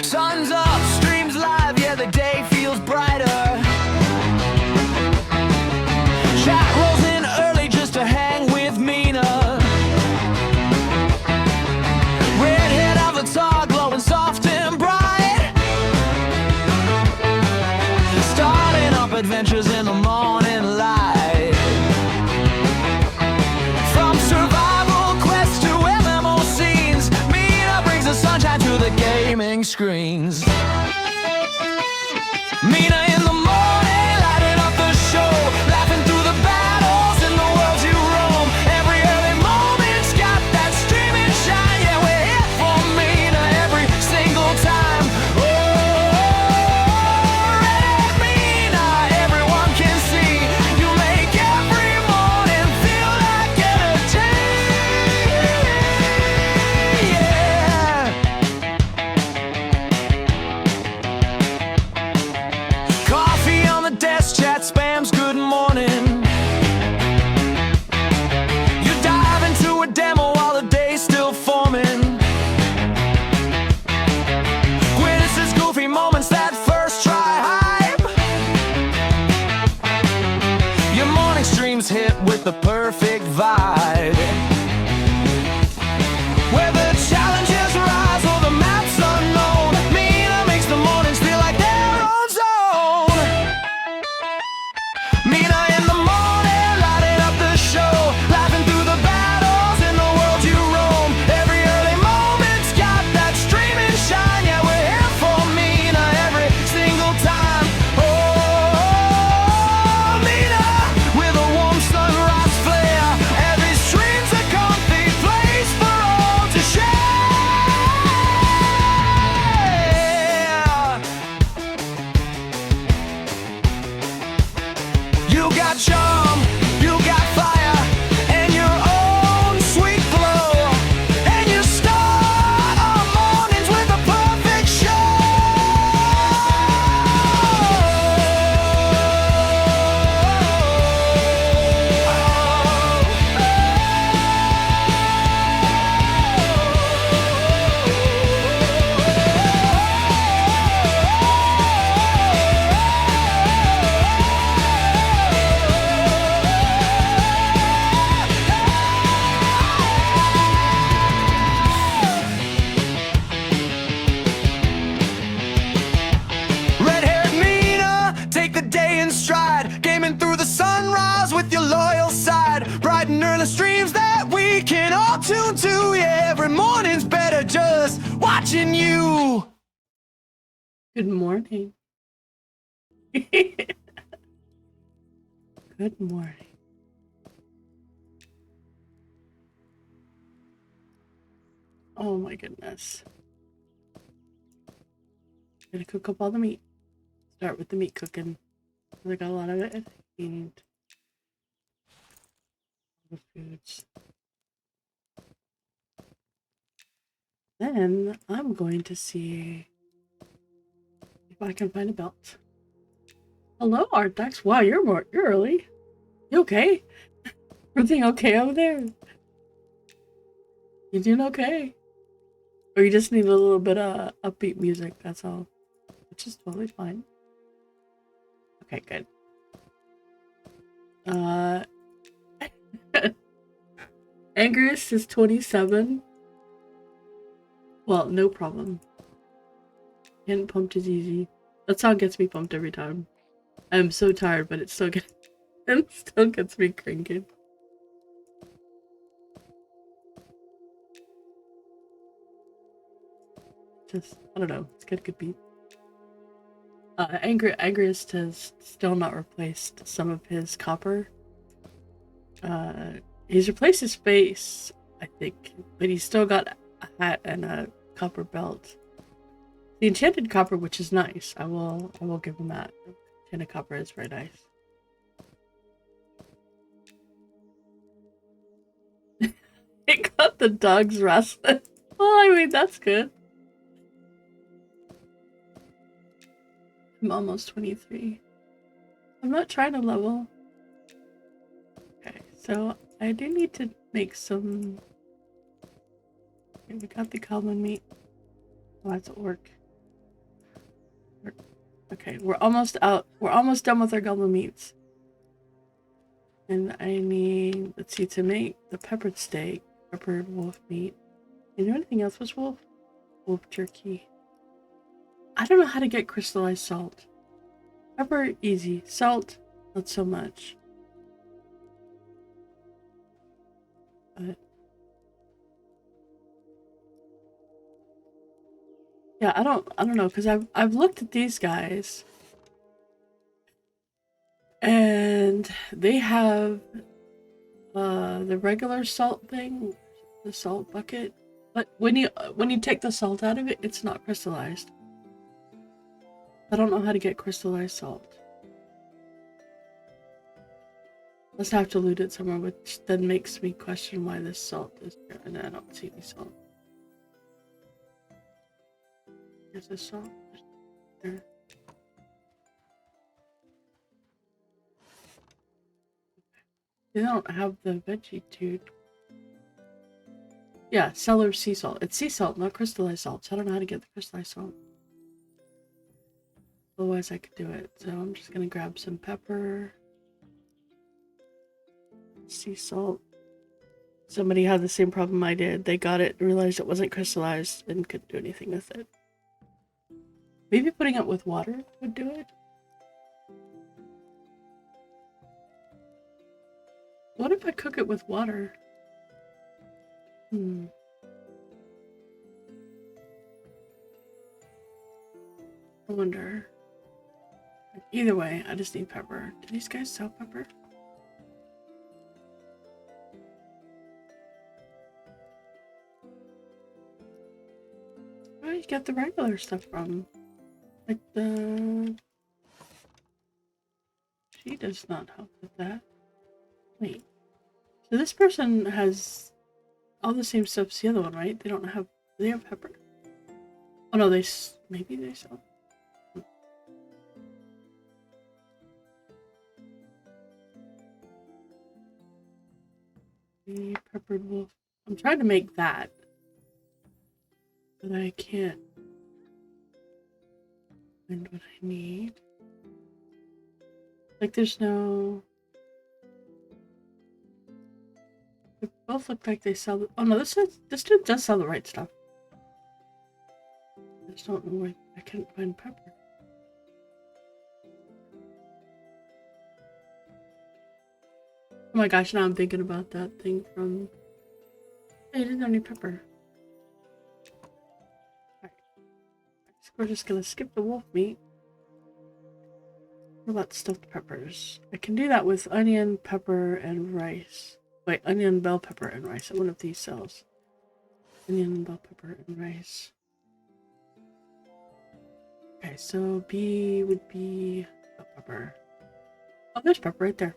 Sun's up, streams live, yeah, the day feels brighter. Chat rolls in early just to hang with Mina. Redhead avatar glowing soft and bright. Starting up adventures in the morning light. From survival quests to MMO scenes, Mina brings the sunshine to the gaming screens. Mina in the morning, lighting up the show, laughing through the battles in the world you roam. Every early moment's got that streaming shine. Yeah, we're here for Mina every single time. Oh, Red Mina, everyone can see. You make every morning feel like energy. Yeah. Coffee on the desk, chat spams, good morning. You dive into a demo while the day's still forming. Witnesses goofy moments, that first try hype. Your morning streams hit with the perfect vibe. Where the challenges rise or the map's unknown, Mina makes the mornings feel like their own zone. Mina in the morning, lighting up the show, laughing through the battles in the world you roam. Every early moment's got that streaming shine. Yeah, we're here for Mina every single time. Oh, Mina, with a warm sunrise flare. Every stream's a comfy place for all to share. You got charm, you got fire, and your own sweet glow. And you start our mornings with a perfect show. Red-haired Mina, take the day in stride, gaming through the sunrise with your loyal side. Bright and early streams that we can all tune to. Yeah, every morning's better just watching you. Good morning. Good morning. Oh my goodness. Gonna cook up all the meat. Start with the meat cooking. I got a lot of it. And the foods. Then I'm going to see if I can find a belt. Hello, Artax. Wow, you're early. You okay? Everything okay over there? You doing okay? Or you just need a little bit of upbeat music, that's all. Which is totally fine. Okay, good. Angriest is 27. Well, no problem. Getting pumped is easy. That song gets me pumped every time. I'm so tired, but it still gets me cranking. Just, I don't know, it's got a good beat. Angriest has still not replaced some of his copper. He's replaced his face, I think, but he's still got a hat and a copper belt. The enchanted copper, which is nice. I will give him that. Enchanted copper is very nice. It got the dogs wrestling. Well, I mean, that's good. I'm almost 23. I'm not trying to level. Okay, so I do need to make some Okay, we got the goblin meat. Oh, that's orc. Okay, we're almost out. We're almost done with our goblin meats. And I need, let's see, to make the peppered steak, peppered wolf meat. You know anything else was wolf? Wolf jerky. I don't know how to get crystallized salt. Pepper, easy. Salt, not so much. But yeah, I don't know, because I've looked at these guys and they have the regular salt thing, the salt bucket. But when you take the salt out of it, it's not crystallized. I don't know how to get crystallized salt. Let's have to loot it somewhere, which then makes me question why this salt is here, and I don't see any salt. Here's the salt. There. They don't have the veggie dude. Yeah, cellar sea salt. It's sea salt, not crystallized salt. So I don't know how to get the crystallized salt. Otherwise, I could do it. So I'm just gonna grab some pepper, sea salt. Somebody had the same problem I did. They got it, realized it wasn't crystallized, and couldn't do anything with it. Maybe putting it with water would do it. What if I cook it with water? I wonder. Either way, I just need pepper. Do these guys sell pepper? Where do you get the regular stuff from? Like the... She does not help with that. Wait. So this person has all the same stuff as the other one, right? They don't have... Do they have pepper? Oh no, they... Maybe they sell... The peppered wolf. I'm trying to make that. But I can't find what I need. Like there's no... They both look like they sell... Oh no, this dude does sell the right stuff. I just don't know where I can't find pepper. Oh my gosh, now I'm thinking about that thing from... Hey, I didn't have any pepper. Alright. We're just gonna skip the wolf meat. What about stuffed peppers? I can do that with onion, pepper, and rice. Wait, onion, bell pepper, and rice at one of these cells. Onion, bell pepper, and rice. Okay, so B would be bell pepper. Oh, there's pepper right there.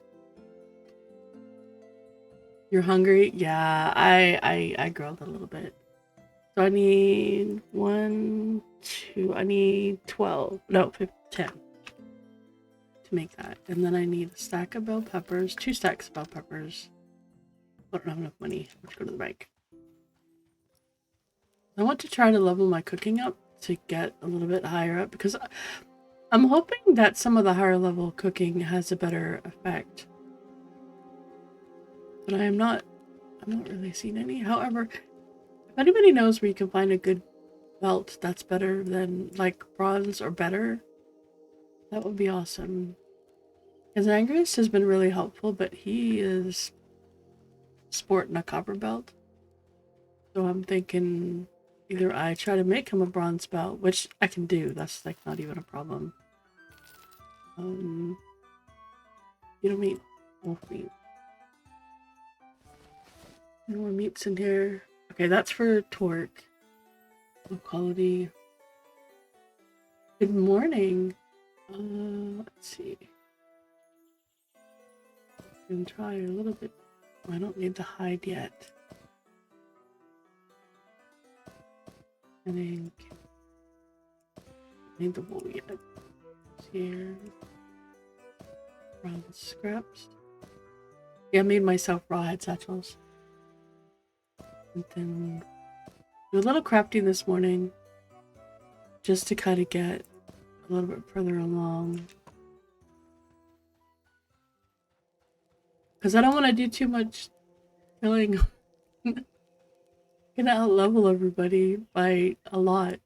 You're hungry? Yeah, I grilled a little bit. So I need 1, 2, I need 12, no, 10 to make that. And then I need a stack of bell peppers, 2 stacks of bell peppers. I don't have enough money. Let's go to the bank. I want to try to level my cooking up to get a little bit higher up because I'm hoping that some of the higher level cooking has a better effect. But I'm not really seeing any. However, if anybody knows where you can find a good belt that's better than like bronze or better, that would be awesome. Because Angus has been really helpful, but he is sporting a copper belt. So I'm thinking either I try to make him a bronze belt, which I can do. That's like not even a problem. You don't meat, wolf meat. No more meats in here. Okay, that's for torque. Low quality. Good morning. Let's see. I can try a little bit. Oh, I don't need the hide yet. I think I need the wool yet. Here. Bronze scraps. Yeah, I made myself rawhide satchels. And then do a little crafting this morning just to kind of get a little bit further along. Because I don't want to do too much killing. Gonna out level everybody by a lot.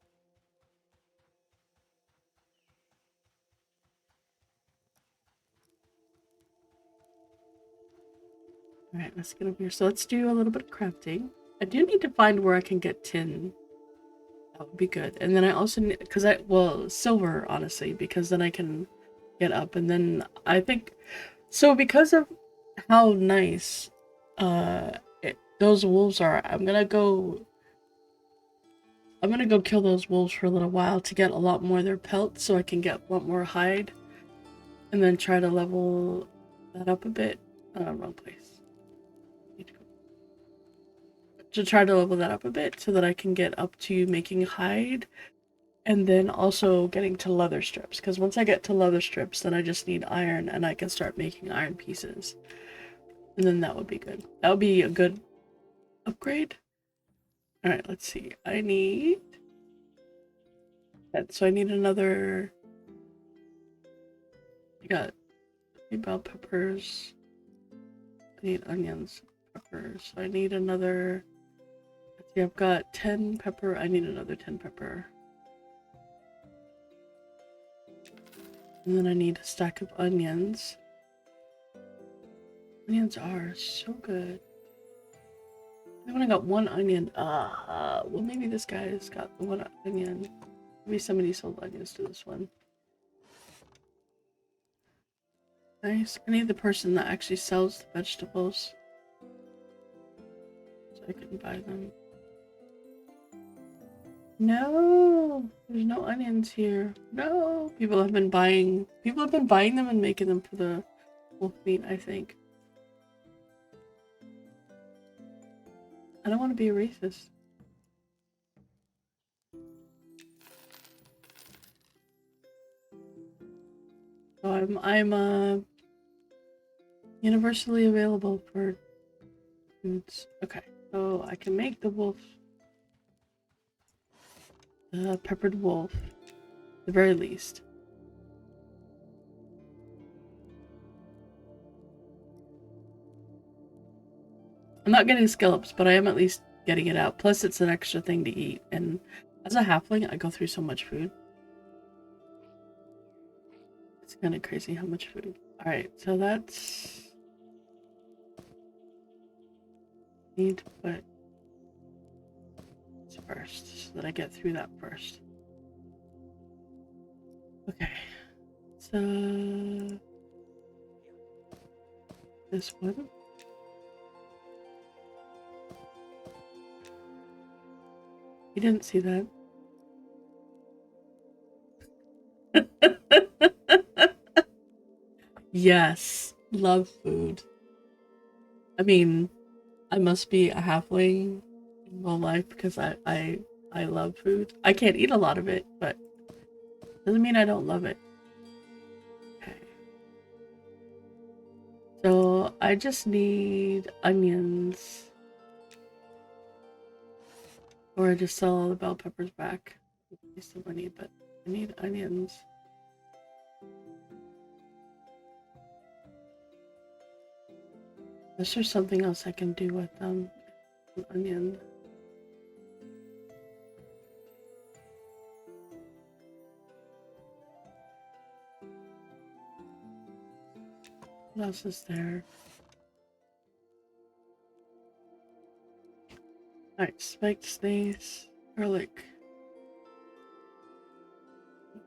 Alright, let's get over here. So let's do a little bit of crafting. I do need to find where I can get tin. That would be good. And then I also need, well, silver, honestly, because then I can get up. And then I think, so because of how nice those wolves are, I'm gonna go kill those wolves for a little while to get a lot more of their pelts so I can get a lot more hide. And then try to level that up a bit. Wrong place. To try to level that up a bit so that I can get up to making hide and then also getting to leather strips, because once I get to leather strips then I just need iron and I can start making iron pieces, and then that would be good. That would be a good upgrade. All right, let's see. I need that, so I need another. I got bell peppers, I need onions, peppers, so I need another. See, I've got 10 pepper. I need another 10 pepper. And then I need a stack of onions. Onions are so good. I've only got one onion. Well, maybe this guy's got the one onion. Maybe somebody sold onions to this one. Nice. I need the person that actually sells the vegetables, so I can buy them. No, there's no onions here. No, people have been buying them and making them for the wolf meat, I think. I don't want to be a racist. So I'm universally available for foods. Okay, so I can make the wolf, the peppered wolf, at the very least. I'm not getting scallops, but I am at least getting it out. Plus, it's an extra thing to eat. And as a halfling, I go through so much food. It's kind of crazy how much food. Alright, so that's... need to put this first, so that I get through that first. Okay. So... this one. You didn't see that. Yes, love food. I mean, I must be a halfling in real life because I love food. I can't eat a lot of it, but doesn't mean I don't love it. Okay. So I just need onions. Or I just sell all the bell peppers back. Waste of money, but I need onions. Unless there's something else I can do with them. An onion. What else is there? Alright, spiked snails, garlic.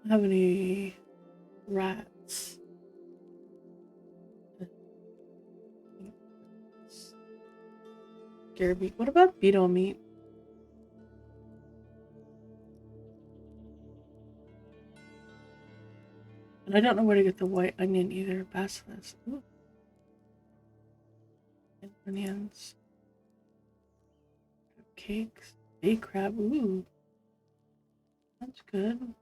Don't have any rats. Scare meat. What about beetle meat? And I don't know where to get the white onion either. Basilisk. Ooh. And onions. Cakes. Bay crab. Ooh. That's good.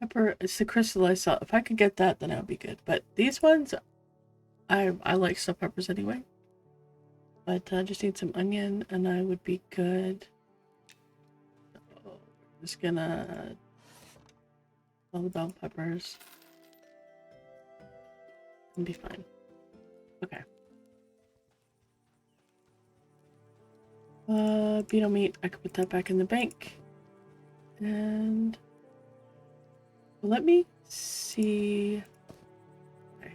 Pepper. It's the crystallized salt. If I could get that, then that would be good. But these ones, I like stuffed peppers anyway. But I just need some onion and I would be good. So just gonna all the bell peppers and be fine. Okay. Beetle meat, I could put that back in the bank. And let me see. Okay.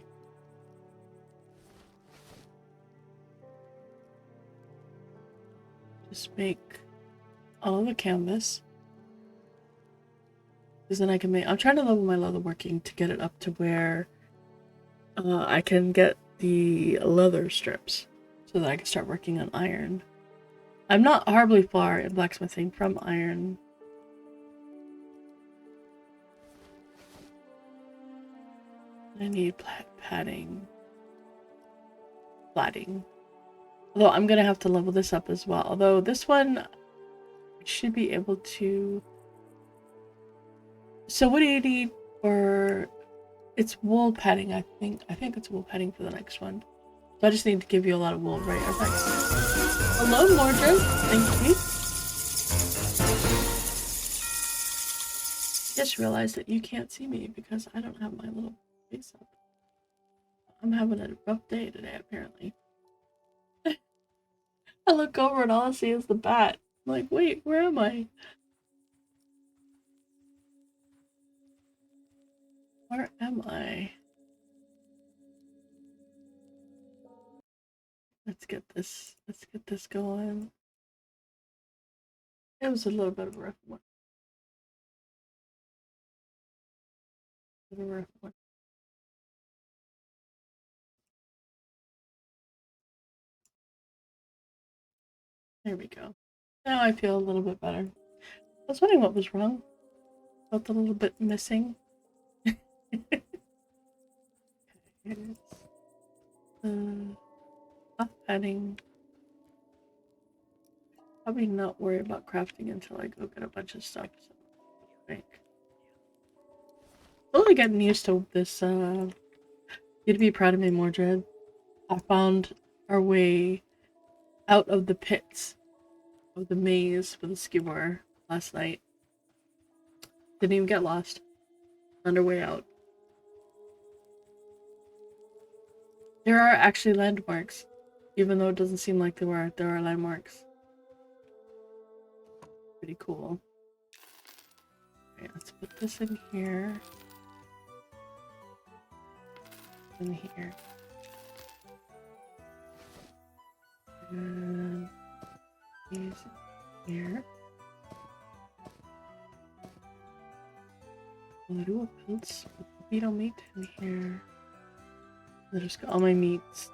Just make all the canvas. Because then I can make. I'm trying to level my leather working to get it up to where I can get the leather strips so that I can start working on iron. I'm not horribly far in blacksmithing from iron. I need padding. Platting. Although I'm gonna have to level this up as well. Although this one I should be able to. So what do you need for? It's wool padding, I think. I think it's wool padding for the next one. So I just need to give you a lot of wool, right? Okay. Hello, Mordred. Thank you. Just realized that you can't see me because I don't have my little face up. I'm having a rough day today, apparently. I look over and all I see is the bat. I'm like, wait, where am I? Where am I? Let's get this going. It was a little bit of a rough one. There we go. Now I feel a little bit better. I was wondering what was wrong. Felt a little bit missing. Okay, here's padding. Probably not worry about crafting until I go get a bunch of stuff. So, I think. Totally getting used to this. You'd be proud of me, Mordred. I found our way out of the pits of the maze with a skewer last night. Didn't even get lost. Found our way out. There are actually landmarks, even though it doesn't seem like there are. There are landmarks. Pretty cool. Okay, let's put this in here. In here. And these here. I'll do a pills with the beetle meat in here. I'll just got all my meats.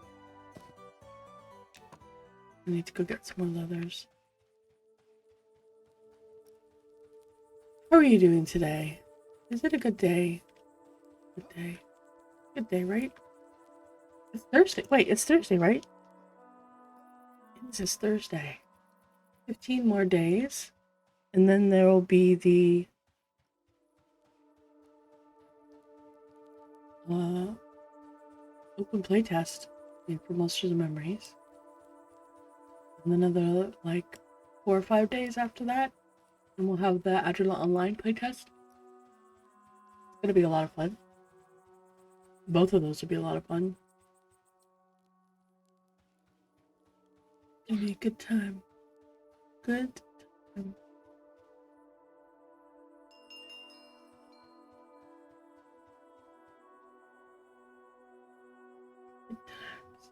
I need to go get some more leathers. How are you doing today? Is it a good day? Good day. Good day, right? It's Thursday. Wait, it's Thursday, right? It is Thursday. 15 more days. And then there will be the open playtest for Monsters and Memories. And then another like 4 or 5 days after that. And we'll have the Adrela Online playtest. It's gonna be a lot of fun. Both of those will be a lot of fun. It'll be a good time. Good time. Good times.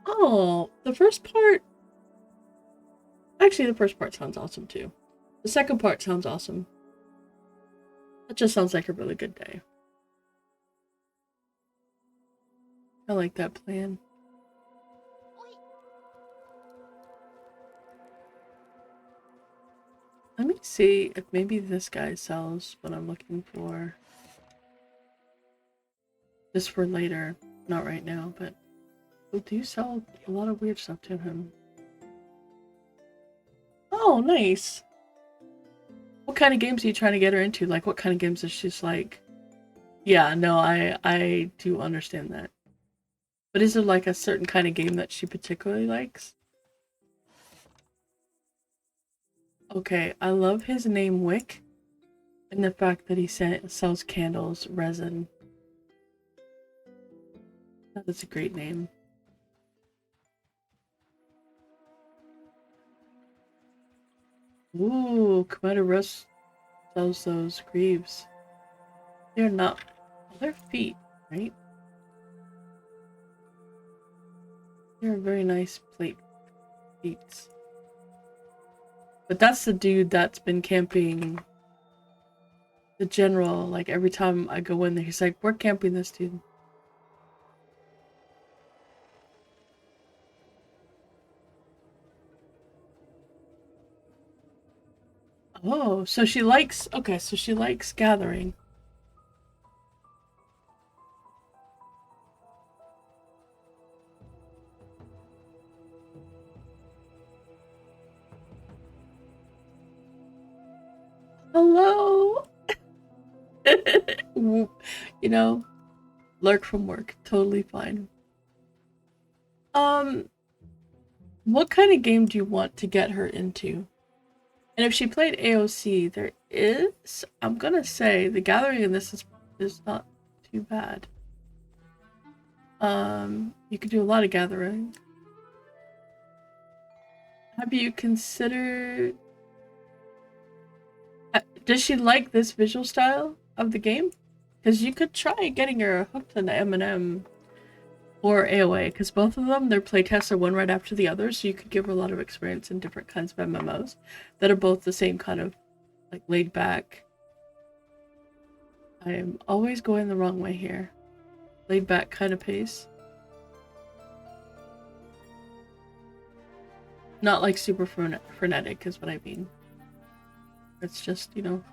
Oh, the first part. Actually, the first part sounds awesome too. The second part sounds awesome. That just sounds like a really good day. I like that plan. Let me see if maybe this guy sells what I'm looking for. Just for later. Not right now, but we do sell a lot of weird stuff to him. Oh, nice. What kind of games are you trying to get her into? Like, what kind of games is she's like? Yeah, no, I do understand that. But is there like a certain kind of game that she particularly likes? Okay, I love his name Wick, and the fact that he sells candles, resin. That is a great name. Ooh, Commander Russ sells those greaves. They're not. They're feet, right? They're very nice plate feet. But that's the dude that's been camping the general. Like every time I go in there, he's like, "We're camping this dude." Oh, so she likes. Okay, so she likes gathering. Hello. You know, lurk from work. Totally fine. Um, what kind of game do you want to get her into? And if she played AOC, there is, I'm gonna say, the gathering in this is not too bad. You could do a lot of gathering. Have you considered... Does she like this visual style of the game? Because you could try getting her hooked on MnM or AOA, because both of them, their playtests are one right after the other, so you could give her a lot of experience in different kinds of MMOs that are both the same kind of, like, laid back. I am always going the wrong way here. Laid back kind of pace. Not like super frenetic is what I mean. It's just, you know,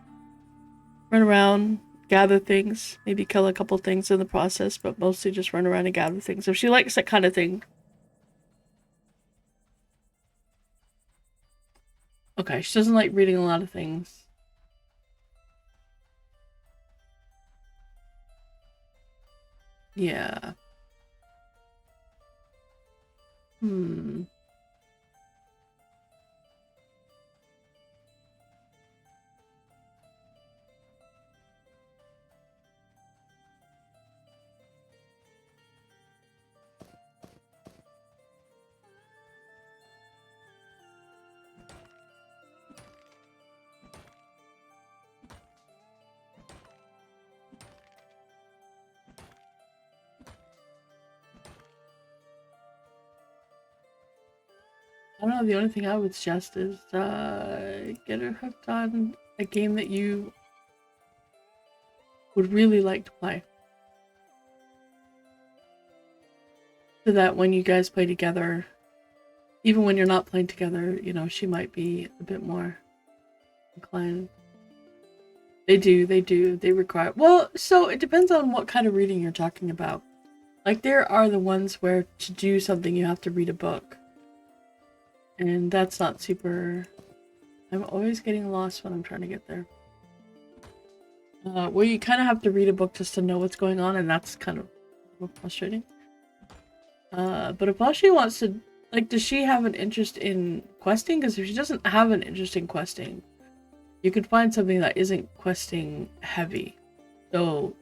run around, gather things, maybe kill a couple things in the process, but mostly just run around and gather things. If she likes that kind of thing. Okay, she doesn't like reading a lot of things. Yeah. Hmm. I don't know, the only thing I would suggest is get her hooked on a game that you would really like to play. So that when you guys play together, even when you're not playing together, you know, she might be a bit more inclined. They do, they require... Well, so it depends on what kind of reading you're talking about. Like, there are the ones where to do something you have to read a book. And that's not super... I'm always getting lost when I'm trying to get there. Where you kind of have to read a book just to know what's going on, and that's kind of frustrating. But if all she wants to... Like, does she have an interest in questing? Because if she doesn't have an interest in questing, you could find something that isn't questing heavy. So...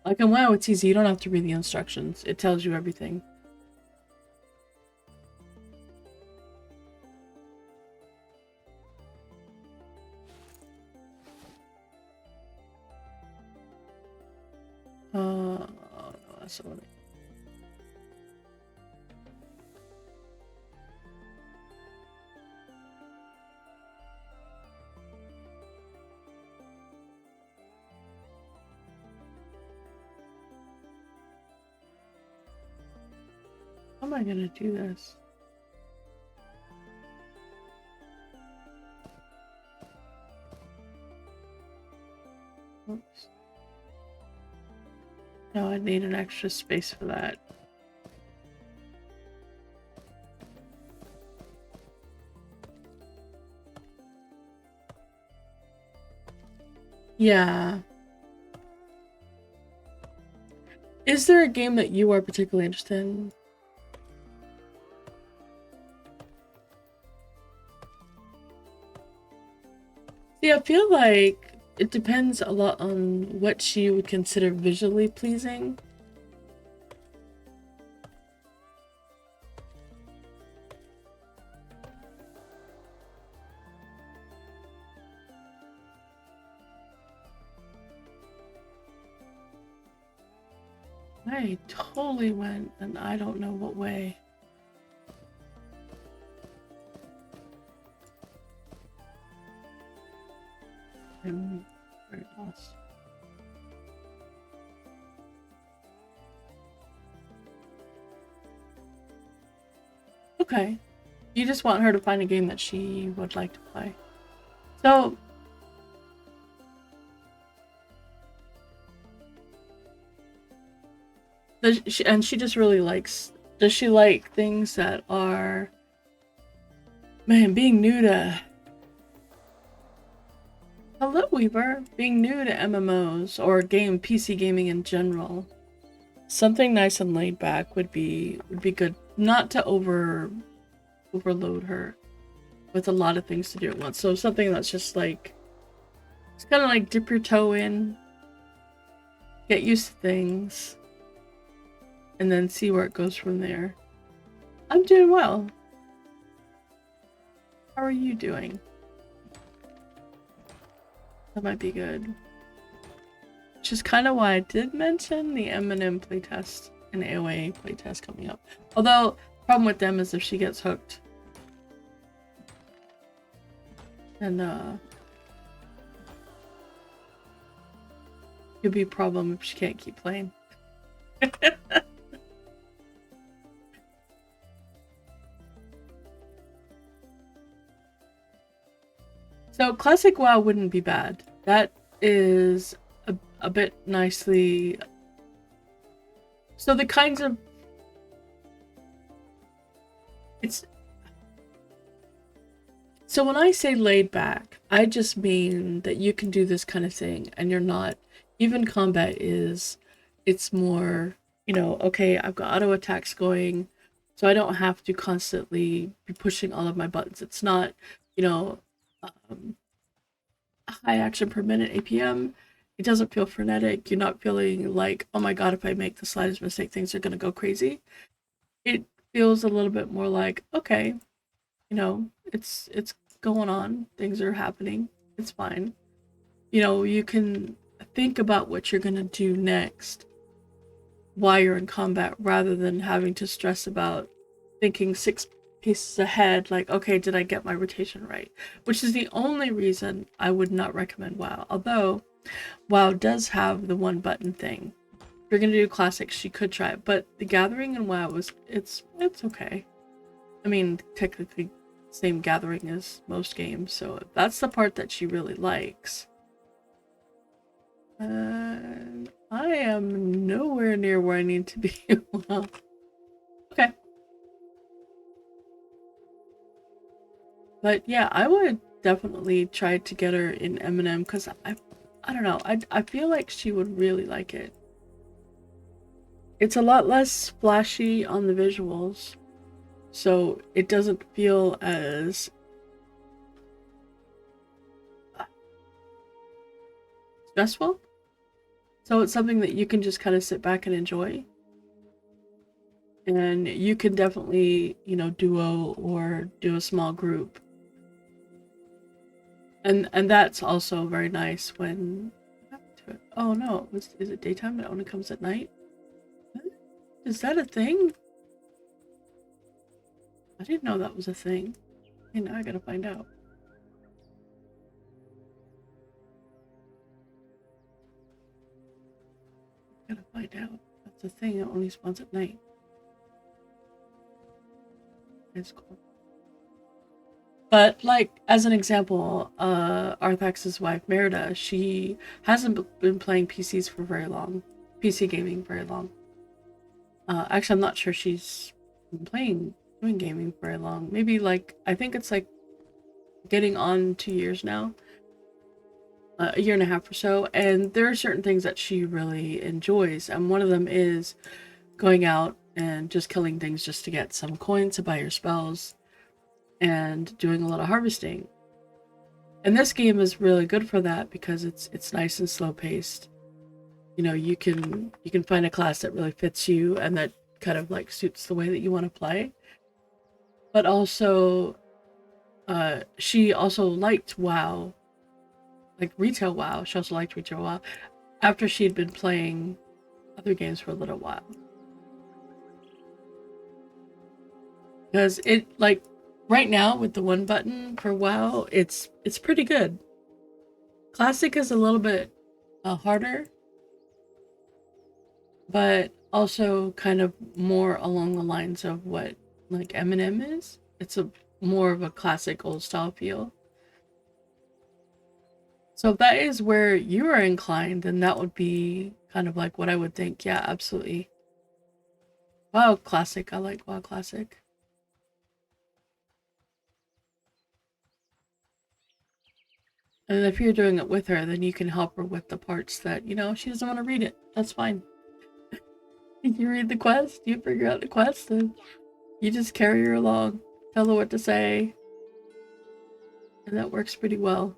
Like in WoW, it's easy. You don't have to read the instructions. It tells you everything. Oh, no, that's not what How am I gonna do this? Oops. No, I need an extra space for that. Yeah. Is there a game that you are particularly interested in? See, I feel like it depends a lot on what she would consider visually pleasing. I totally went, and I don't know what way. I'm very lost. Okay. You just want her to find a game that she would like to play. So, she just really likes, does she like things that are, man, being new to, hello Weaver, being new to MMOs or PC gaming in general. Something nice and laid back would be good, not to overload her with a lot of things to do at once. So something that's just like, it's kind of like dip your toe in, get used to things, and then see where it goes from there. I'm doing well. How are you doing? That might be good. Which is kind of why I did mention the MnM playtest and AOA playtest coming up. Although, problem with them is if she gets hooked, and could be a problem if she can't keep playing. So classic WoW wouldn't be bad. That is a bit nicely. So the kinds of, it's, so when I say laid back, I just mean that you can do this kind of thing and you're not, even combat is, it's more, you know, okay, I've got auto attacks going, so I don't have to constantly be pushing all of my buttons. It's not, you know, high action per minute APM. It doesn't feel frenetic. You're not feeling like, oh my god, if I make the slightest mistake, things are gonna go crazy. It feels a little bit more like, okay, you know, it's going on, things are happening, it's fine. You know, you can think about what you're gonna do next while you're in combat rather than having to stress about thinking 6 paces ahead, like, okay, did I get my rotation right? Which is the only reason I would not recommend WoW. Although, WoW does have the one button thing. If you're gonna do classics, she could try it, but the gathering in WoW it's okay. I mean, technically, same gathering as most games, so that's the part that she really likes. I am nowhere near where I need to be. Well, okay. But yeah, I would definitely try to get her in MnM because I don't know, I feel like she would really like it. It's a lot less splashy on the visuals, so it doesn't feel as stressful. So it's something that you can just kind of sit back and enjoy. And you can definitely, you know, duo or do a small group. And that's also very nice when, oh no, is it daytime? It only comes at night? Is that a thing? I didn't know that was a thing. Okay, now I gotta find out. Gotta find out. That's a thing that only spawns at night. It's cool. But like as an example, Arthax's wife Merida, she hasn't been playing PCs for very long, PC gaming very long. Actually, I'm not sure she's been doing gaming for very long. Maybe like I think it's like getting on 2 years now. a year and a half or so, and there are certain things that she really enjoys, and one of them is going out and just killing things just to get some coins to buy your spells and doing a lot of harvesting. And this game is really good for that because it's nice and slow paced. You know, you can find a class that really fits you and that kind of like suits the way that you want to play. But also she also liked WoW, like retail WoW. She also liked retail WoW after she'd been playing other games for a little while. Because it, like, right now with the one button for WoW, it's pretty good. Classic is a little bit harder, but also kind of more along the lines of what like MnM is. It's a more of a classic old style feel. So if that is where you are inclined, then that would be kind of like what I would think. Yeah, absolutely. WoW Classic. I like WoW Classic. And if you're doing it with her, then you can help her with the parts that, you know, she doesn't want to read it. That's fine. You read the quest, you figure out the quest, and you just carry her along, tell her what to say, and that works pretty well.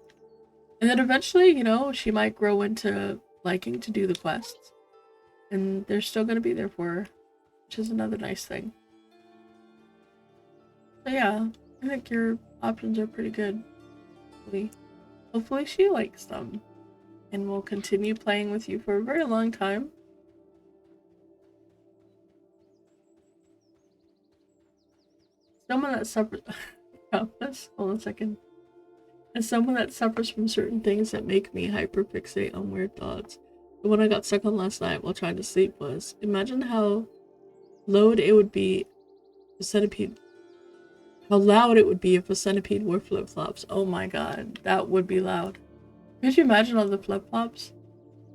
And then eventually, you know, she might grow into liking to do the quests, and they're still going to be there for her, which is another nice thing. So yeah, I think your options are pretty good. Hopefully she likes them, and will continue playing with you for a very long time. Someone that suffers... hold on a second. As someone that suffers from certain things that make me hyperfixate on weird thoughts, the one I got stuck on last night while trying to sleep was, imagine how loud it would be if a centipede... How loud it would be if a centipede wore flip-flops. Oh my god, that would be loud. Could you imagine all the flip-flops?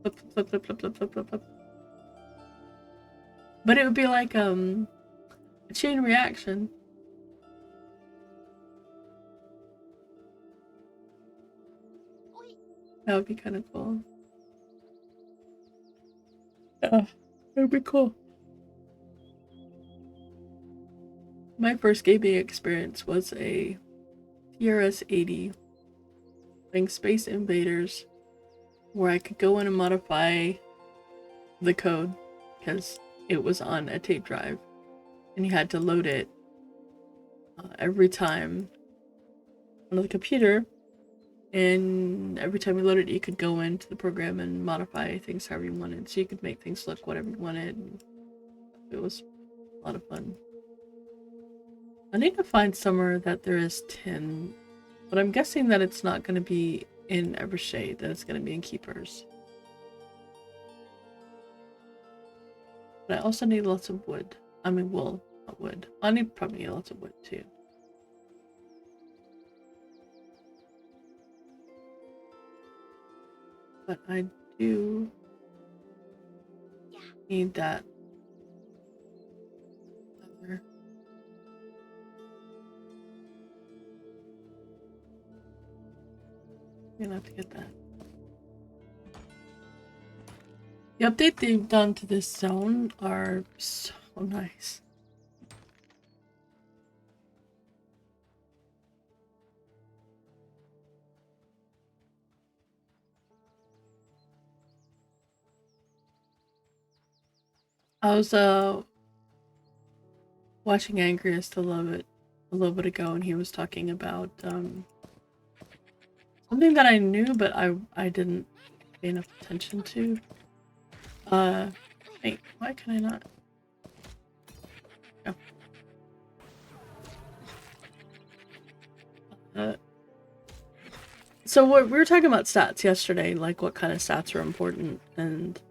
Flip, flip, flip, flip, flip, flip, flip, flip. But it would be like, a chain reaction. That would be kind of cool. Yeah, that would be cool. My first gaming experience was a TRS-80 playing Space Invaders, where I could go in and modify the code because it was on a tape drive, and you had to load it every time on the computer. And every time you loaded it, you could go into the program and modify things however you wanted. So you could make things look whatever you wanted. And it was a lot of fun. I need to find somewhere that there is tin, but I'm guessing that it's not going to be in Evershade, that it's going to be in Keepers. But I also need lots of wood. I mean wool, not wood. I need probably lots of wood too. But I do need that leather. I'm gonna have to get that. The update they've done to this zone are so nice. I was watching Angriest a little bit ago, and he was talking about something that I knew but I didn't pay enough attention to. Wait, why can I not? Oh. So what we were talking about stats yesterday, like what kind of stats are important and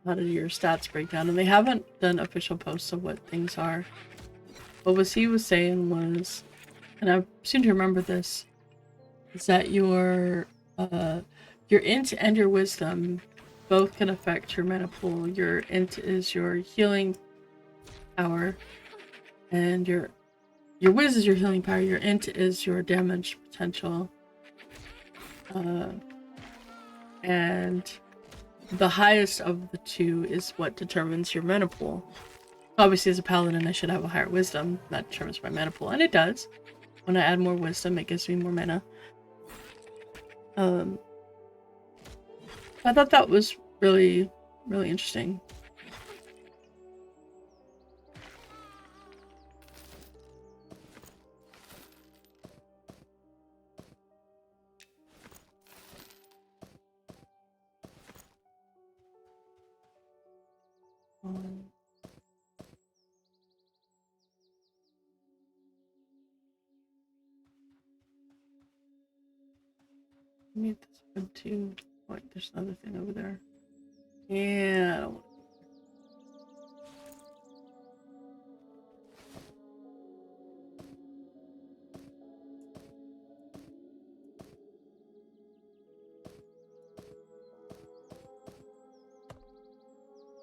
how do your stats break down, and they haven't done official posts of what things are. But what he was saying was, and I seem to remember this, is that your int and your wisdom both can affect your mana pool. Your int is your healing power, and your wiz is your healing power. Your int is your damage potential. and the highest of the two is what determines your mana pool. Obviously, as a paladin, I should have a higher wisdom. That determines my mana pool, and it does. When I add more wisdom, it gives me more mana. I thought that was really, really interesting. Need this one too. Wait, there's another thing over there. Yeah, I don't want.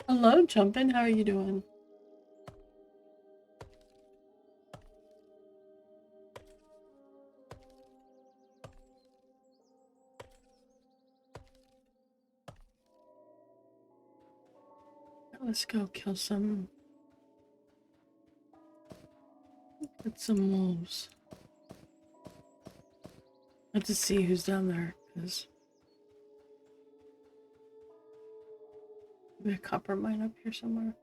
Hello, Jumpin'. How are you doing? Let's go kill some. Get some wolves. I have to see who's down there, because maybe a copper mine up here somewhere.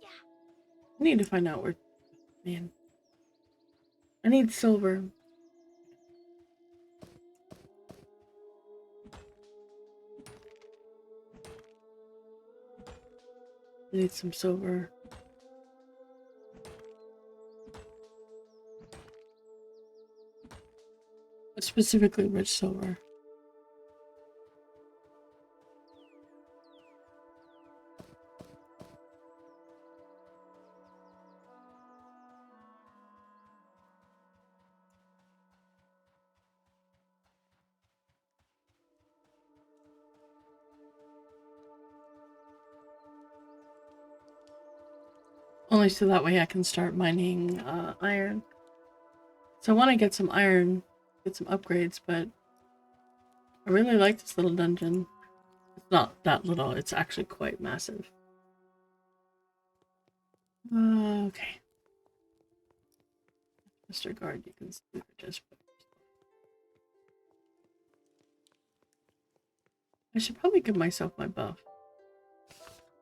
Yeah. I need to find out where. Man, I need silver. I need some silver. Specifically rich silver. Only so that way I can start mining iron. So I want to get some iron, get some upgrades, but I really like this little dungeon. It's not that little, it's actually quite massive. Okay. Mr. Guard, you can sleep or just. I should probably give myself my buff.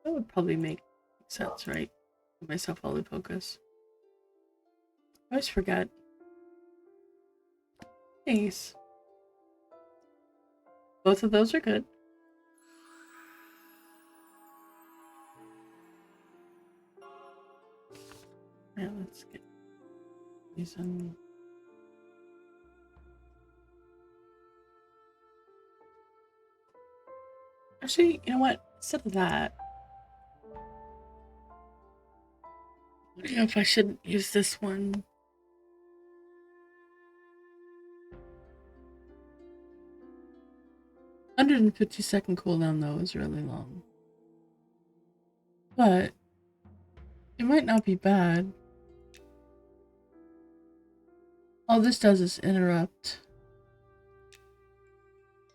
That would probably make sense, right? Give myself holy focus. I always forget. Nice. Both of those are good. Yeah, let's get these in. Actually, you know what? Instead of that, I don't know if I should use this one. 150-second cooldown though is really long. But it might not be bad. All this does is interrupt.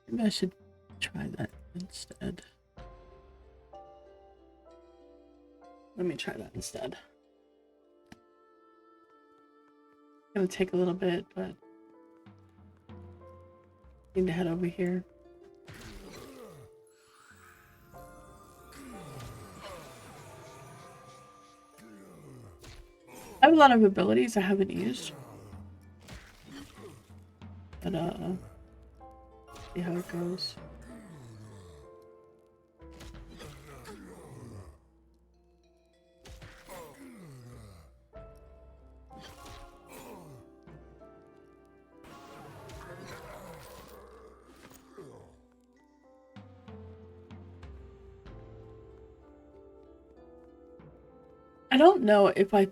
Maybe I should try that instead. Let me try that instead. It's gonna take a little bit, but I need to head over here. I have a lot of abilities I haven't used. But see how it goes. I don't know if I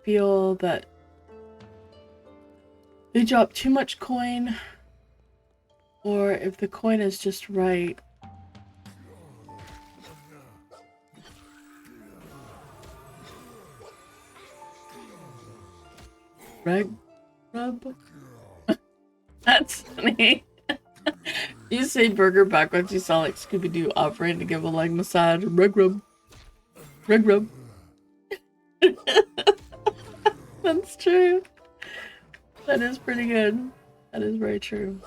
feel that they drop too much coin or if the coin is just right. Reg rub? That's funny. You say burger backwards, you sound like Scooby-Doo offering to give a leg massage. Rug rub. Rug rub. That's true. That is pretty good. That is very true.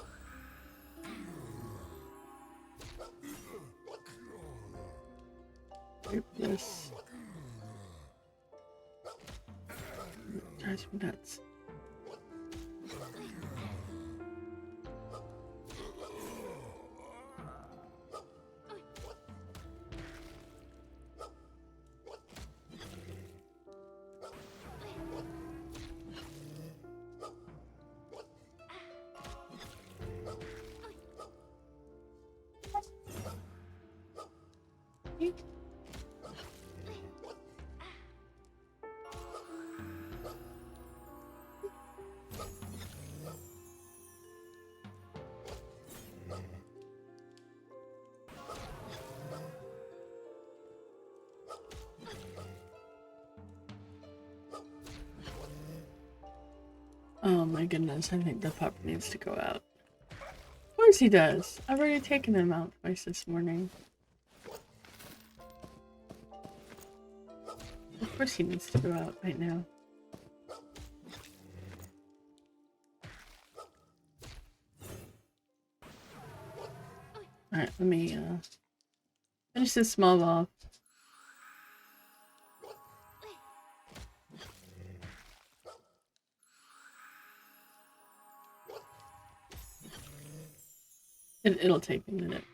Rape this. Drives me nuts. Oh my goodness, I think the pup needs to go out. Of course he does. I've already taken him out twice this morning. Of course he needs to go out right now. Alright, let me finish this small ball. It'll take a minute.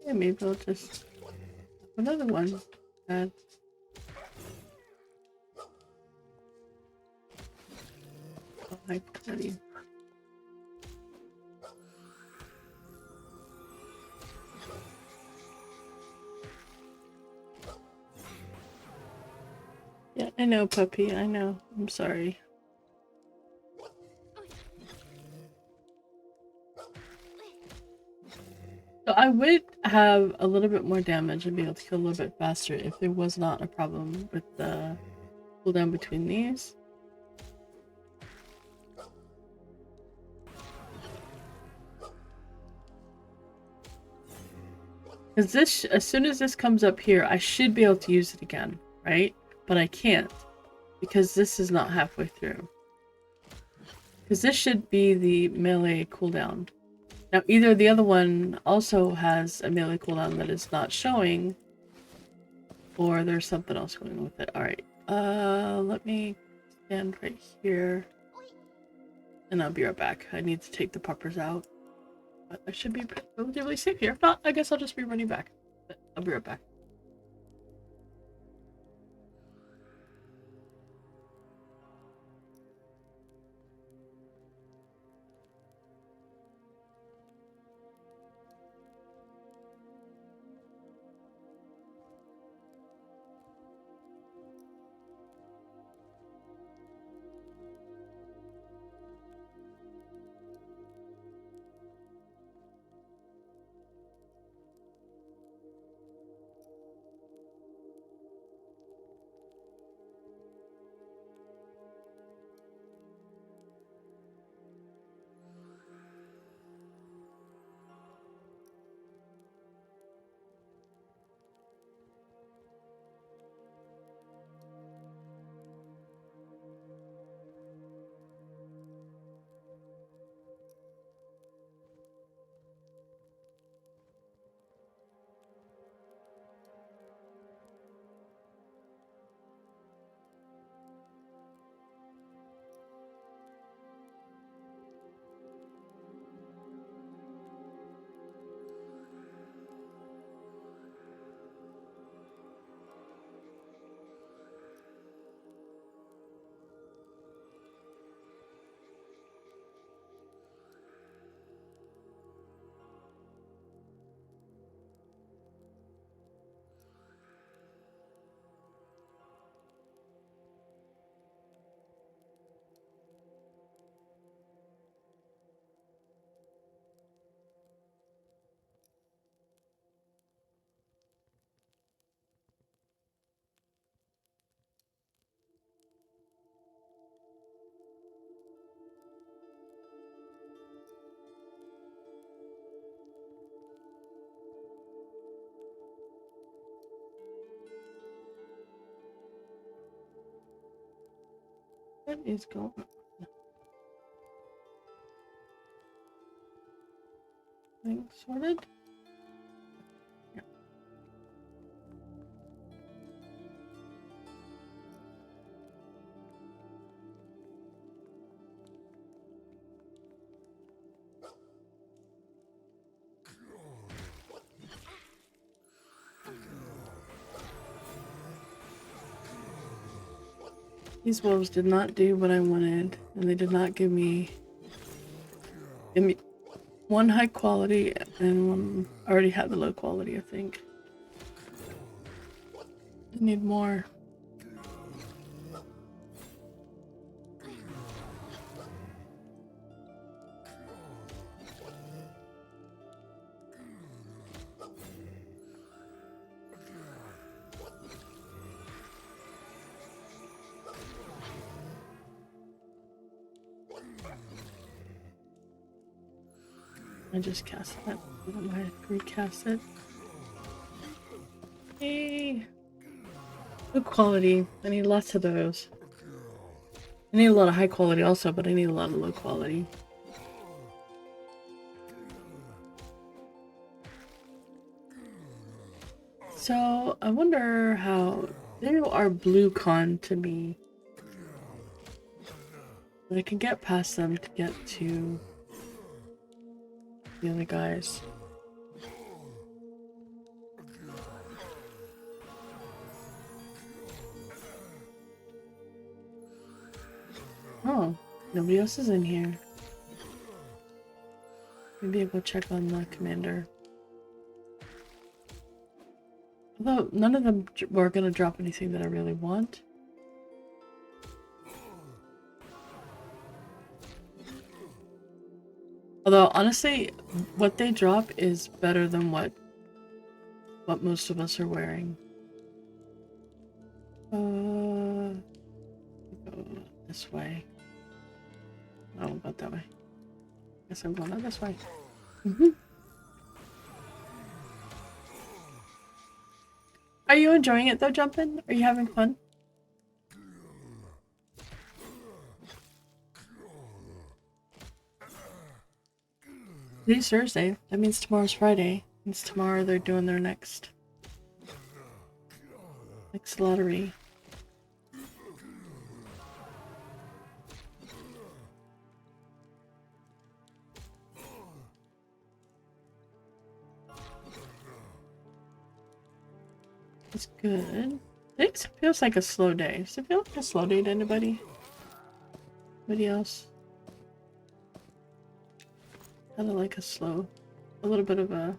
Yeah, maybe I'll just another one. Oh, hi, buddy. Yeah, I know, puppy. I know. I'm sorry. So I would have a little bit more damage and be able to kill a little bit faster if there was not a problem with the cooldown between these. Because this, as soon as this comes up here, I should be able to use it again, right? But I can't because this is not halfway through. Because this should be the melee cooldown. Now, either the other one also has a melee cooldown that is not showing, or there's something else going on with it. Alright, let me stand right here, and I'll be right back. I need to take the puppers out. But I should be relatively safe here. If not, I guess I'll just be running back. But I'll be right back. What is going on? Things sorted? Yeah. These wolves did not do what I wanted, and they did not give me one high quality and one I already had the low quality, I think. I need more. I just cast that. I don't know why I recast it. Hey! Good quality. I need lots of those. I need a lot of high quality also, but I need a lot of low quality. So, I wonder how... They are blue con to me. But I can get past them to get to the other guys. Oh, nobody else is in here. Maybe I'll go check on the commander. Although none of them were gonna drop anything that I really want. Although honestly, what they drop is better than what most of us are wearing. Go this way. Oh, about that way. Guess I'm going out this way. Are you enjoying it though, Jumpin'? Are you having fun? Today's Thursday. That means tomorrow's Friday. Means tomorrow they're doing their next lottery. It's good. It feels like a slow day. Does it feel like a slow day to anybody? Anybody else? Kind of like a little bit of a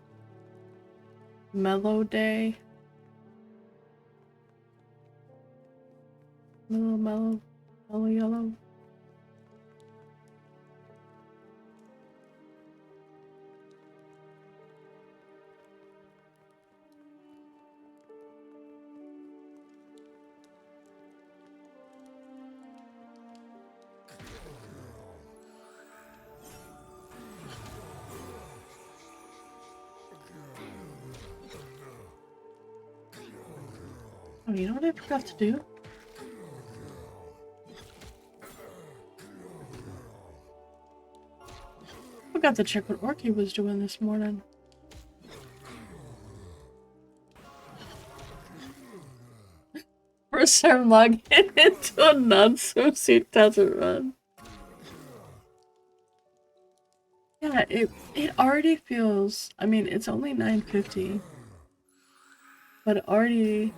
mellow day. Mellow yellow. Oh, you know what I forgot to do? I forgot to check what Orky was doing this morning. First time logging into a non-swimsuit doesn't run. Yeah, it already feels... I mean, it's only 9:50. But already...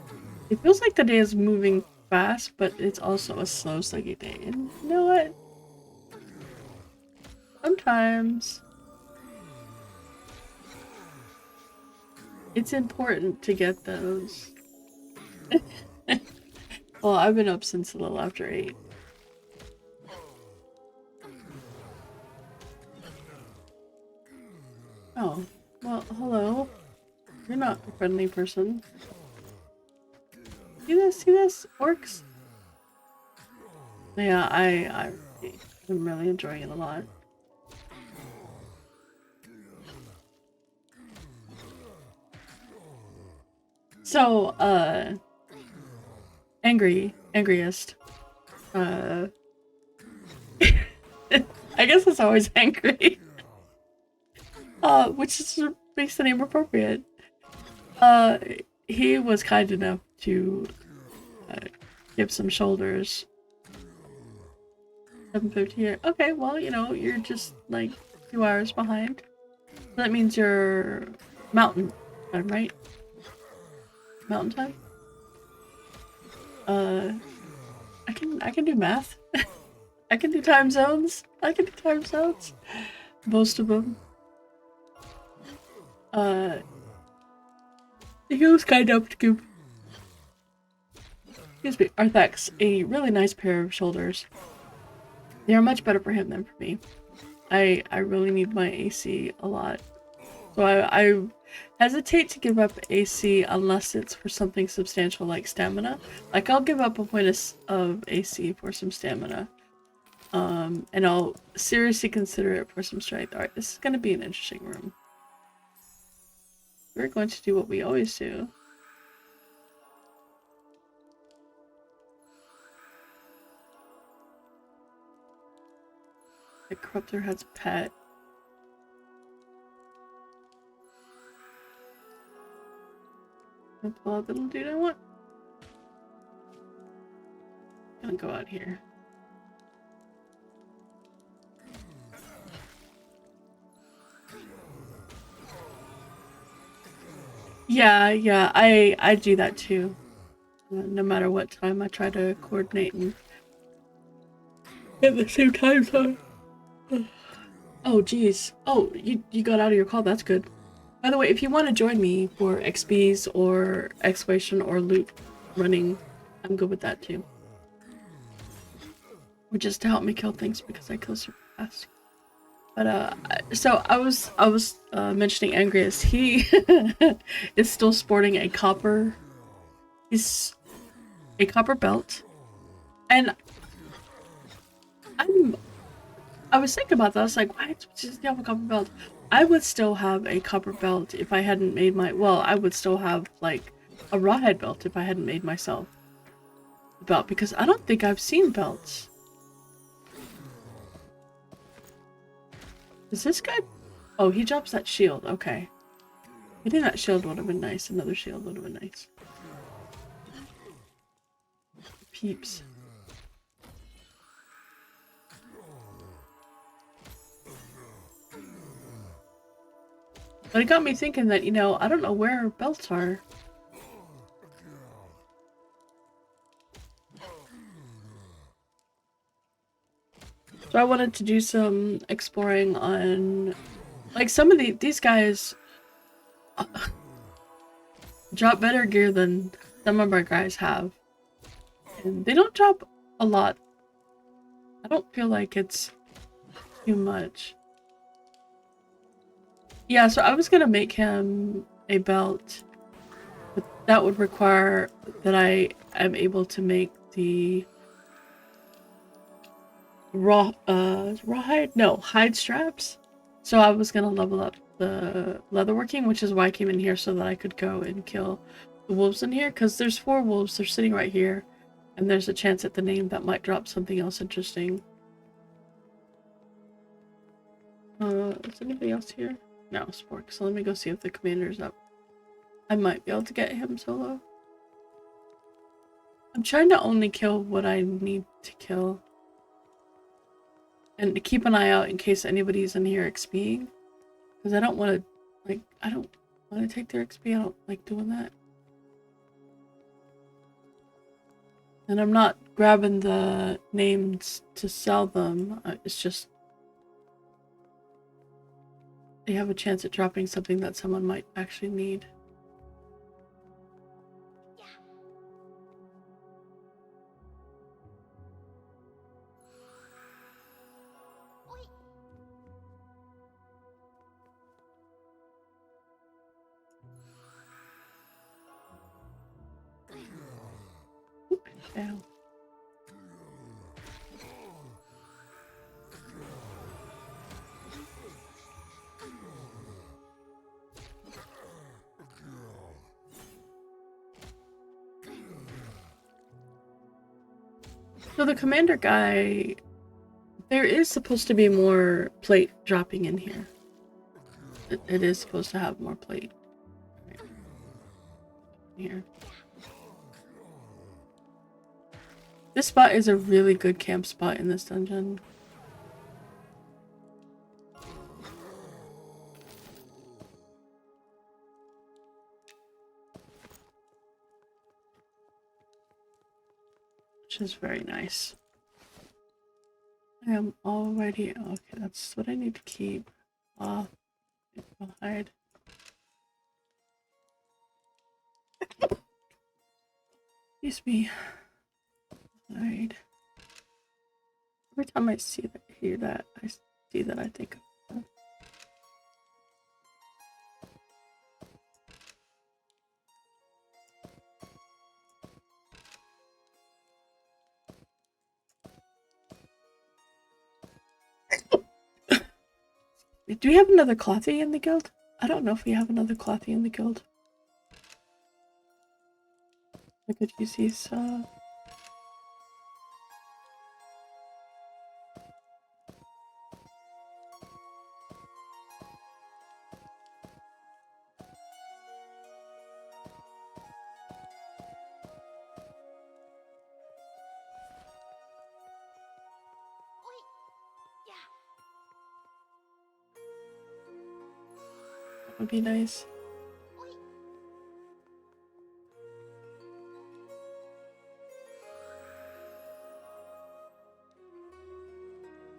It feels like the day is moving fast, but it's also a slow, sluggy day. And you know what? Sometimes... it's important to get those. Well, I've been up since a little after 8. Oh, well, hello. You're not a friendly person. See this? Orcs? Yeah, I'm really enjoying it a lot. So, angriest. I guess it's always angry. Which is makes the name appropriate. He was kind enough to give some shoulders. 7:50 here. Okay, well, you know, you're just like 2 hours behind. That means you're mountain time, right? Mountain time? I can do math. I can do time zones. I can do time zones. Most of them. He was kind enough to give, excuse me, Arthax a really nice pair of shoulders. They are much better for him than for me. I really need my AC a lot. So I hesitate to give up AC unless it's for something substantial like stamina. Like, I'll give up a point of AC for some stamina. And I'll seriously consider it for some strength. Alright, this is going to be an interesting room. We're going to do what we always do. The corruptor has a pet. That's all the little dude I want. Gonna go out here. Yeah, I do that too. No matter what time, I try to coordinate and at the same time zone. Oh, geez. Oh, you got out of your call. That's good. By the way, if you want to join me for XPs or exploration or loot running, I'm good with that too. Or just to help me kill things because I kill super fast. But so I was mentioning Angrius. He is still sporting a copper. He's a copper belt, and I was thinking about that. I was like, why does he have a copper belt? I would still have a copper belt if I hadn't made my. Well, I would still have like a rawhide belt if I hadn't made myself a belt, because I don't think I've seen belts. Is this guy? Oh, he drops that shield. Okay. I think that shield would have been nice. Another shield would have been nice. Peeps. But it got me thinking that, you know, I don't know where belts are. So I wanted to do some exploring on, like, some of these guys drop better gear than some of our guys have. And they don't drop a lot. I don't feel like it's too much. Yeah, so I was gonna make him a belt, but that would require that I am able to make the rawhide? No, hide straps. So I was gonna level up the leatherworking, which is why I came in here, so that I could go and kill the wolves in here, because there's 4 wolves, they're sitting right here, and there's a chance at the name that might drop something else interesting. Is anybody else here? No, Spork. So let me go see if the commander's up. I might be able to get him solo. I'm trying to only kill what I need to kill. And to keep an eye out in case anybody's in here XPing. Because I don't want to, like, I don't want to take their XP. I don't like doing that. And I'm not grabbing the names to sell them. It's just they have a chance at dropping something that someone might actually need. Ow. So the commander guy There is supposed to be more plate dropping in here. It is supposed to have more plate. Right. Here. This spot is a really good camp spot in this dungeon. Which is very nice. I am already okay. That's what I need to keep. I'll hide. Excuse me. Hide. Every time I see that, hear that, I see that, I think of that. Do we have another clothy in the guild? I don't know if we have another clothy in the guild. I could use these, Oi. Yeah. that would be nice. Oi.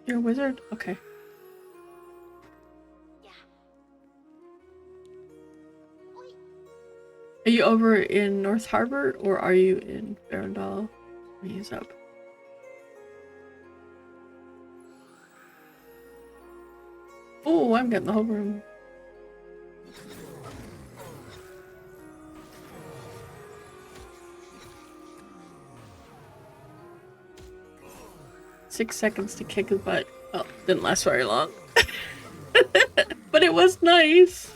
You're a wizard? Okay. Yeah. Oi. Are you over in North Harbor or are you in Arendelle? He's up. Oh, I'm getting the whole room. Six seconds to kick his butt. Oh, didn't last very long. But it was nice.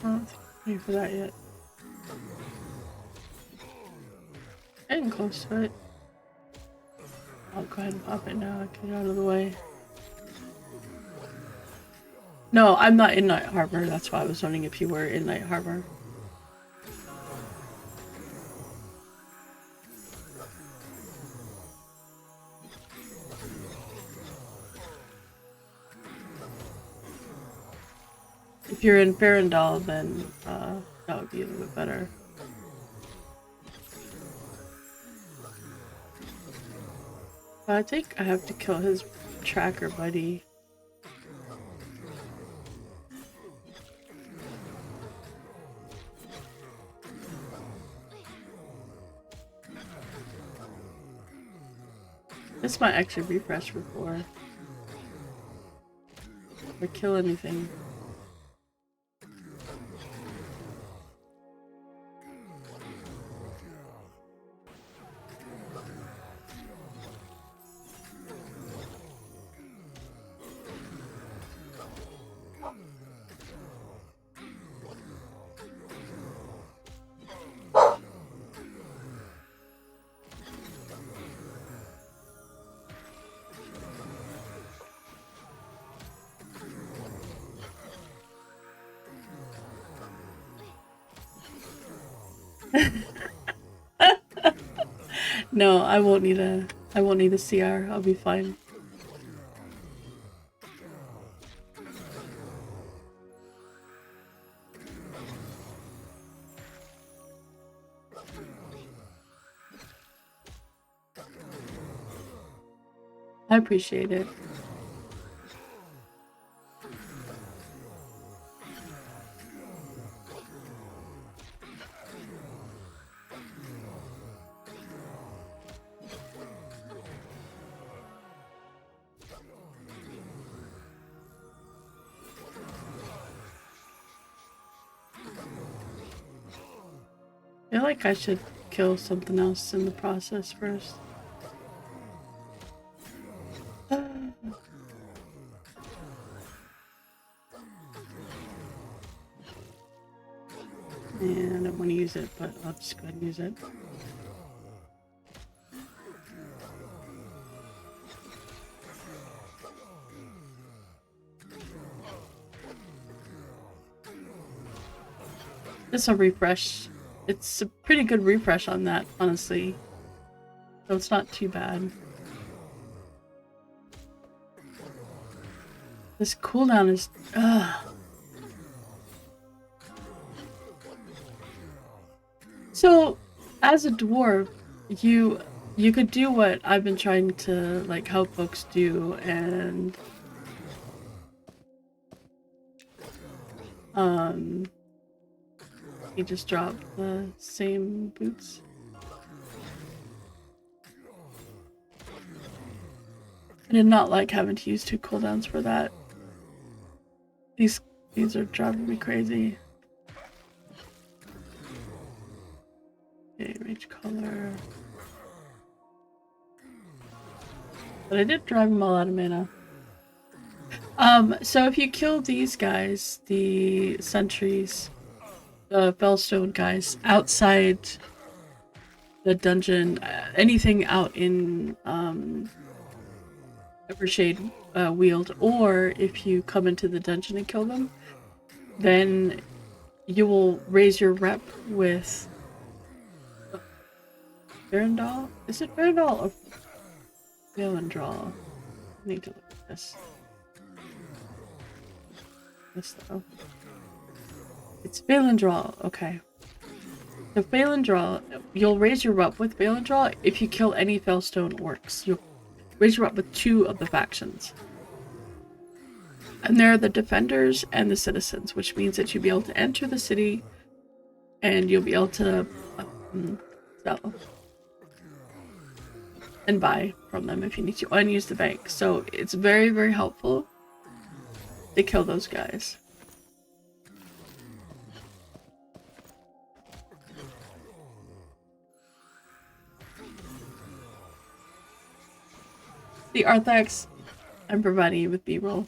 Oh, ready for that yet. Getting close to it. I'll go ahead and pop it now. Get it out of the way. No, I'm not in Night Harbor. That's why I was wondering if you were in Night Harbor. If you're in Farendal, then that would be a little bit better. I think I have to kill his tracker buddy. This might actually refresh before or kill anything. No, I won't need a CR. I'll be fine. I appreciate it. feel like I should kill something else in the process first. And I don't want to use it, but I'll just go ahead and use it. Just a refresh. It's a pretty good refresh on that, honestly. So it's not too bad. This cooldown is... So, as a dwarf, you could do what I've been trying to like help folks do, and you just drop the same boots. I did not like having to use 2 cooldowns for that. These are driving me crazy. Okay, rage color. But I did drive them all out of mana. So if you kill these guys, the sentries, the Fellstone guys, outside the dungeon, anything out in Evershade Weald, or if you come into the dungeon and kill them, then you will raise your rep with Verandal? Is it Verandal or Valendraw? I need to look at this. This though. It's Valendraw, okay. So Valendraw, you'll raise your rep with Valendraw if you kill any Fellstone orcs. You'll raise your rep with 2 of the factions. And they're the defenders and the citizens, which means that you'll be able to enter the city and you'll be able to sell and buy from them if you need to, and use the bank. So it's very, very helpful to kill those guys. The Arthax, I'm providing you with B-roll.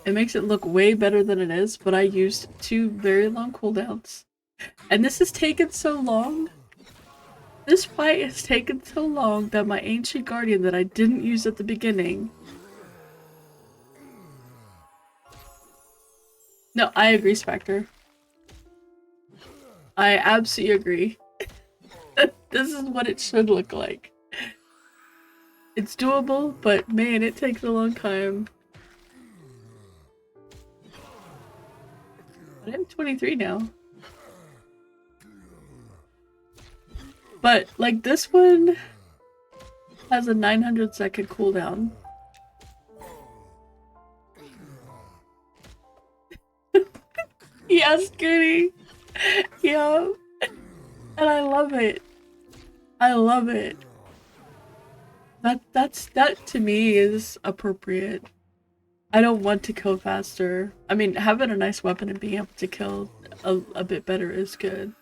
It makes it look way better than it is, but I used 2 very long cooldowns. And this has taken so long. This fight has taken so long that my Ancient Guardian that I didn't use at the beginning... No, I agree, Spectre. I absolutely agree. This is what it should look like. It's doable, but man, it takes a long time. But I'm 23 now. But, like, this one has a 900-second cooldown. Yes, Goody! Yeah. And I love it. I love it. That to me is appropriate. I don't want to kill faster. I mean, having a nice weapon and being able to kill a bit better is good.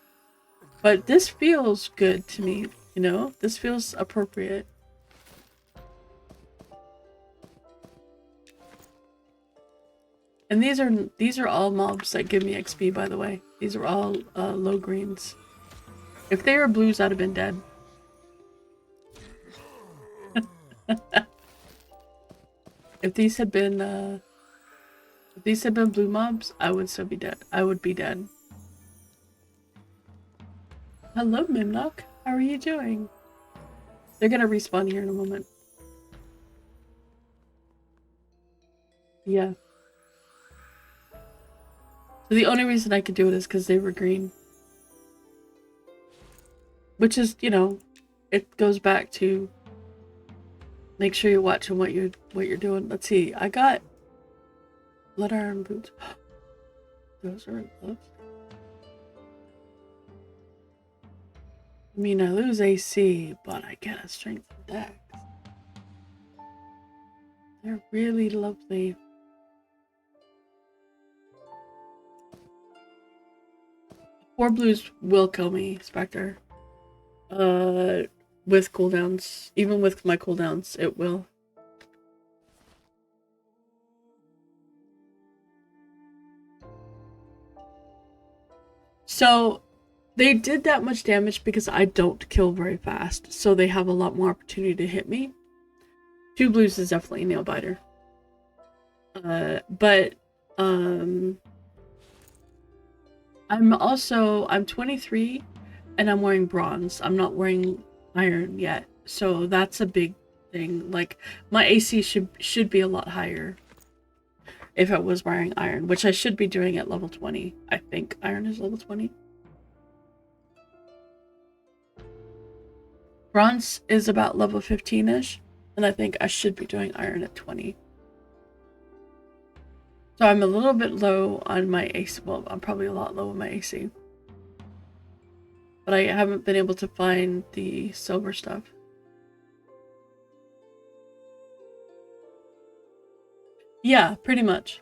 But this feels good to me, you know? This feels appropriate. And these are all mobs that give me XP, by the way. These are all low greens. If they were blues, I'd have been dead. If these had been blue mobs, I would still be dead. I would be dead. Hello, Mimlock. How are you doing? They're gonna respawn here in a moment. Yeah. So the only reason I could do it is because they were green. Which is, you know, it goes back to make sure you're watching what you're doing. Let's see. I got blood iron boots. Those are close. I mean, I lose AC, but I get a strength dex. They're really lovely. Four blues will kill me, Spectre. With cooldowns. Even with my cooldowns, it will. So, they did that much damage because I don't kill very fast, so they have a lot more opportunity to hit me. Two blues is definitely a nail biter. I'm 23 and I'm wearing bronze. I'm not wearing iron yet. So that's a big thing. Like my AC should be a lot higher if I was wearing iron, which I should be doing at level 20. I think iron is level 20. Bronze is about level 15-ish, and I think I should be doing iron at 20. So I'm a little bit low on my AC. Well, I'm probably a lot low on my AC. But I haven't been able to find the silver stuff. Yeah, pretty much.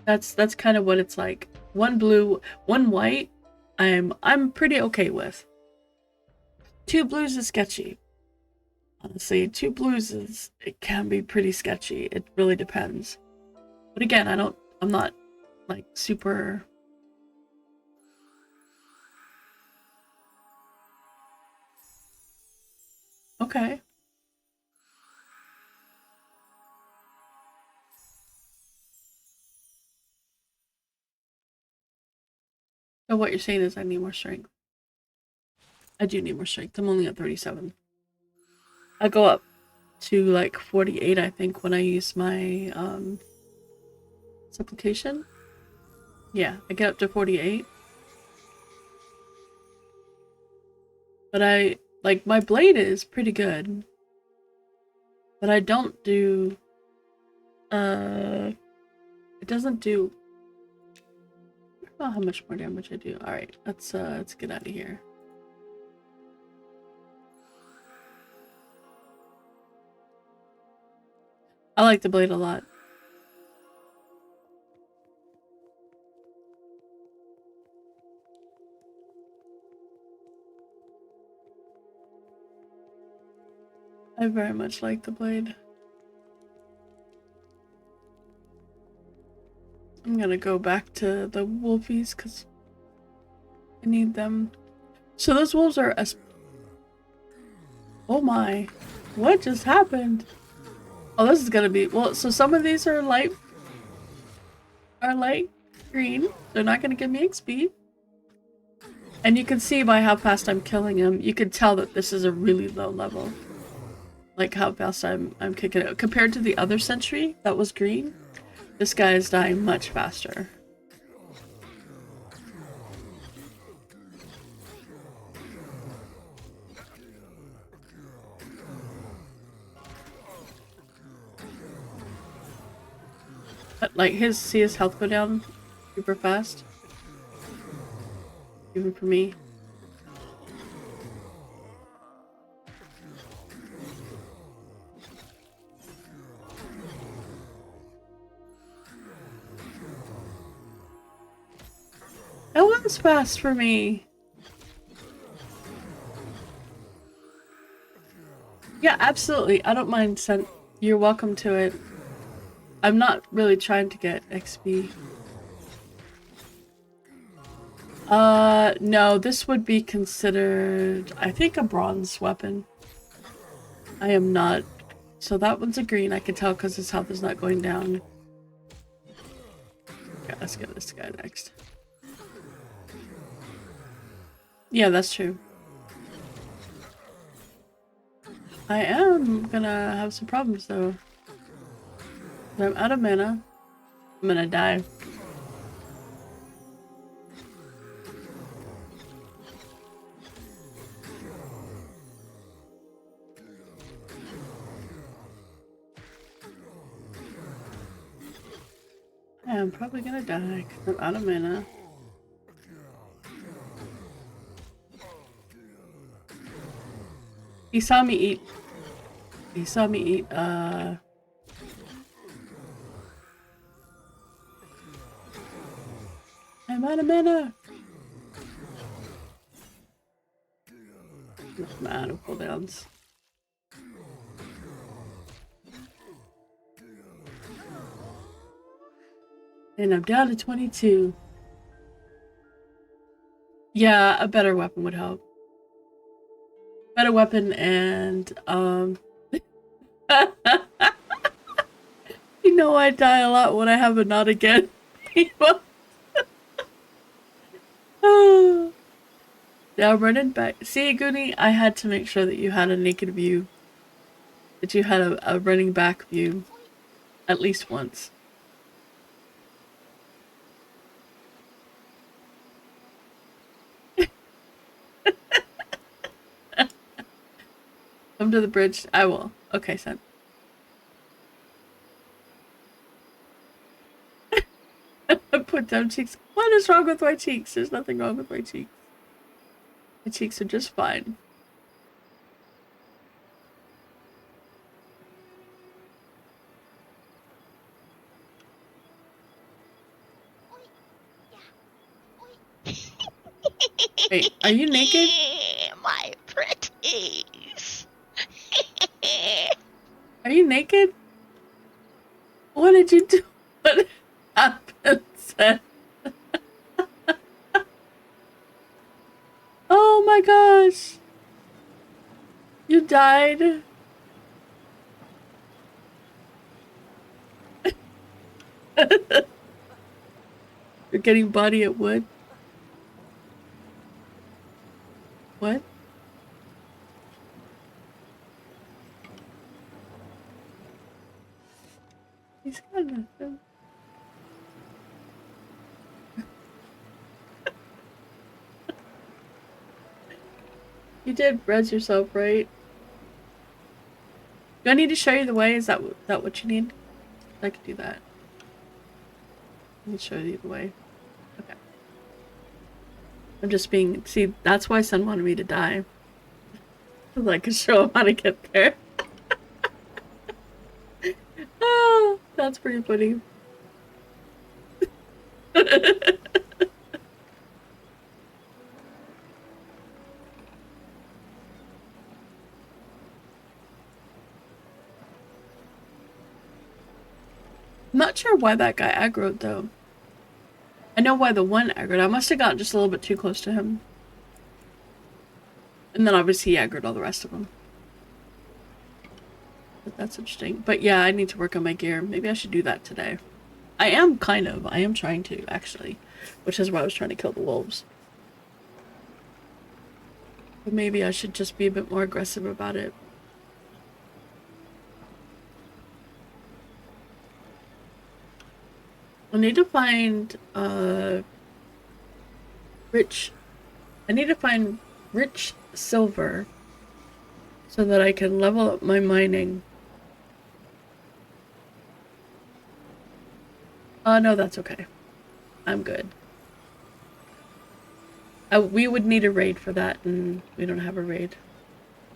That's kind of what it's like. One blue, one white, I'm pretty okay with. Two blues is sketchy. Honestly, two blues it can be pretty sketchy. It really depends. But again, I'm not like super. Okay. So what you're saying is I need more strength. I do need more strength. I'm only at 37. I go up to like 48, I think, when I use my supplication. Yeah, I get up to 48. But I like my blade is pretty good. But I don't do it doesn't do I don't know how much more damage I do. Alright, let's get out of here. I like the blade a lot. I very much like the blade. I'm gonna go back to the wolfies because I need them. So those wolves are oh my. What just happened? Oh, this is gonna be well, so some of these are light green. They're not gonna give me XP. And you can see by how fast I'm killing him, you can tell that this is a really low level. Like how fast I'm kicking it. Compared to the other sentry that was green, this guy is dying much faster. But like see his health go down super fast. Even for me. That was fast for me. Yeah, absolutely. I don't mind you're welcome to it. I'm not really trying to get XP. No, this would be considered, I think, a bronze weapon. I am not. So that one's a green, I can tell because his health is not going down. Okay, let's get this guy next. Yeah, that's true. I am gonna have some problems though. I'm out of mana. I'm gonna die. I'm probably gonna die because I'm out of mana. He saw me eat. He saw me eat, I'm out of mana! I'm out of cooldowns. And I'm down to 22. Yeah, a better weapon would help. Better weapon and, you know I die a lot when I have a not again. Yeah, I'm running back. See, Goonie, I had to make sure that you had a naked view. That you had a running back view. At least once. Come to the bridge. I will. Okay, son. Put down cheeks. What is wrong with my cheeks? There's nothing wrong with my cheeks. My cheeks are just fine. Wait, are you naked? My pretties. Are you naked? What did you do? What happened, Seth? Oh my gosh. You died. You're getting body at wood. What? He's got nothing. You did res yourself, right? Do I need to show you the way? Is that what you need? I could do that. Let me show you the way. Okay. I'm just being... See, that's why Sun wanted me to die. So I could show him how to get there. Oh, that's pretty funny. I'm not sure why that guy aggroed, though. I know why the one aggroed. I must have gotten just a little bit too close to him. And then obviously he aggroed all the rest of them. But that's interesting. But yeah, I need to work on my gear. Maybe I should do that today. I am trying to, actually. Which is why I was trying to kill the wolves. But maybe I should just be a bit more aggressive about it. I need to find rich silver so that I can level up my mining. Oh no, that's okay. I'm good. We would need a raid for that, and we don't have a raid.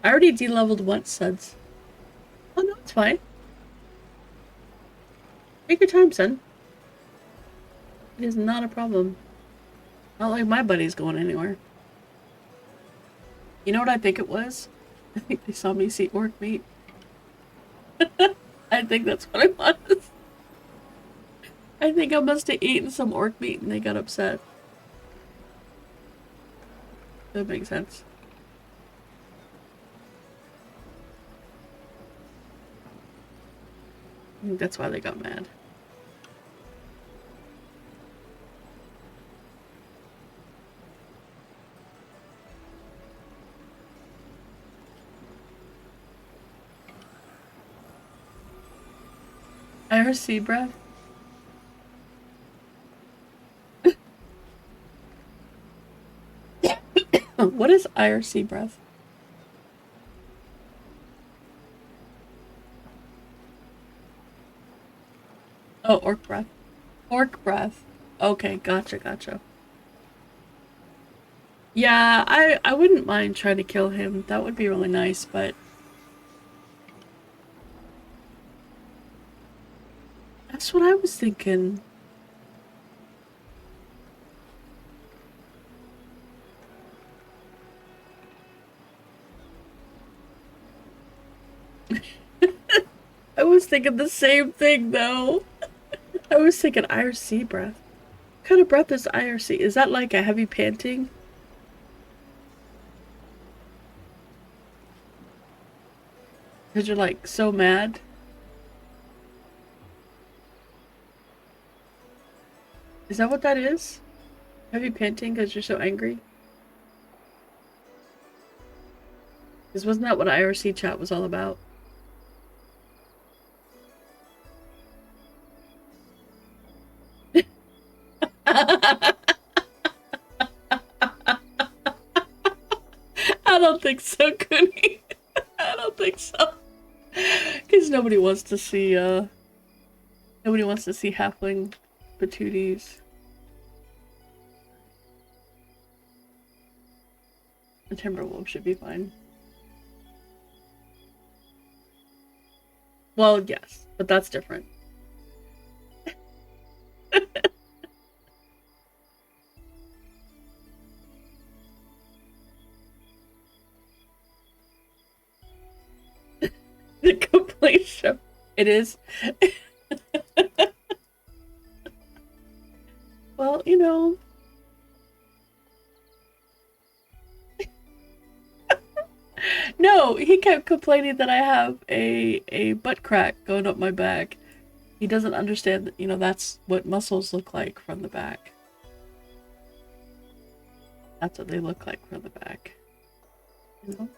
I already de-leveled once, Suds. Oh no, it's fine. Take your time, son. It is not a problem. Not like my buddy's going anywhere. You know what I think it was? I think they saw me see orc meat. I think that's what it was. I think I must have eaten some orc meat and they got upset. That makes sense. I think that's why they got mad. IRC breath? What is IRC breath? Oh, orc breath. Orc breath. Okay, gotcha. Yeah, I wouldn't mind trying to kill him. That would be really nice, but that's what I was thinking. I was thinking the same thing though. I was thinking IRC breath. What kind of breath is IRC? Is that like a heavy panting? Because you're like so mad? Is that what that is? Heavy panting because you're so angry? Because wasn't that what IRC chat was all about? I don't think so, Cooney. I don't think so. Because nobody wants to see, nobody wants to see halfling patooties. The Timberwolf should be fine. Well, yes, but that's different. The complete show. It is. Well, you know. No, he kept complaining that I have a butt crack going up my back. He doesn't understand that, you know, that's what muscles look like from the back. That's what they look like from the back. You know?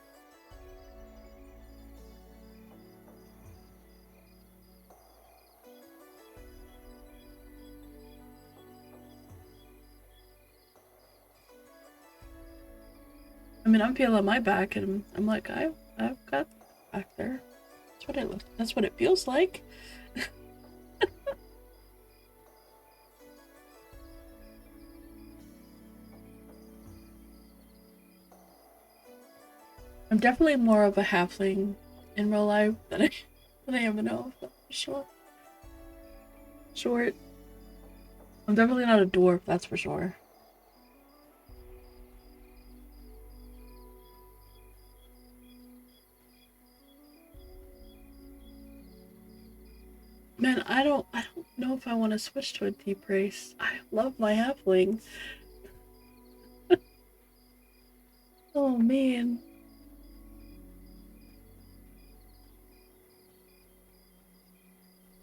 I mean, I'm feeling my back, and I'm like, I've got back there. That's what it looks. That's what it feels like. I'm definitely more of a halfling in real life than I am an elf. Sure. Short. I'm definitely not a dwarf. That's for sure. Man, I don't know if I want to switch to a deep race. I love my halfling. Oh man.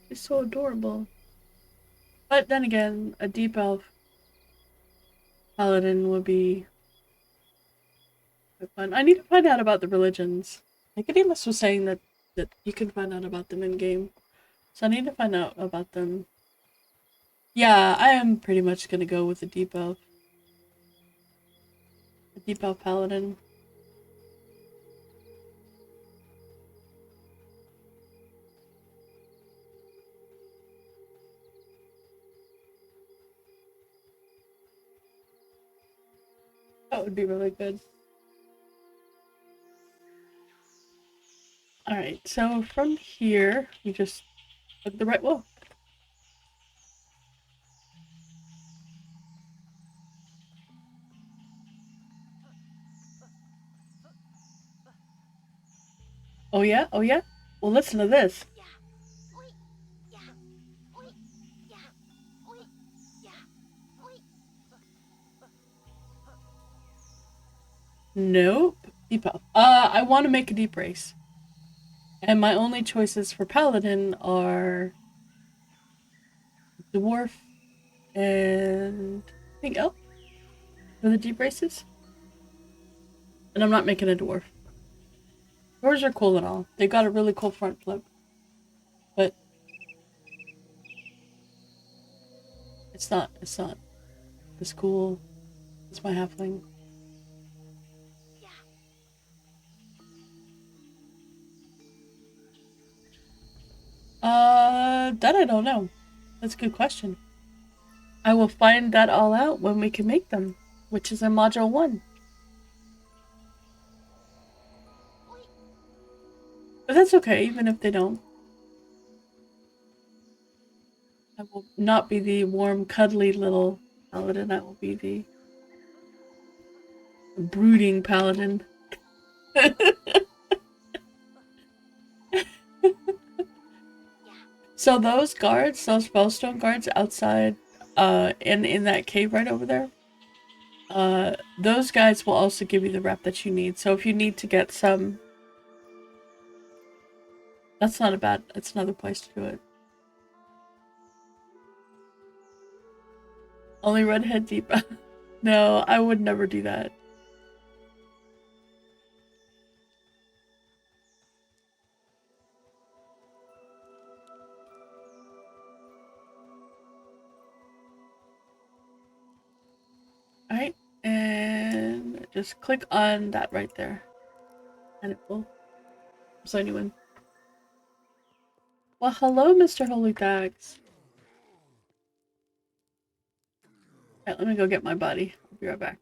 She's so adorable. But then again, a deep elf paladin would be quite fun. I need to find out about the religions. Nicodemus was saying that you can find out about them in game. So I need to find out about them. Yeah, I am pretty much gonna go with a deep elf. A deep elf paladin. That would be really good. Alright, so from here, you just look the right wall. Oh yeah? Oh yeah? Well, listen to this. Nope. Deep elf. I want to make a deep race. And my only choices for paladin are dwarf and I think elf for the deep races. And I'm not making a dwarf. Dwarves are cool and all. They've got a really cool front flip. But it's not as cool as my halfling. That I don't know. That's a good question. I will find that all out when we can make them, which is in Module 1. But that's okay, even if they don't. I will not be the warm, cuddly little paladin. I will be the brooding paladin. So those guards, those spellstone guards outside, in that cave right over there, those guys will also give you the rep that you need. So if you need to get some, that's not a bad, that's another place to do it. Only redhead deep. No, I would never do that. Alright, and just click on that right there. And it will sign you in. Well, hello, Mr. Holy Thags. Alright, let me go get my body. I'll be right back.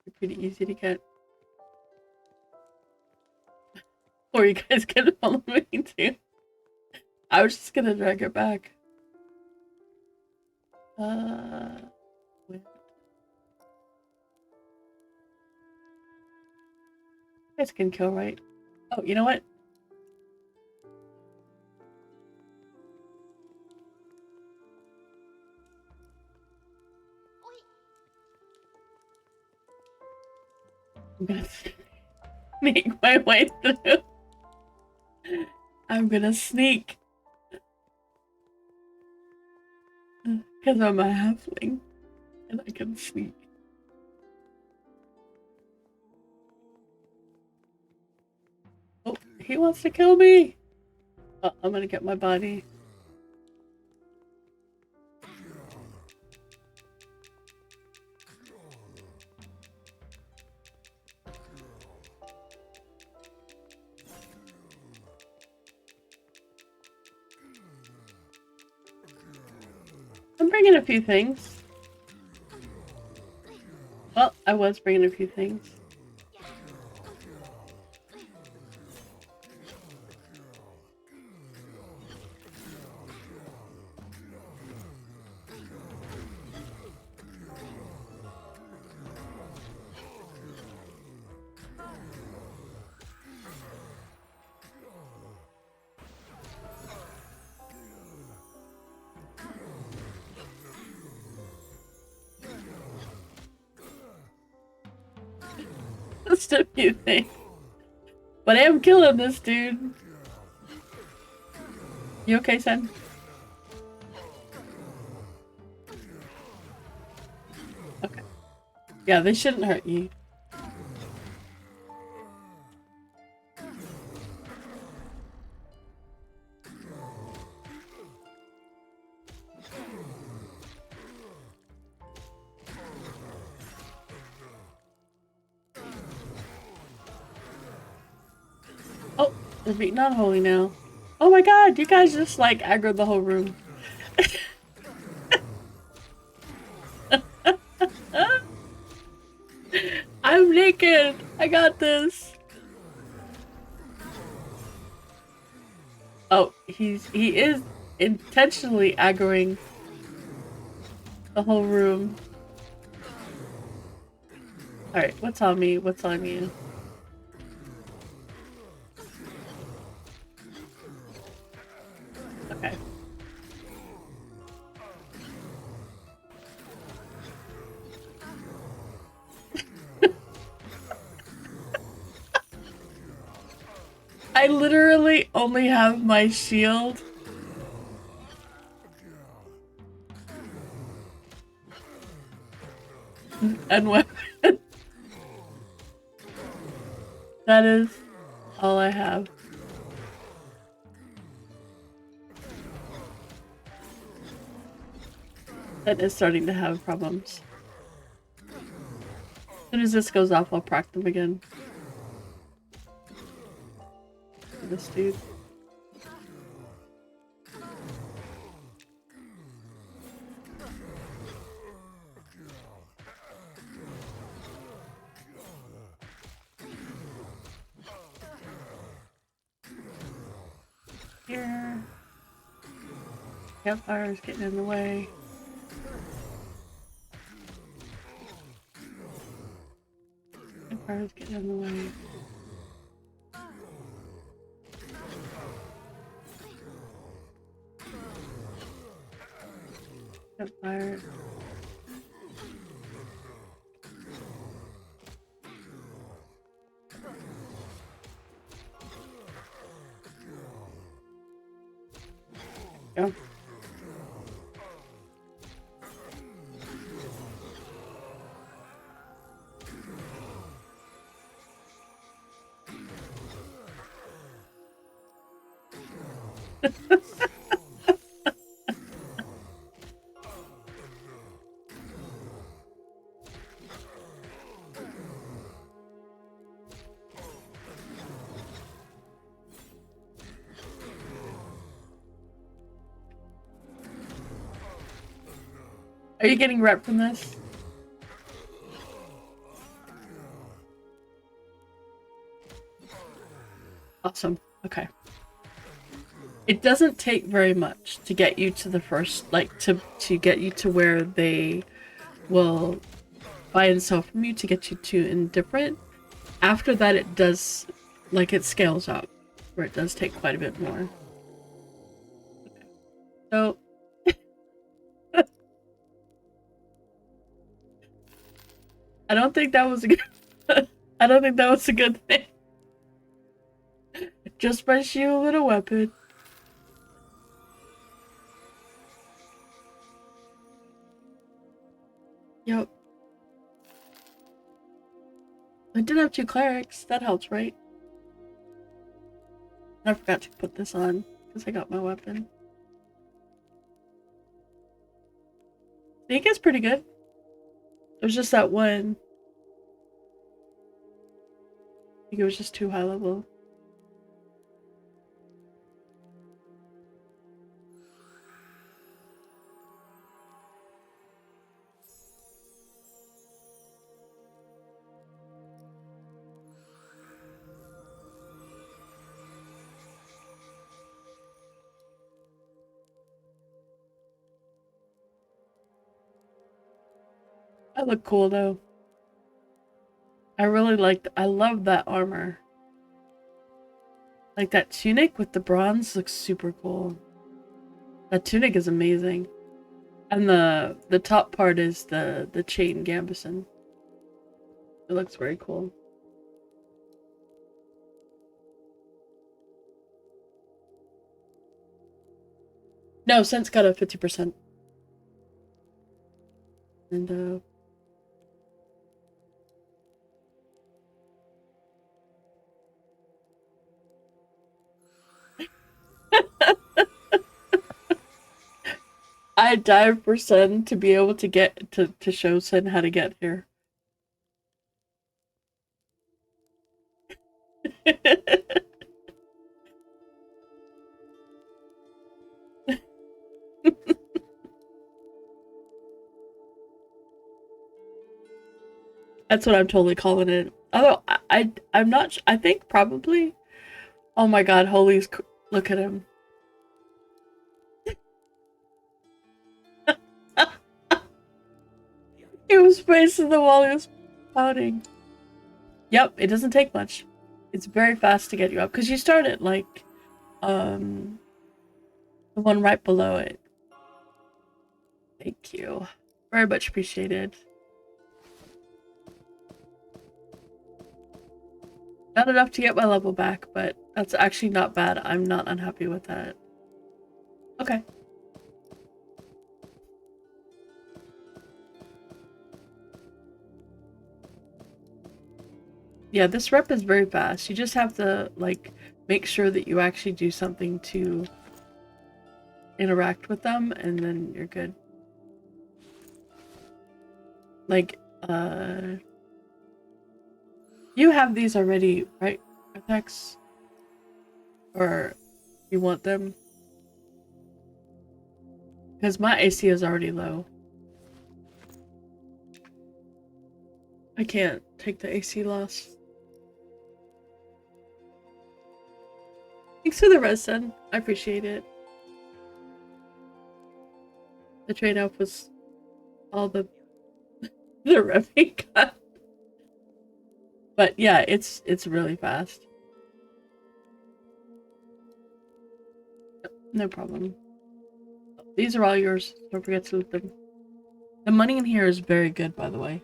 It's pretty easy to get. Or you guys can follow me too. I was just gonna drag it back. Wait. You guys can kill, right? Oh, you know what? I'm gonna sneak my way through. I'm gonna sneak. Because I'm a halfling. And I can sneak. Oh, he wants to kill me! Oh, I'm gonna get my body. I'm bringing a few things. Well, I was bringing a few things. Just a few things. But I am killing this dude. You okay, son? Okay. Yeah, they shouldn't hurt you. Oh, they're beating on Holy now. Oh my god, you guys just like aggroed the whole room. I'm naked! I got this! Oh, he is intentionally aggroing the whole room. Alright, what's on me? What's on you? Okay. I literally only have my shield. And weapon. That is all I have. That is starting to have problems. As soon as this goes off, I'll proc them again. This dude. here. Campfire's getting in the way. Campfire's getting in the way. Campfire. Go. Are you getting rep from this? Awesome. Okay. It doesn't take very much to get you to the first, like, to get you to where they will buy and sell from you to get you to indifferent. After that, it does, like, it scales up, where it does take quite a bit more. Okay. So, I don't think that was a good. I don't think that was a good thing. Just my shield and a weapon. Yep. I did have 2 clerics. That helps, right? I forgot to put this on because I got my weapon. Sneak is pretty good. It was just that one. I think it was just too high level. I look cool though. I really liked. I love that armor. Like that tunic with the bronze looks super cool. That tunic is amazing. And the top part is the chain gambeson. It looks very cool. No, Scent's got a 50%. And I dive for Sen to be able to get to show Sen how to get here. That's what I'm totally calling it. Although I'm not. I think probably. Oh my God, Holy's. Look at him. He was facing the wall. He was pouting. Yep, it doesn't take much. It's very fast to get you up because you start at like the one right below it. Thank you. Very much appreciated. Not enough to get my level back, but that's actually not bad. I'm not unhappy with that. Okay. Yeah, this rep is very fast. You just have to, like, make sure that you actually do something to interact with them, and then you're good. Like, you have these already, right, attacks? Or you want them? Because my AC is already low. I can't take the AC loss. Thanks for the resin. I appreciate it. The trade-off was all the revving cut. But yeah, it's really fast. No problem. These are all yours. Don't forget to loot them. The money in here is very good, by the way.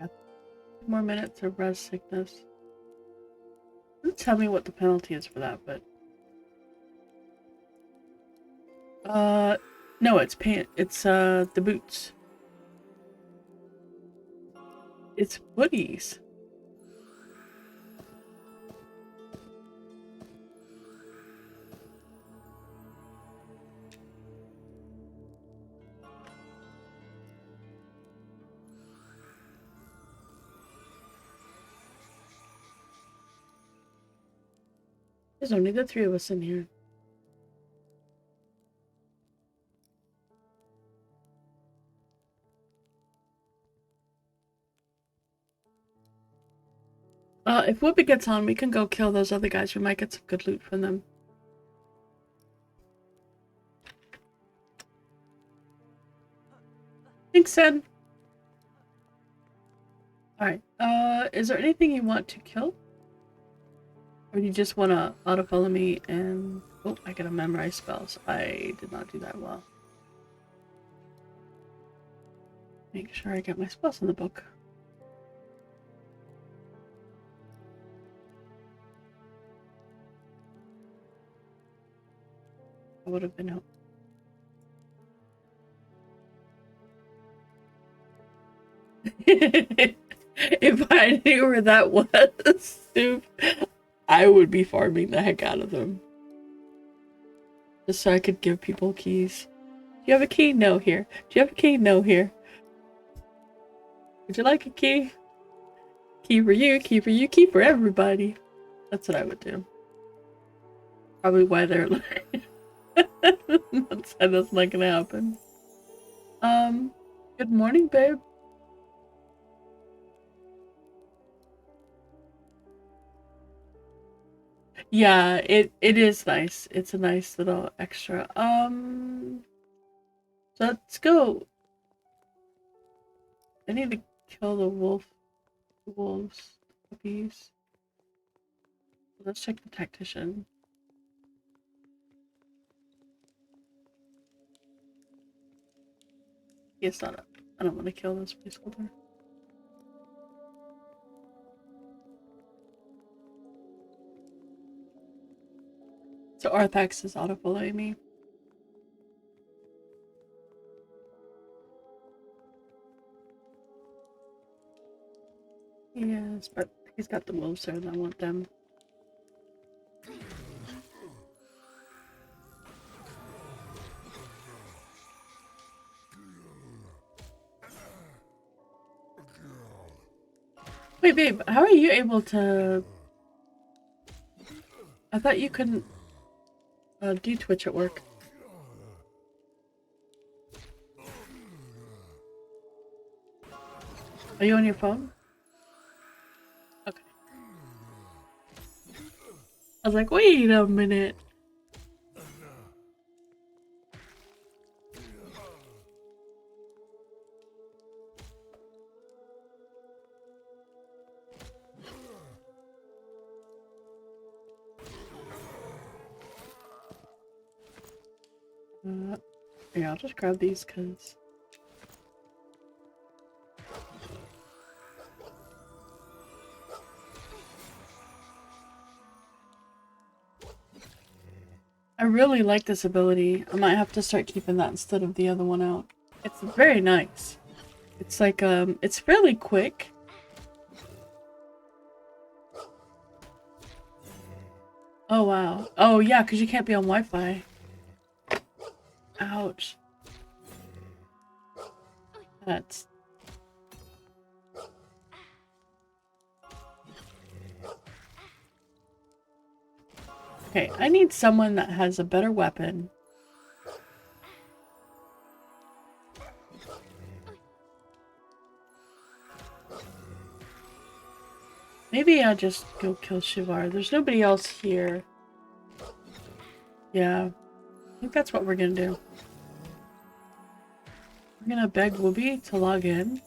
Got 2 more minutes of res sickness. Don't tell me what the penalty is for that, but no, it's the boots. It's hoodies. There's only the 3 of us in here. If Whoopi gets on, we can go kill those other guys. We might get some good loot from them. Thanks, Ed. Alright, is there anything you want to kill? Or do you just want to auto-follow me and... Oh, I gotta memorize spells. I did not do that well. Make sure I get my spells in the book. I would have been helpful. If I knew where that was, I would be farming the heck out of them. Just so I could give people keys. Do you have a key? No, here. Do you have a key? No, here. Would you like a key? Key for you, key for you, key for everybody. That's what I would do. Probably why they're like... That's not gonna happen. Good morning, babe. Yeah, it is nice. It's a nice little extra. So let's go. I need to kill the wolves, puppies. Let's check the tactician. Yes, not. I don't want to kill this placeholder. So Arthax is auto-following me. Yes, but he's got the wolves there and I want them. Wait, babe, how are you able to... I thought you couldn't do Twitch at work. Are you on your phone? Okay. I was like, wait a minute. Yeah, I'll just grab these because... I really like this ability. I might have to start keeping that instead of the other one out. It's very nice. It's like, it's fairly quick. Oh, wow. Oh, yeah, because you can't be on Wi-Fi. Ouch. That's... Okay, I need someone that has a better weapon. Maybe I'll just go kill Shivar. There's nobody else here. Yeah. I think that's what we're gonna do. We're gonna beg Whoopi to log in.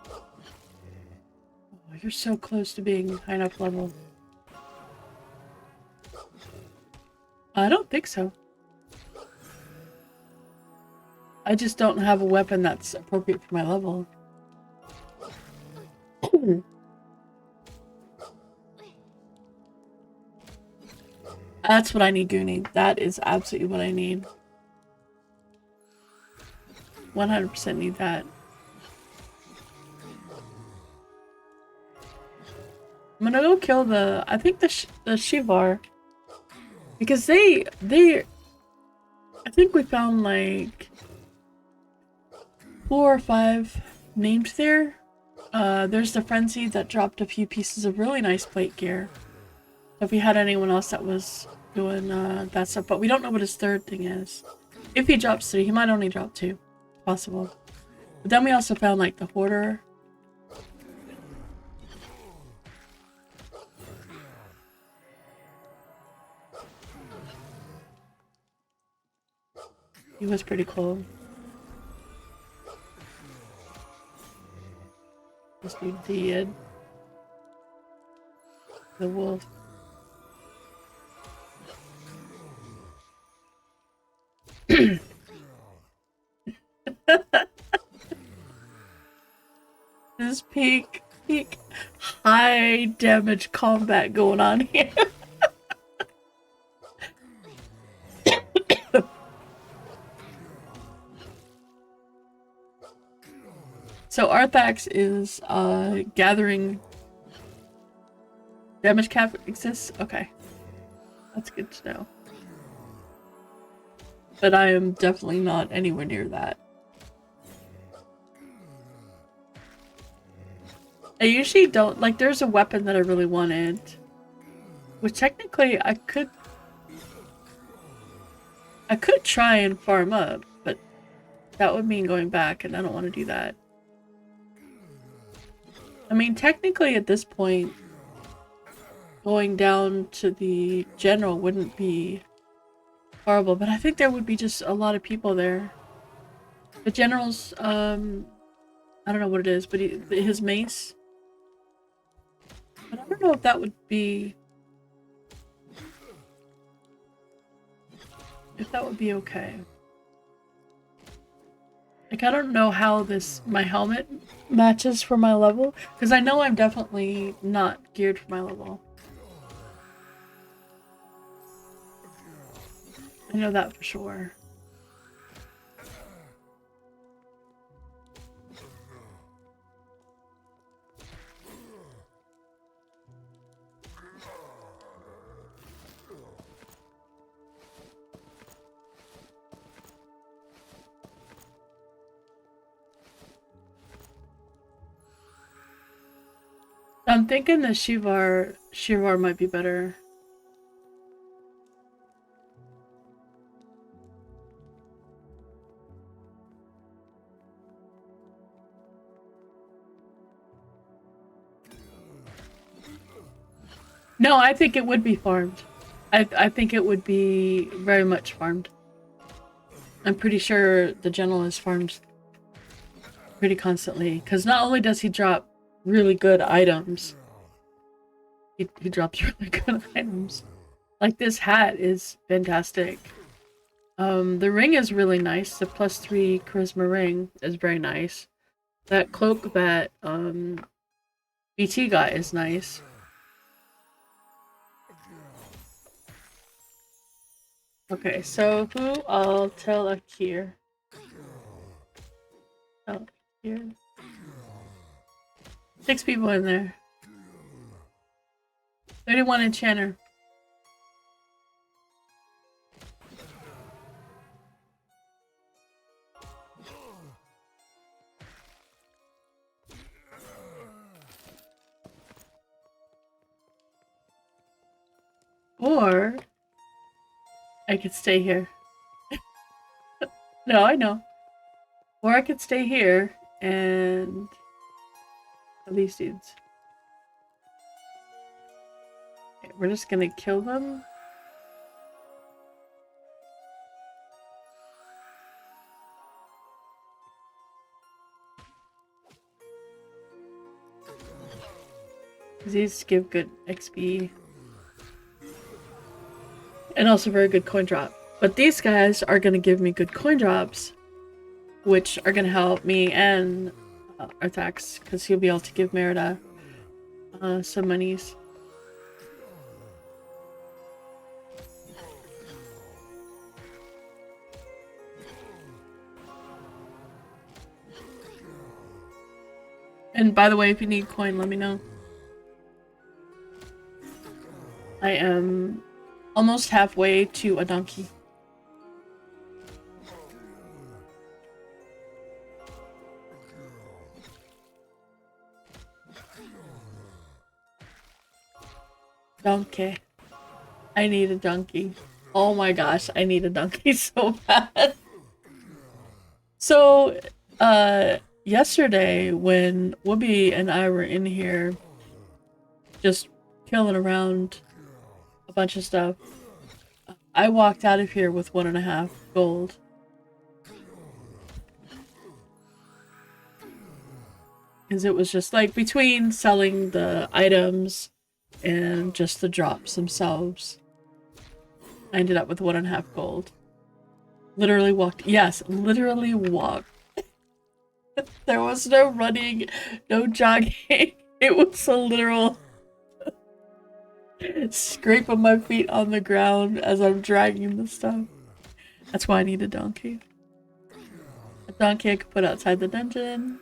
Oh, you're so close to being high enough level. I don't think so. I just don't have a weapon that's appropriate for my level. That's what I need, Goonie. That is absolutely what I need. 100% need that. I'm gonna go kill I think the Shivar. Because I think we found like 4 or 5 named there. There's the Frenzy that dropped a few pieces of really nice plate gear. If we had anyone else that was doing that stuff, but we don't know what his third thing is. If he drops 3, he might only drop 2. Possible. But then we also found like the Hoarder. He was pretty cool. This dude did. The wolf. This peak high damage combat going on here. So Arthax is gathering damage cap exists? Okay. That's good to know. But I am definitely not anywhere near that. I usually don't like there's a weapon that I really wanted. Which technically I could try and farm up, but that would mean going back and I don't want to do that. I mean, technically at this point, going down to the general wouldn't be horrible, but I think there would be just a lot of people there. The general's, I don't know what it is, but his mace. But I don't know if that would be... if that would be okay. Like, I don't know how my helmet matches for my level, because I know I'm definitely not geared for my level. I know that for sure. I'm thinking the Shivar might be better. No, I think it would be farmed. I think it would be very much farmed. I'm pretty sure the general is farmed pretty constantly. Because not only does he drop really good items, he drops really good items. Like this hat is fantastic. The ring is really nice. The +3 charisma ring is very nice. That cloak that BT got is nice. Okay, so who I'll tell Akir. Oh, here. 6 people in there. 31 enchanter. Or I could stay here. No, I know. Or I could stay here and these dudes. Okay, we're just gonna kill them. These give good XP. And also very good coin drop. But these guys are gonna give me good coin drops, which are gonna help me and Artax, because he'll be able to give Merida some monies. And by the way, if you need coin, let me know. I am almost halfway to a donkey. Donkey. I need a donkey. Oh my gosh, I need a donkey so bad. So, yesterday when Whoopi and I were in here just killing around a bunch of stuff, I walked out of here with 1.5 gold. Because it was just like between selling the items and just the drops themselves, I ended up with 1.5 gold. Literally walked. Yes, literally walked. There was no running, no jogging. It was a literal scrape of my feet on the ground as I'm dragging the stuff. That's why I need a donkey. A donkey I could put outside the dungeon.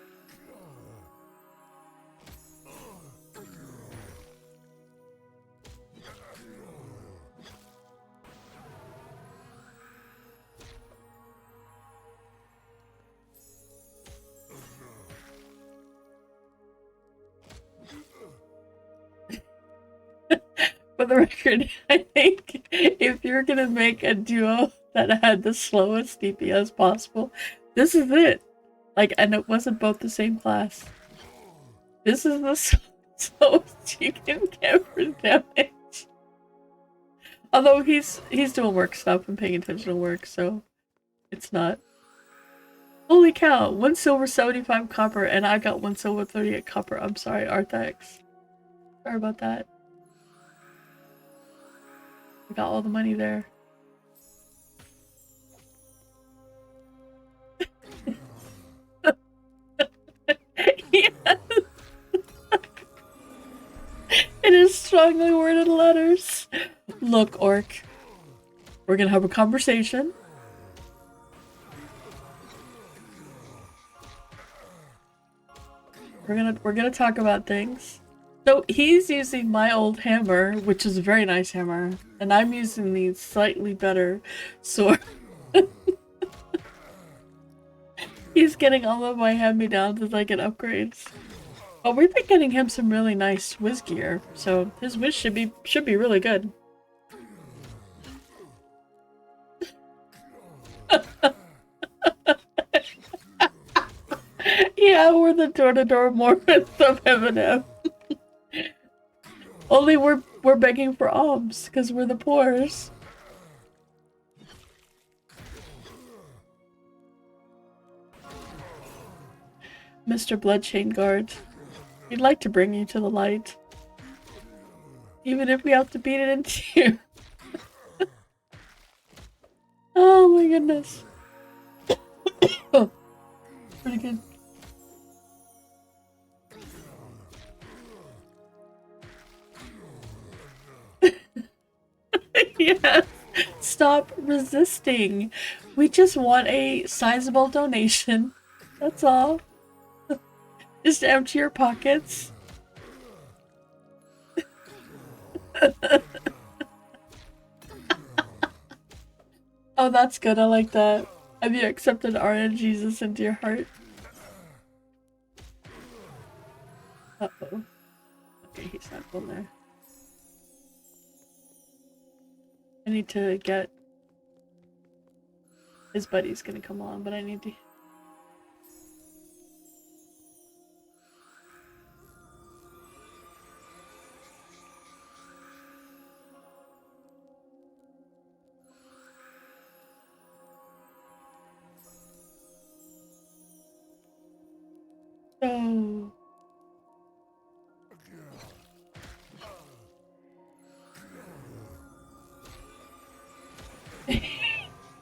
For the record, I think if you're gonna make a duo that had the slowest DPS possible, this is it. Like, and it wasn't both the same class. This is the slowest you can get for damage. Although he's doing work stuff and paying attention to work, so it's not. Holy cow! 1 silver, 75 copper, and I got 1 silver, 38 copper. I'm sorry, Arthex. Sorry about that. I got all the money there. Yes. It is strongly worded letters. Look, Orc. We're gonna have a conversation. We're gonna talk about things. So he's using my old hammer, which is a very nice hammer, and I'm using the slightly better sword. He's getting all of my hand-me-downs as I get upgrades. But we've been getting him some really nice whiz gear, so his whiz should be really good. Yeah, we're the door-to-door Mormons of MnM. Only we're begging for alms, because we're the poors. Mr. Bloodchain Guard, we'd like to bring you to the light. Even if we have to beat it into you. Oh my goodness. Oh, pretty good. Yes. Stop resisting. We just want a sizable donation. That's all. Just empty your pockets. Oh, that's good. I like that. Have you accepted RN Jesus into your heart? Uh-oh. Okay, he's not going there. I need to get... His buddy's gonna come on, but I need to...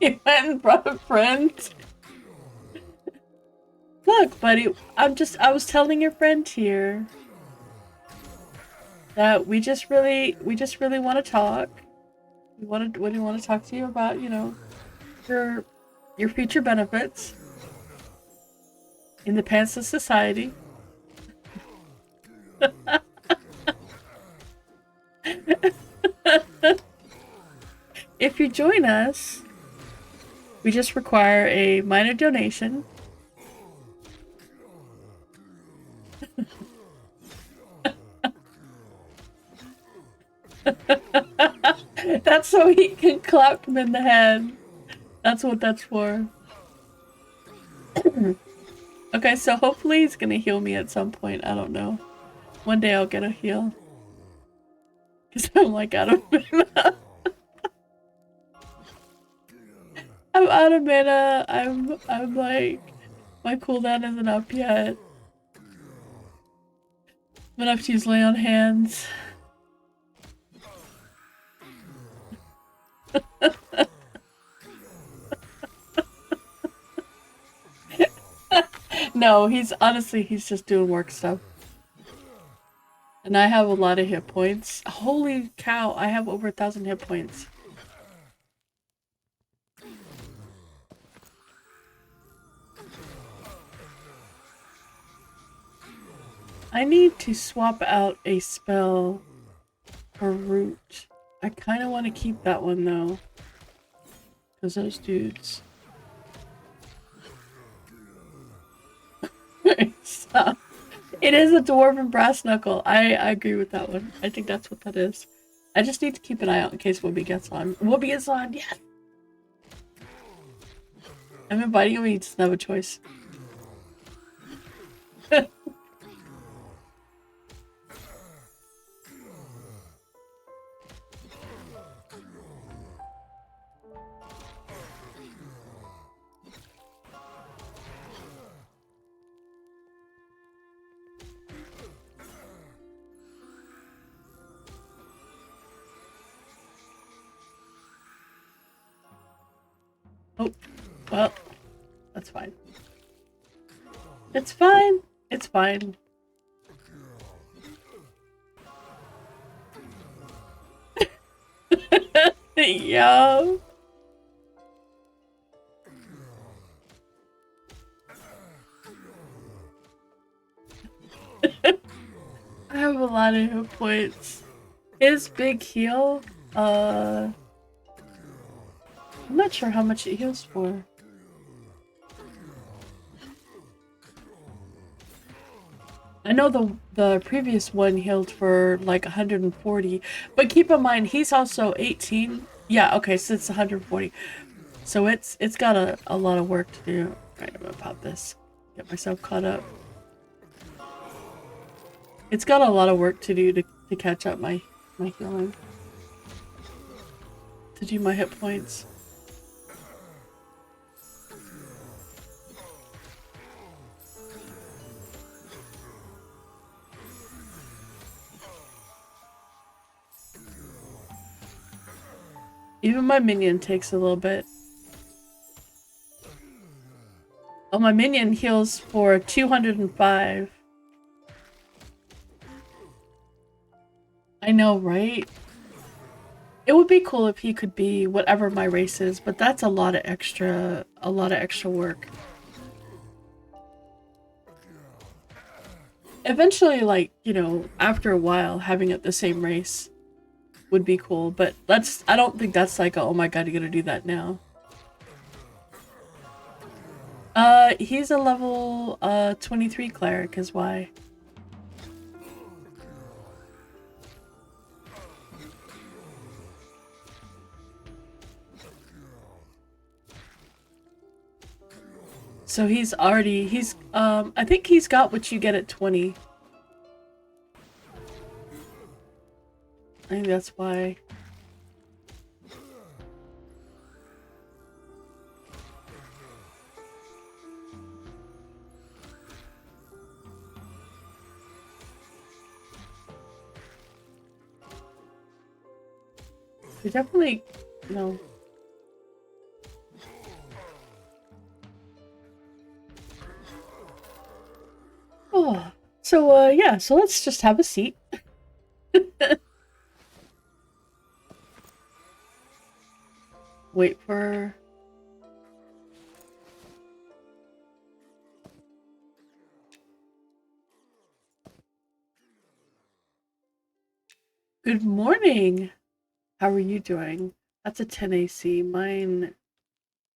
He went and brought a friend. Look, buddy, I was telling your friend here that we just really want to talk. We want to talk to you about, you know, your future benefits in the pants of society. If you join us, we just require a minor donation. That's so he can clap him in the head. That's what that's for. Okay, so hopefully he's gonna heal me at some point. I don't know. One day I'll get a heal. Because I'm like out of mana. I'm out of mana. I'm like, my cooldown isn't up yet. I'm gonna have to use lay on hands. No, he's just doing work stuff. And I have a lot of hit points. Holy cow, I have over 1,000 hit points. I need to swap out a spell for root. I kind of want to keep that one though. Because those dudes. Stop. It is a dwarven brass knuckle. I agree with that one. I think that's what that is. I just need to keep an eye out in case Whoopi gets on. Whoopi gets on, yes! I'm inviting him, he doesn't have a choice. Oh, well, that's fine. It's fine. It's fine. Yeah. I have a lot of hit points. His big heal, I'm not sure how much it heals for. I know the previous one healed for like 140, but keep in mind he's also 18. Yeah, okay, so it's 140. So it's got a lot of work to do. Right, I'm gonna pop this. Get myself caught up. It's got a lot of work to do to catch up my healing. To do my hit points. Even my minion takes a little bit. Oh, my minion heals for 205. I know, right? It would be cool if he could be whatever my race is, but that's a lot of extra work. Eventually, like, you know, after a while, having it the same race would be cool, but I don't think that's like a, oh my god, you gotta do that now. He's a level 23 cleric is why. So I think he's got what you get at 20. I think that's why. We definitely, you know. Oh, yeah, so let's just have a seat. Wait for... Good morning! How are you doing? That's a 10 AC. Mine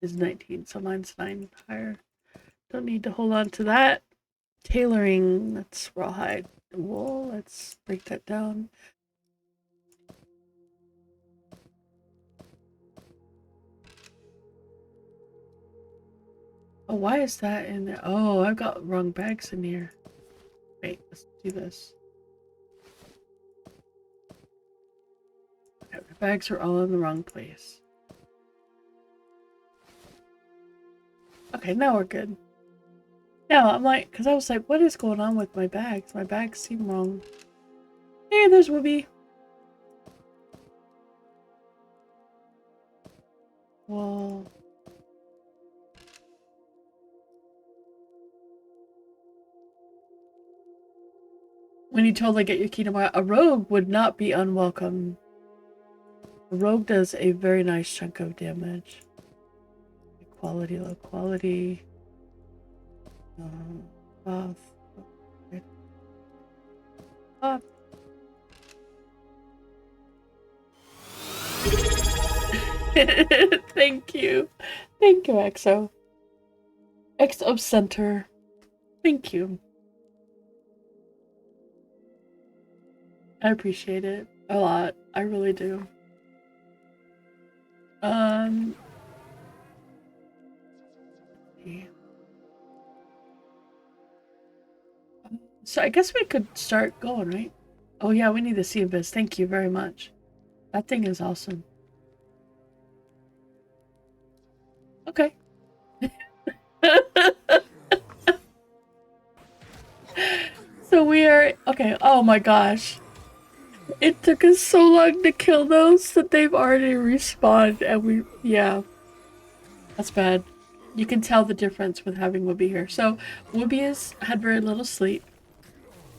is 19, so mine's 9 higher. Don't need to hold on to that. Tailoring, that's rawhide wool. Let's break that down. Oh, why is that in there? Oh, I've got wrong bags in here. Wait, let's do this. Okay, the bags are all in the wrong place. Okay, now we're good. Now I'm like, because I was like, what is going on with my bags? My bags seem wrong. Hey, there's Whoopi. Well, when you totally get your key tomorrow, a rogue would not be unwelcome. A rogue does a very nice chunk of damage. Quality, low quality. Buff. Buff. Thank you. Thank you, EXO. EXO Center. Thank you. I appreciate it a lot. I really do. So I guess we could start going, right? Oh yeah, we need to see this. Thank you very much. That thing is awesome. Okay. So we are okay. Oh my gosh. It took us so long to kill those that they've already respawned and yeah. That's bad. You can tell the difference with having Whoopi here. So Whoopi has had very little sleep.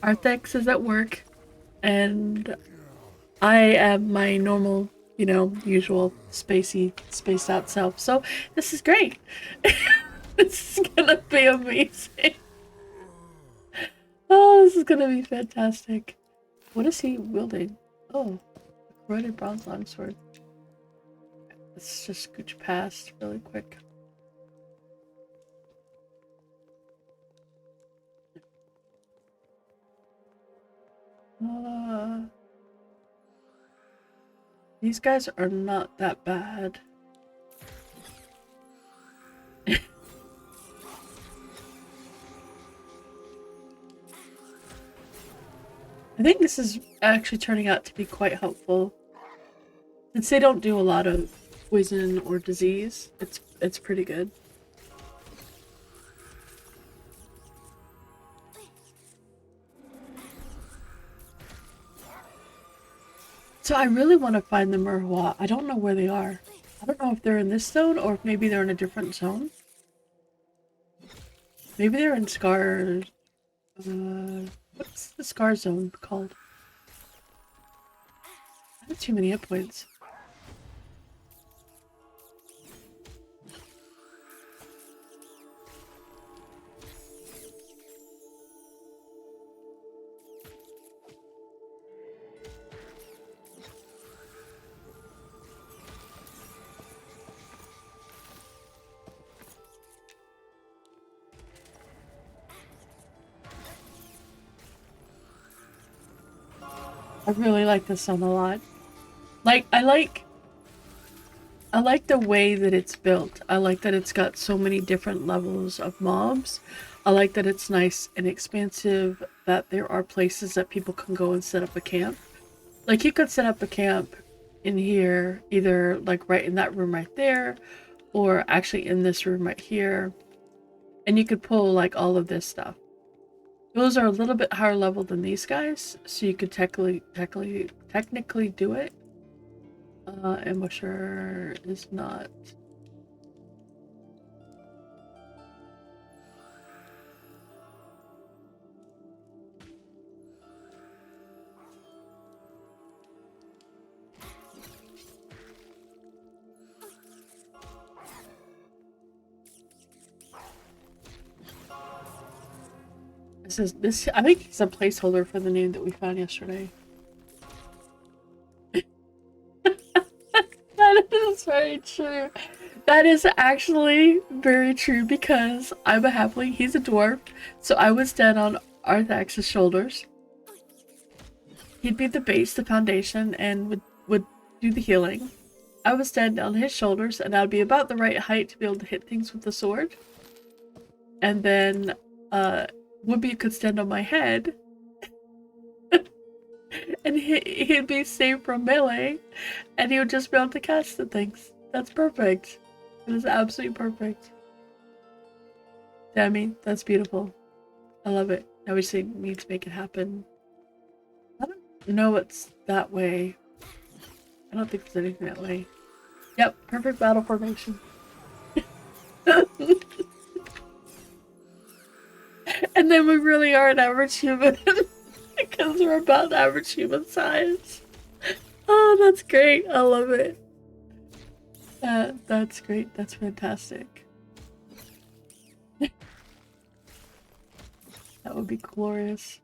Arthex is at work, and I am my normal, usual spaced out self. So this is great. This is gonna be amazing. Oh, this is gonna be fantastic. What is he wielding? Oh, a corroded bronze longsword. Let's just scooch past really quick. These guys are not that bad. I think this is actually turning out to be quite helpful. Since they don't do a lot of poison or disease, it's pretty good. So I really want to find the Merhua. I don't know where they are. I don't know if they're in this zone or if maybe they're in a different zone. Maybe they're in Scar... what's the Scar zone called? I have too many hit points. I really like this zone a lot. I like the way that it's built. I like that it's got so many different levels of mobs. I like that it's nice and expansive, that there are places that people can go and set up a camp. Like, you could set up a camp in here, either like right in that room right there, or actually in this room right here. And you could pull like all of this stuff. Those are a little bit higher level than these guys, so you could technically do it. Ambusher is not. This. I think it's a placeholder for the name that we found yesterday. That is very true. That is actually very true because I'm a halfling, he's a dwarf, so I would stand on Arthax's shoulders. He'd be the base, the foundation, and would do the healing. I would stand on his shoulders, and I'd be about the right height to be able to hit things with the sword. And then, Whoopi could stand on my head, and he'd be safe from melee, and he would just be able to cast the things. That's perfect. It is absolutely perfect. Demi, that's beautiful. I love it. Now we just need to make it happen. I don't know what's that way. I don't think there's anything that way. Yep, perfect battle formation. And then we really are an average human. Because we're about average human size. Oh, that's great. I love it. That's great. That's fantastic. That would be glorious.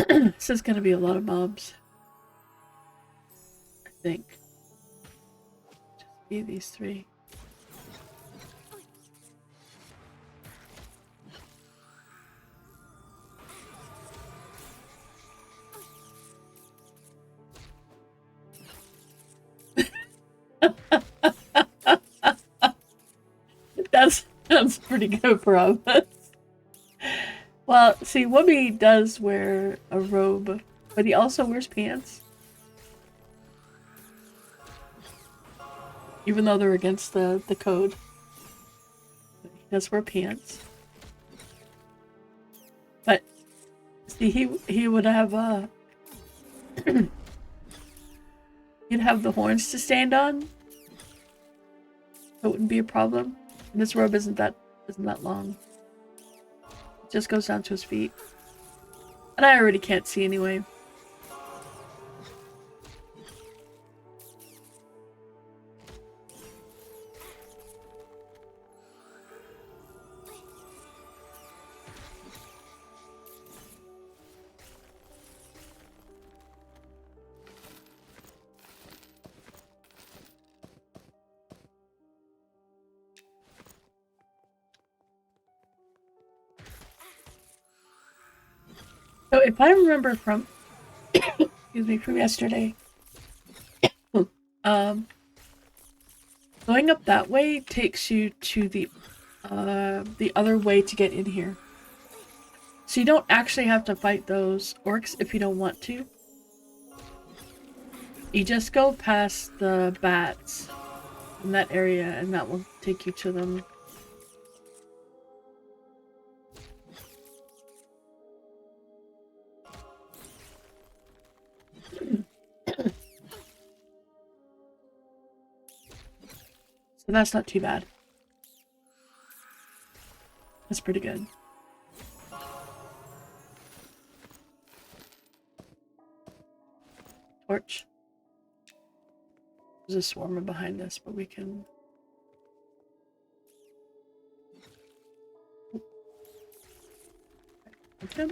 This is gonna be a lot of mobs. I think. Just be these three. That's pretty good for us. Well, see, Whoopi does wear a robe, but he also wears pants. Even though they're against the code. He does wear pants. But, see, he would have, he'd have the horns to stand on. That wouldn't be a problem. And his robe isn't that long. It just goes down to his feet. And I already can't see anyway. So if I remember from, excuse me, from yesterday, going up that way takes you to the other way to get in here. So you don't actually have to fight those orcs if you don't want to. You just go past the bats in that area and that will take you to them. So that's not too bad. That's pretty good. Torch. There's a swarmer behind us, but we can... Okay.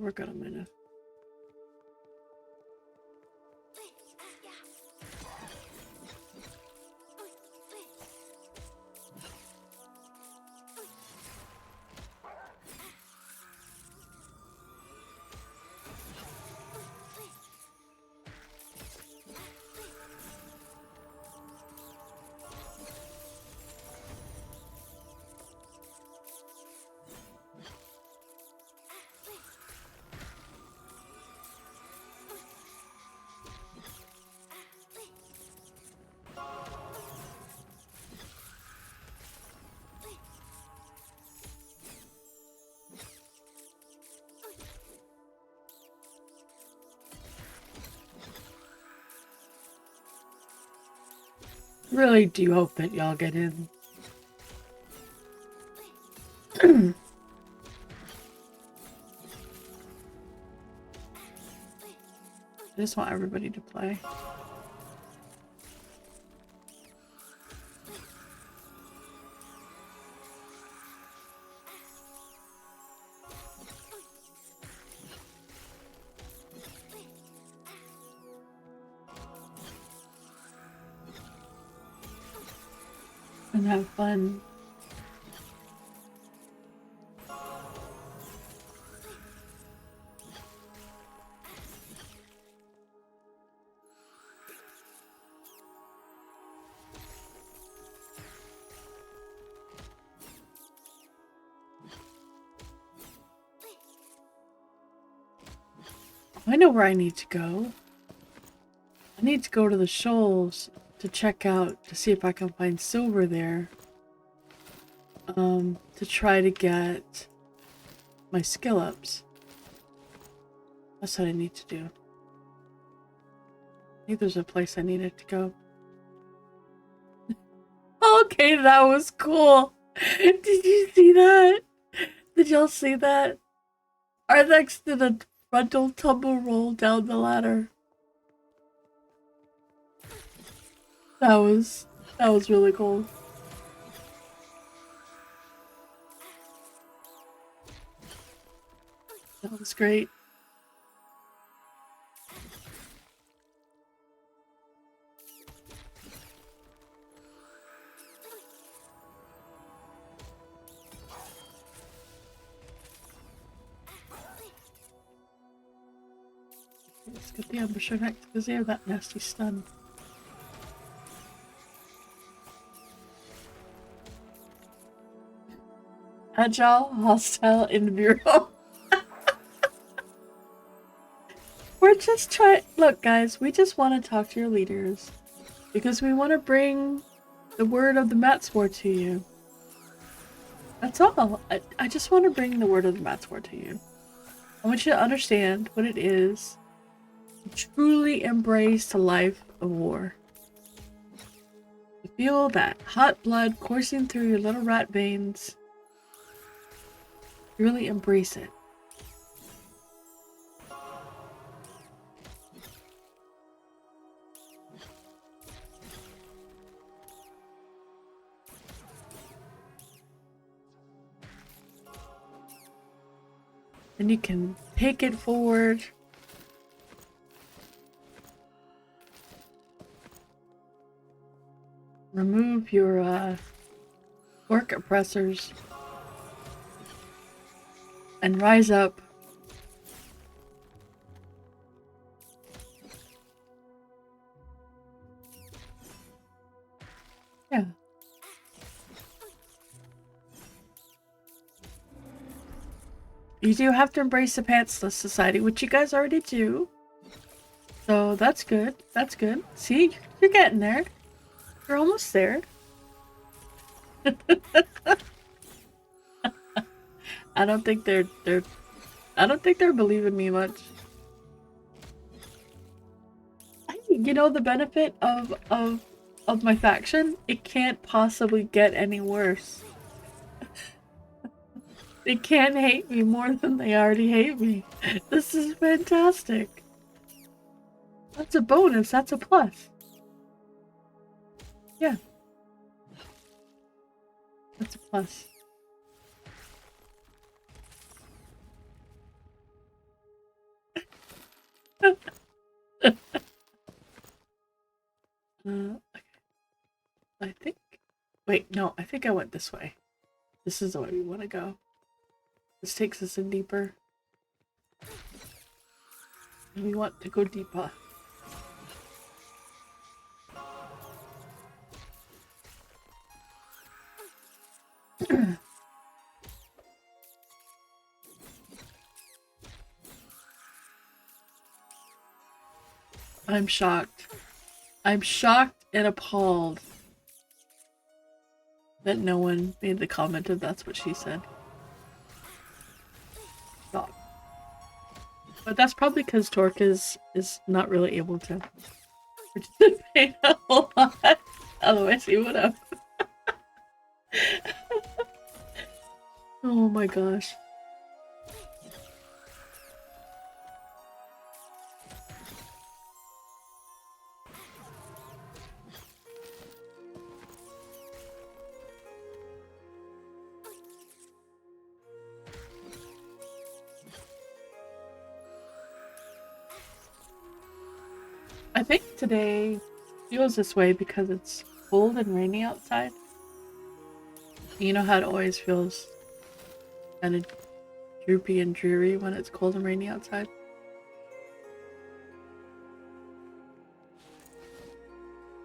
We're gonna minute. Really do hope that y'all get in. I just want everybody to play. And have fun. I know where I need to go. I need to go to the shoals to check out, to see if I can find silver there. To try to get my skill ups. That's what I need to do. I think there's a place I needed to go. Okay, that was cool. Did you see that? Did y'all see that? Arthex did a frontal tumble roll down the ladder. That was really cool. That was great. Let's get the ambusher next because they have that nasty stun. Agile, hostile, invulnerable. We're just trying. Look, guys, we just want to talk to your leaders because we want to bring the word of the Matswar to you. That's all. I just want to bring the word of the Matswar to you. I want you to understand what it is to truly embrace the life of war. To feel that hot blood coursing through your little rat veins. Really embrace it. And you can take it forward. Remove your work oppressors. And rise up. Yeah. You do have to embrace the pantsless society, which you guys already do. So that's good. That's good. See, you're getting there. You're almost there. I don't think they're believing me much. You know the benefit of my faction? It can't possibly get any worse. They can't hate me more than they already hate me. This is fantastic. That's a bonus. That's a plus. Yeah. That's a plus. Okay. I think... Wait, no. I think I went this way. This is the way we want to go. This takes us in deeper. And we want to go deeper. I'm shocked. I'm shocked and appalled that no one made the comment of that's what she said. Shocked. But that's probably because Torque is not really able to participate a whole lot. Otherwise, he would have. Oh my gosh. I think today feels this way because it's cold and rainy outside. You know how it always feels kind of droopy and dreary when it's cold and rainy outside?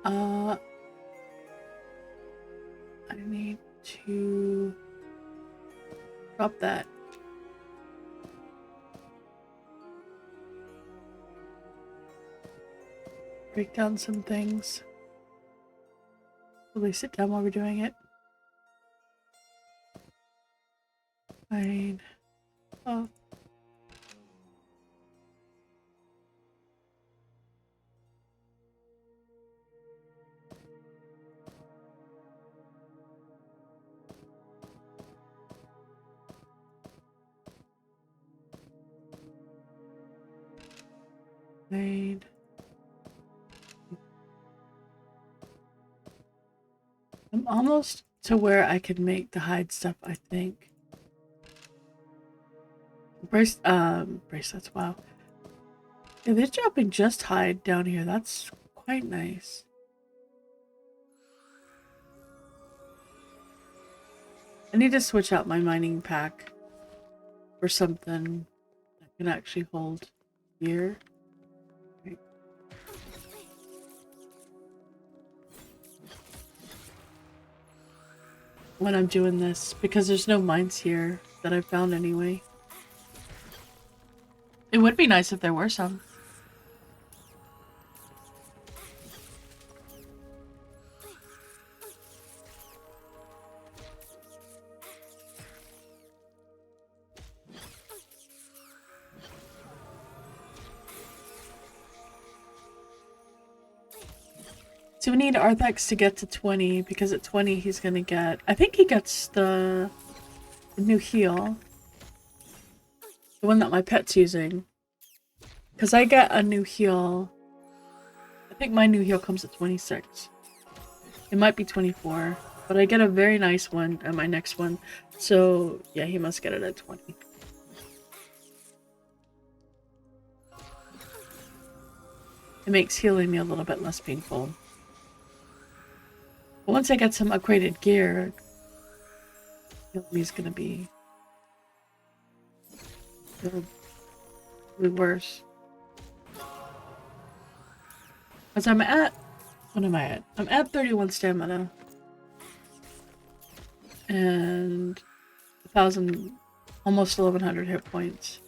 I need to drop that. Break down some things. Will they sit down while we're doing it? Fine. Oh. Fine. I'm almost to where I can make the hide stuff, I think. Bracelets, wow. Yeah, they're dropping just hide down here. That's quite nice. I need to switch out my mining pack for something that can actually hold gear. Right. When I'm doing this, because there's no mines here that I've found anyway. It would be nice if there were some. So we need Arthex to get to 20, because at 20 he's gonna get... I think he gets the new heal. The one that my pet's using. Because I get a new heal. I think my new heal comes at 26. It might be 24. But I get a very nice one at my next one. So yeah, he must get it at 20. It makes healing me a little bit less painful. But once I get some upgraded gear, he's gonna be worse. Because I'm at... What am I at? I'm at 31 stamina. And 1,000... Almost 1,100 hit points.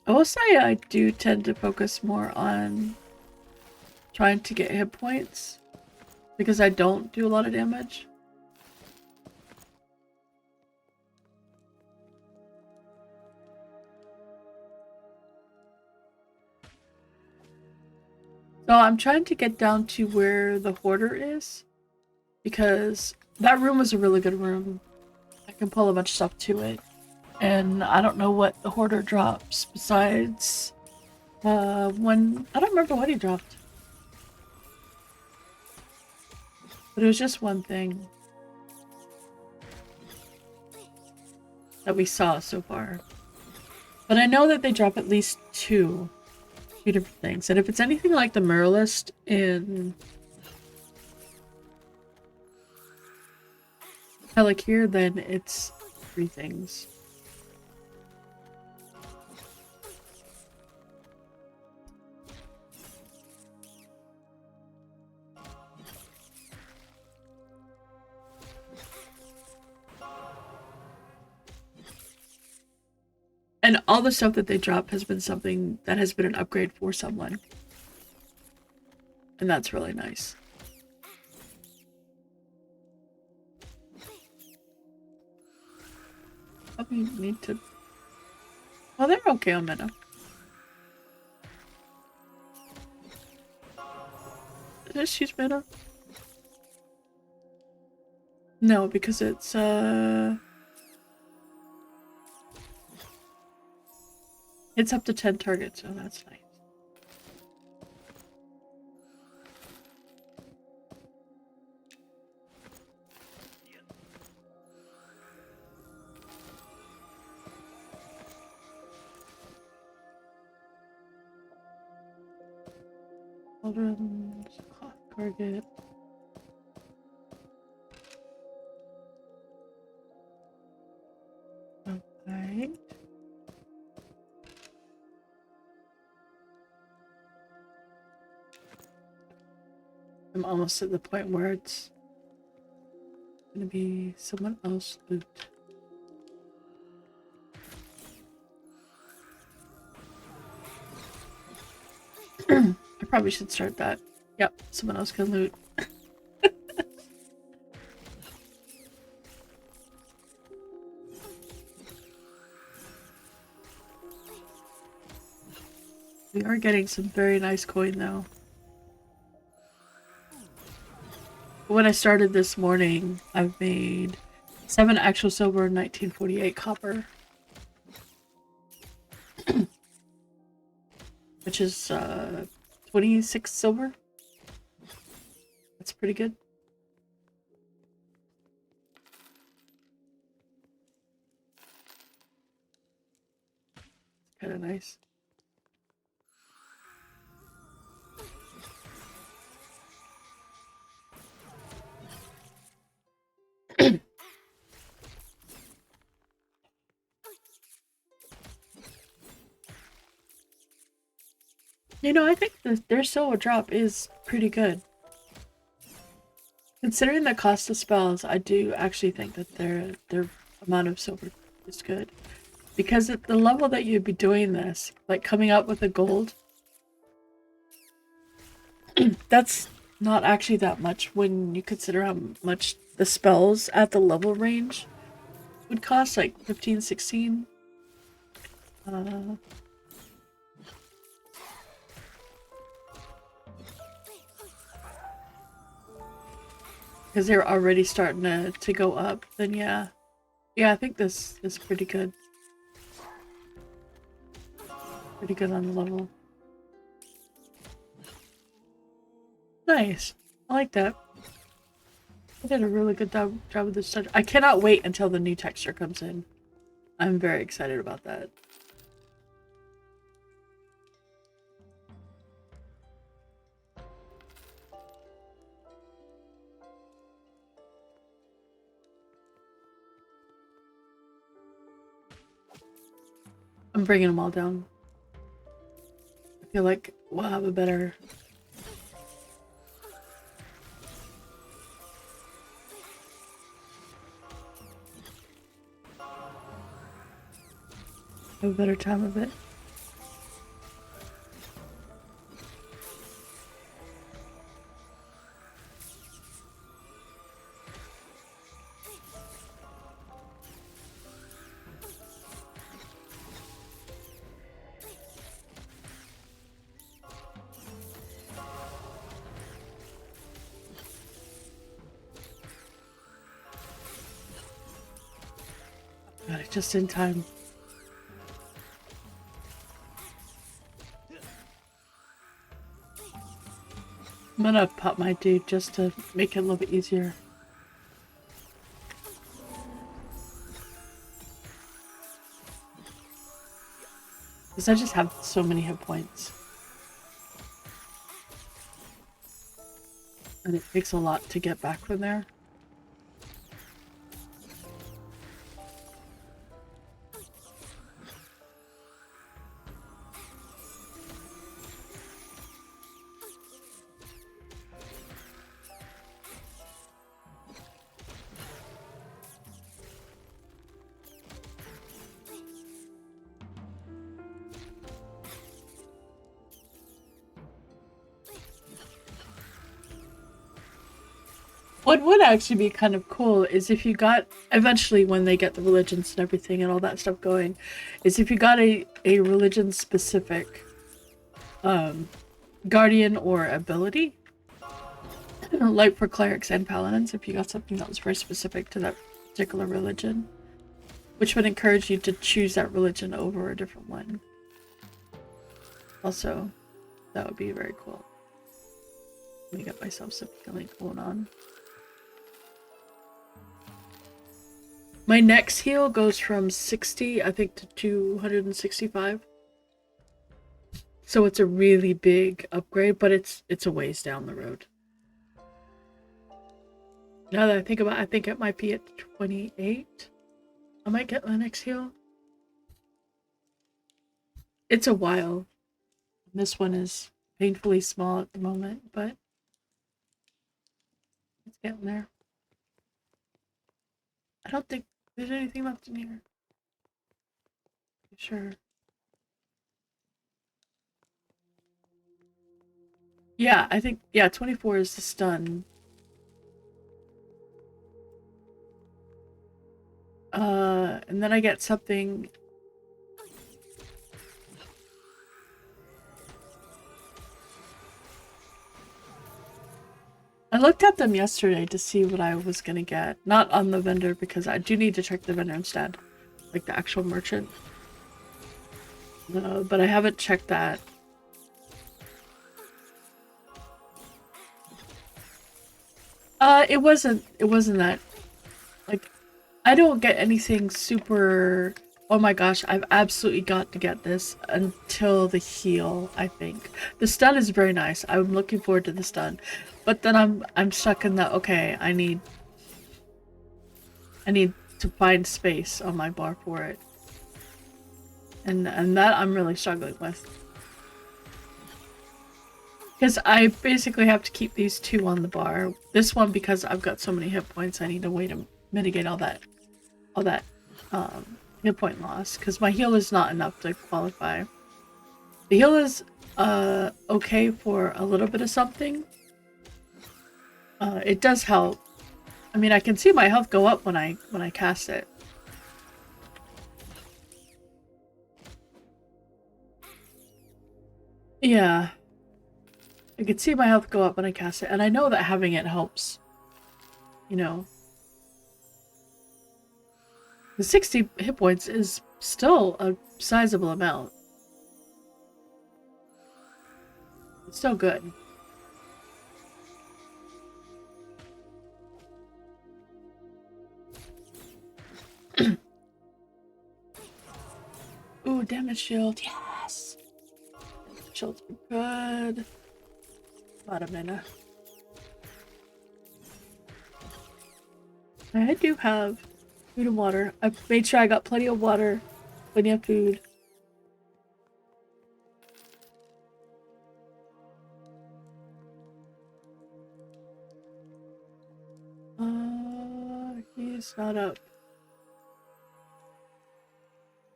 I will say I do tend to focus more on trying to get hit points because I don't do a lot of damage. So I'm trying to get down to where the hoarder is because that room was a really good room. I can pull a bunch of stuff to it. And I don't know what the hoarder drops besides when I don't remember what he dropped. But it was just one thing that we saw so far. But I know that they drop at least two different things. And if it's anything like the Muralist in Pelikir, then it's 3 things. And all the stuff that they drop has been something that has been an upgrade for someone. And that's really nice. Probably need to Well, they're okay on mana. Did I choose mana? No, because it's up to 10 targets, so that's nice. Children's clock target. Okay. I'm almost at the point where it's gonna be someone else loot. I probably should start that. Yep, someone else can loot. We are getting some very nice coin though. When I started this morning, I've made 7 actual silver and 1948 copper. Which is 26 silver. That's pretty good. Kind of nice. You know, I think their silver drop is pretty good. Considering the cost of spells, I do actually think that their amount of silver is good. Because at the level that you'd be doing this, like coming up with a gold, that's not actually that much when you consider how much the spells at the level range would cost, like 15, 16. Because they're already starting to go up, then yeah. Yeah, I think this is pretty good. Pretty good on the level. Nice. I like that. I did a really good job with this touch. I cannot wait until the new texture comes in. I'm very excited about that. I'm bringing them all down. I feel like we'll have a better... have a better time of it. Got it just in time. I'm gonna pop my dude just to make it a little bit easier. Because I just have so many hit points. And it takes a lot to get back from there. What would actually be kind of cool is if you got, eventually when they get the religions and everything and all that stuff going, is if you got a religion specific guardian or ability. Like for clerics and paladins, if you got something that was very specific to that particular religion, which would encourage you to choose that religion over a different one. Also, that would be very cool. Let me get myself some healing going on. My next heal goes from 60, I think, to 265. So it's a really big upgrade, but it's a ways down the road. Now that I think about it, I think it might be at 28. I might get my next heal. It's a while. This one is painfully small at the moment, but it's getting there. I don't think there's anything left in here. Sure. Yeah, I think, yeah, 24 is the stun. And then I get something. I looked at them yesterday to see what I was gonna get. Not on the vendor, because I do need to check the vendor instead. Like the actual merchant. But I haven't checked that. It wasn't that. Like, I don't get anything super, oh my gosh, I've absolutely got to get this until the heal, I think. The stun is very nice. I'm looking forward to the stun. But then I'm stuck in that, okay, I need to find space on my bar for it. And that I'm really struggling with. Because I basically have to keep these two on the bar. This one, because I've got so many hit points, I need a way to mitigate all that hit point loss. Because my heal is not enough to qualify. The heal is okay for a little bit of something. It does help. I mean, I can see my health go up when I cast it. Yeah. I can see my health go up when I cast it, and I know that having it helps. You know. The 60 hit points is still a sizable amount. It's still good. Ooh, damage shield. Yes! Shield's good. About a minute. I do have food and water. I've made sure I got plenty of water, plenty of food. He's not up.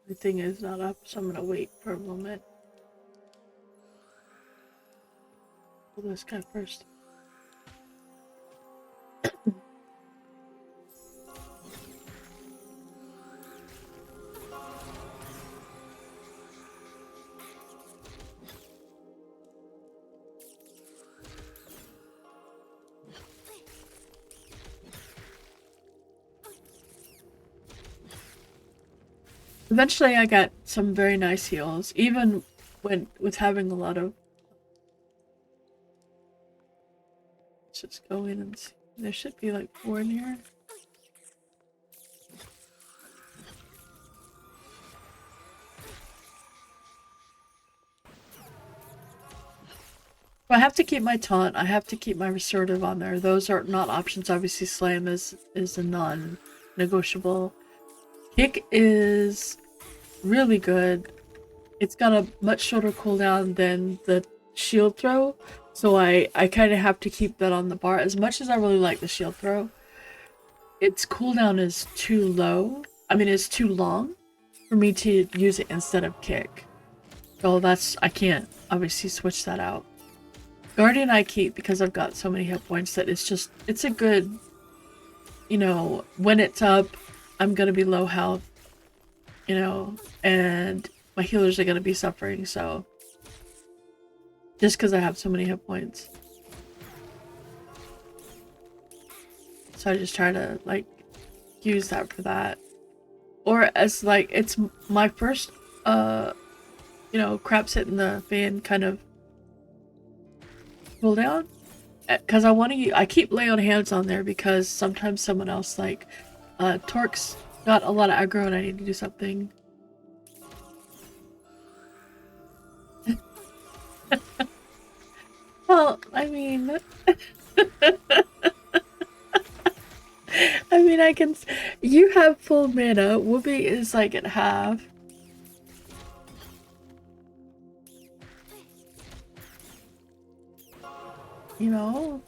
Everything is not up, so I'm gonna wait for a moment. Pull this guy first. Eventually I got some very nice heals, even with having a lot of... Let's just go in and see. There should be like 4 in here. I have to keep my taunt, I have to keep my restorative on there. Those are not options. Obviously slam is a non-negotiable. Kick is really good. It's got a much shorter cooldown than the shield throw, so I kind of have to keep that on the bar. As much as I really like the shield throw, its cooldown is too low. I mean, it's too long for me to use it instead of kick. So I can't obviously switch that out. Guardian I keep because I've got so many hit points that it's a good, you know, when it's up, I'm gonna be low health, you know, and my healers are gonna be suffering, so just because I have so many hit points. So I just try to, like, use that for that. Or as, like, it's my first, you know, craps hitting the fan kind of cooldown. Because I keep lay on hands on there because sometimes someone else, like, Torque's got a lot of aggro and I need to do something. Well, I mean... I mean, I can... You have full mana. Whoopi is, like, at half. You know?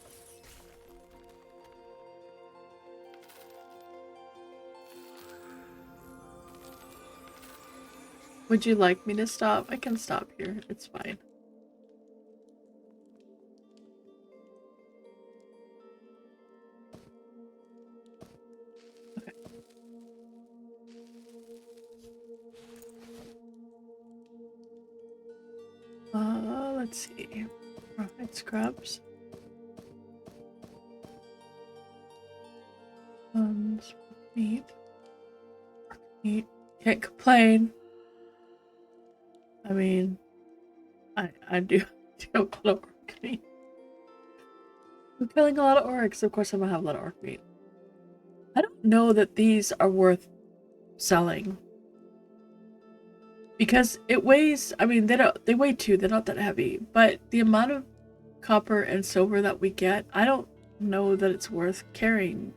Would you like me to stop? I can stop here. It's fine. Okay. Let's see. Profit scrubs. Meat. Meat. Can't complain. I mean, I do a lot of orc meat. I'm killing a lot of orcs. Of course, I'm gonna have a lot of orc meat. I don't know that these are worth selling because it weighs. I mean, they weigh too. They're not that heavy, but the amount of copper and silver that we get, I don't know that it's worth carrying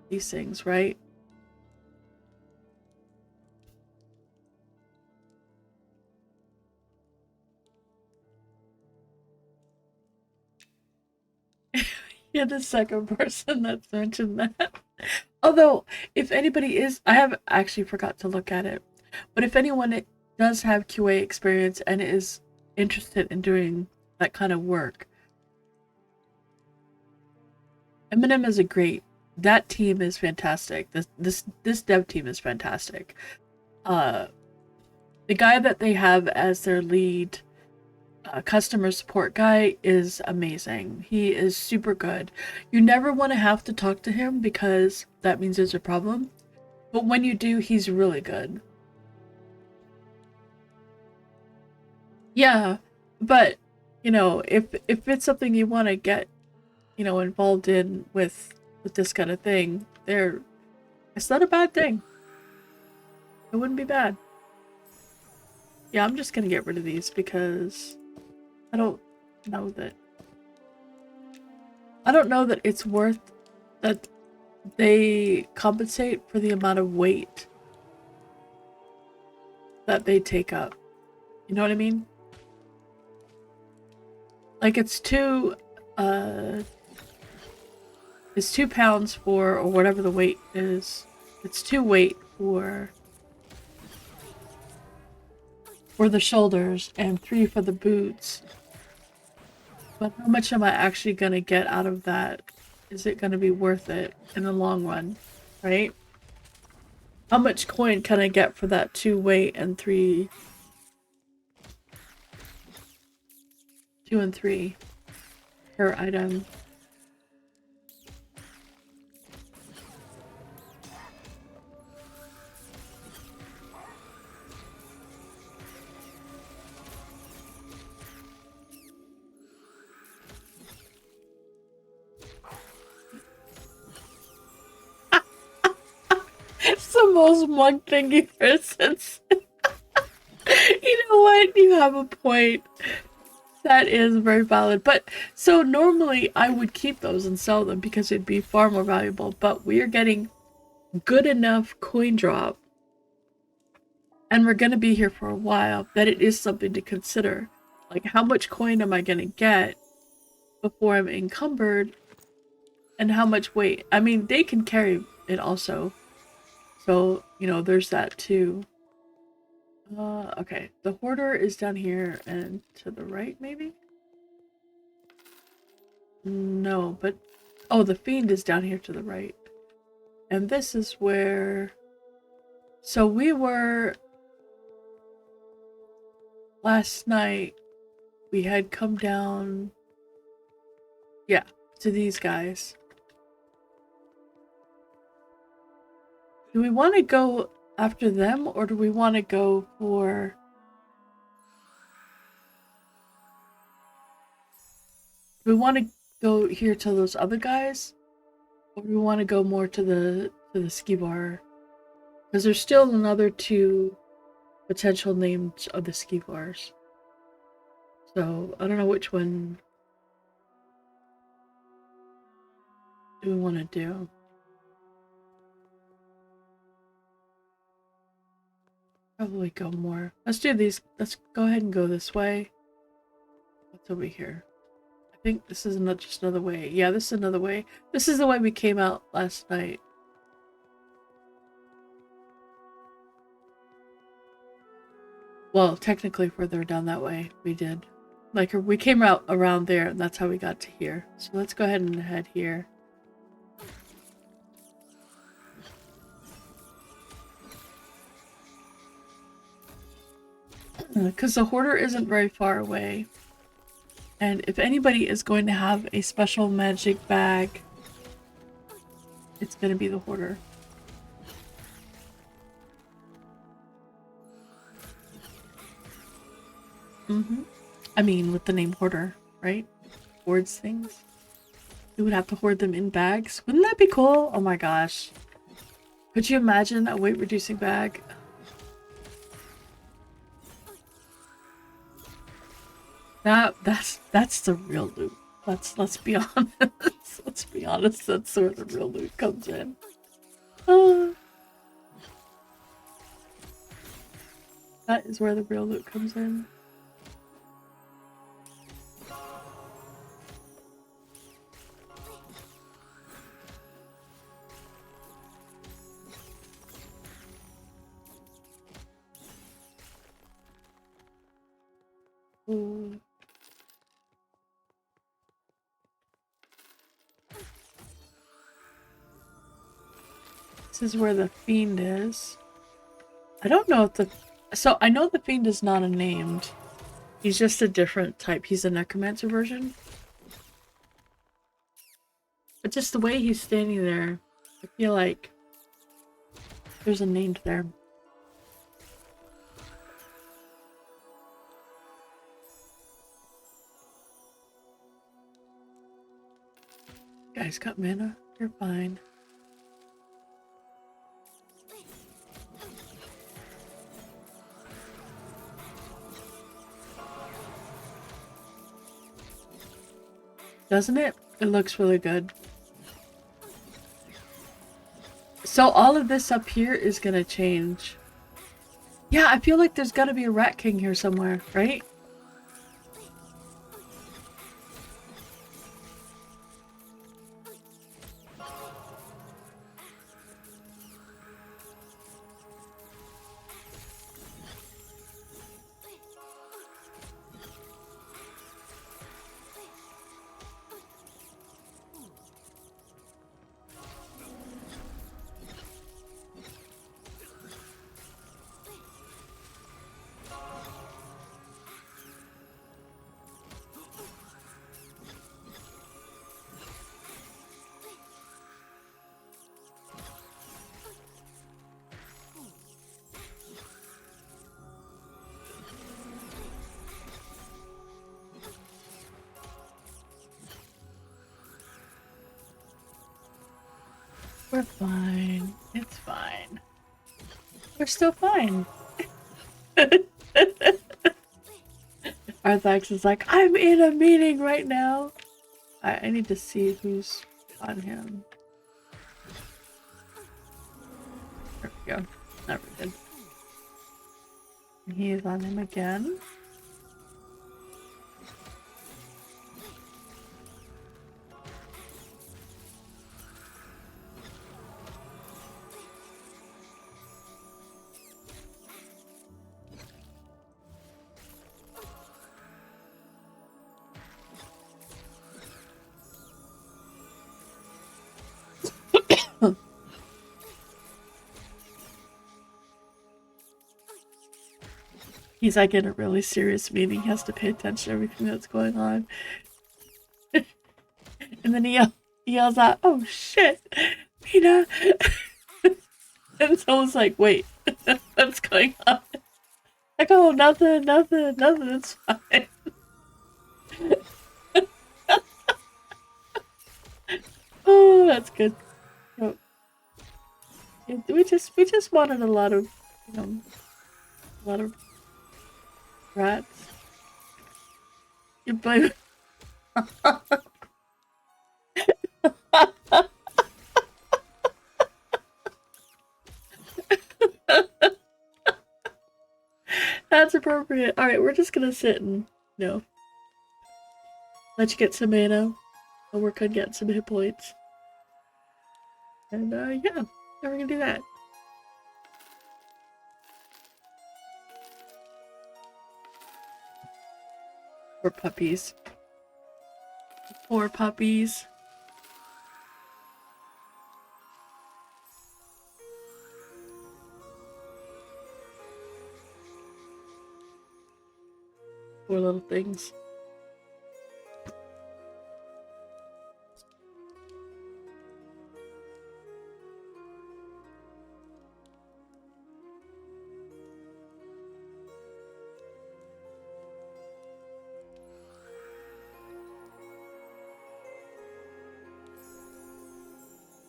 these things, right? You're the second person that's mentioned that. Although, if anybody is, I have actually forgot to look at it, but if anyone does have QA experience and is interested in doing that kind of work, MnM is that team is fantastic. This dev team is fantastic. The guy that they have as their lead customer support guy is amazing. He is super good. You never want to have to talk to him because that means there's a problem. But when you do, he's really good. Yeah, but you know, if it's something you want to get, you know, involved in with this kind of thing, it's not a bad thing. It wouldn't be bad. Yeah, I'm just gonna get rid of these because I don't know that it's worth that they compensate for the amount of weight that they take up. You know what I mean? Like it's 2 pounds for, or whatever the weight is. It's 2 weight for the shoulders and 3 for the boots. But how much am I actually gonna get out of that? Is it gonna be worth it in the long run, right? How much coin can I get for that 2 weight and 3... 2 and 3 per item? It's the most monk thing you've heard since. You know what? You have a point. That is very valid. But so normally I would keep those and sell them because it'd be far more valuable. But we are getting good enough coin drop, and we're gonna be here for a while, that it is something to consider. Like, how much coin am I gonna get before I'm encumbered, and how much weight? I mean, they can carry it also. So, you know, there's that too. Okay. The hoarder is down here and to the right, maybe? No, but... Oh, the Fiend is down here to the right. And this is where... So we were... Last night, we had come down... Yeah, to these guys. Do we want to go after them, or do we want to go for... Do we want to go here to those other guys? Or do we want to go more to the ski bar? Because there's still another 2 potential names of the ski bars. So, I don't know which one do we want to do. Probably go more. Let's do these. Let's go ahead and go this way. What's over here? I think this is not just another way. Yeah, this is another way. This is the way we came out last night. Well, technically further down that way, we did. Like, we came out around there, and that's how we got to here. So let's go ahead and head here. Because the Hoarder isn't very far away. And if anybody is going to have a special magic bag, it's going to be the Hoarder. I mean, with the name Hoarder, right? Hoards things. We would have to hoard them in bags. Wouldn't that be cool? Oh my gosh. Could you imagine a weight-reducing bag? That's the real loot. Let's be honest. Let's be honest. That's where the real loot comes in. That is where the real loot comes in. Ooh. This is where the Fiend is. I don't know if the... So, I know the Fiend is not a named. He's just a different type. He's a Necromancer version. But just the way he's standing there, I feel like there's a named there. Guys, got mana? You're fine. Doesn't it? It looks really good. So all of this up here is gonna change. Yeah, I feel like there's gotta be a Rat King here somewhere, right? We're fine. It's fine. We're still fine. Arthax is like, I'm in a meeting right now. I need to see who's on him. There we go. Never did. He is on him again. He's like in a really serious meeting. He has to pay attention to everything that's going on. And then he yells out, "Oh shit, Mina!" And someone's like, "Wait, what's going on?" Like, "Oh, nothing, it's fine." Oh, that's good. So, we just wanted a lot of, a lot of rats. You blame. That's appropriate. Alright, we're just gonna sit and, let you get some mana. I'll work on getting some hit points. And, yeah, we're gonna do that. Poor puppies. Poor puppies. Poor little things.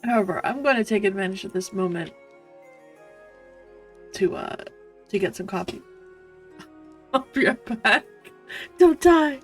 However, I'm going to take advantage of this moment to get some coffee. I'll be right back. Don't die!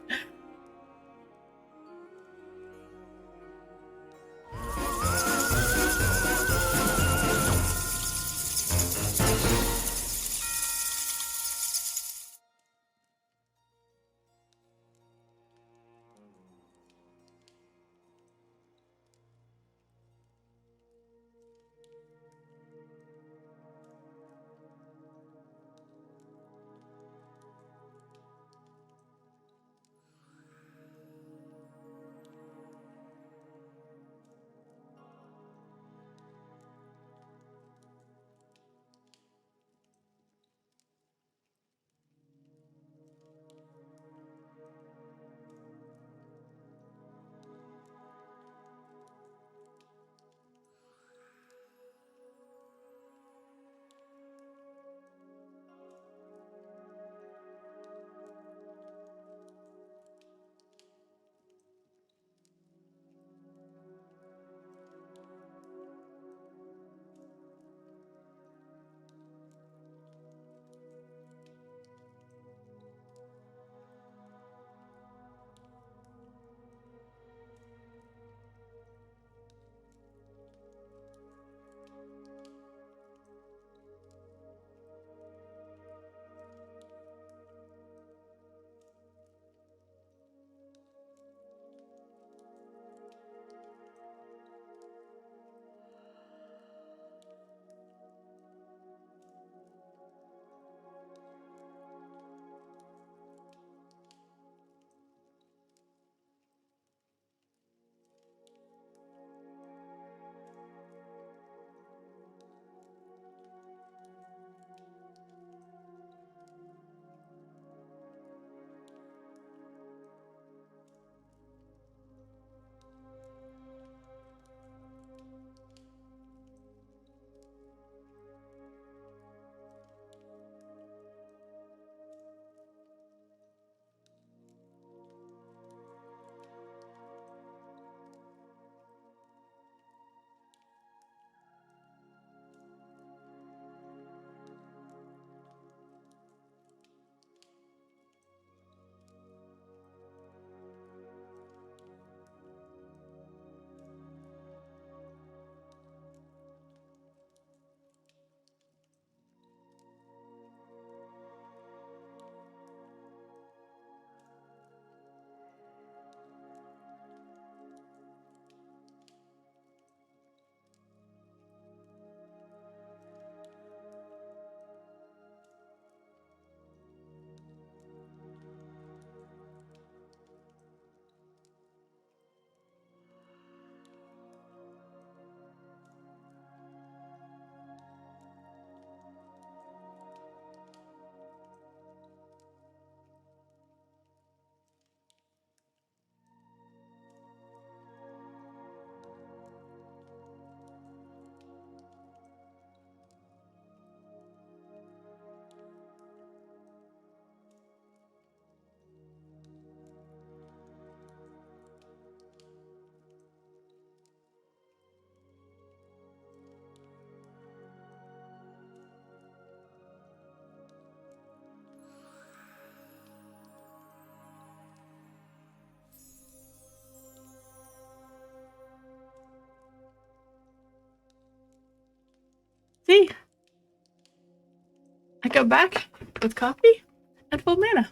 I go back with coffee and full mana.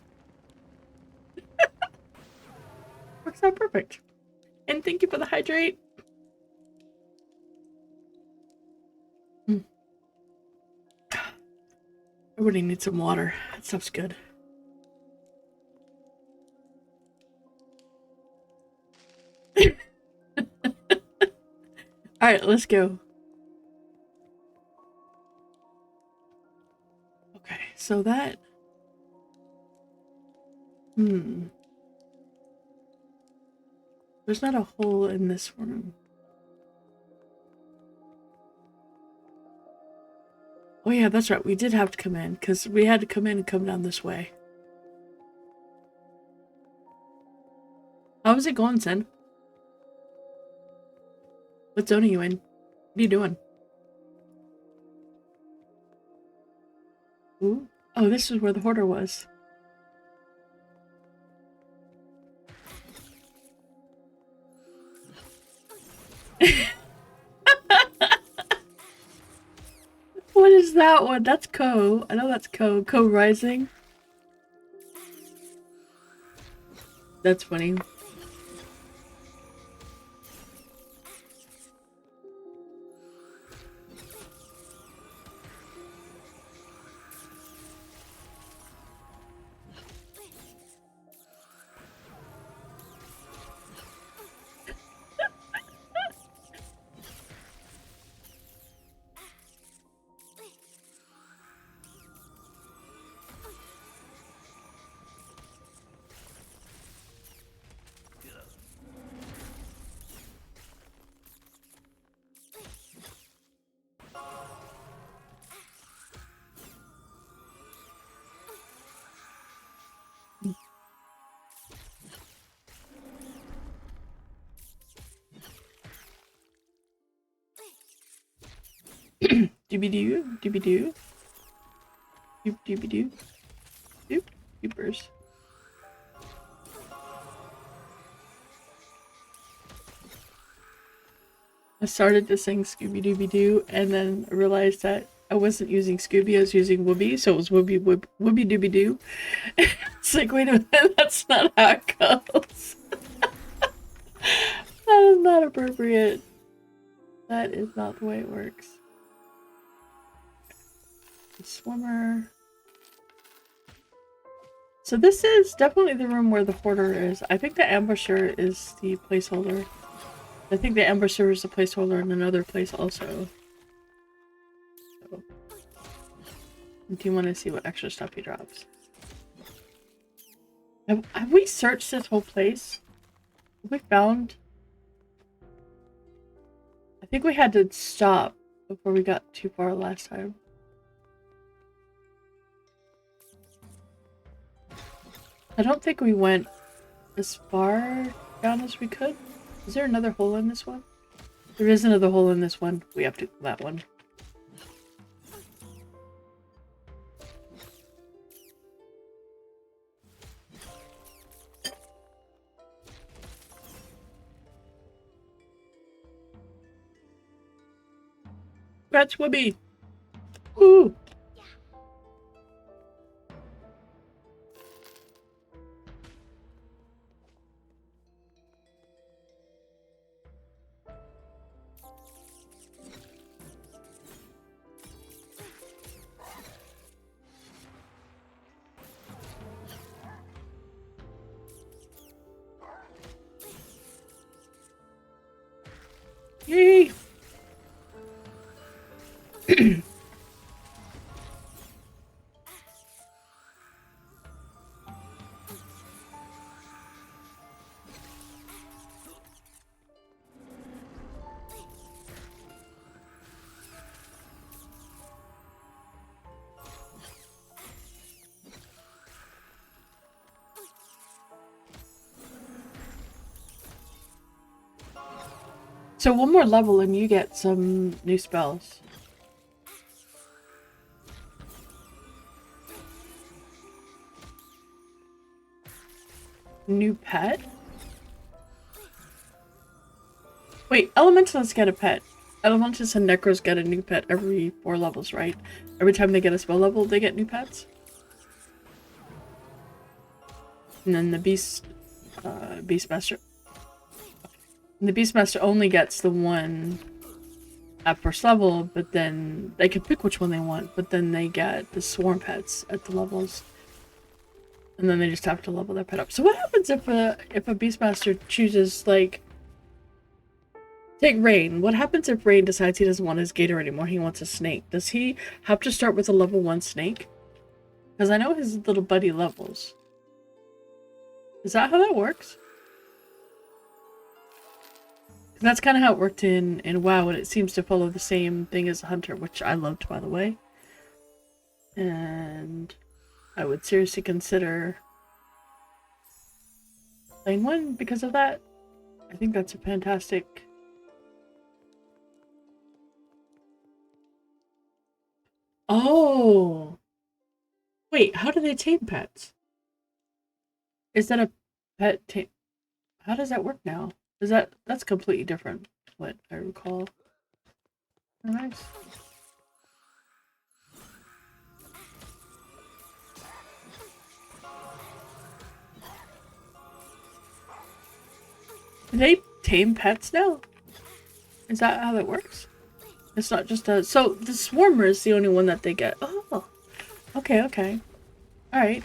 Works out perfect. And thank you for the hydrate. Everybody needs some water. That stuff's good. Alright, let's go. Okay, so that... There's not a hole in this room. Oh yeah, that's right. We did have to come in, because we had to come in and come down this way. How's it going, Sen? What zone are you in? What are you doing? Ooh. Oh, this is where the hoarder was. What is that one? That's Ko. I know that's Ko. Ko Rising. That's funny. Doobie-doo, doobie-doo. Doop, doobie-doo. Doop, doopers. I started to sing Scooby-Dooby-Doo, and then I realized that I wasn't using Scooby, I was using Whoopi, so it was Whoopi-Dooby-Doo. It's like, wait a minute, that's not how it goes. That is not appropriate. That is not the way it works. The swimmer. So this is definitely the room where the hoarder is. I think the ambusher is the placeholder. I think the ambusher is the placeholder in another place also. So. Do you want to see what extra stuff he drops? Have we searched this whole place? Have we found... I think we had to stop before we got too far last time. I don't think we went as far down as we could. Is there another hole in this one? There is another hole in this one. We have to go that one. That's Whoopi! Ooh! Yay! So one more level and you get some new spells. New pet? Wait, elementalists get a pet. Elementals and Necros get a new pet every 4 levels, right? Every time they get a spell level, they get new pets. And then the Beastmaster. And the Beastmaster only gets the one at first level, but then they can pick which one they want, but then they get the swarm pets at the levels. And then they just have to level their pet up. So what happens if a Beastmaster chooses, like, take Rain. What happens if Rain decides he doesn't want his gator anymore? He wants a snake. Does he have to start with a level 1 snake? Because I know his little buddy levels. Is that how that works? That's kind of how it worked in WoW, and it seems to follow the same thing as Hunter, which I loved, by the way. And I would seriously consider playing one because of that. I think that's a fantastic... Oh! Wait, how do they tame pets? Is that a pet tame? How does that work now? Is that's completely different, what I recall. Oh, nice. Do they tame pets now? Is that how that works? It's not just a... So, the Swarmer is the only one that they get. Oh! Okay, okay. Alright.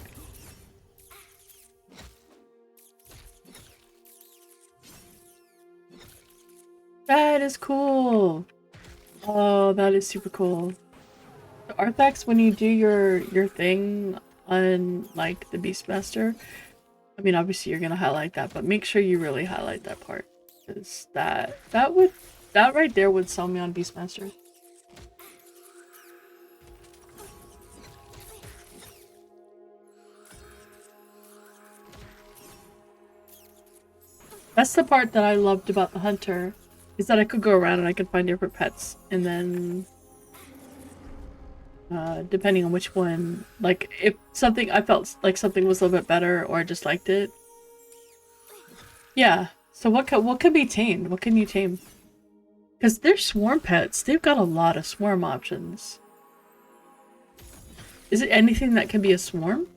That is cool! Oh, that is super cool. The Arthax, when you do your thing on, like, the Beastmaster, I mean, obviously you're gonna highlight that, but make sure you really highlight that part. Because that right there would sell me on Beastmaster. That's the part that I loved about the Hunter, is that I could go around and I could find different pets, and then depending on which one, like, if something, I felt like something was a little bit better, or I just liked it. Yeah, so what could be tamed? What can you tame? Because they're swarm pets, they've got a lot of swarm options. Is it anything that can be a swarm?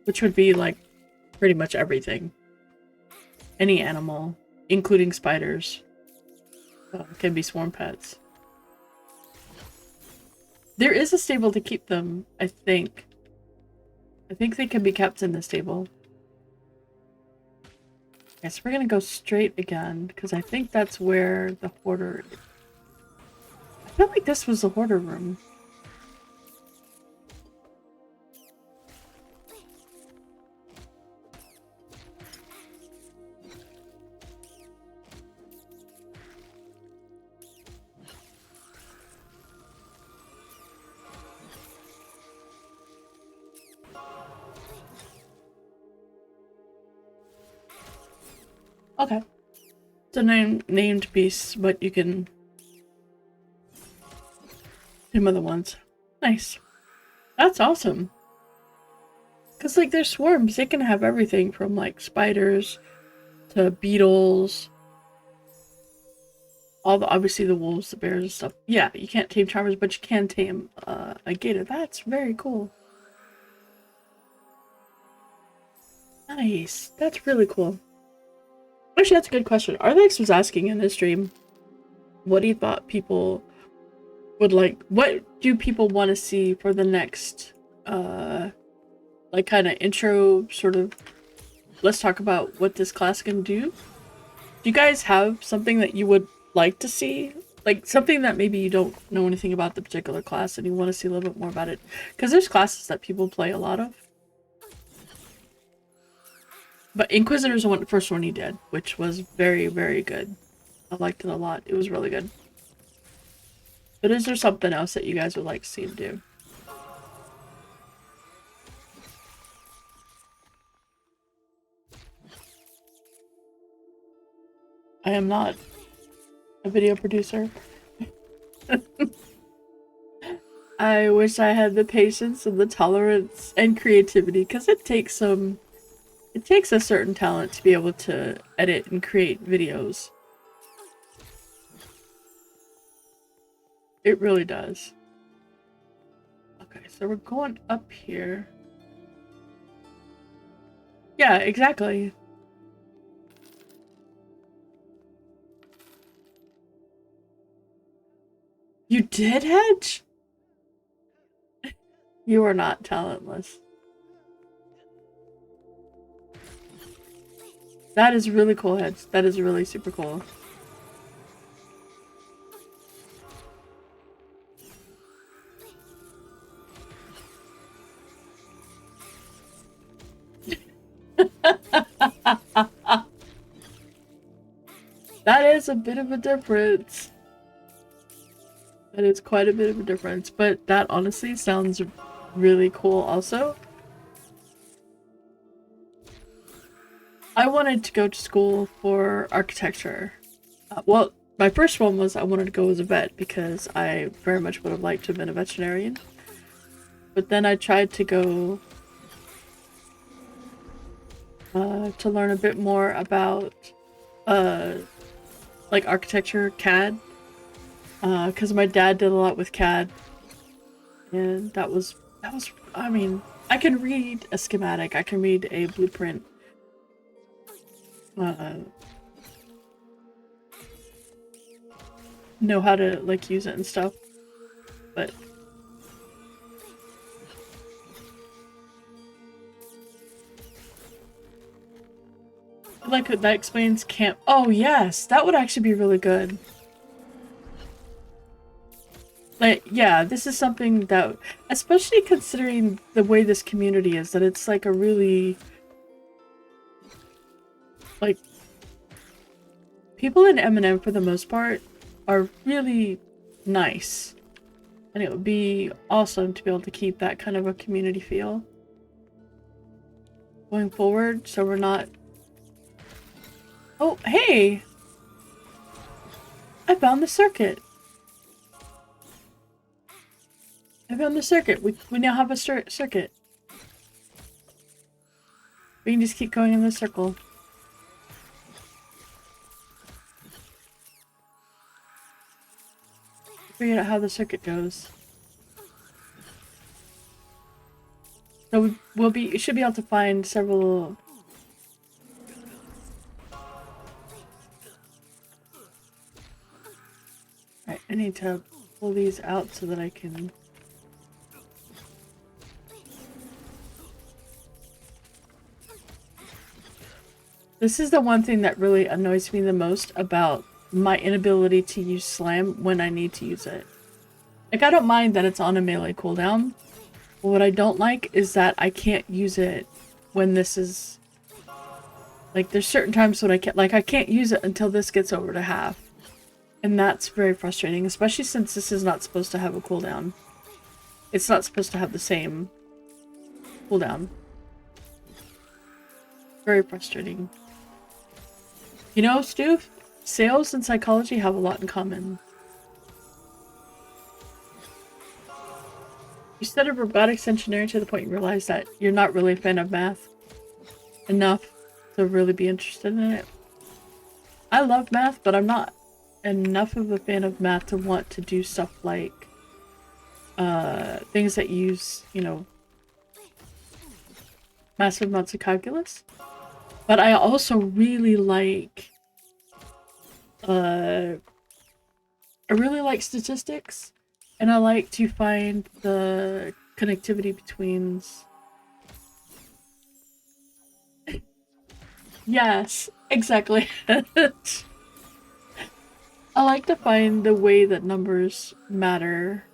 Which would be, like, pretty much everything. Any animal, including spiders, can be swarm pets. There is a stable to keep them, I think. I think they can be kept in the stable. Okay, so we're gonna go straight again, because I think that's where the hoarder... I feel like this was the hoarder room. Okay. So named beasts, but you can name other ones. Nice. That's awesome. Because, like, they're swarms. They can have everything from, like, spiders to beetles. Obviously the wolves, the bears, and stuff. Yeah, you can't tame charmers, but you can tame a gator. That's very cool. Nice. That's really cool. Actually, that's a good question. Arlex was asking in his stream what he thought people would like. What do people want to see for the next, like, kind of intro sort of, let's talk about what this class can do? Do you guys have something that you would like to see? Like, something that maybe you don't know anything about the particular class and you want to see a little bit more about it? Because there's classes that people play a lot of. But Inquisitor's the first one he did, which was very, very good. I liked it a lot. It was really good. But is there something else that you guys would like to see him do? I am not a video producer. I wish I had the patience and the tolerance and creativity, because it takes a certain talent to be able to edit and create videos. It really does. Okay, so we're going up here. Yeah, exactly. You did hedge? You are not talentless. That is really cool, Hedge. That is really super cool. That is a bit of a difference. That is quite a bit of a difference, but that honestly sounds really cool also. I wanted to go to school for architecture. Well, my first one was I wanted to go as a vet because I very much would have liked to have been a veterinarian. But then I tried to go to learn a bit more about like architecture, CAD, because my dad did a lot with CAD, and that was I mean, I can read a schematic, I can read a blueprint, know how to like use it and stuff, but like that explains camp. Oh yes, that would actually be really good. Like, yeah, this is something that, especially considering the way this community is, that it's like a really, like, people in MnM for the most part are really nice. And it would be awesome to be able to keep that kind of a community feel going forward, so we're not... Oh, hey! I found the circuit! I found the circuit. We now have a circuit. We can just keep going in this circle. Figure out how the circuit goes. So we should be able to find several. Alright, I need to pull these out so that I can. This is the one thing that really annoys me the most about my inability to use slam when I need to use it. Like, I don't mind that it's on a melee cooldown, but what I don't like is that I can't use it when this is... Like, there's certain times when I can't use it until this gets over to half. And that's very frustrating, especially since this is not supposed to have a cooldown. It's not supposed to have the same cooldown. Very frustrating. You know, Stu, sales and psychology have a lot in common. You studied robotics engineering to the point you realize that you're not really a fan of math enough to really be interested in it. I love math, but I'm not enough of a fan of math to want to do stuff like things that use, you know, massive amounts of calculus. But I also really like I really like statistics, and I like to find the connectivity between... Yes, exactly. I like to find the way that numbers matter.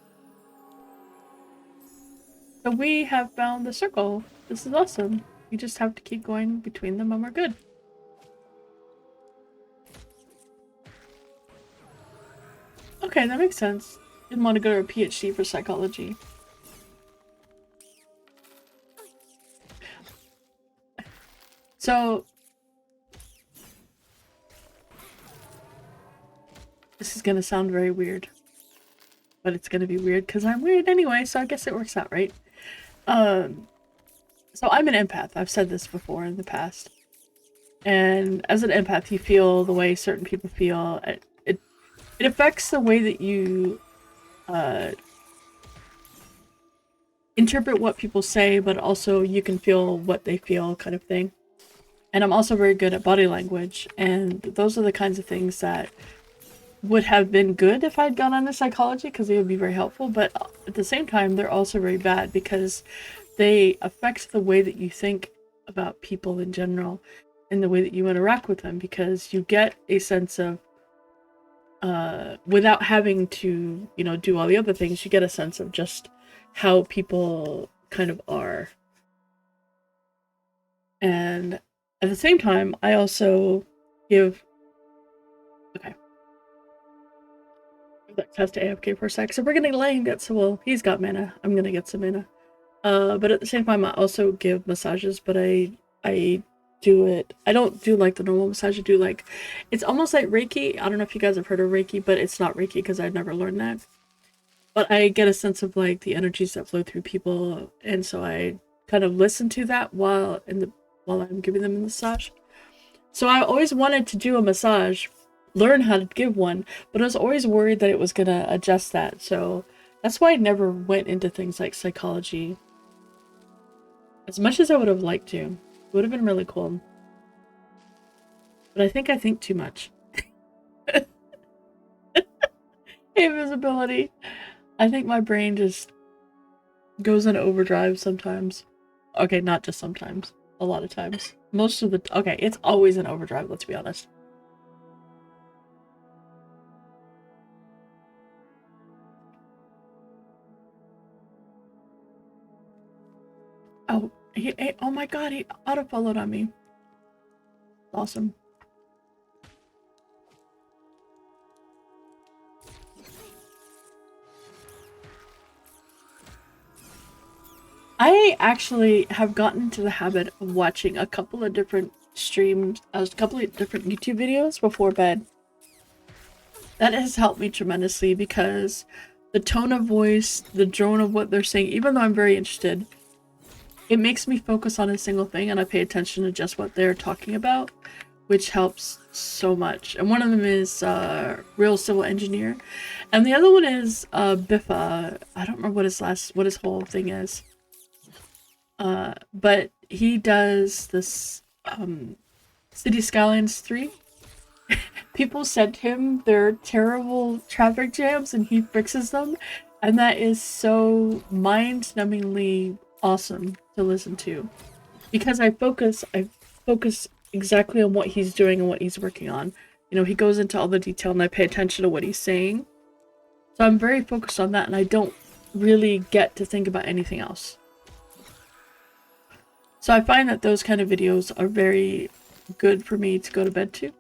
So we have found the circle. This is awesome. You just have to keep going between them and we're good. Okay, that makes sense. Didn't want to go to a PhD for psychology. So... This is gonna sound very weird. But it's gonna be weird because I'm weird anyway, so I guess it works out, right? So I'm an empath. I've said this before in the past. And as an empath, you feel the way certain people feel. It affects the way that you uh, interpret what people say, but also you can feel what they feel, kind of thing. And I'm also very good at body language, and those are the kinds of things that would have been good if I'd gone into psychology, because they would be very helpful, but at the same time they're also very bad because they affect the way that you think about people in general and the way that you interact with them, because you get a sense of without having to, you know, do all the other things, you get a sense of just how people kind of are. And at the same time, I also give... Okay. Let's test AFK for a sec. So we're gonna let him get some... Well, he's got mana. I'm gonna get some mana. But at the same time, I also give massages, but I do it... I don't do like the normal massage. I do like... It's almost like Reiki. I don't know if you guys have heard of Reiki, but it's not Reiki because I've never learned that. But I get a sense of like the energies that flow through people, and so I kind of listen to that while I'm giving them a massage. So I always wanted to do a massage, learn how to give one, but I was always worried that it was gonna adjust that. So that's why I never went into things like psychology. As much as I would have liked to. It would have been really cool. But I think too much. Invisibility. I think my brain just goes in overdrive sometimes. Okay, not just sometimes. A lot of times. Most of the... Okay, it's always in overdrive, let's be honest. Oh, oh my god, he auto-followed on me. Awesome. I actually have gotten into the habit of watching a couple of different streams, a couple of different YouTube videos before bed. That has helped me tremendously because the tone of voice, the drone of what they're saying, even though I'm very interested, it makes me focus on a single thing and I pay attention to just what they're talking about, which helps so much. And one of them is Real Civil Engineer, and the other one is Biffa. I don't remember what his whole thing is. But he does this City Skylines 3. People send him their terrible traffic jams and he fixes them, and that is so mind-numbingly awesome to listen to, because I focus exactly on what he's doing and what he's working on. You know, he goes into all the detail and I pay attention to what he's saying, so I'm very focused on that and I don't really get to think about anything else. So I find that those kind of videos are very good for me to go to bed to.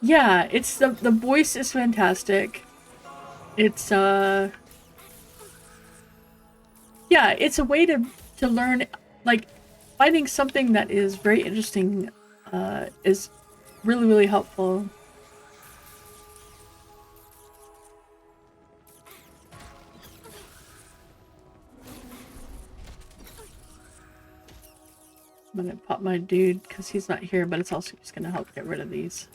Yeah, it's the voice is fantastic. It's yeah, it's a way to learn, like finding something that is very interesting is really, really helpful. I'm gonna pop my dude because he's not here, but it's also just gonna help get rid of these.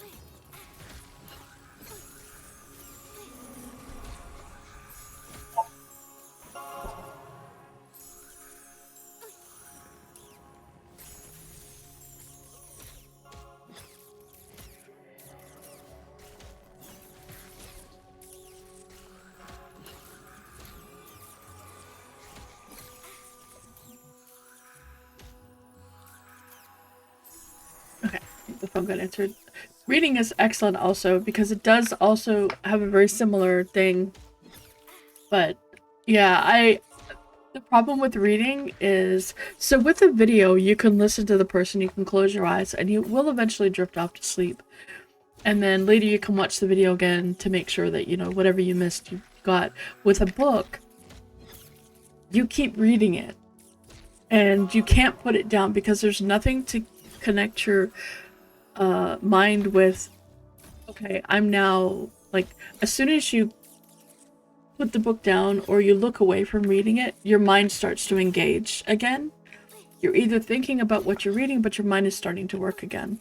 The phone got answered. Reading is excellent also because it does also have a very similar thing. But yeah, the problem with reading is, so with a video you can listen to the person, you can close your eyes and you will eventually drift off to sleep. And then later you can watch the video again to make sure that, you know, whatever you missed you got. With a book, you keep reading it and you can't put it down because there's nothing to connect your mind with, okay, I'm now, like, as soon as you put the book down or you look away from reading it, your mind starts to engage again. You're either thinking about what you're reading, but your mind is starting to work again.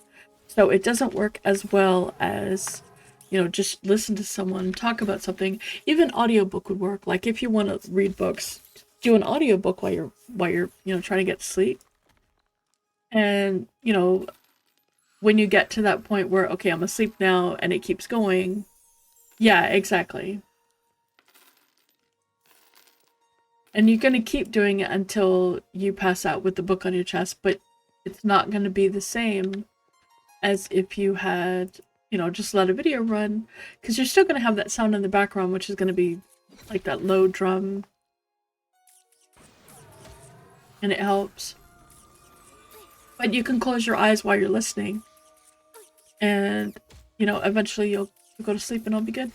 So it doesn't work as well as, you know, just listen to someone talk about something. Even audiobook would work. Like if you want to read books, do an audiobook while you're, you know, trying to get to sleep. And, you know, when you get to that point where, okay, I'm asleep now and it keeps going. Yeah, exactly. And you're going to keep doing it until you pass out with the book on your chest, but it's not going to be the same as if you had, you know, just let a video run, because you're still going to have that sound in the background, which is going to be like that low drum, and it helps. But you can close your eyes while you're listening, and, you know, eventually you'll go to sleep and it'll be good.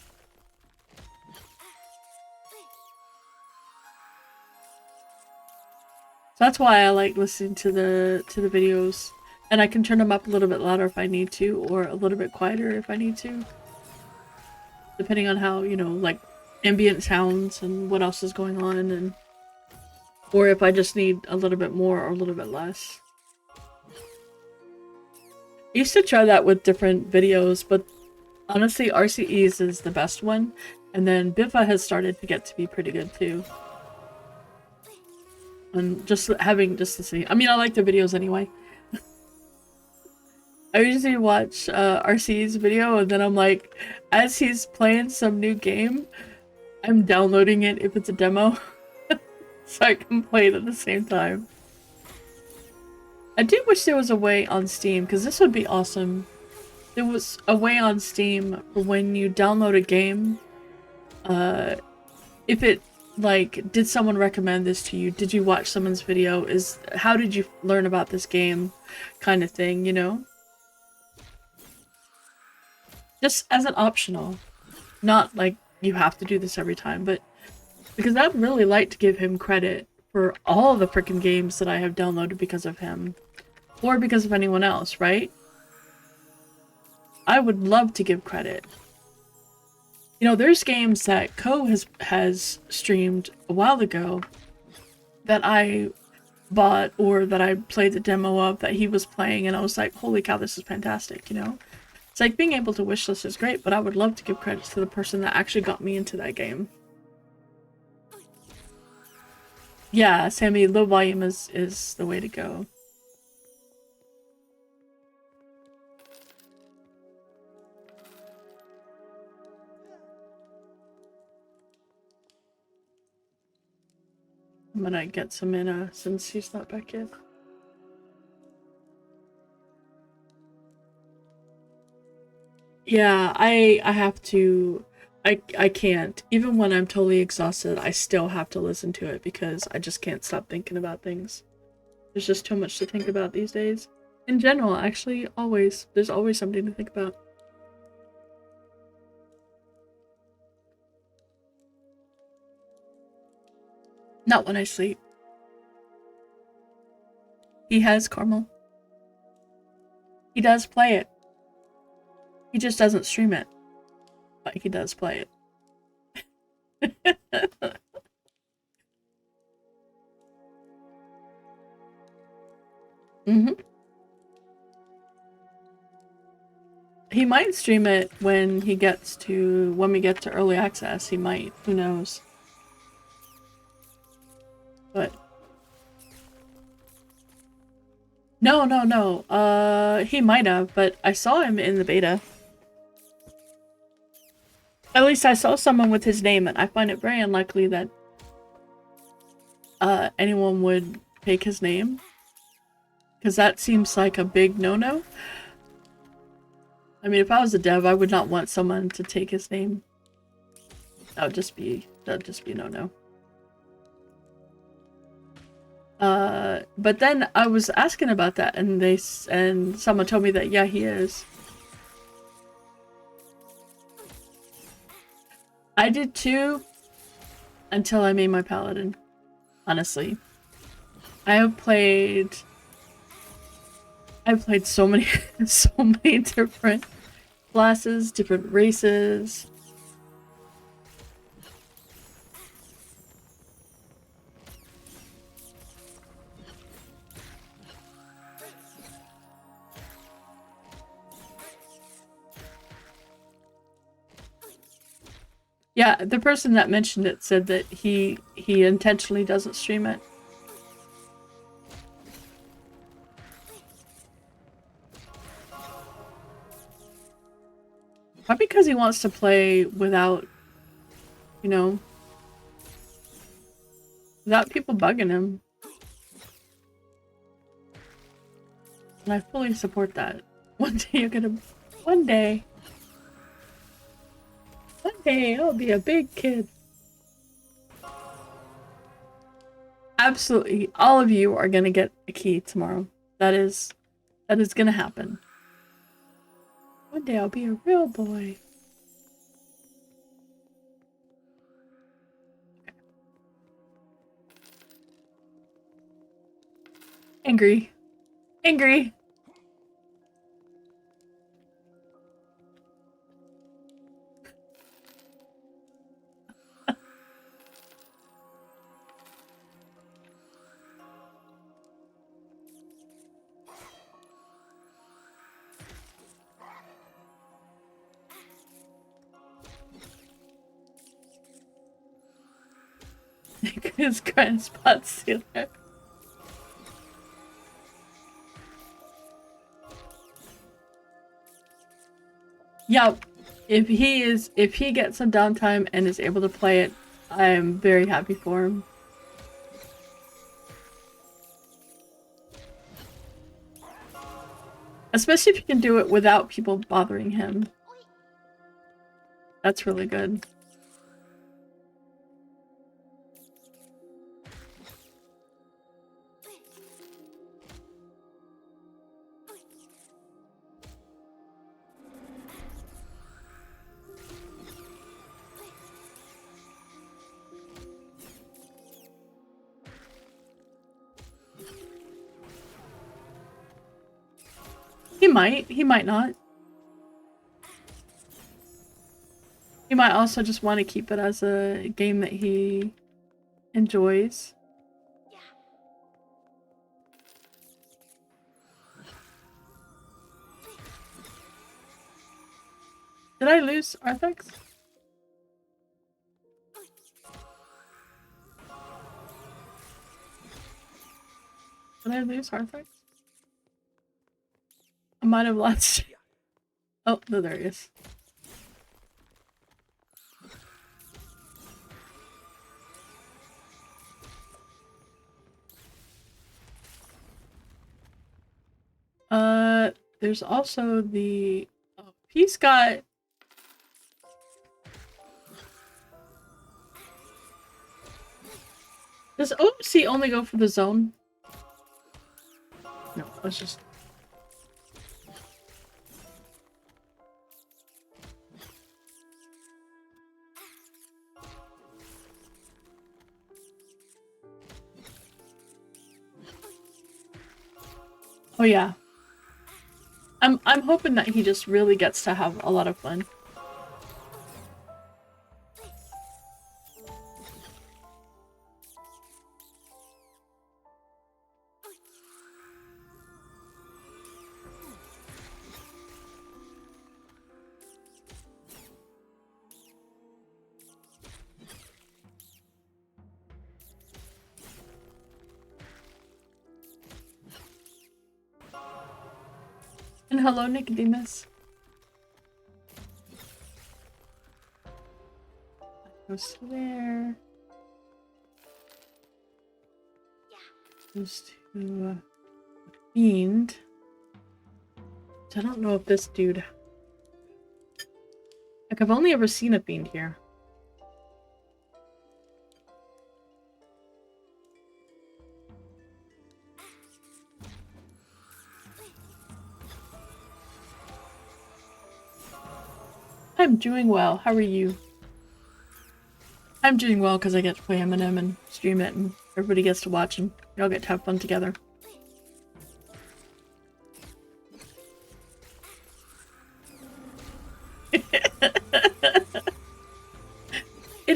So that's why I like listening to the videos, and I can turn them up a little bit louder if I need to, or a little bit quieter if I need to, depending on how, you know, like ambient sounds and what else is going on, and or if I just need a little bit more or a little bit less. I used to try that with different videos, but honestly, RCE's is the best one, and then Bifa has started to get to be pretty good too. And just having just to see. I mean, I like the videos anyway. I usually watch RC's video, and then I'm like, as he's playing some new game, I'm downloading it if it's a demo, so I can play it at the same time. I do wish there was a way on Steam, because this would be awesome. There was a way on Steam for when you download a game, if it, like, did someone recommend this to you? Did you watch someone's video? How did you learn about this game? Kind of thing, you know? Just as an optional. Not like you have to do this every time, but because I'd really like to give him credit for all the freaking games that I have downloaded because of him. Or because of anyone else, right? I would love to give credit. You know, there's games that Ko has streamed a while ago that I bought or that I played the demo of that he was playing, and I was like, holy cow, this is fantastic, you know? It's like being able to wishlist is great, but I would love to give credit to the person that actually got me into that game. Yeah, Sammy, low volume is the way to go. I'm gonna get some mana since he's not back yet. Yeah, I have to. I can't. Even when I'm totally exhausted, I still have to listen to it because I just can't stop thinking about things. There's just too much to think about these days. In general, actually, always. There's always something to think about. Not when I sleep. He has Carmel. He does play it. He just doesn't stream it. But he does play it. He might stream it when we get to early access. He might. Who knows? But no. He might have, but I saw him in the beta. At least I saw someone with his name, and I find it very unlikely that anyone would take his name. Because that seems like a big no-no. I mean, if I was a dev, I would not want someone to take his name. That'd just be no-no. But then I was asking about that, and someone told me that yeah, he is. I did too, until I made my Paladin. Honestly, I have played I've played so many, so many different classes, different races. Yeah, the person that mentioned it said that he intentionally doesn't stream it. Probably because he wants to play without, you know, without people bugging him. And I fully support that. One day you're gonna... One day I'll be a big kid. Absolutely. All of you are gonna get a key tomorrow. That is gonna happen. One day I'll be a real boy. Angry. Angry. His grand spot stealer. Yeah, if he gets some downtime and is able to play it, I am very happy for him. Especially if you can do it without people bothering him. That's really good. He might not. He might also just want to keep it as a game that he enjoys. Did I lose Arthex? Did I lose Arthex? I might have lost. Oh, no, there he is. There's also the... Oh, he's got... Does OC only go for the zone? No, let's just... Oh yeah. I'm hoping that he just really gets to have a lot of fun. And hello, Nicodemus. Goes to there. Goes to Fiend. I don't know if this dude... Like, I've only ever seen a Fiend here. I'm doing well. How are you? I'm doing well because I get to play MnM and stream it, and everybody gets to watch, and we all get to have fun together. It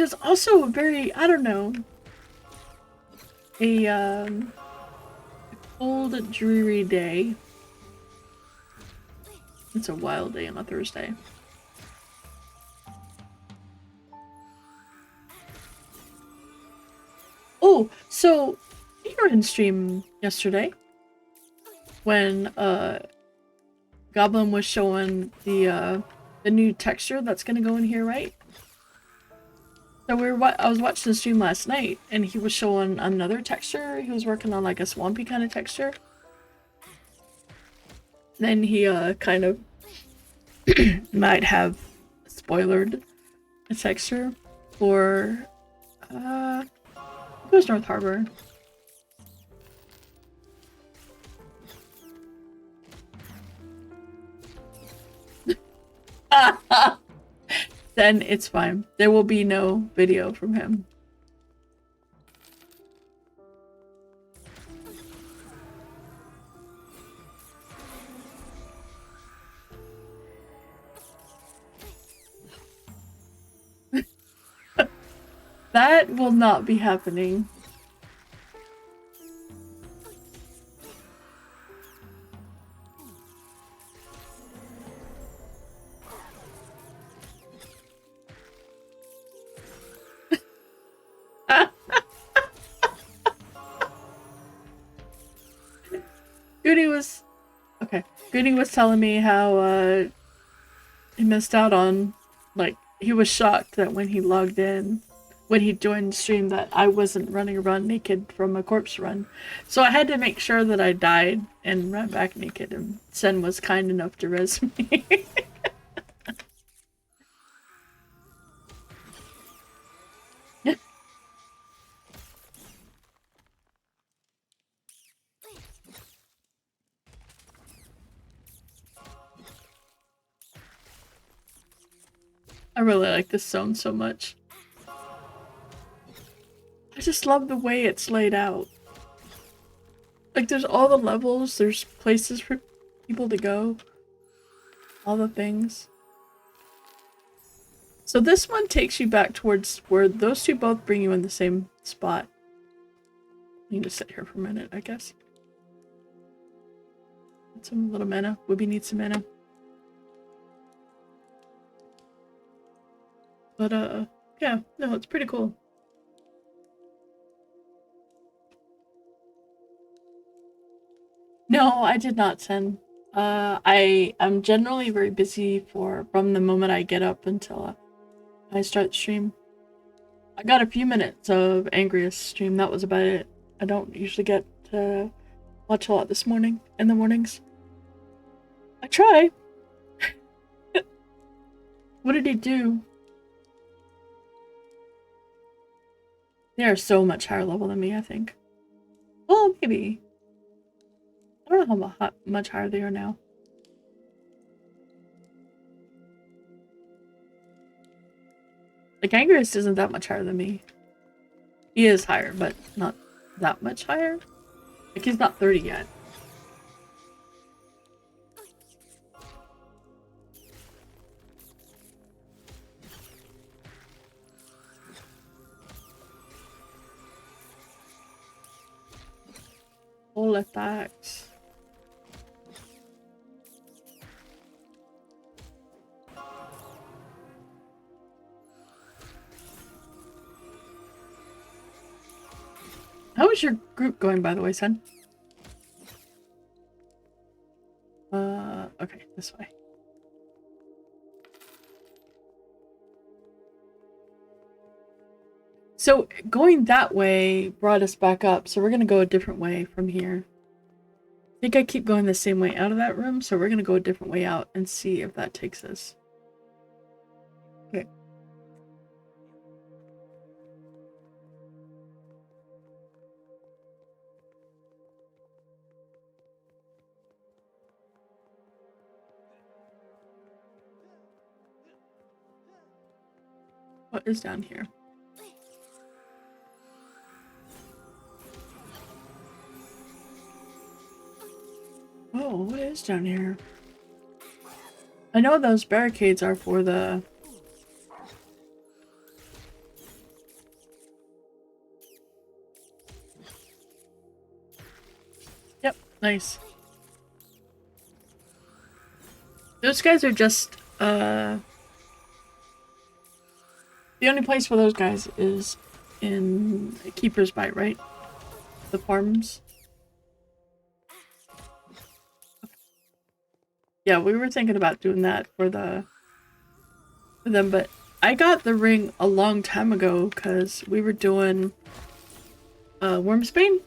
is also a very, I don't know, a cold, dreary day. It's a wild day on a Thursday. Oh, so you were in stream yesterday when Goblin was showing the new texture that's gonna go in here, right? So I was watching the stream last night, and he was showing another texture. He was working on like a swampy kind of texture. Then he kind of might have spoilered a texture for it was North Harbor. Then it's fine. There will be no video from him. That will not be happening. Goody was telling me how he missed out on, like, he was shocked that when he logged in, when he joined the stream, that I wasn't running around naked from a corpse run. So I had to make sure that I died and ran back naked, and Sen was kind enough to res me. I really like this zone so much. I just love the way it's laid out. Like, there's all the levels, there's places for people to go. All the things. So this one takes you back towards where those two both bring you in the same spot. You need to sit here for a minute, I guess. Get some little mana. Wibby needs some mana. But, yeah, no, it's pretty cool. No, I did not send. I am generally very busy from the moment I get up until I start the stream. I got a few minutes of Angriest stream, that was about it. I don't usually get to watch a lot this morning, in the mornings. I try. What did he do? They are so much higher level than me, I think. Well, maybe. I don't know how much higher they are now. Like, Angriest isn't that much higher than me. He is higher, but not that much higher. Like, he's not 30 yet. All attacks. How is your group going, by the way, son? Okay, this way. So going that way brought us back up, so we're gonna go a different way from here. I think I keep going the same way out of that room, so we're gonna go a different way out and see if that takes us. Okay. What is down here? Oh, what is down here? I know those barricades are for the... Yep, nice. Those guys are just, the only place for those guys is in Keeper's Bite, right? The farms. Yeah, we were thinking about doing that for them, but I got the ring a long time ago because we were doing Wormsbane,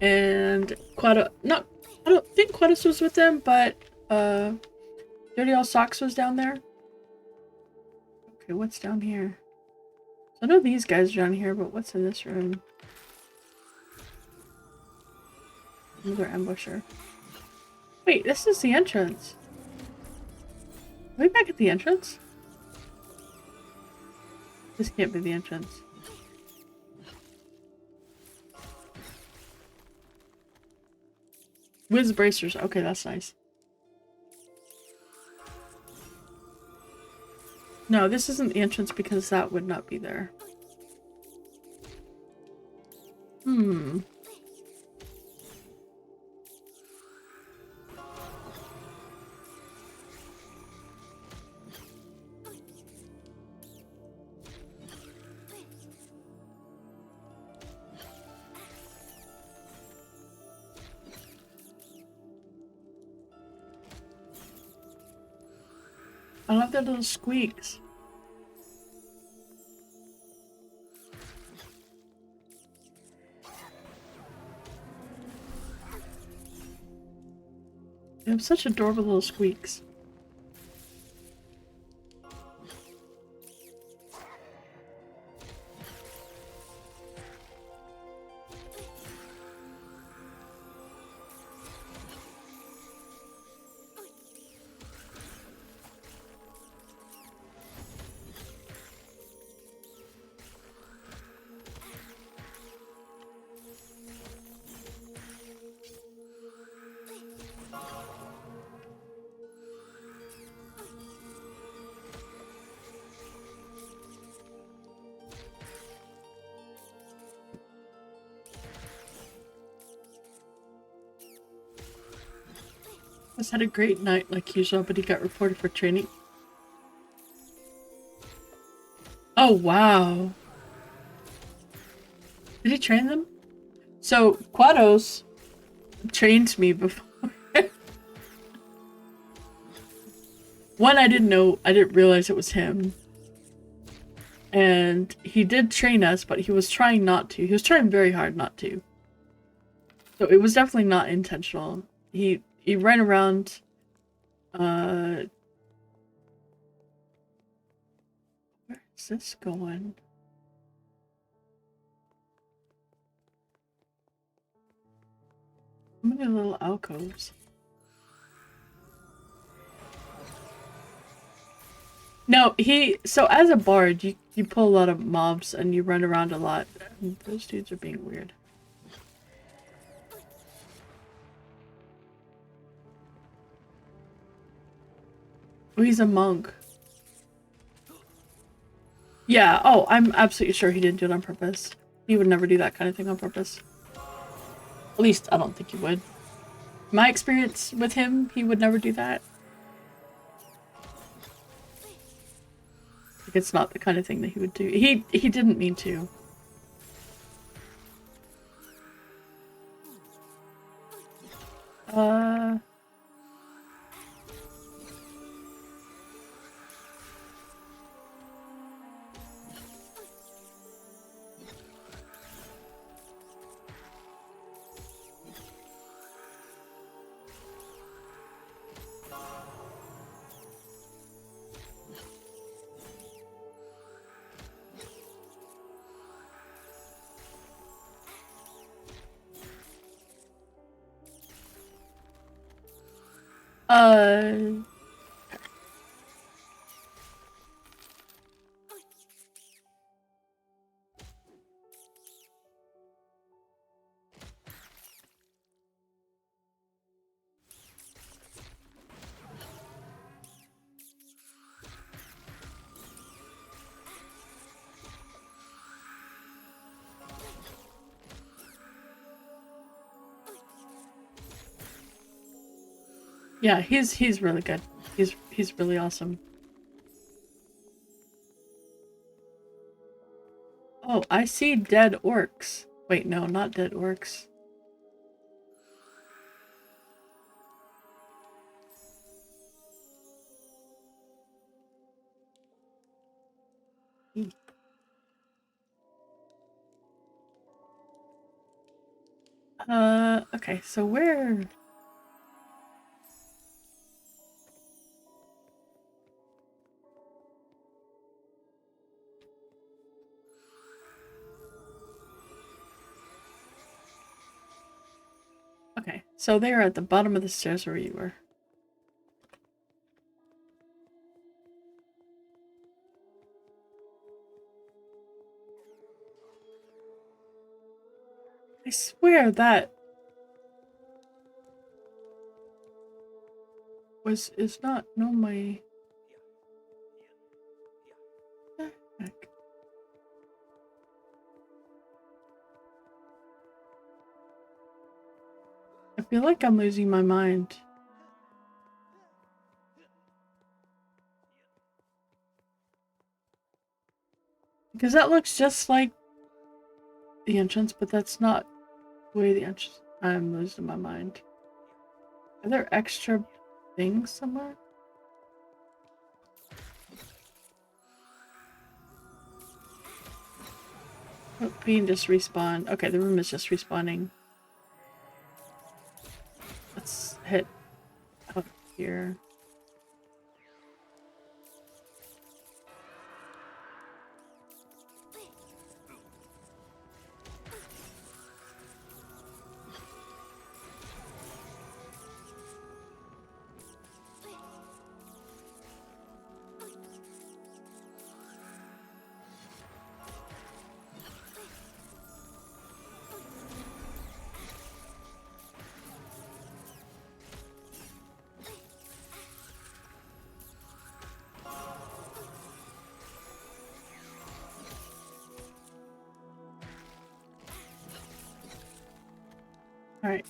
and I don't think Quados was with them, but Dirty All Socks was down there. Okay, what's down here? So I know these guys are down here, but what's in this room? Another ambusher. Wait, this is the entrance. Are we back at the entrance? This can't be the entrance. Wiz bracers. Okay, that's nice. No, this isn't the entrance because that would not be there. Hmm. I love their little squeaks. They have such adorable little squeaks. Just had a great night like usual, but he got reported for training. Oh, wow. Did he train them? So, Quados trained me before. One, I didn't realize it was him. And he did train us, but he was trying not to. He was trying very hard not to. So it was definitely not intentional. He ran around, where is this going? How many little alcoves? No, so as a bard, you pull a lot of mobs and you run around a lot. And those dudes are being weird. Oh, he's a monk. Yeah, oh, I'm absolutely sure he didn't do it on purpose. He would never do that kind of thing on purpose. At least, I don't think he would. My experience with him, he would never do that. Like, it's not the kind of thing that he would do. He didn't mean to. Yeah, he's really good. He's really awesome. Oh, I see dead orcs. Wait, no, not dead orcs. Okay, so where? Okay, so they are at the bottom of the stairs where you were. I swear that is not normally. Heck. I feel like I'm losing my mind. Because that looks just like the entrance, but that's not the way the entrance. I'm losing my mind. Are there extra things somewhere? Oh, Bean just respawned. Okay, the room is just respawning. Let's hit up here. All right.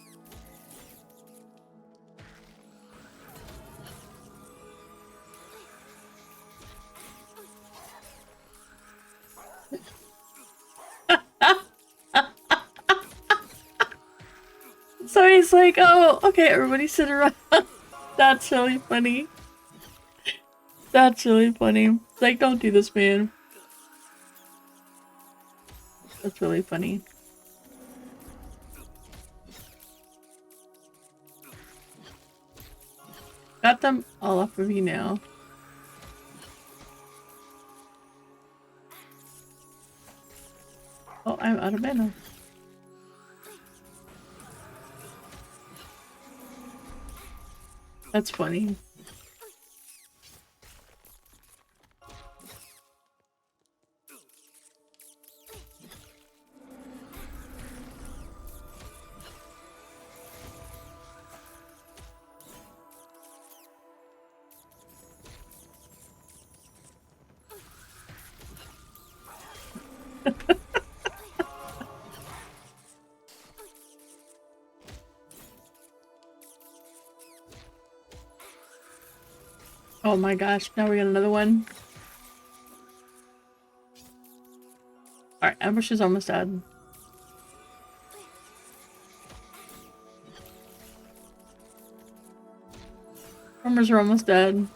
So he's like, oh, okay, everybody sit around. That's really funny. That's really funny. It's like, don't do this, man. That's really funny. Got them all off of you now. Oh, I'm out of mana. That's funny. Oh my gosh, now we got another one. Alright, Ambush is almost dead. Farmers are almost dead.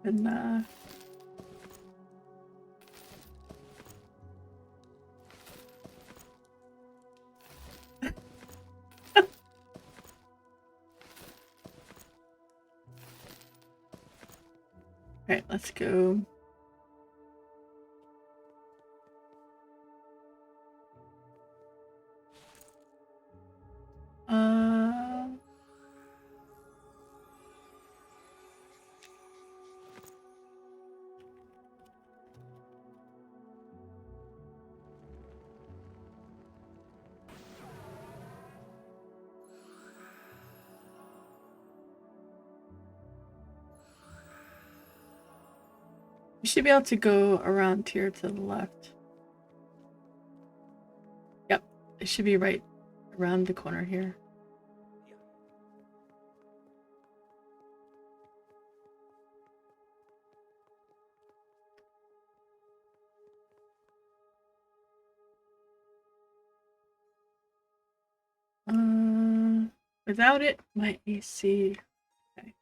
And alright, let's go. We should be able to go around here to the left. Yep, it should be right around the corner here. Without it, my AC. Okay.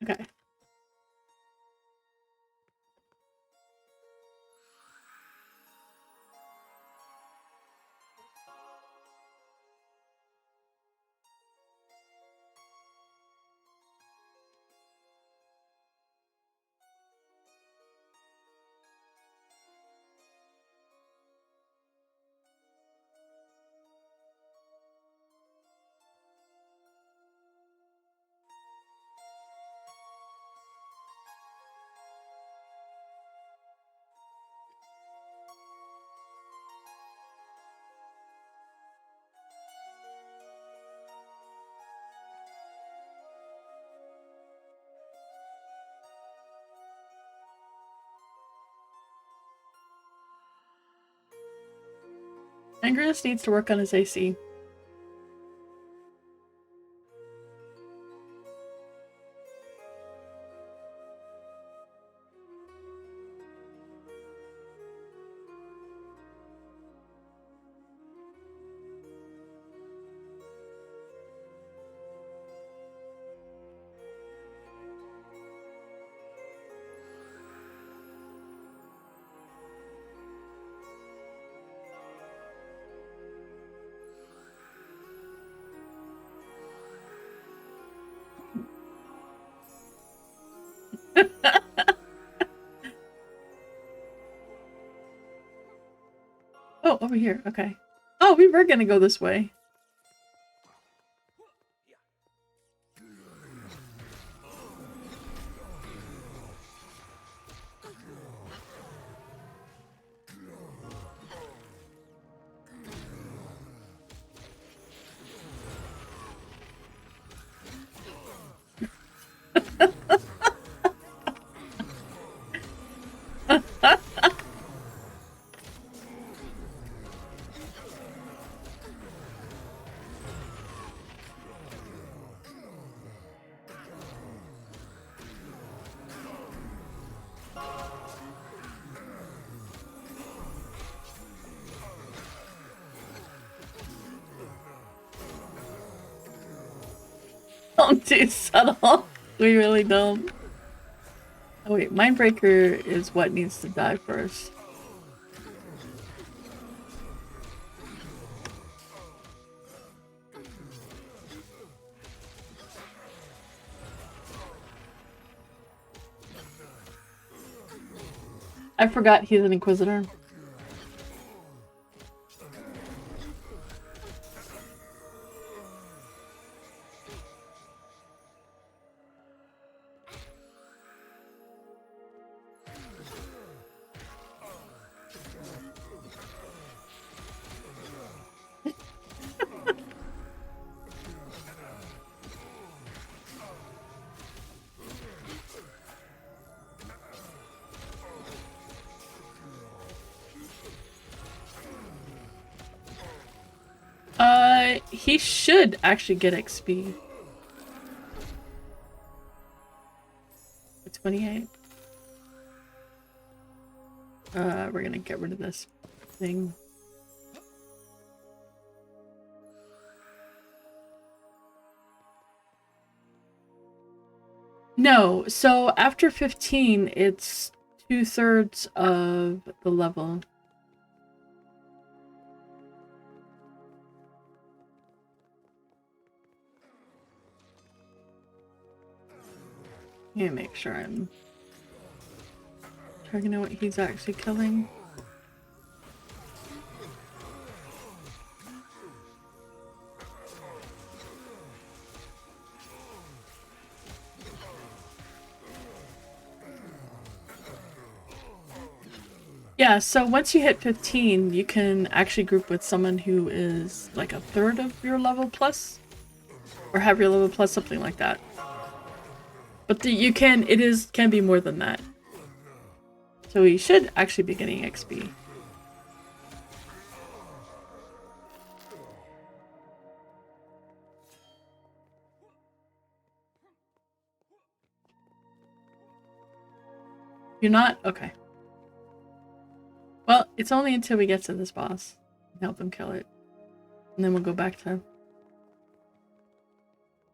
Okay. Angus needs to work on his AC. Oh, over here. Okay. Oh, we were gonna go this way. Don't do subtle. We really don't. Oh wait, Mindbreaker is what needs to die first. I forgot he's an Inquisitor. He should actually get XP. 28. We're gonna get rid of this thing. No, so after 15, it's 2/3 of the level. Let me make sure I'm trying to know what he's actually killing. Yeah, so once you hit 15, you can actually group with someone who is like 1/3 of your level plus, or have your level plus, something like that. But you can, can be more than that. So we should actually be getting XP. You're not? Okay. Well, it's only until we get to this boss and help him kill it. And then we'll go back to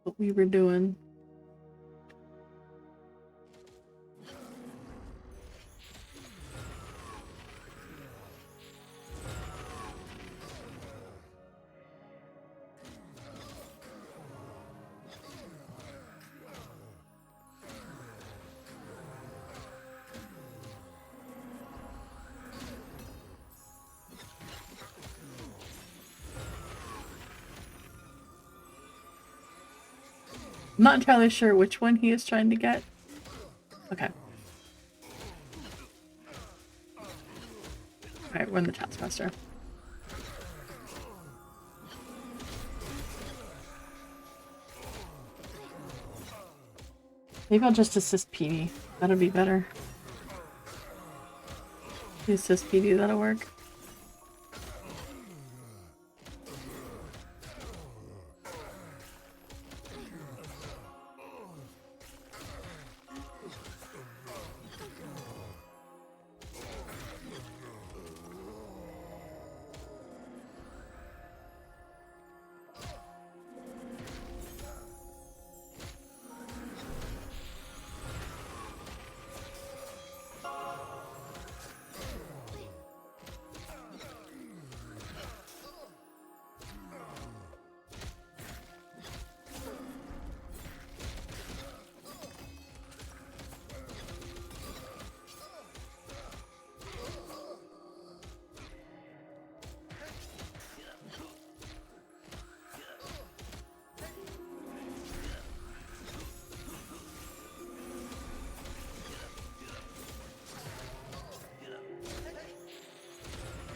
what we were doing. I'm not entirely sure which one he is trying to get. Okay. Alright, we're in the Taskmaster. Maybe I'll just assist PD. That'll be better. You assist PD, that'll work.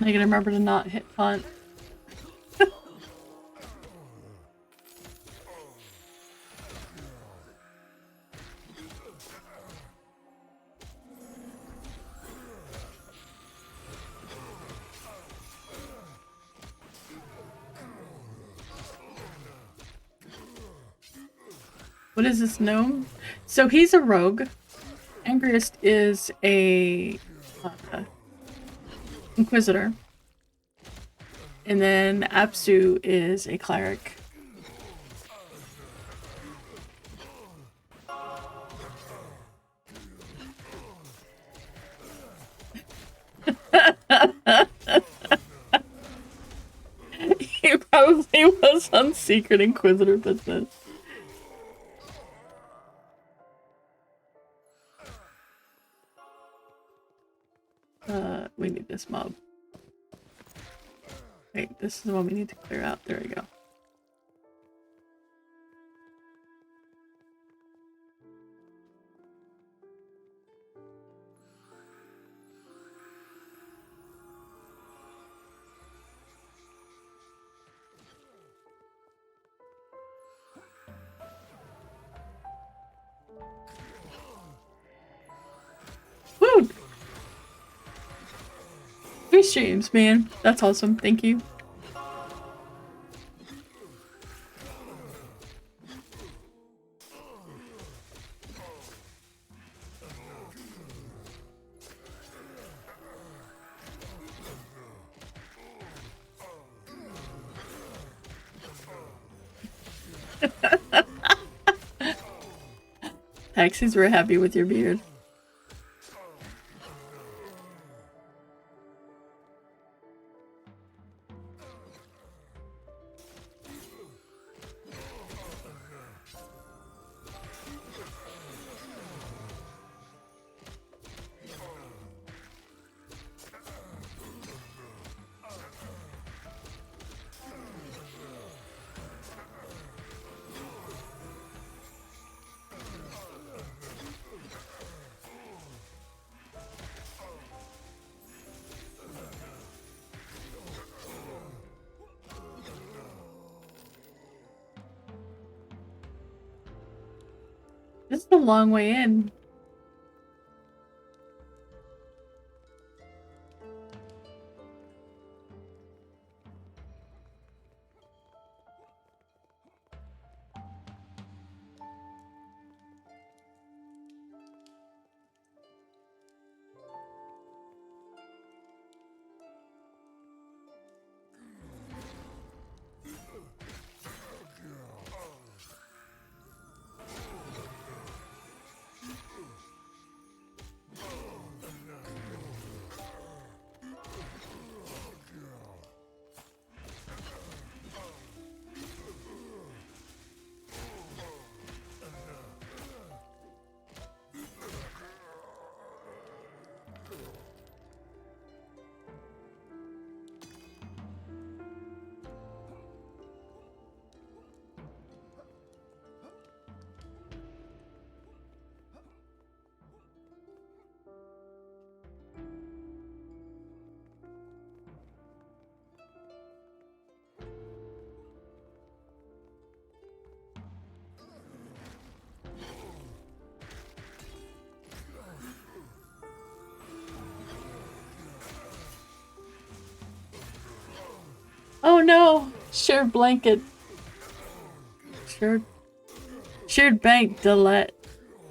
I gotta remember to not hit font. What is this gnome? So he's a rogue. Angriest is a inquisitor. And then Apsu is a cleric. He probably was on Secret Inquisitor business. We need this mob. Wait, this is the one we need to clear out. There we go. Woo! 3 streams, man. That's awesome. Thank you. Taxis were happy with your beard. This is a long way in. Oh no! Shared blanket. Shared bank Delet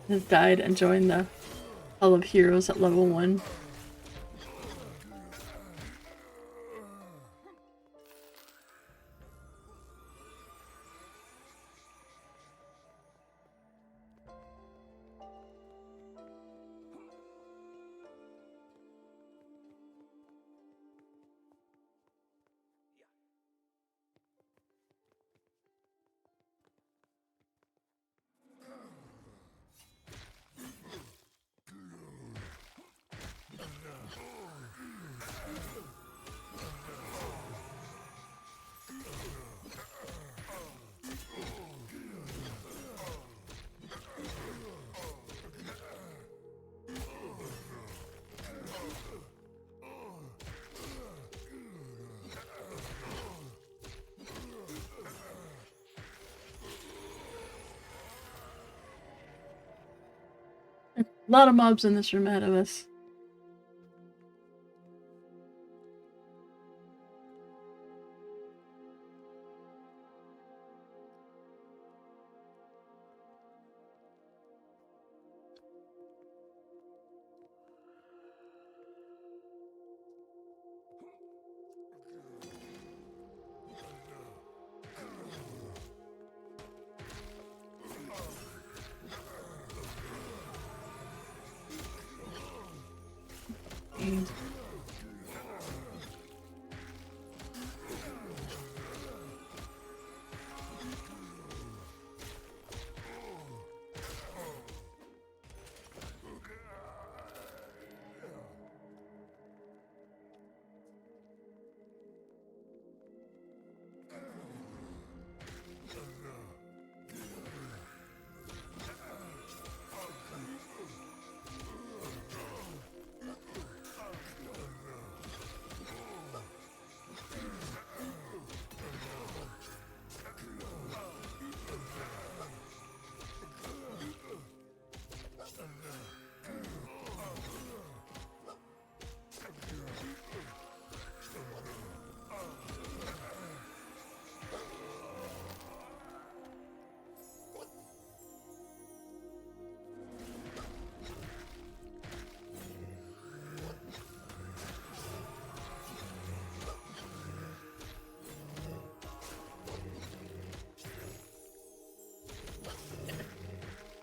has died and joined the Hall of Heroes at level 1. A lot of mobs in this room ahead of us.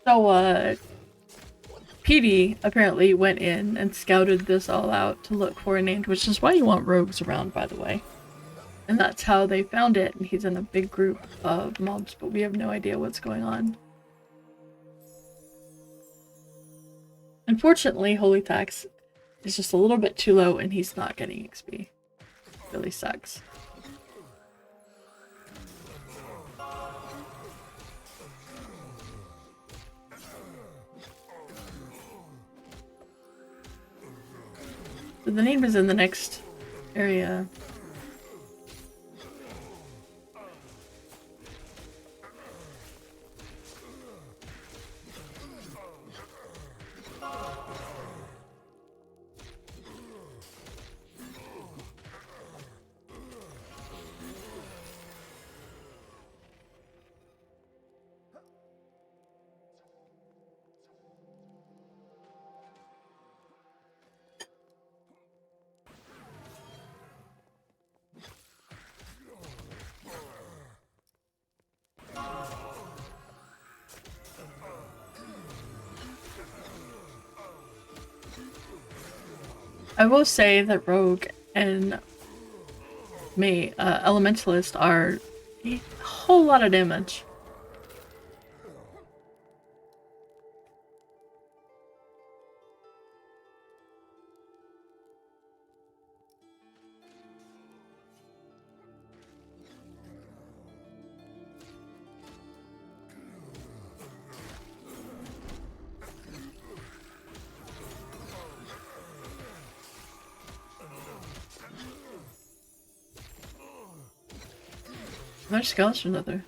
So, Petey apparently went in and scouted this all out to look for a name, which is why you want rogues around, by the way. And that's how they found it, and he's in a big group of mobs, but we have no idea what's going on. Unfortunately, Holy Tax is just a little bit too low, and he's not getting XP. Really sucks. So the name is in the next area. I will say that Rogue and Elementalist are a whole lot of damage. There's skeleton out there.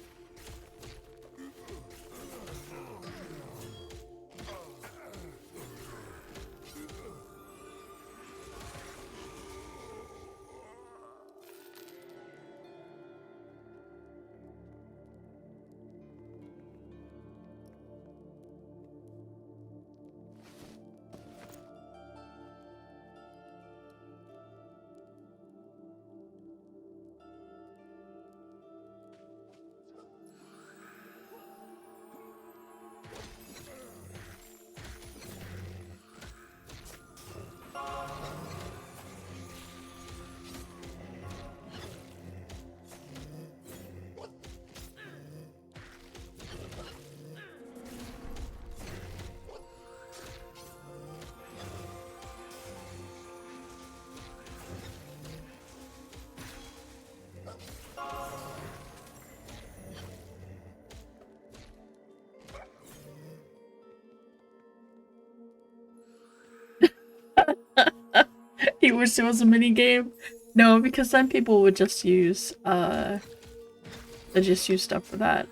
He wished it was a mini game. No, because then people would just use stuff for that.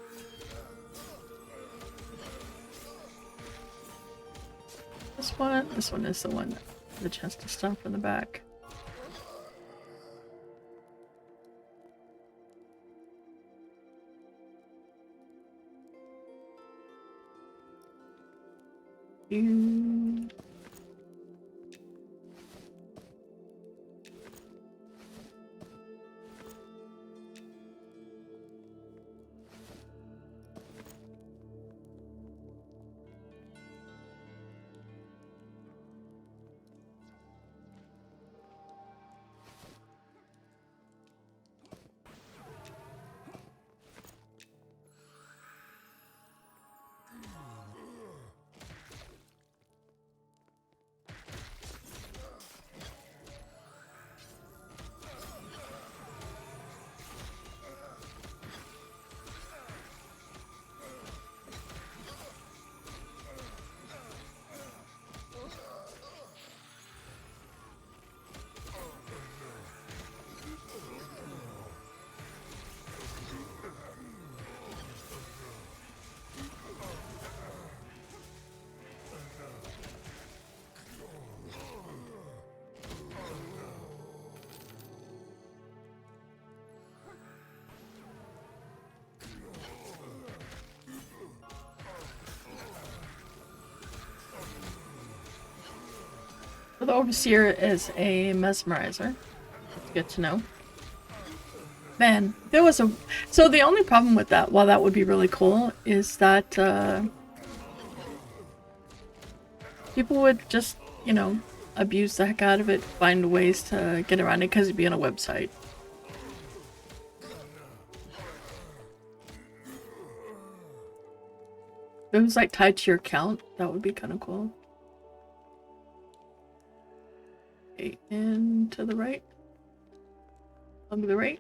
This one is the one, the chest of stuff in the back. The Overseer is a mesmerizer. That's good to know. Man, there was a... So the only problem with that, while that would be really cool, is that people would just, you know, abuse the heck out of it, find ways to get around it because it'd be on a website. If it was like tied to your account, that would be kind of cool. Okay, and to the right. On the right.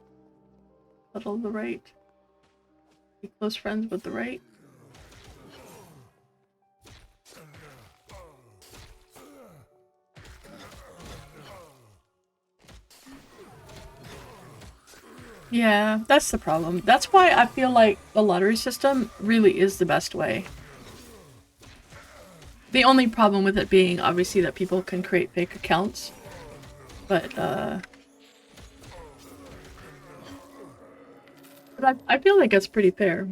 Little to the right. Be close friends with the right. Yeah, that's the problem. That's why I feel like the lottery system really is the best way. The only problem with it being, obviously, that people can create fake accounts. But I feel like it's pretty fair.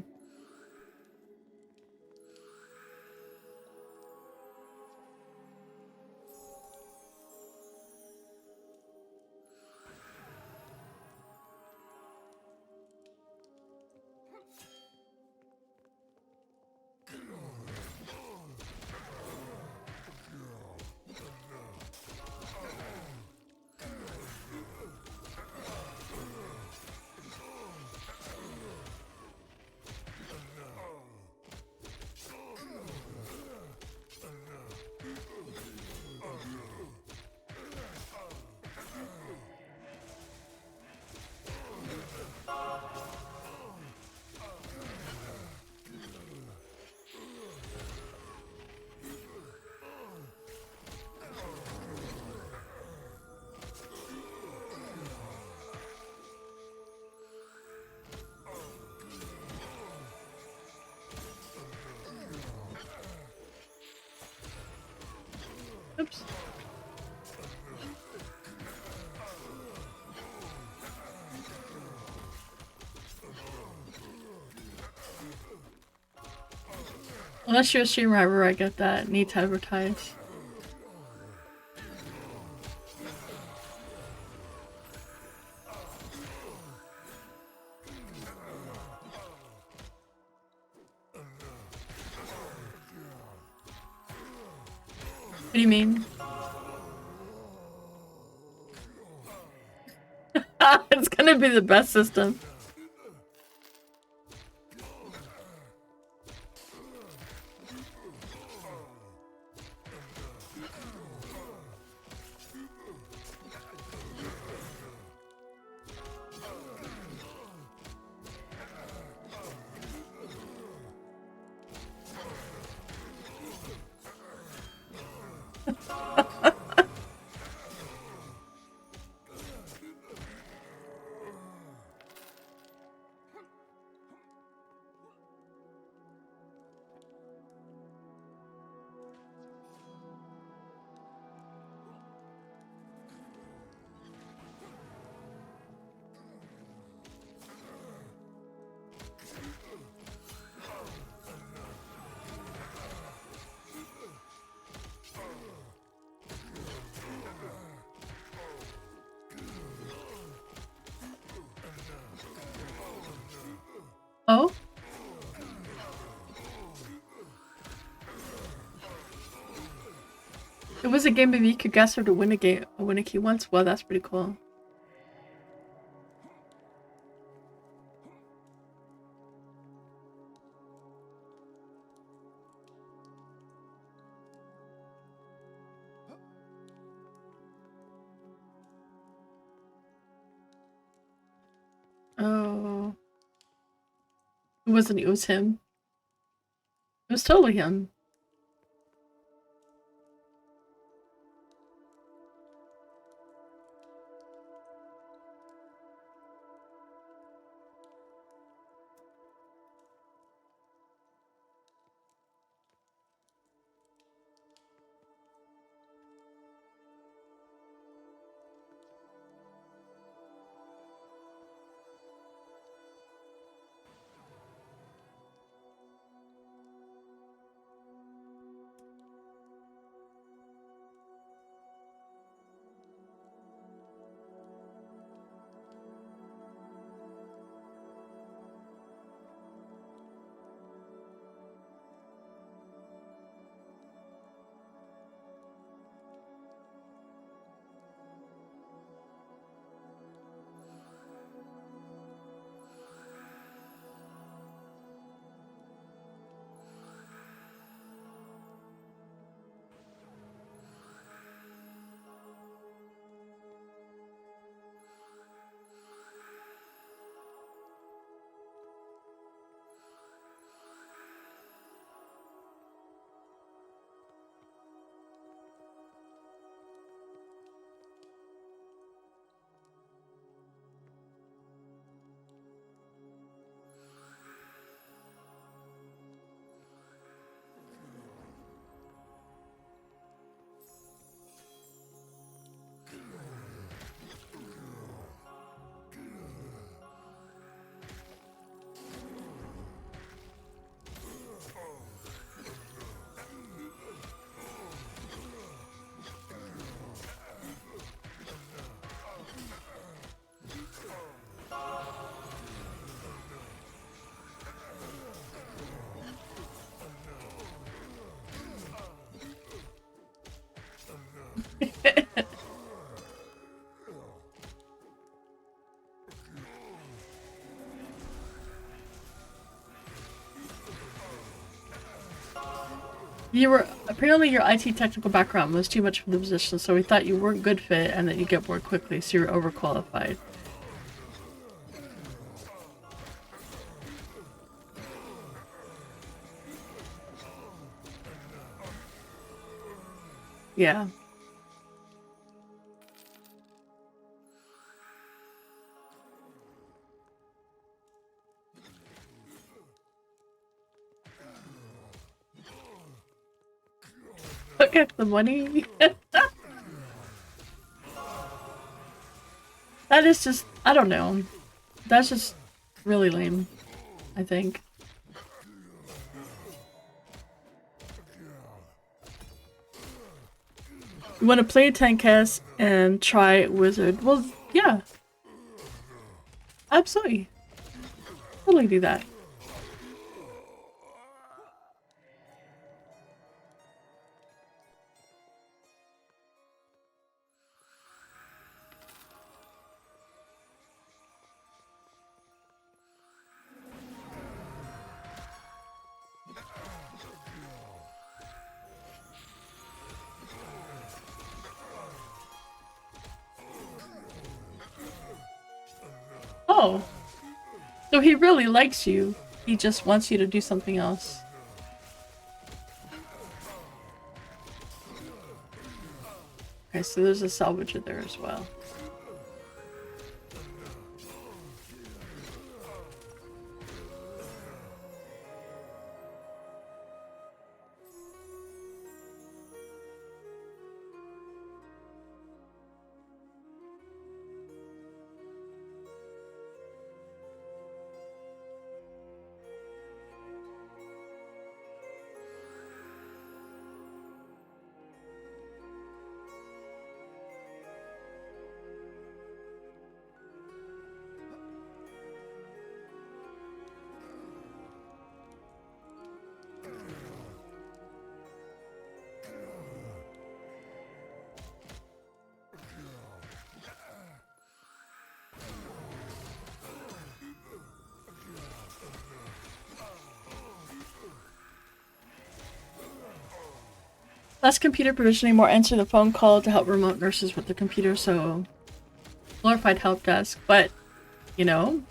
Oops. Unless you're a streamer, ever I get that. Need to advertise. What do you mean? It's gonna be the best system. Oh? It was a game of you could guess her to win a key once? Well, that's pretty cool. Oh. It wasn't, it was him. It was totally him. You were apparently your IT technical background was too much for the position, so we thought you weren't good fit and that you get bored quickly, so you're overqualified. Yeah. Look at the money. That is just, I don't know. That's just really lame, I think. You want to play Tankcast and try Wizard? Well, yeah. Absolutely. Totally do that. Oh. So he really likes you. He just wants you to do something else. Okay, so there's a salvager there as well. Less computer provisioning, more answer the phone call to help remote nurses with their computer, so glorified help desk, but you know,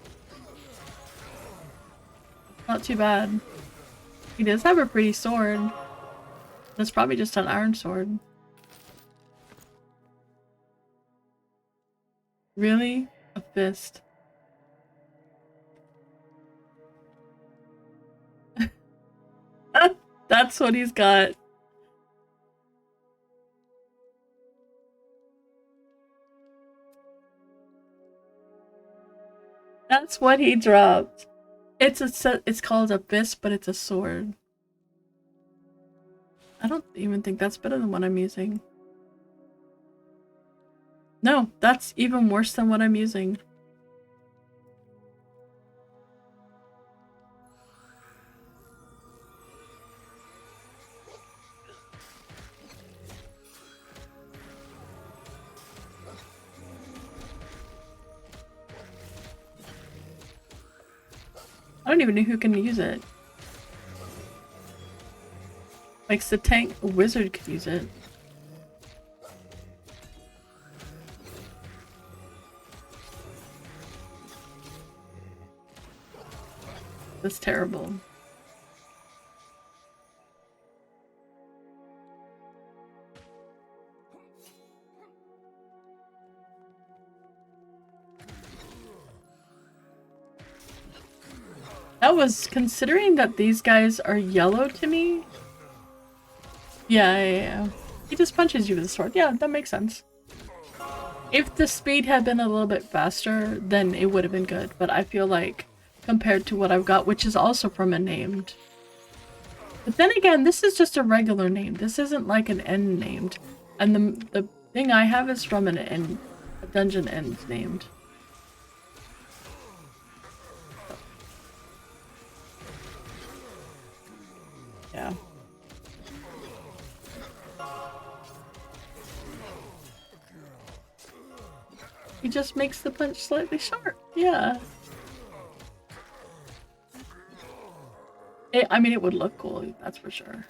not too bad. He does have a pretty sword. That's probably just an iron sword. Really? A fist. That's what he's got. That's what he dropped. It's called a fist, but it's a sword. I don't even think that's better than what I'm using. No, that's even worse than what I'm using. I don't even know who can use it. Like, the tank wizard could use it. That's terrible. That was considering that these guys are yellow to me. Yeah. He just punches you with a sword. Yeah, that makes sense. If the speed had been a little bit faster, then it would have been good. But I feel like, compared to what I've got, which is also from a named. But then again, this is just a regular name. This isn't like an end named. And the thing I have is from an end, a dungeon end named. Yeah. He just makes the punch slightly short. Yeah. I mean, it would look cool, that's for sure.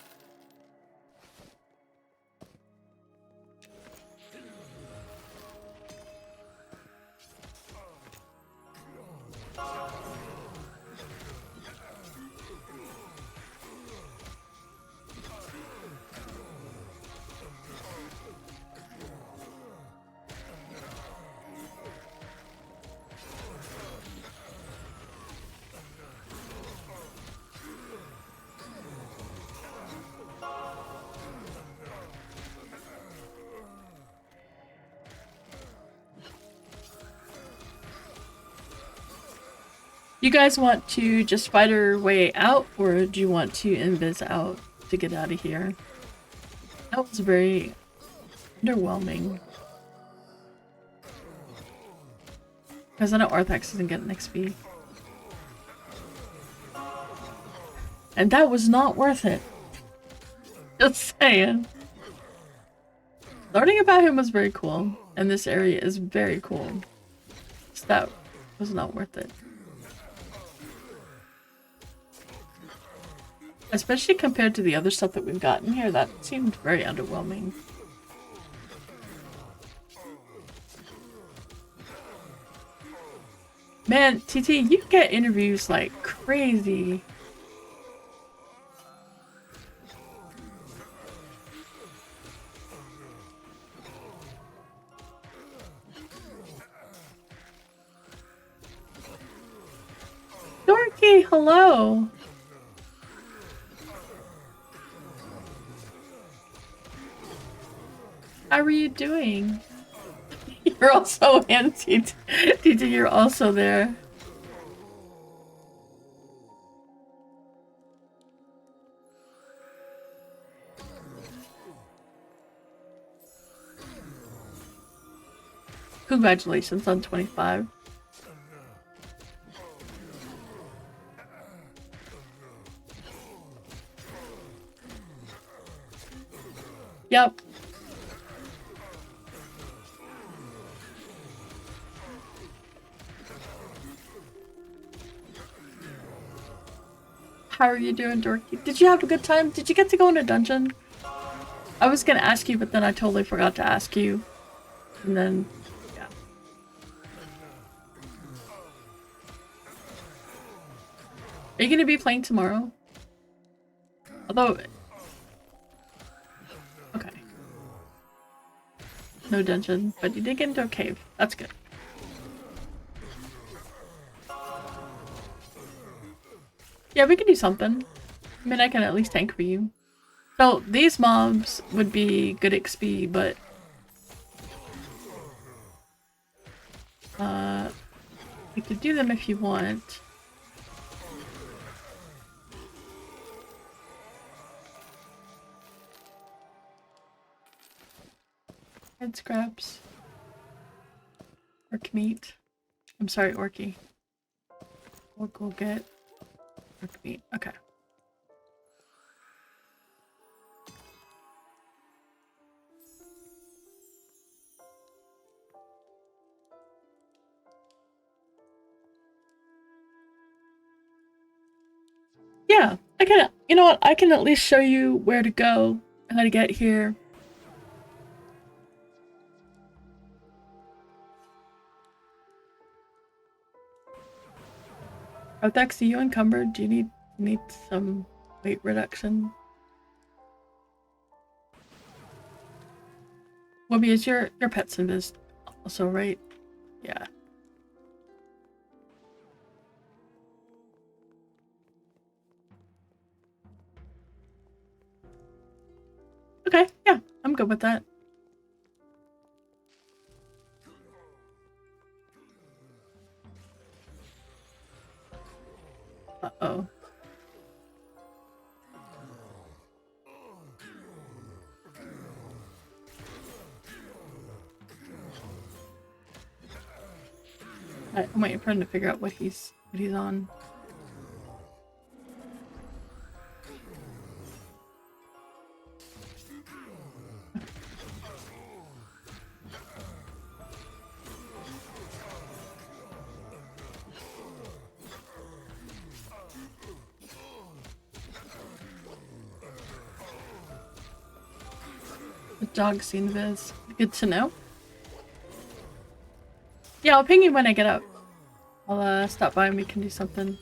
You guys want to just fight our way out, or do you want to invis out to get out of here? That was very underwhelming. Because I know Arthax isn't getting XP. And that was not worth it. Just saying. Learning about him was very cool. And this area is very cool. Just that was not worth it. Especially compared to the other stuff that we've gotten here, that seemed very underwhelming. Man, TT, you get interviews like crazy. Dorky, hello. How are you doing? You're also in, TT. TT, you're also there. Congratulations on 25. Yep. How are you doing, Dorky? Did you have a good time? Did you get to go in a dungeon? I was gonna ask you, but then I totally forgot to ask you. And then, yeah. Are you gonna be playing tomorrow? Although... Okay. No dungeon, but you did get into a cave. That's good. Yeah, we can do something. I mean, I can at least tank for you. So, these mobs would be good XP, but... we could do them if you want. Head scraps. Orc meat. I'm sorry, Orky. We'll go get orc meat. Okay. Yeah, I can, you know what, I can at least show you where to go, how to get here. Arthax, are you encumbered? Do you need some weight reduction? Wobby, is your pet's invis also, right? Yeah. Okay, yeah, I'm good with that. Uh-oh. I'm waiting for him to figure out what he's on. The dog's invis. Good to know. Yeah, I'll ping you when I get up. I'll stop by and we can do something.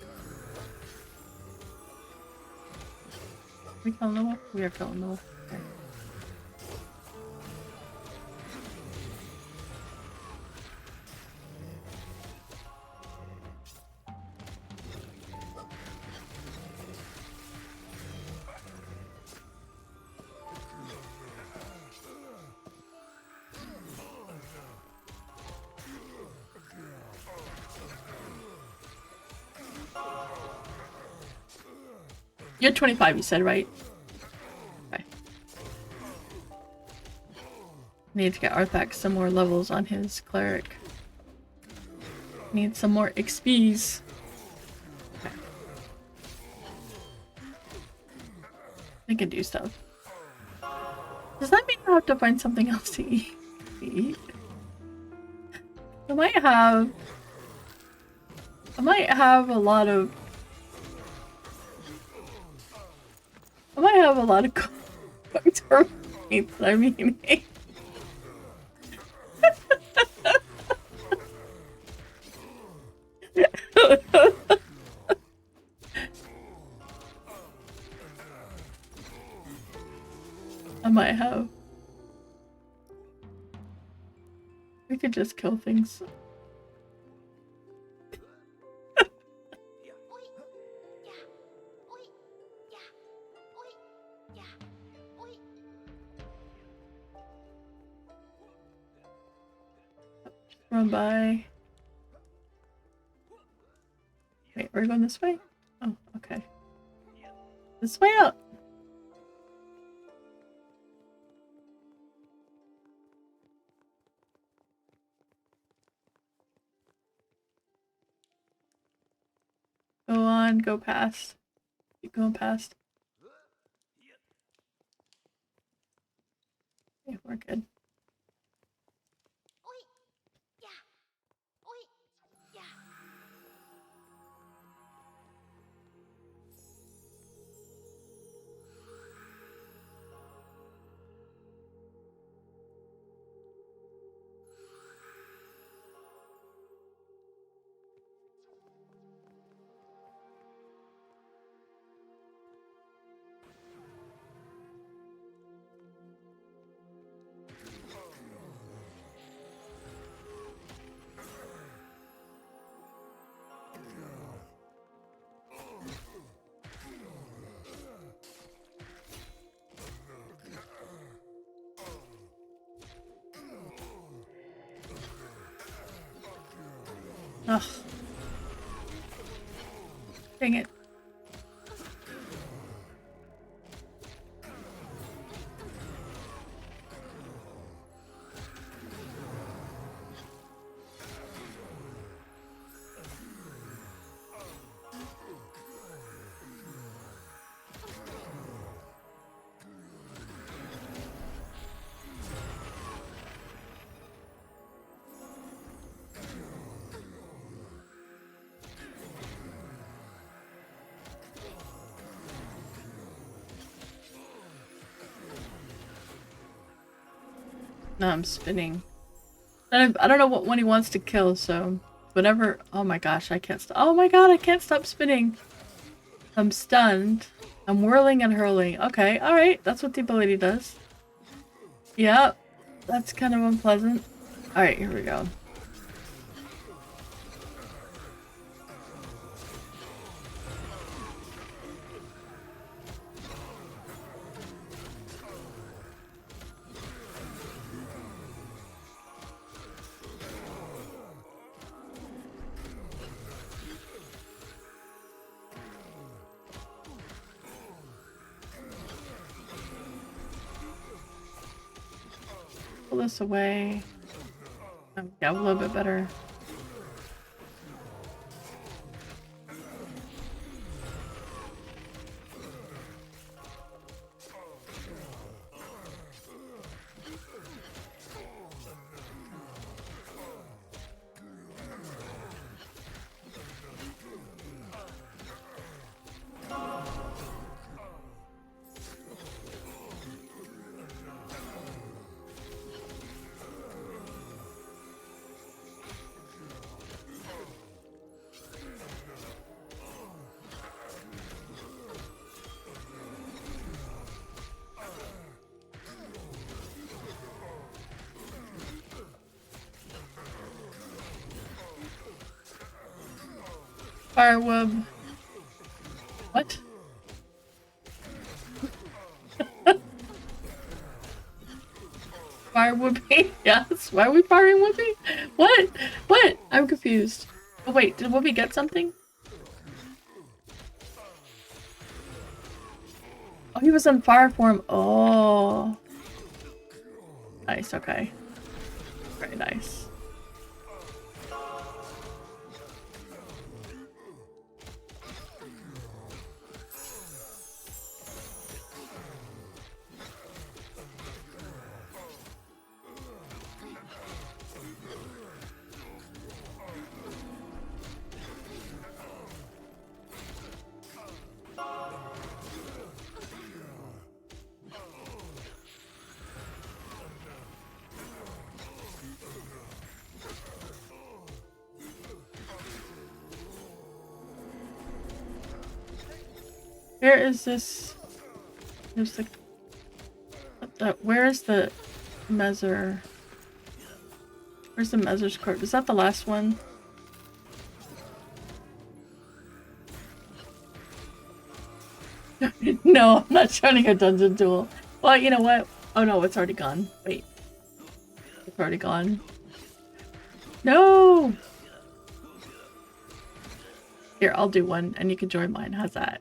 We killing the wolf? We are killing the wolf. Okay. You're 25, you said, right? Okay. Need to get Arthak some more levels on his cleric. Need some more XPs. Okay. I can do stuff. Does that mean I have to find something else to eat? I might have a lot of cooked herb meat that I'm eating. I might have. We could just kill things. Run by. Wait, we're going this way? Oh, okay. This way up. Go on, go past. Keep going past. Okay, we're good. Ugh. Dang it. No, I'm spinning. I don't know what one he wants to kill, so whatever. Oh my gosh, I can't stop. Oh my god, I can't stop spinning. I'm stunned. I'm whirling and hurling. Okay, alright, that's what the ability does. Yep, that's kind of unpleasant. Alright, here we go. Pull this away. Yeah, a little bit better. Firewub. What? Fire Whoopi? Yes. Why are we firing Whoopi? What? What? I'm confused. Oh wait, did Whoopi get something? Oh, he was on fire form. Oh. Nice, okay. Very nice. Where is this? There's the. Where is the Mezzer? Where's the Mezzer's Court? Is that the last one? No, I'm not trying to get dungeon duel. Well, you know what? Oh no, it's already gone. Wait. It's already gone. No! Here, I'll do one and you can join mine. How's that?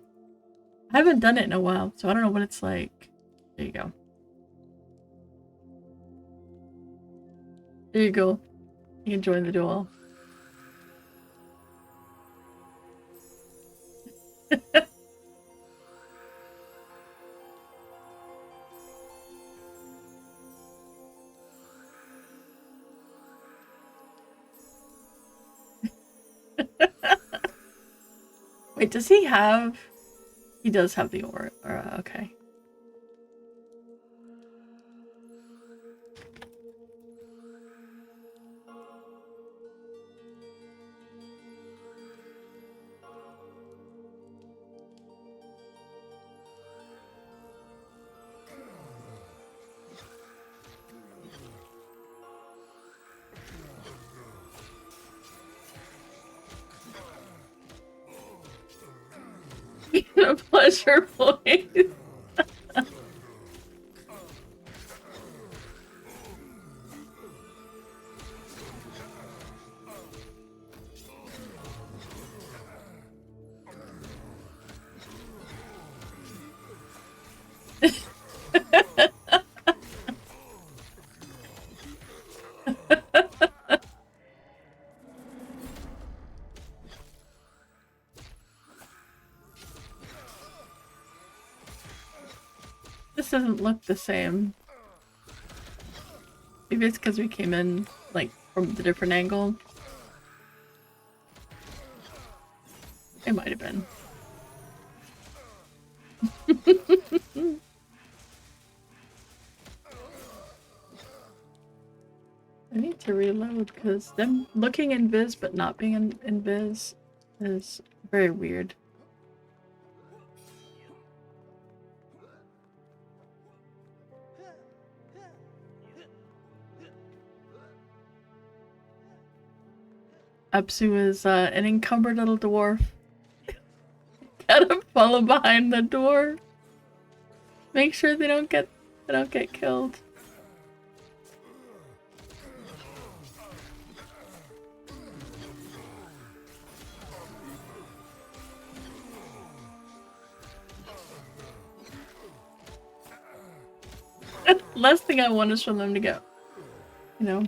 I haven't done it in a while, so I don't know what it's like. There you go. There you go. You can join the duel. Wait, does he have... He does have the aura, okay. A pleasure voice. This doesn't look the same. Maybe it's because we came in, like, from the different angle. It might have been. I need to reload because them looking in Viz but not being in Viz is very weird. Apsu is an encumbered little dwarf. Gotta follow behind the door. Make sure they don't get killed. Last thing I want is for them to get, you know,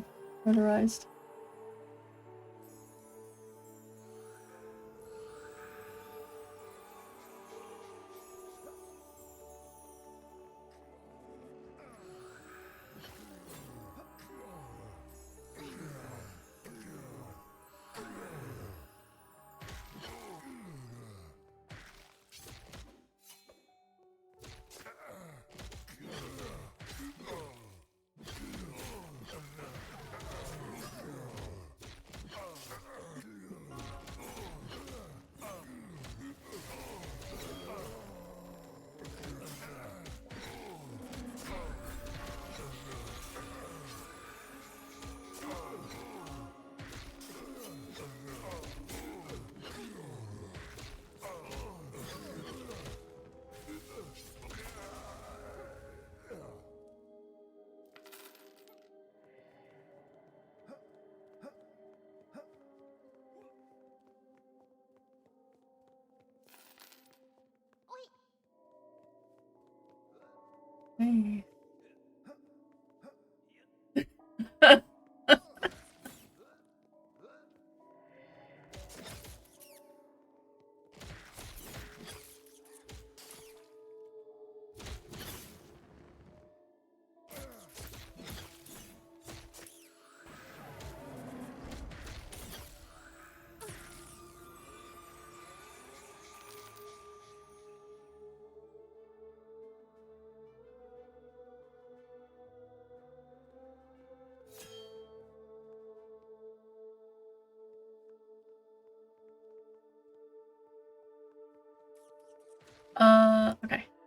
murderized.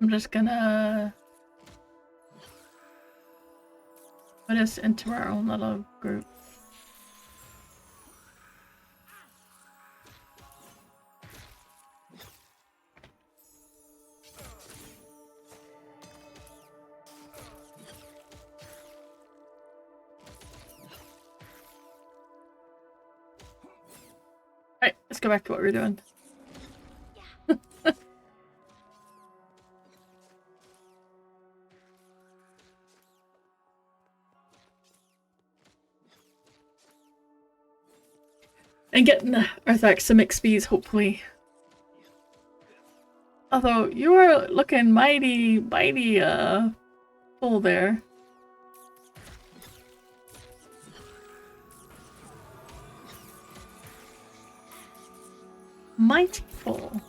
I'm just gonna put us into our own little group. Alright, let's go back to what we were doing. And getting Arthax some XPs, hopefully. Although, you are looking mighty, full there. Mighty full.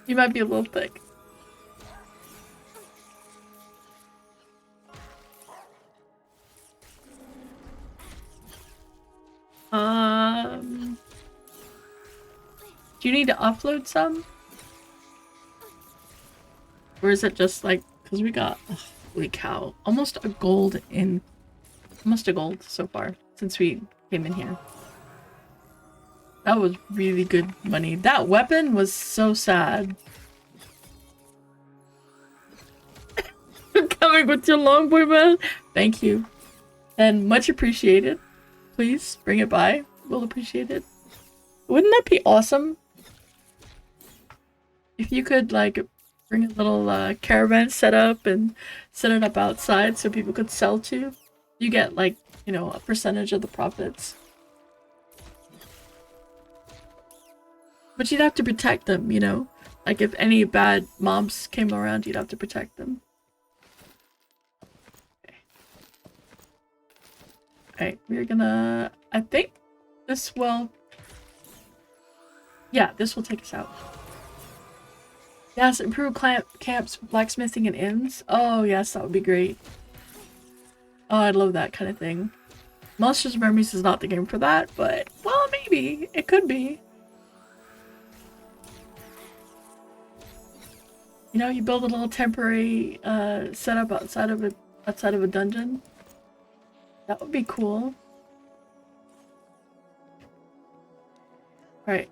You might be a little thick. Do you need to upload some? Or is it just like, because we got, holy cow, almost a gold so far since we came in here. That was really good money. That weapon was so sad. Coming with your longboy, man. Thank you. And much appreciated. Please bring it by. We'll appreciate it. Wouldn't that be awesome? If you could, like, bring a little caravan set up and set it up outside so people could sell to. You get, like, you know, a percentage of the profits. But you'd have to protect them, you know? Like, if any bad mobs came around, you'd have to protect them. Okay. Alright, we're gonna... I think this will... Yeah, this will take us out. Yes, improve camps, blacksmithing, and inns. Oh, yes, that would be great. Oh, I'd love that kind of thing. Monsters and Mermaids is not the game for that, but, well, maybe. It could be. You know, you build a little temporary setup outside of a dungeon. That would be cool. Right.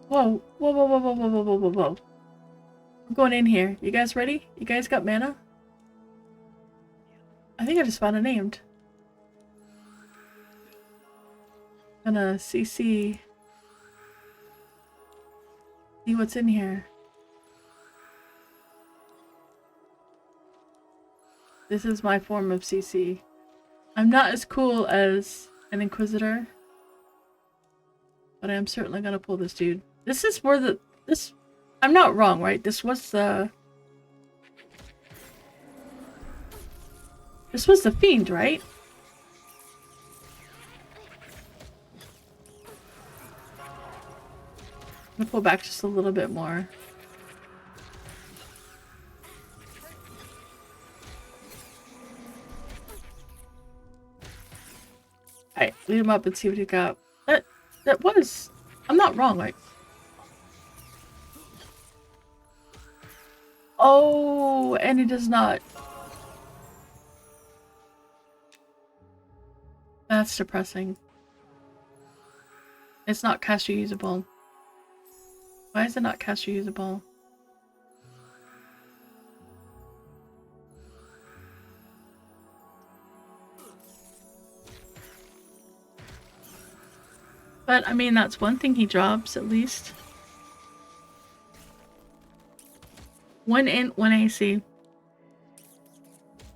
Whoa, whoa, whoa, whoa, whoa, whoa, whoa, whoa, whoa, whoa. I'm going in here. You guys ready? You guys got mana? I think I just found a named. Gonna CC. See what's in here. This is my form of CC. I'm not as cool as an Inquisitor. But I am certainly gonna pull this dude. This is where I'm not wrong, right? This was the fiend, right? I'm gonna pull back just a little bit more. Alright, lead him up and see what he got. That was... I'm not wrong, right? Oh, and it does not. That's depressing. It's not caster usable. Why is it not caster usable? But, I mean, that's one thing he drops, at least. 1 int, 1 AC.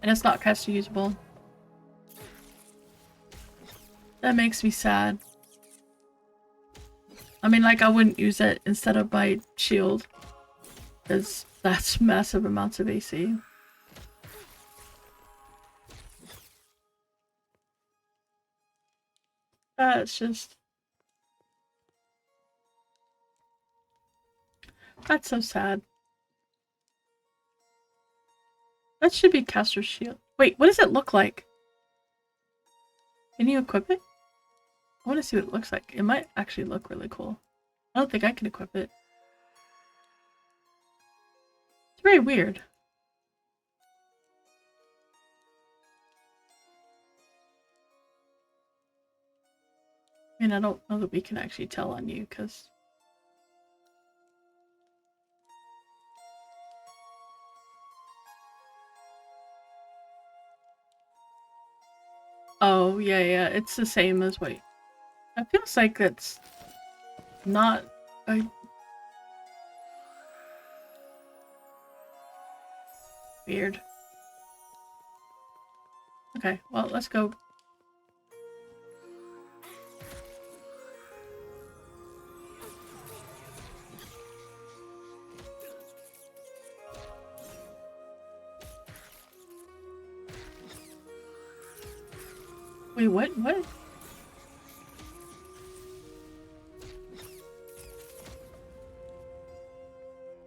And it's not caster usable. That makes me sad. I mean, like, I wouldn't use it instead of my shield. Because that's massive amounts of AC. That's just... That's so sad. That should be Caster's shield. Wait, what does it look like? Can you equip it? I want to see what it looks like. It might actually look really cool. I don't think I can equip it. It's very weird. I mean, I don't know that we can actually tell on you, because... Oh, yeah, it's the same as what... It feels like it's not a... Weird. Okay, well, let's go. Wait, what? What?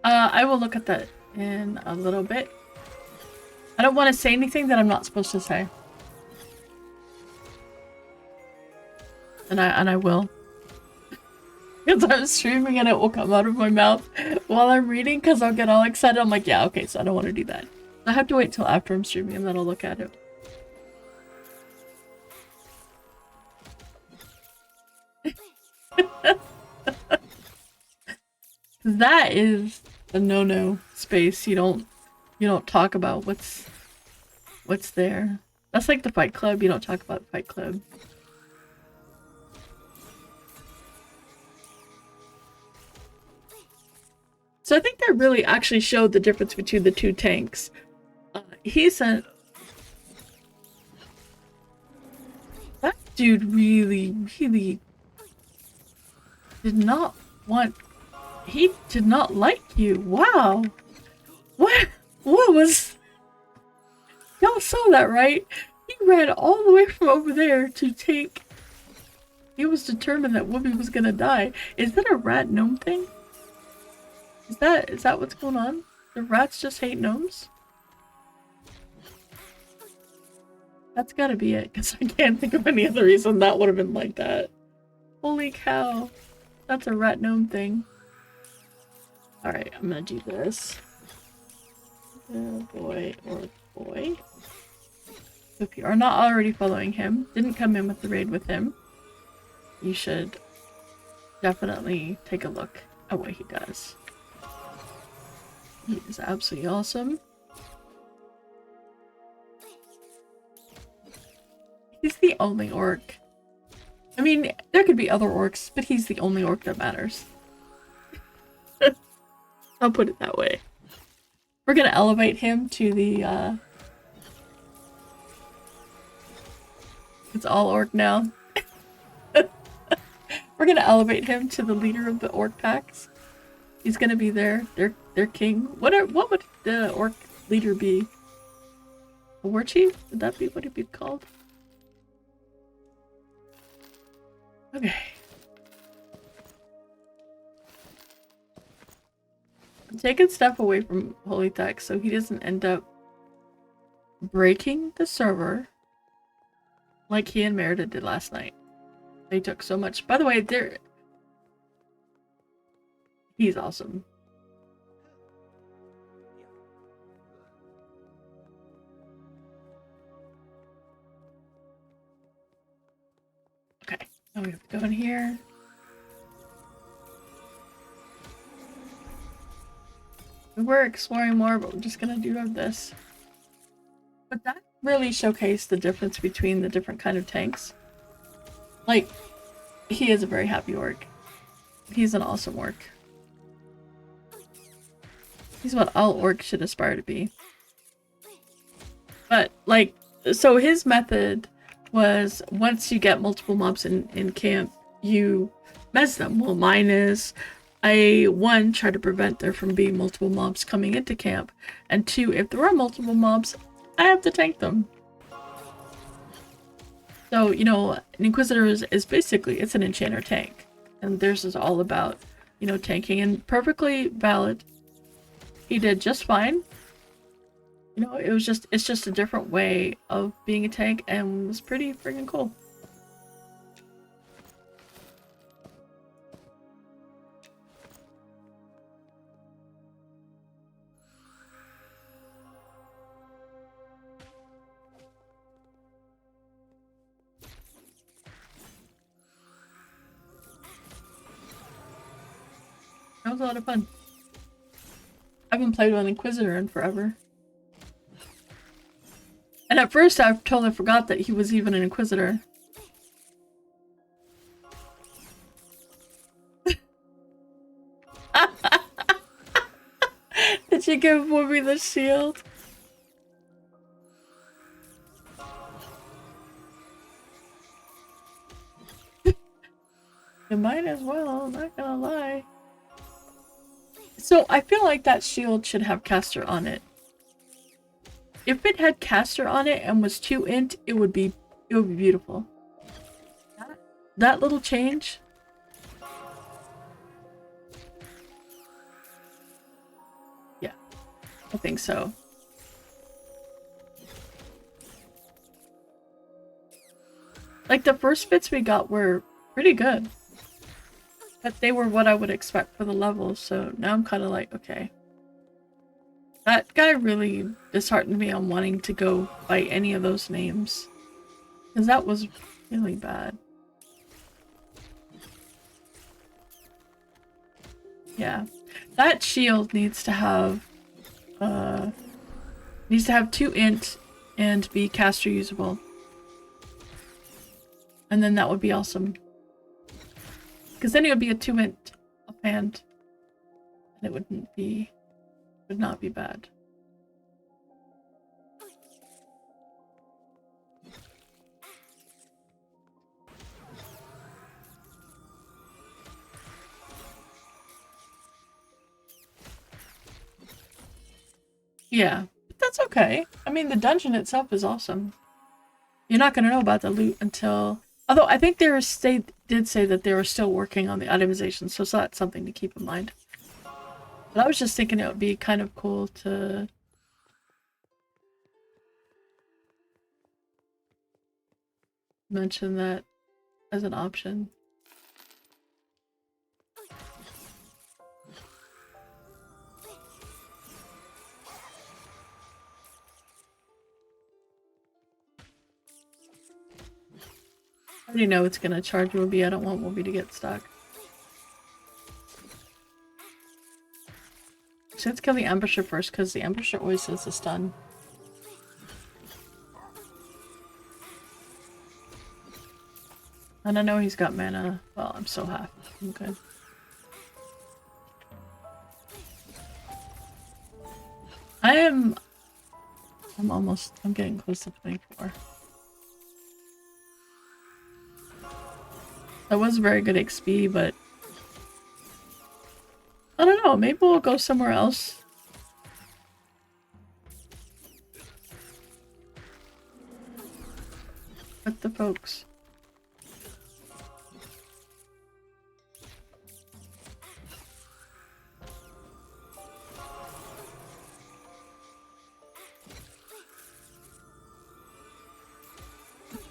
I will look at that in a little bit. I don't want to say anything that I'm not supposed to say. And I will. Because I'm streaming and it will come out of my mouth while I'm reading, because I'll get all excited. I'm like, yeah, okay, so I don't want to do that. I have to wait till after I'm streaming and then I'll look at it. That is a no-no space. You don't talk about what's there. That's like the Fight Club. You don't talk about Fight Club. So I think that really actually showed the difference between the two tanks. He's a... That dude really did not want... He did not like you. Wow. What was... Y'all saw that, right? He ran all the way from over there to take... He was determined that Whoopi was gonna die. Is that a rat gnome thing? Is that what's going on? The rats just hate gnomes? That's gotta be it, because I can't think of any other reason that would have been like that. Holy cow. That's a rat gnome thing. Alright, I'm gonna do this. Boy or boy. If you are not already following him, didn't come in with the raid with him, you should definitely take a look at what he does. He is absolutely awesome. He's the only orc. I mean, there could be other orcs, but he's the only orc that matters. I'll put it that way. We're gonna elevate him to the, It's all orc now. We're gonna elevate him to the leader of the orc packs. He's gonna be their king. What would the orc leader be? A war chief? Would that be what it'd be called? Okay. I'm taking stuff away from Holy Tech so he doesn't end up breaking the server like he and Merida did last night. They took so much. By the way, he's awesome. Okay, now we have to go in here. We were exploring more, but we're just gonna do this. But that really showcased the difference between the different kind of tanks. Like, he is a very happy orc. He's an awesome orc. He's what all orcs should aspire to be. But, like, so his method was, once you get multiple mobs in camp, you mess them. Well, mine is, I, 1, try to prevent there from being multiple mobs coming into camp, and 2, if there are multiple mobs, I have to tank them. So, you know, an Inquisitor is basically, it's an enchanter tank. And theirs is all about, you know, tanking, and perfectly valid. He did just fine. You know, it's just a different way of being a tank, and was pretty freaking cool. That was a lot of fun. I haven't played with an Inquisitor in forever. And at first I totally forgot that he was even an Inquisitor. Did you give Whoopi the shield? You might as well, not gonna lie. So I feel like that shield should have caster on it. If it had caster on it and was 2 int, it would be beautiful. That little change. Yeah, I think so. Like the first bits we got were pretty good. But they were what I would expect for the levels, so now I'm kind of like, okay. That guy really disheartened me on wanting to go by any of those names. Because that was really bad. Yeah. That shield needs to have 2 int and be caster usable. And then that would be awesome. Because then it would be a 2 int offhand. And it would not be bad. Yeah, but that's okay. I mean, the dungeon itself is awesome. You're not going to know about the loot until... Although I think they did say that they were still working on the itemization, so that's something to keep in mind. But I was just thinking it would be kind of cool to... mention that as an option. I already know it's gonna charge Whoopi. I don't want Whoopi to get stuck. So let's kill the ambusher first, because the ambusher always does a stun. And I know he's got mana. Well, I'm so happy. I'm good. I'm getting close to 24. That was very good XP, but I don't know, maybe we'll go somewhere else. With the folks.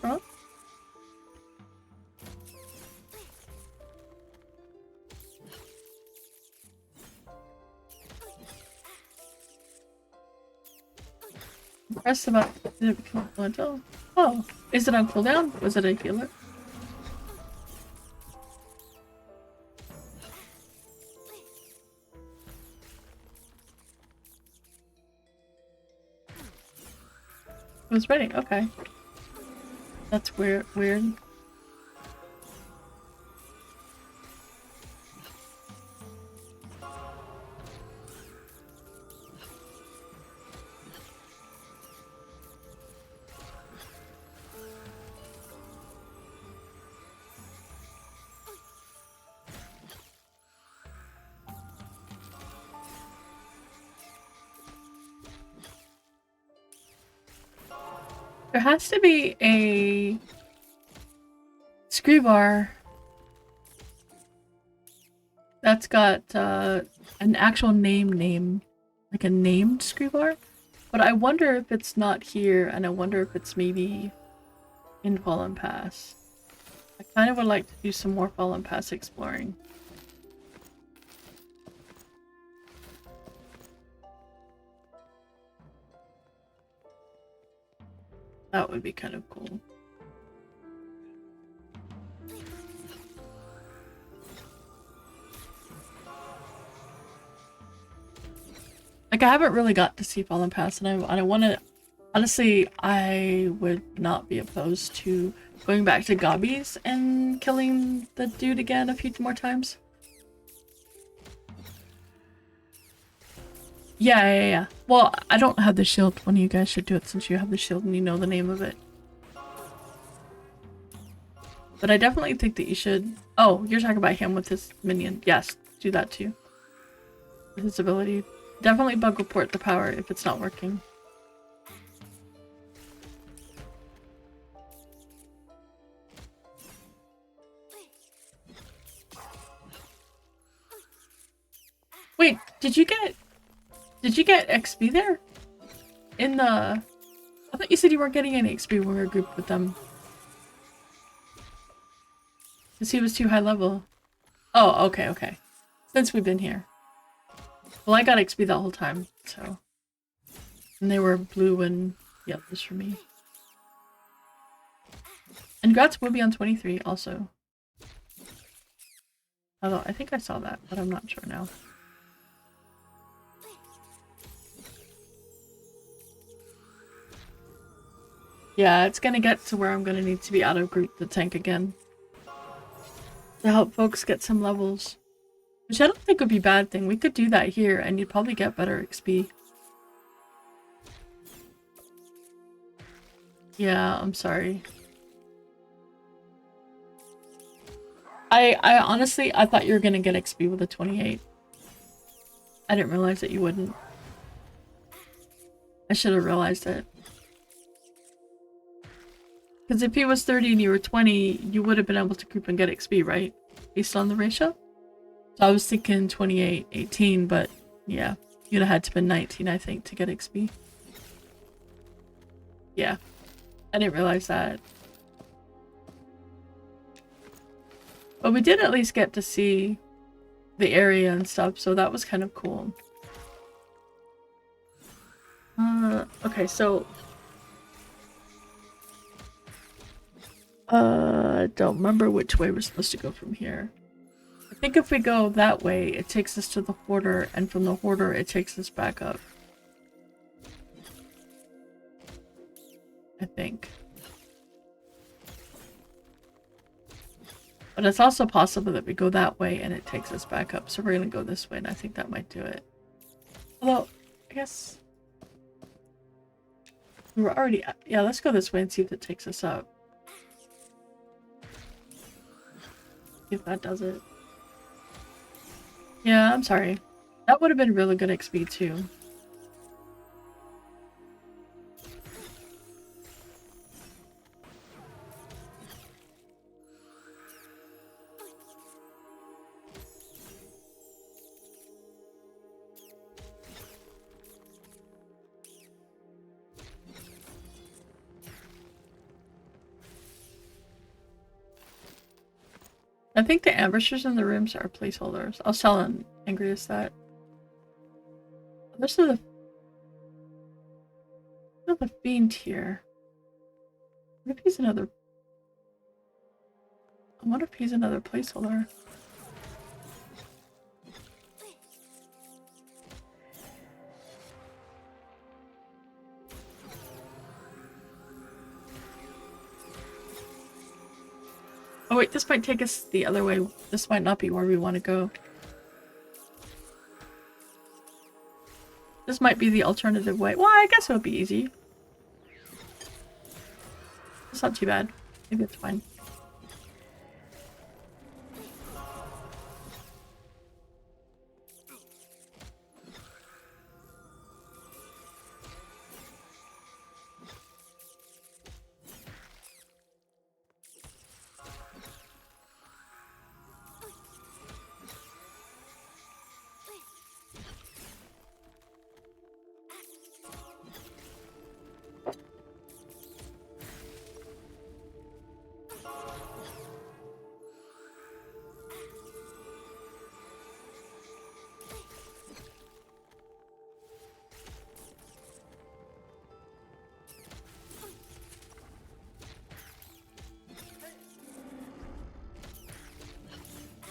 Oh. Press about oh, is it on cooldown? Was it a healer? It was ready, okay. That's weird. There has to be a Screevar. That's got an actual name, like a named Screevar. But I wonder if it's not here, and I wonder if it's maybe in Fallen Pass. I kind of would like to do some more Fallen Pass exploring. That would be kind of cool. Like, I haven't really got to see Fallen Pass, and I want to... Honestly, I would not be opposed to going back to Gobbies and killing the dude again a few more times. Yeah. Well, I don't have the shield. One of you guys should do it since you have the shield and you know the name of it. But I definitely think that you should... Oh, you're talking about him with his minion. Yes, do that too. With his ability. Definitely bug report the power if it's not working. Wait, did you get XP there? In the... I thought you said you weren't getting any XP when we were grouped with them. Because he was too high level. Oh, okay. Since we've been here. Well, I got XP the whole time, so... And they were blue and yellows for me. And Grats will be on 23 also. Although, I think I saw that, but I'm not sure now. Yeah, it's gonna get to where I'm gonna need to be out of group the tank again. To help folks get some levels. Which I don't think would be a bad thing. We could do that here and you'd probably get better XP. Yeah, I'm sorry. I honestly, I thought you were gonna get XP with a 28. I didn't realize that you wouldn't. I should have realized it. Because if he was 30 and you were 20, you would have been able to group and get XP, right? Based on the ratio? So I was thinking 28, 18, but yeah. You'd have had to be 19, I think, to get XP. Yeah. I didn't realize that. But we did at least get to see the area and stuff, so that was kind of cool. Okay, so... don't remember which way we're supposed to go from here. I think if we go that way, it takes us to the Hoarder, and from the Hoarder, it takes us back up. I think. But it's also possible that we go that way and it takes us back up, so we're gonna go this way, and I think that might do it. Although, I guess... we were already... yeah, let's go this way and see if it takes us up. See if that does it. Yeah, I'm sorry. That would have been really good XP too. I think the ambushers in the rooms are placeholders. I'll tell Angrius that. There's the fiend here. What if he's another... I wonder if he's another placeholder. Oh wait, this might take us the other way. This might not be where we want to go. This might be the alternative way. Well, I guess it would be easy. It's not too bad. Maybe it's fine.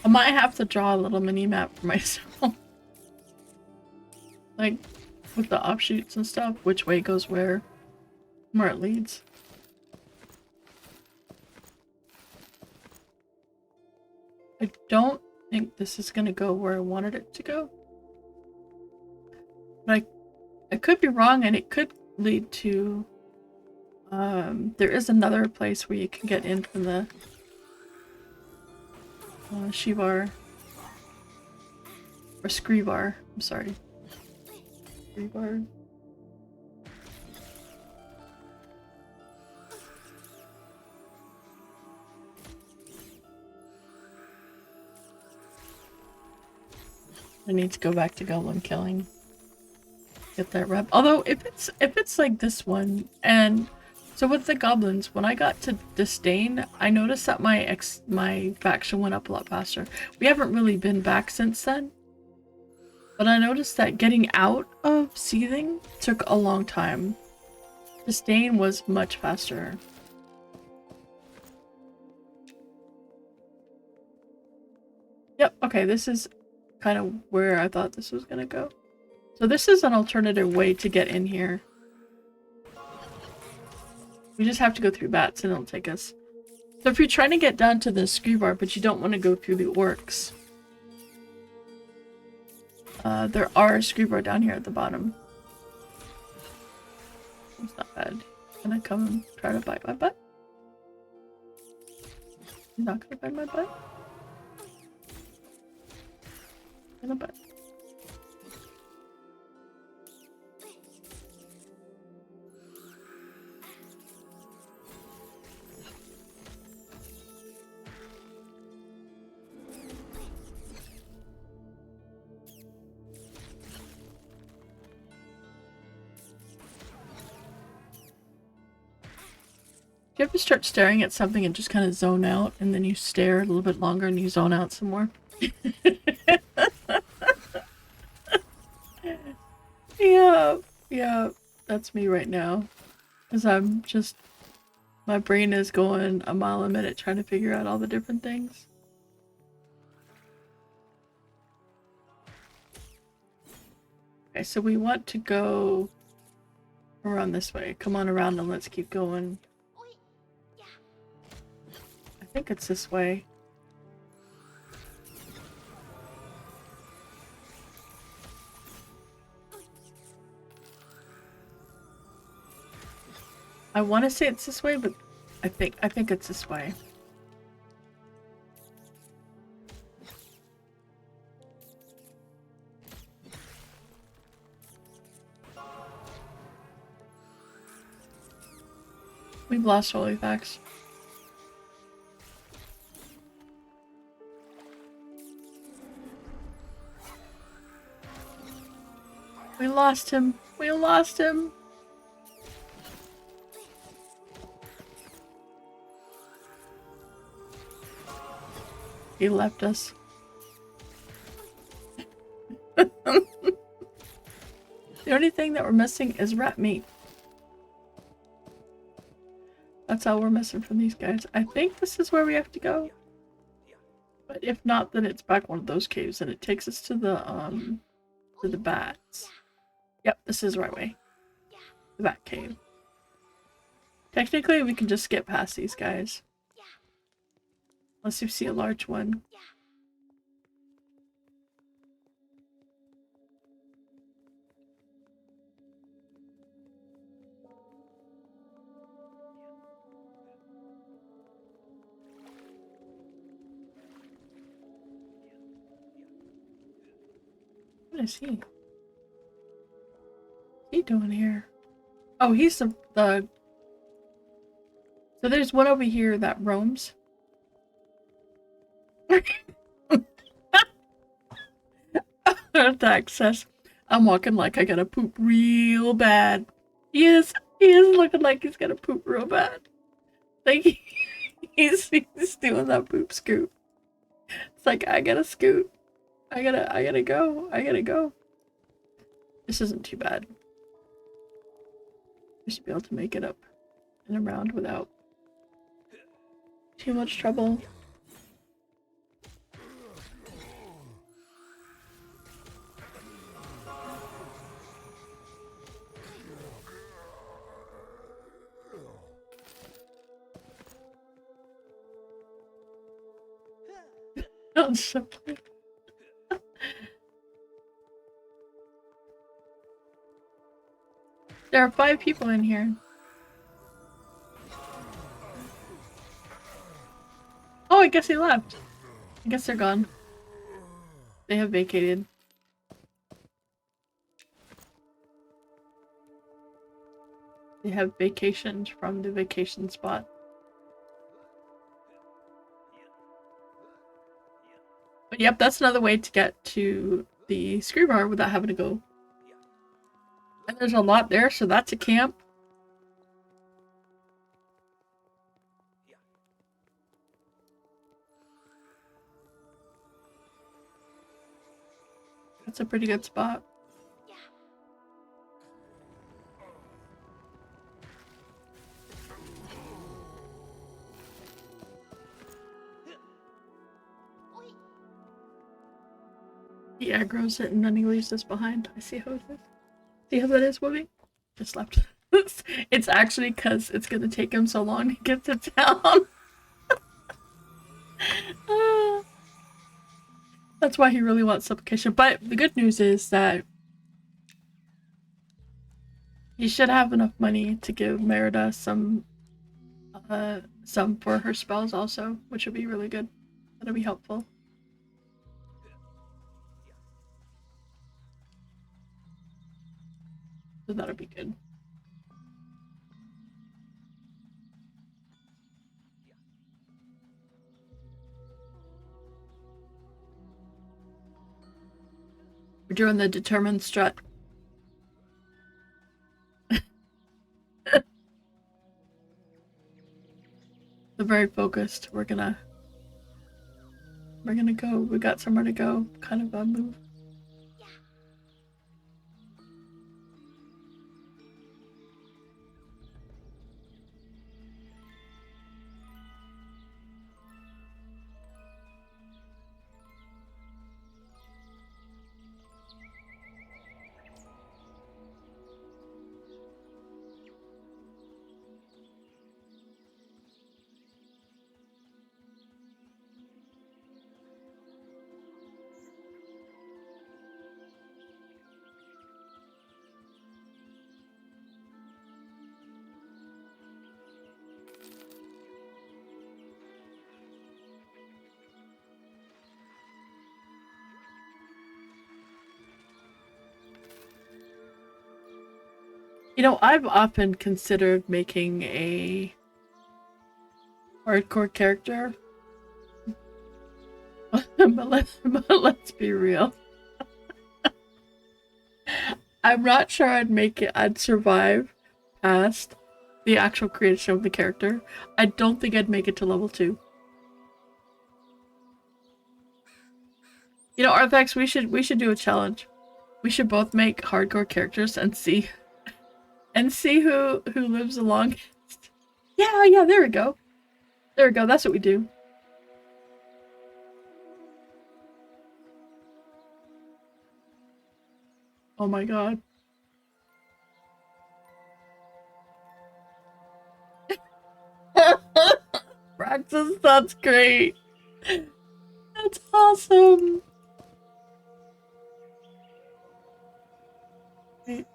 I might have to draw a little mini map for myself. Like, with the offshoots and stuff, which way goes where it leads. I don't think this is gonna go where I wanted it to go. But I could be wrong, and it could lead to... there is another place where you can get in from the Shivar. Or Screevar. I'm sorry. Screevar. I need to go back to goblin killing. Get that rep. Although if it's like this one, and so with the goblins, when I got to Disdain, I noticed that my faction went up a lot faster. We haven't really been back since then, but I noticed that getting out of Seething took a long time. Disdain was much faster. Yep. Okay, this is kind of where I thought this was gonna go. So this is an alternative way to get in here. We just have to go through bats and it'll take us. So if you're trying to get down to the Screevar, but you don't want to go through the orcs, there are Screevar down here at the bottom. It's not bad. Gonna come and try to bite my butt? He's not gonna bite my butt? Gonna bite. You ever start staring at something and just kind of zone out, and then you stare a little bit longer and you zone out some more? Yeah, that's me right now. Because I'm just, my brain is going a mile a minute trying to figure out all the different things. Okay, so we want to go around this way. Come on around and let's keep going. I think it's this way. I want to say it's this way, but I think it's this way. We've lost Holy Facts. We lost him. We lost him. He left us. The only thing that we're missing is rat meat. That's all we're missing from these guys. I think this is where we have to go. But if not, then it's back one of those caves and it takes us to the bats. Yep, this is the right way. The bat cave. Technically, we can just skip past these guys. Unless you see a large one. What is he? What's he doing here? Oh, he's the... So there's one over here that roams. Attack says, I'm walking like I gotta poop real bad. He is looking like he's gonna poop real bad. Like he's doing that poop scoot. It's like I gotta scoot. I gotta go. This isn't too bad. We should be able to make it up and around without too much trouble. So there are 5 people in here. Oh, I guess they left. I guess they're gone. They have vacated. They have vacationed from the vacation spot. But yep, that's another way to get to the Screamar without having to go. And there's a lot there, so that's a camp. That's a pretty good spot. He aggroes it and then he leaves us behind. I see how it is. See how that is moving? Just left. It's actually because it's gonna take him so long to get to town. That's why he really wants supplication. But the good news is that he should have enough money to give Merida some for her spells also, which would be really good. That'll be helpful. So that'll be good. We're doing the determined strut. They're very focused. We're gonna go. We got somewhere to go. Kind of a move. You know, I've often considered making a hardcore character. but let's be real. I'm not sure I'd survive past the actual creation of the character. I don't think I'd make it to level 2. You know, Artifacts, we should do a challenge. We should both make hardcore characters and see who lives the longest. Yeah, there we go. There we go, that's what we do. Oh my god. Praxis, that's great. That's awesome. Wait.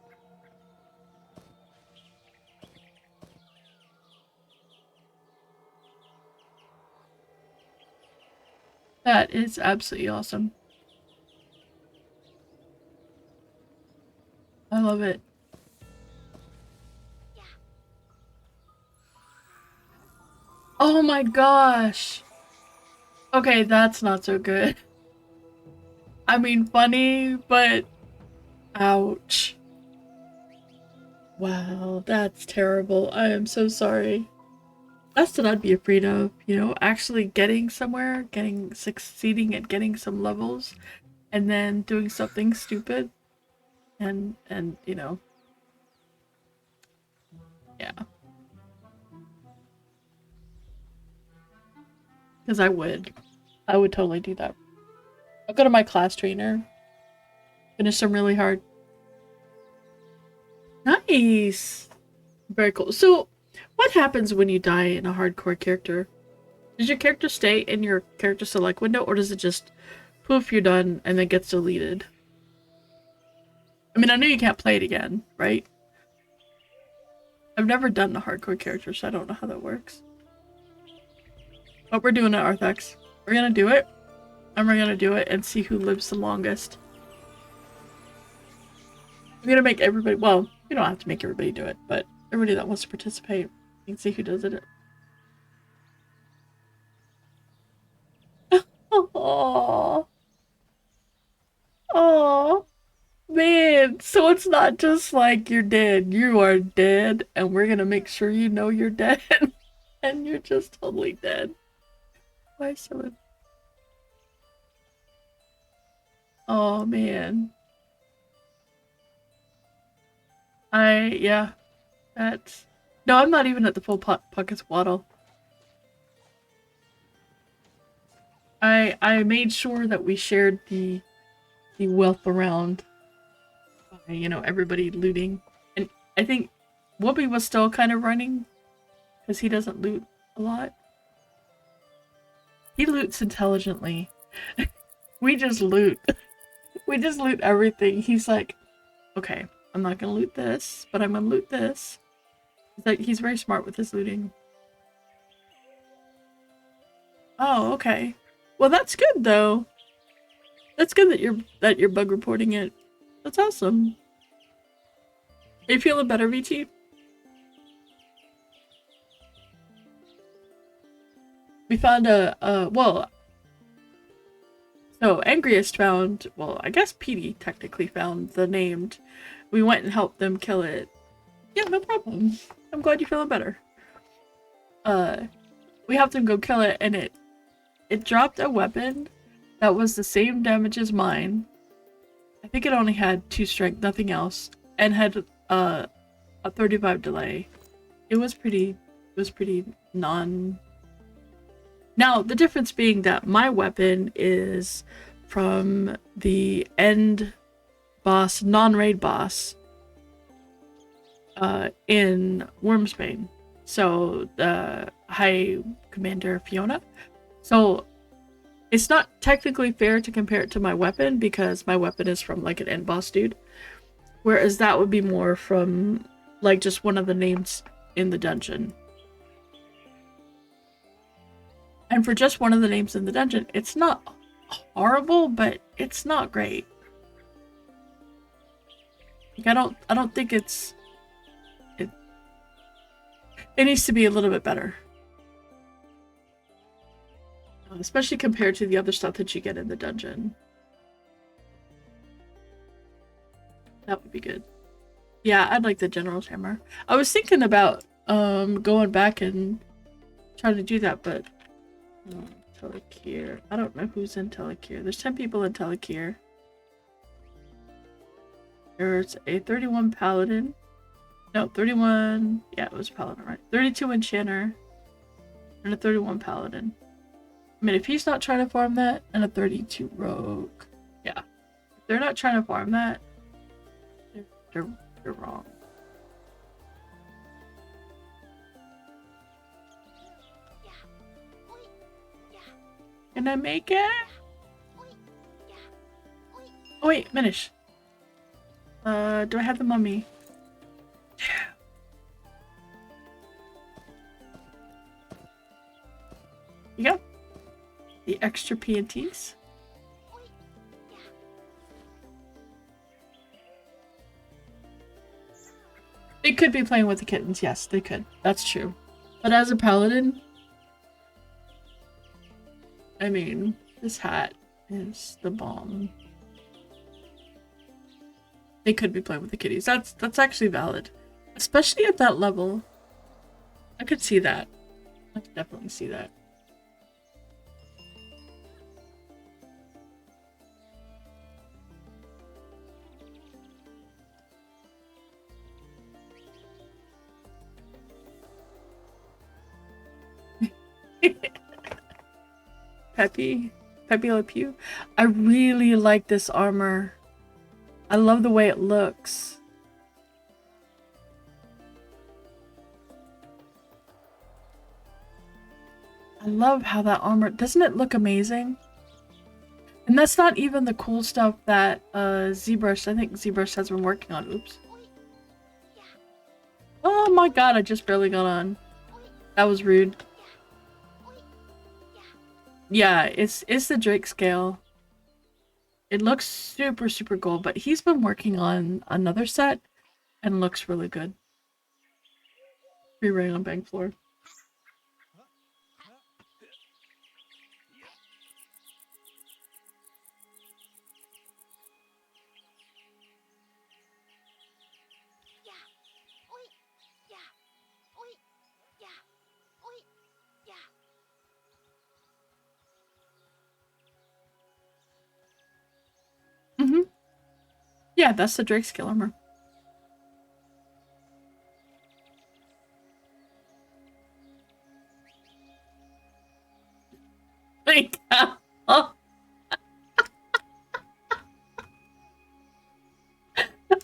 That is absolutely awesome. I love it. Oh my gosh. Okay, that's not so good. I mean, funny, but ouch. Wow, that's terrible. I am so sorry. That's what I'd be afraid of, you know, actually getting somewhere, succeeding at getting some levels, and then doing something stupid, and you know, yeah. Because I would totally do that. I'll go to my class trainer, finish them really hard. Nice! Very cool. So, what happens when you die in a hardcore character? Does your character stay in your character select window, or does it just poof, you're done, and then gets deleted? I mean, I know you can't play it again, right? I've never done the hardcore character, so I don't know how that works. But we're doing it, Arthax. We're gonna do it, and we're gonna do it and see who lives the longest. I'm gonna make everybody, well, you don't have to make everybody do it, but everybody that wants to participate, you can see who does it. Oh, oh, man. So it's not just like you're dead. You are dead, and we're gonna make sure you know you're dead. And you're just totally dead. Why so? Oh, man. Yeah. That's... No, I'm not even at the full pockets waddle. I made sure that we shared the wealth around by, you know, everybody looting. And I think Whoopi was still kind of running because he doesn't loot a lot. He loots intelligently. We just loot. We just loot everything. He's like, okay, I'm not gonna loot this, but I'm gonna loot this. He's like, he's very smart with his looting. Oh, okay. Well, that's good though. That's good that you're bug reporting it. That's awesome. Are you feeling better, VT? We found well, so Angriest found, well, I guess Petey technically found the named. We went and helped them kill it. Yeah, no problem. I'm glad you're feeling better. We helped them go kill it, and it dropped a weapon that was the same damage as mine. I think it only had 2 strength, nothing else, and had a 35 delay. It was pretty non. Now, the difference being that my weapon is from the end boss, non-raid boss, in Wormsbane. So, the High Commander Fiona. So, it's not technically fair to compare it to my weapon because my weapon is from, like, an end boss dude. Whereas that would be more from, like, just one of the names in the dungeon. And for just one of the names in the dungeon, it's not horrible, but it's not great. Like, I don't think it needs to be a little bit better. Especially compared to the other stuff that you get in the dungeon. That would be good. Yeah, I'd like the General's Hammer. I was thinking about going back and trying to do that, but Telekir. I don't know who's in Telekir. There's 10 people in Telekir. There's a 31 Paladin. No, 31. Yeah, it was Paladin, right? 32 Enchanter. And a 31 Paladin. I mean, if he's not trying to farm that, and a 32 Rogue. Yeah. If they're not trying to farm that, they're wrong. Can I make it? Oh wait, Minish. Do I have the mummy? Yeah. You go. The extra P&Ts. They could be playing with the kittens. Yes, they could. That's true. But as a paladin, I mean, this hat is the bomb. They could be playing with the kitties. That's actually valid. Especially at that level. I could see that. I could definitely see that. Peppy Le Pew. I really like this armor. I love the way it looks. I love how that armor, doesn't it look amazing? And that's not even the cool stuff that ZBrush, I think ZBrush has been working on. Oops. Oh my god, I just barely got on. That was rude. Yeah, it's the Drake scale. It looks super, super cool, but he's been working on another set and looks really good. Free ring on bank floor. Mm-hmm. Yeah, that's the Drake scale armor. Like, oh.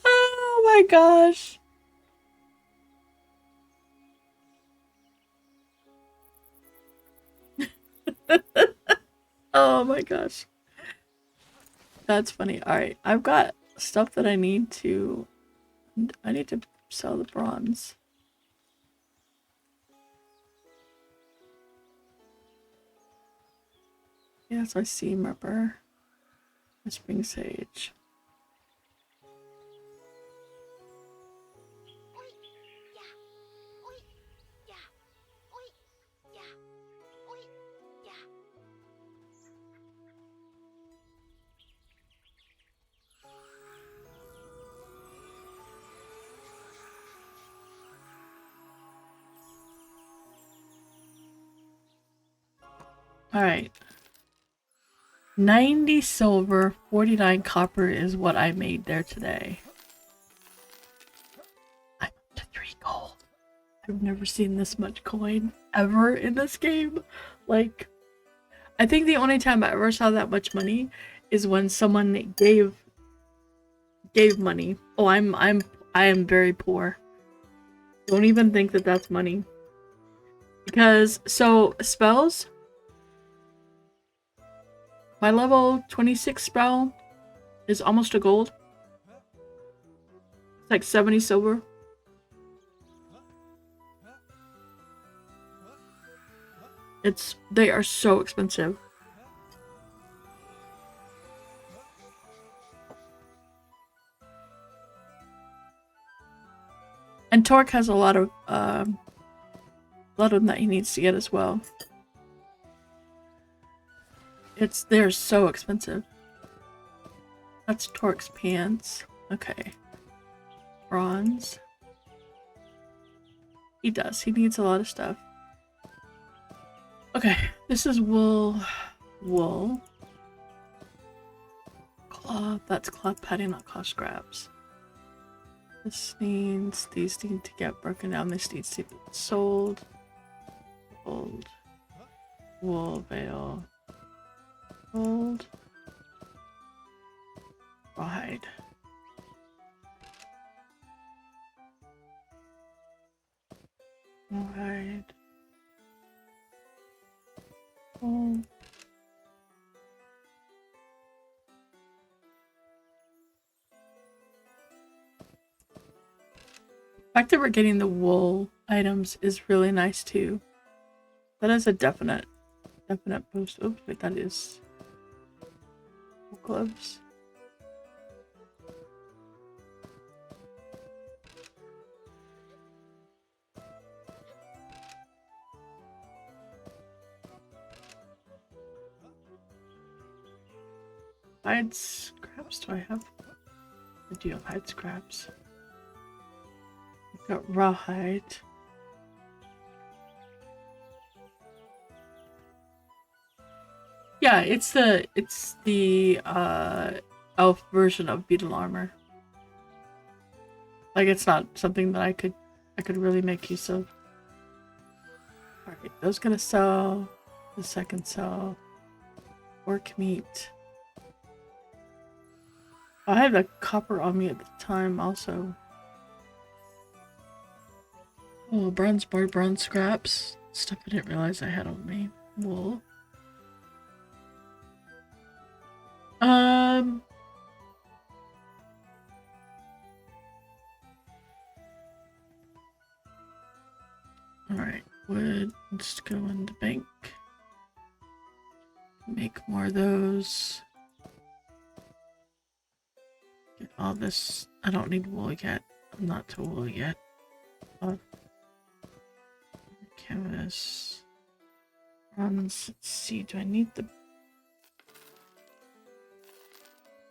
Oh my gosh. Oh my gosh. That's funny. Alright, I've got stuff that I need to sell the bronze. Yeah, so I seam rubber. Whispering sage. Alright. 90 silver, 49 copper is what I made there today. I'm up to 3 gold. I've never seen this much coin ever in this game. Like, I think the only time I ever saw that much money is when someone gave money. Oh, I am very poor. Don't even think that that's money. Because, so, spells. My level 26 spell is almost a gold. It's like 70 silver. They are so expensive. And Torque has a lot of them that he needs to get as well. They're so expensive. That's Torque's pants. Okay. Bronze. He does. He needs a lot of stuff. Okay. This is wool. Wool. Cloth. That's cloth padding, not cloth scraps. These need to get broken down. This needs to be sold. Gold. Wool veil. Gold. Rawhide. Rawhide. Gold. The fact that we're getting the wool items is really nice too. That is a definite boost. Oops, wait, that is gloves. Hide scraps, do I have? I do have hide scraps. I've got rawhide. Yeah, it's the elf version of beetle armor. Like, it's not something that I could really make use of. Alright, those gonna sell. The second sell. Orc meat. I had the copper on me at the time also. Oh, more bronze scraps. Stuff I didn't realize I had on me. wool. Alright, wood. Let's go in the bank. Make more of those. Get all this. I don't need wool yet. I'm not to wool yet. Canvas. Let's see. Do I need the...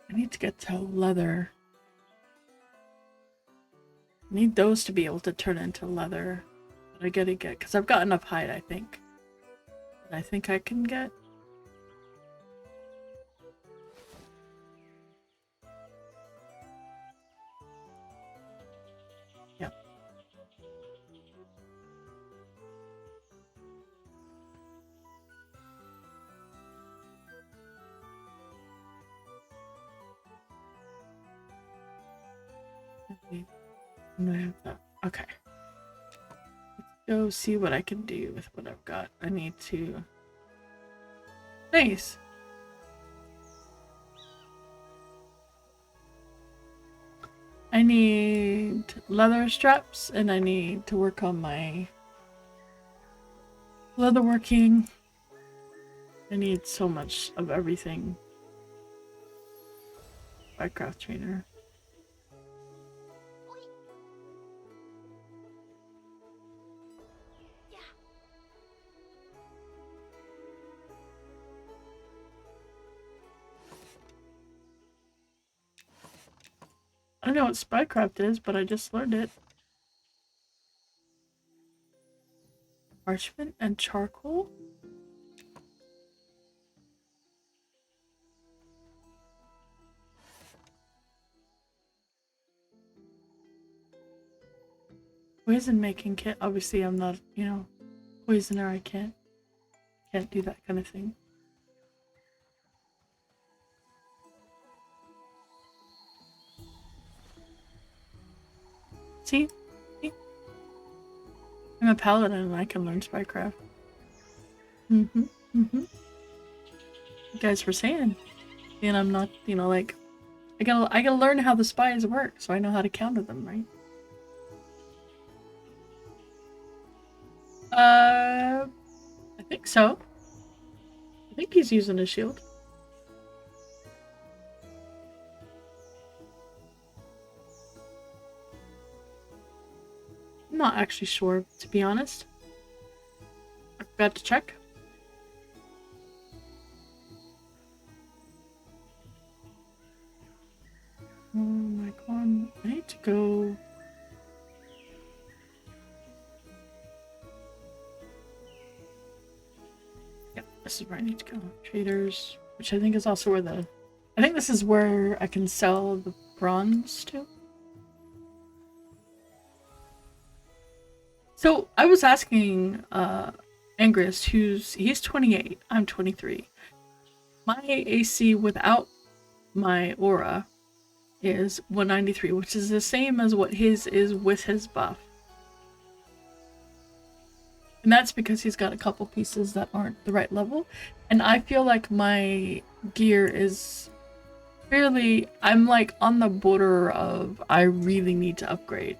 I need to get to leather. I need those to be able to turn into leather. But I gotta get... Because I've got enough hide, I think. And I think I can get... Yep. Okay. Let's go see what I can do with what I've got. I need to... Nice! I need leather straps, and I need to work on my leatherworking. I need so much of everything. Minecraft trainer. I don't know what spycraft is, but I just learned it. Parchment and charcoal? Poison making kit. Obviously I'm not, you know, poisoner. I can't do that kind of thing. See? I'm a paladin and I can learn spycraft. You guys were saying. And I'm not, you know, like I gotta learn how the spies work so I know how to counter them, right? I think so. I think he's using a shield. I'm not actually sure, to be honest. I forgot to check. Oh my god, I need to go... Yep, this is where I need to go. Traders, which I think is also where the... I think this is where I can sell the bronze to. So, I was asking, Angrist, he's 28, I'm 23. My AC without my aura is 193, which is the same as what his is with his buff. And that's because he's got a couple pieces that aren't the right level. And I feel like my gear is fairly... I'm like on the border of I really need to upgrade.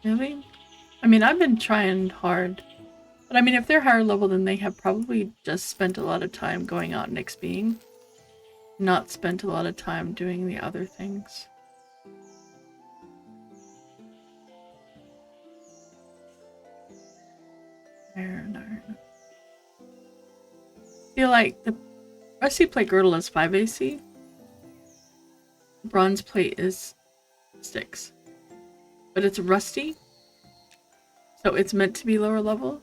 Really? I mean, I've been trying hard. But I mean, if they're higher level, then they have probably just spent a lot of time going out and XPing. Not spent a lot of time doing the other things. Iron. I feel like the rusty plate girdle is 5 AC. Bronze plate is 6. But it's rusty. So it's meant to be lower level.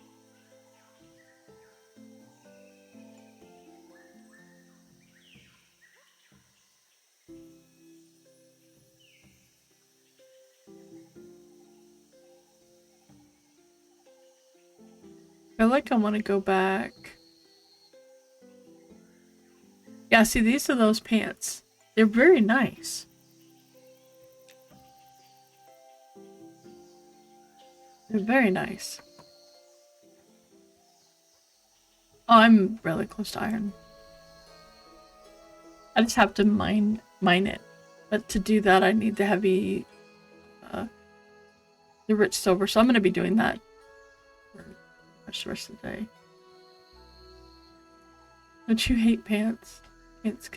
I feel like I want to go back Yeah, see, these are those pants. They're very nice. They're very nice. Oh, I'm really close to iron. I just have to mine it. But to do that, I need the heavy, the rich silver. So I'm going to be doing that for the rest of the day. Don't you hate pants? Pants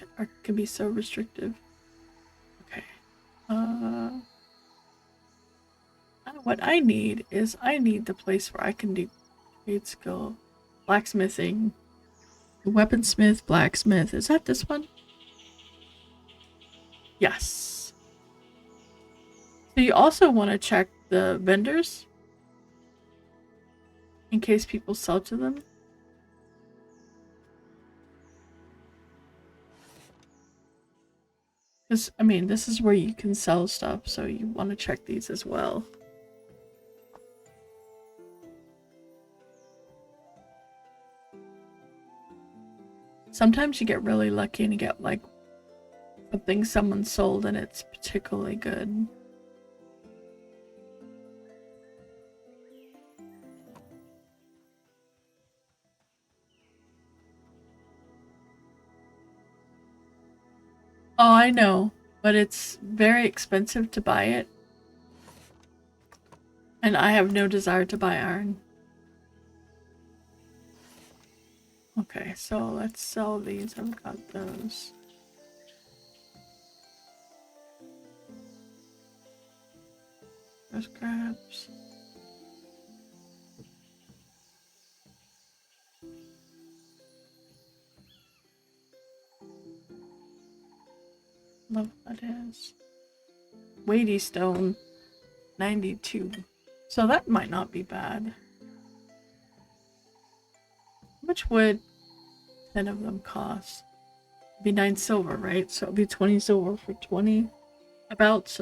can be so restrictive. Okay. What I need is I need the place where I can do trade skill, blacksmithing, weaponsmith, blacksmith. Is that this one? Yes. So you also want to check the vendors in case people sell to them. Because, I mean, this is where you can sell stuff, so you want to check these as well. Sometimes you get really lucky and you get, like, something someone sold and it's particularly good. Oh, I know, but it's very expensive to buy it. And I have no desire to buy iron. Okay, so let's sell these. I've got those. There's crabs. Love what that is. Weighty stone. 92. So that might not be bad. How much would 10 of them cost? It'd be 9 silver, right? So it'd be 20 silver for 20. Roundabouts.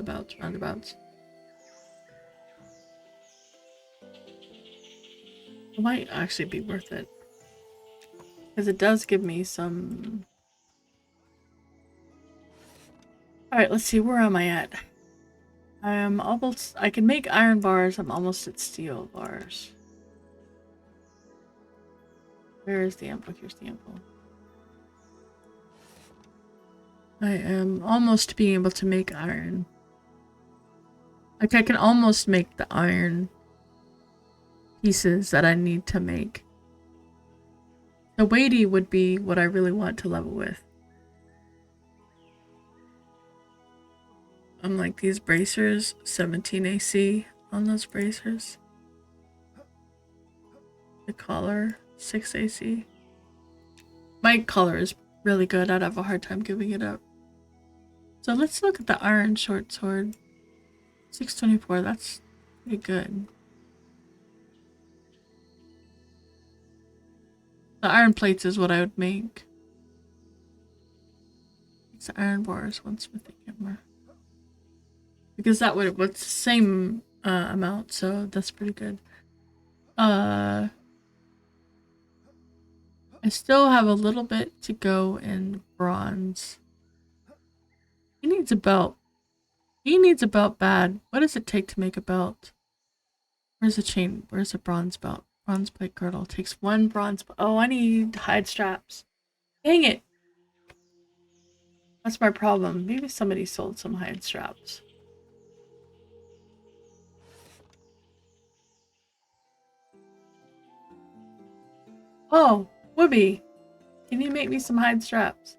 It might actually be worth it. Because it does give me some... Alright, let's see, where am I at? I am almost... I can make iron bars, I'm almost at steel bars. Where is the ample? Here's the ample. I am almost being able to make iron. Like, I can almost make the iron pieces that I need to make. The weighty would be what I really want to level with. Unlike these bracers, 17 AC on those bracers. The collar, 6 AC. My collar is really good. I'd have a hard time giving it up. So let's look at the iron short sword. 624, that's pretty good. The iron plates is what I would make. It's the iron bars, one smithing hammer. Because that would what's the same amount, so that's pretty good. I still have a little bit to go in bronze. He needs a belt. He needs a belt bad. What does it take to make a belt? Where's the chain? Where's the bronze belt? Bronze plate girdle. Takes 1 bronze. Oh, I need hide straps. Dang it. That's my problem. Maybe somebody sold some hide straps. Oh, Whoopi. Can you make me some hide straps?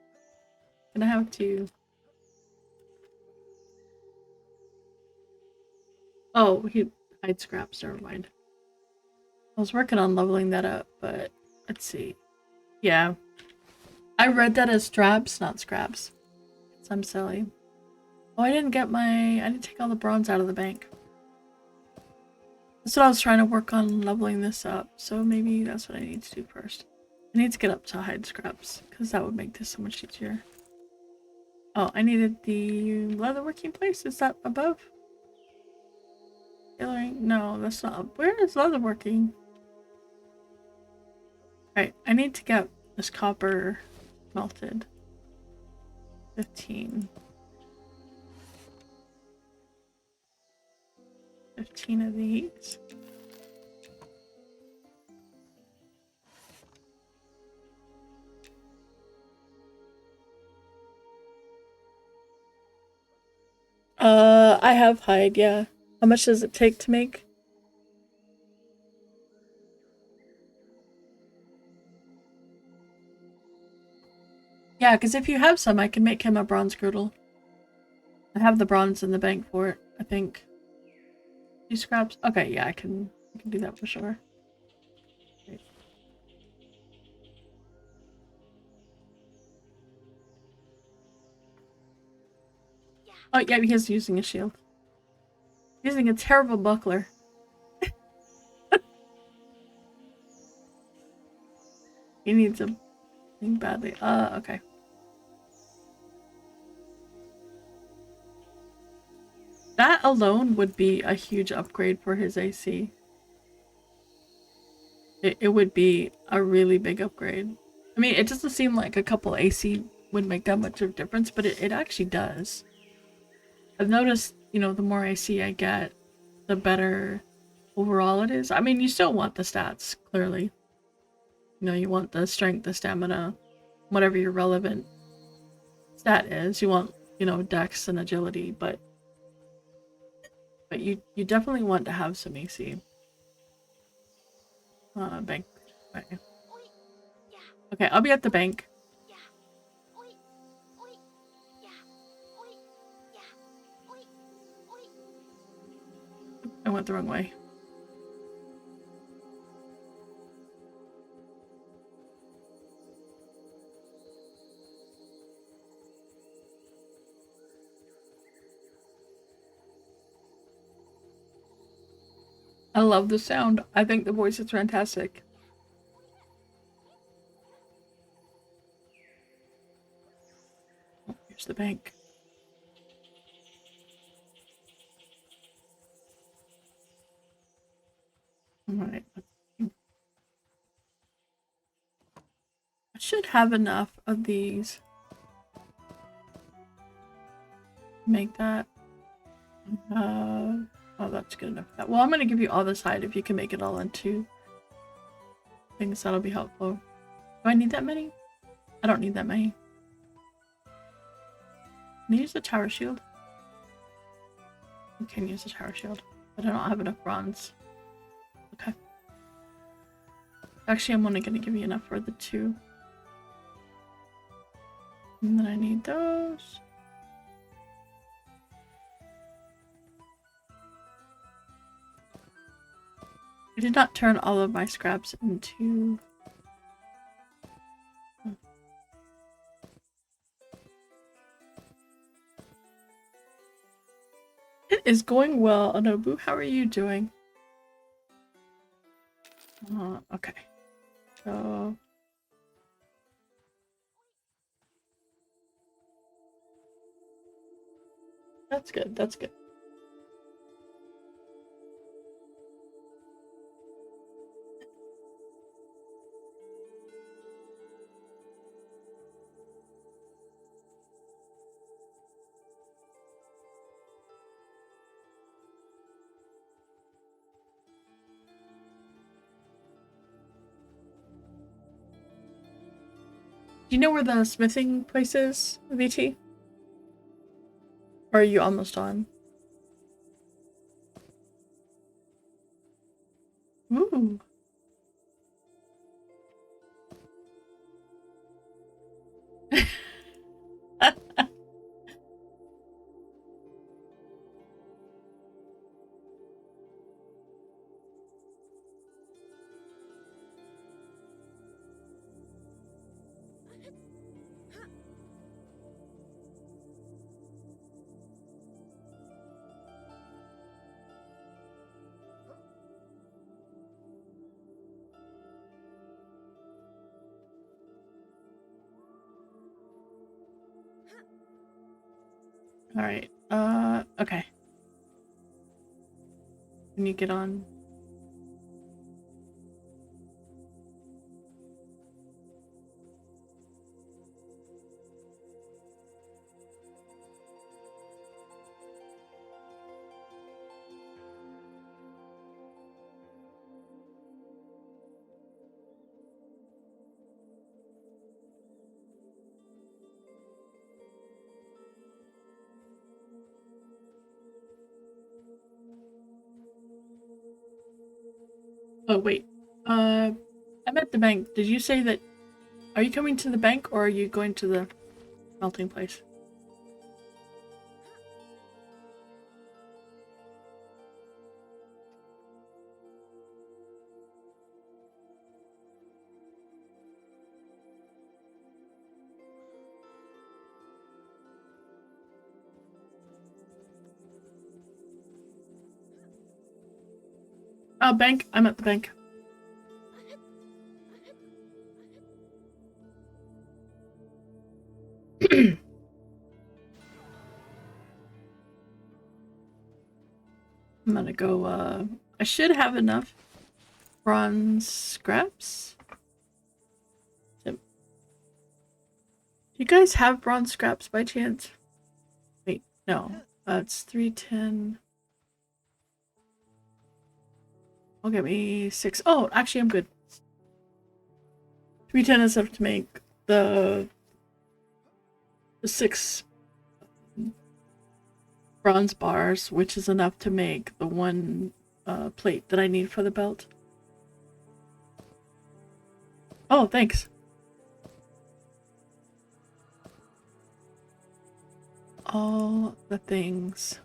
Gonna have to. Oh, he hide scraps, never mind. I was working on leveling that up, but let's see. Yeah. I read that as straps, not scraps. So I'm silly. Oh, I didn't take all the bronze out of the bank. That's what I was trying to work on leveling this up, so maybe that's what I need to do first. I need to get up to hide scraps, because that would make this so much easier. Oh, I needed the leatherworking place. Is that above? Tailoring? No, that's not up. Where is leatherworking? Alright, I need to get this copper melted. 15. 15 of these. I have hide, yeah. How much does it take to make? Yeah, because if you have some, I can make him a bronze girdle. I have the bronze in the bank for it, I think. 2 scraps? Okay, yeah, I can do that for sure. Great. Oh, yeah, he's using a shield. Using a terrible buckler. He needs a thing badly. Okay. That alone would be a huge upgrade for his AC. It would be a really big upgrade. I mean, it doesn't seem like a couple AC would make that much of a difference, but it actually does. I've noticed, you know, the more AC I get, the better overall it is. I mean, you still want the stats, clearly. You know, you want the strength, the stamina, whatever your relevant stat is. You want, you know, dex and agility, but you definitely want to have some AC. Bank. Okay. Okay, I'll be at the bank. I went the wrong way. I love the sound. I think the voice is fantastic. Oh, here's the bank. Alright. I should have enough of these. Make that. Oh, that's good enough for that. Well, I'm gonna give you all this hide if you can make it all into things. That'll be helpful. Do I need that many? I don't need that many. Can I use the tower shield? I can use the tower shield, but I don't have enough bronze. Okay. Actually, I'm only gonna give you enough for the 2. And then I need those. I did not turn all of my scraps into... It is going well, Anobu. How are you doing? Okay. So... That's good, that's good. Do you know where the smithing place is, VT? Or are you almost on? Ooh. Alright, okay. Can you get on? Oh, wait. I'm at the bank. Did you say that... Are you coming to the bank or are you going to the melting place? Oh, bank. I'm at the bank. I'm gonna go, I should have enough bronze scraps. Do you guys have bronze scraps by chance? Wait, no. It's 310. I'll get me 6. Oh, actually, I'm good. 310 is enough to make the 6 bronze bars, which is enough to make the 1 plate that I need for the belt. Oh, thanks. All the things.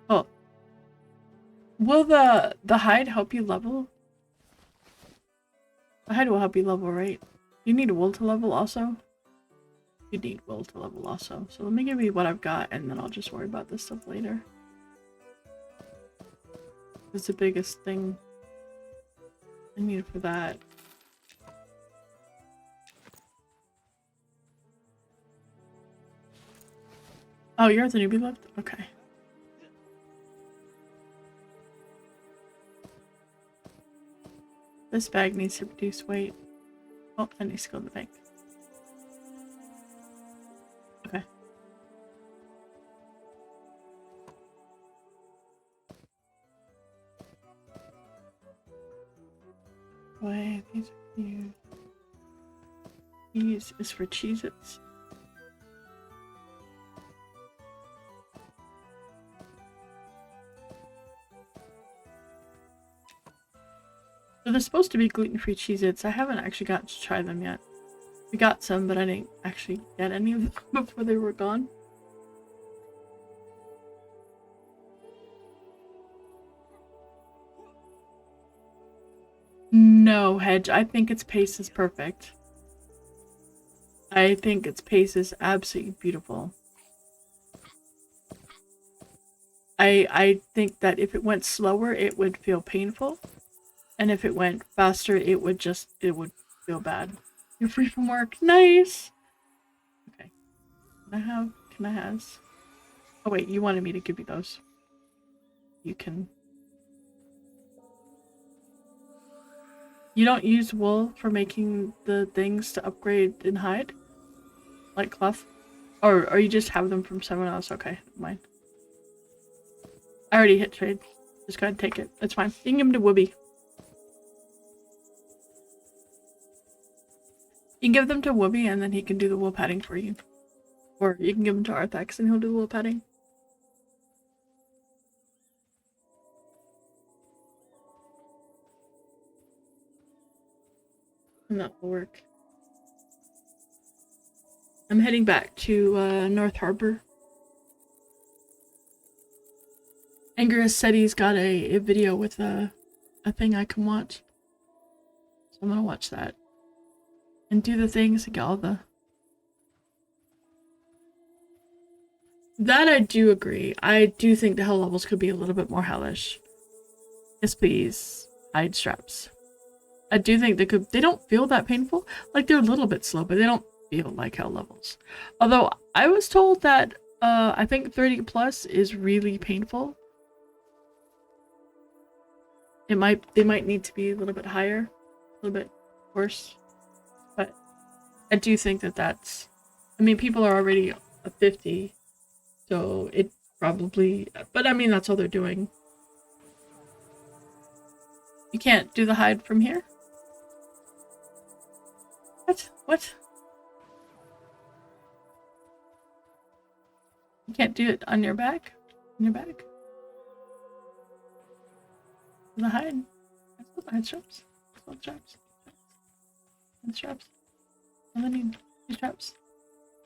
Oh. Will the hide help you level? The hide will help you level, right? You need wool to level also? You need wool to level also. So let me give you what I've got and then I'll just worry about this stuff later. It's the biggest thing I need for that. Oh, you're at the newbie lift? Okay. This bag needs to reduce weight. Oh, that needs to go in the bank. Okay. Wait, these are you. These is for Cheez-Its. So they're supposed to be gluten-free Cheez-Its. I haven't actually got to try them yet. We got some, but I didn't actually get any of them before they were gone. No, Hedge. I think its pace is perfect. I think its pace is absolutely beautiful. I think that if it went slower, it would feel painful. And if it went faster, it would feel bad. You're free from work. Nice! Okay. Can I have? Oh wait, you wanted me to give you those. You can. You don't use wool for making the things to upgrade and hide? Like cloth? Or you just have them from someone else? Okay, mine. I already hit trade. Just go ahead and take it. It's fine. You can give them to Whoopi. You can give them to Whoopi and then he can do the wool padding for you. Or you can give them to Arthax and he'll do the wool padding. And that will work. I'm heading back to North Harbor. Angerus said he's got a video with a thing I can watch. So I'm gonna watch that. And do the things and get all the... That I do agree. I do think the hell levels could be a little bit more hellish. Yes, please. Hide straps. I do think they don't feel that painful. Like, they're a little bit slow, but they don't feel like hell levels. Although, I was told that, I think 30 plus is really painful. They might need to be a little bit higher. A little bit worse. But, I do think that that's... I mean, people are already a 50. So, it probably... But, I mean, that's all they're doing. You can't do the hide from here? What? You can't do it on your back? in your bag. The hide. The hide straps. Straps. And straps. And then need 2 straps.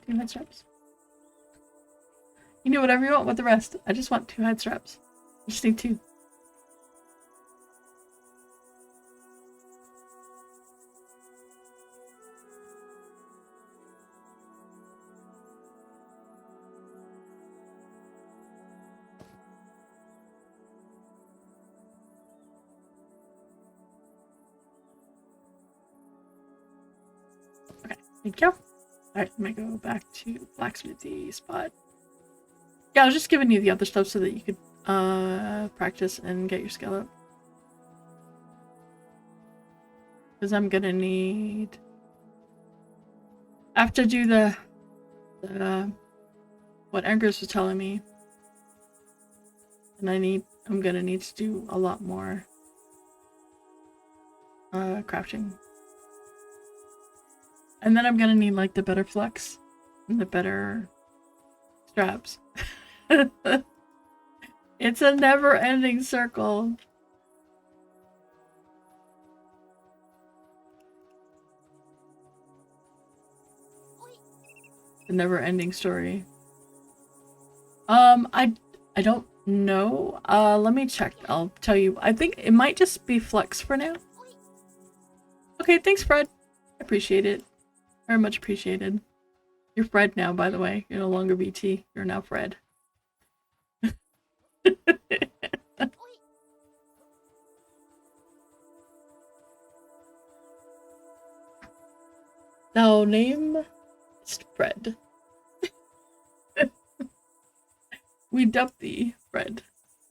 2 head straps. You do whatever you want with the rest. I just want 2 head straps. I just need 2. Okay, thank you. Alright, I'm gonna go back to blacksmithy spot. Yeah, I was just giving you the other stuff so that you could practice and get your skill up. Because I'm gonna need... I have to do the what Angers was telling me. And I'm gonna need to do a lot more crafting. And then I'm gonna need like the better flex and the better straps. It's a never-ending circle. A never-ending story. I don't know. Let me check. I'll tell you. I think it might just be flex for now. Okay, thanks, Fred. I appreciate it. Very much appreciated. You're Fred now, by the way. You're no longer BT. You're now Fred. Now name is Fred. We dubbed thee Fred.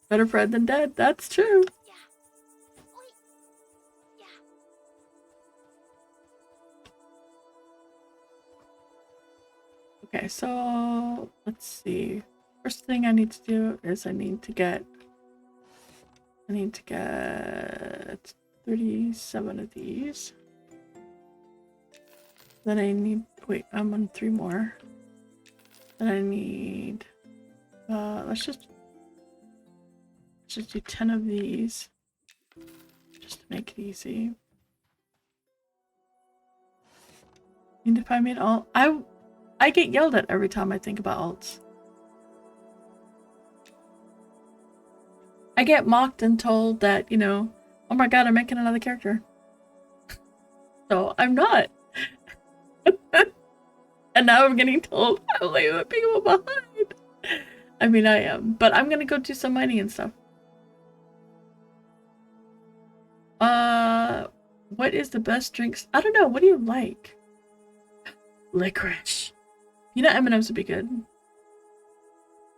Better Fred than dead. That's true. Okay, so let's see. First thing I need to do is I need to get 37 of these. Then I need, wait, I'm on 3 more. Then I need, let's just do 10 of these, just to make it easy. Need to find me an alt. I get yelled at every time I think about alts. I get mocked and told that, you know, oh my god, I'm making another character. So I'm not. And now I'm getting told I'm leaving people behind. I mean, I am, but I'm gonna go do some mining and stuff. What is the best drinks? I don't know. What do you like? Licorice. MnMs would be good.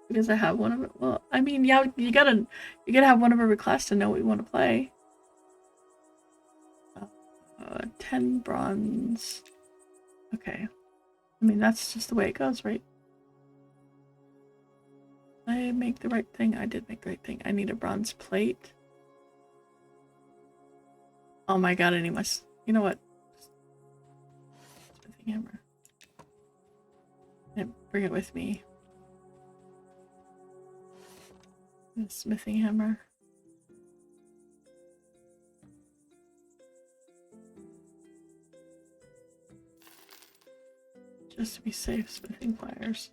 Because I have one of it. Well, I mean, yeah, you gotta have one of every class to know what you want to play. 10 bronze. Okay. I mean, that's just the way it goes, right? I make the right thing. I did make the right thing. I need a bronze plate. Oh my god, I need my... You know what? Smithing hammer. And bring it with me. The smithing hammer. Just to be safe, smithing pliers.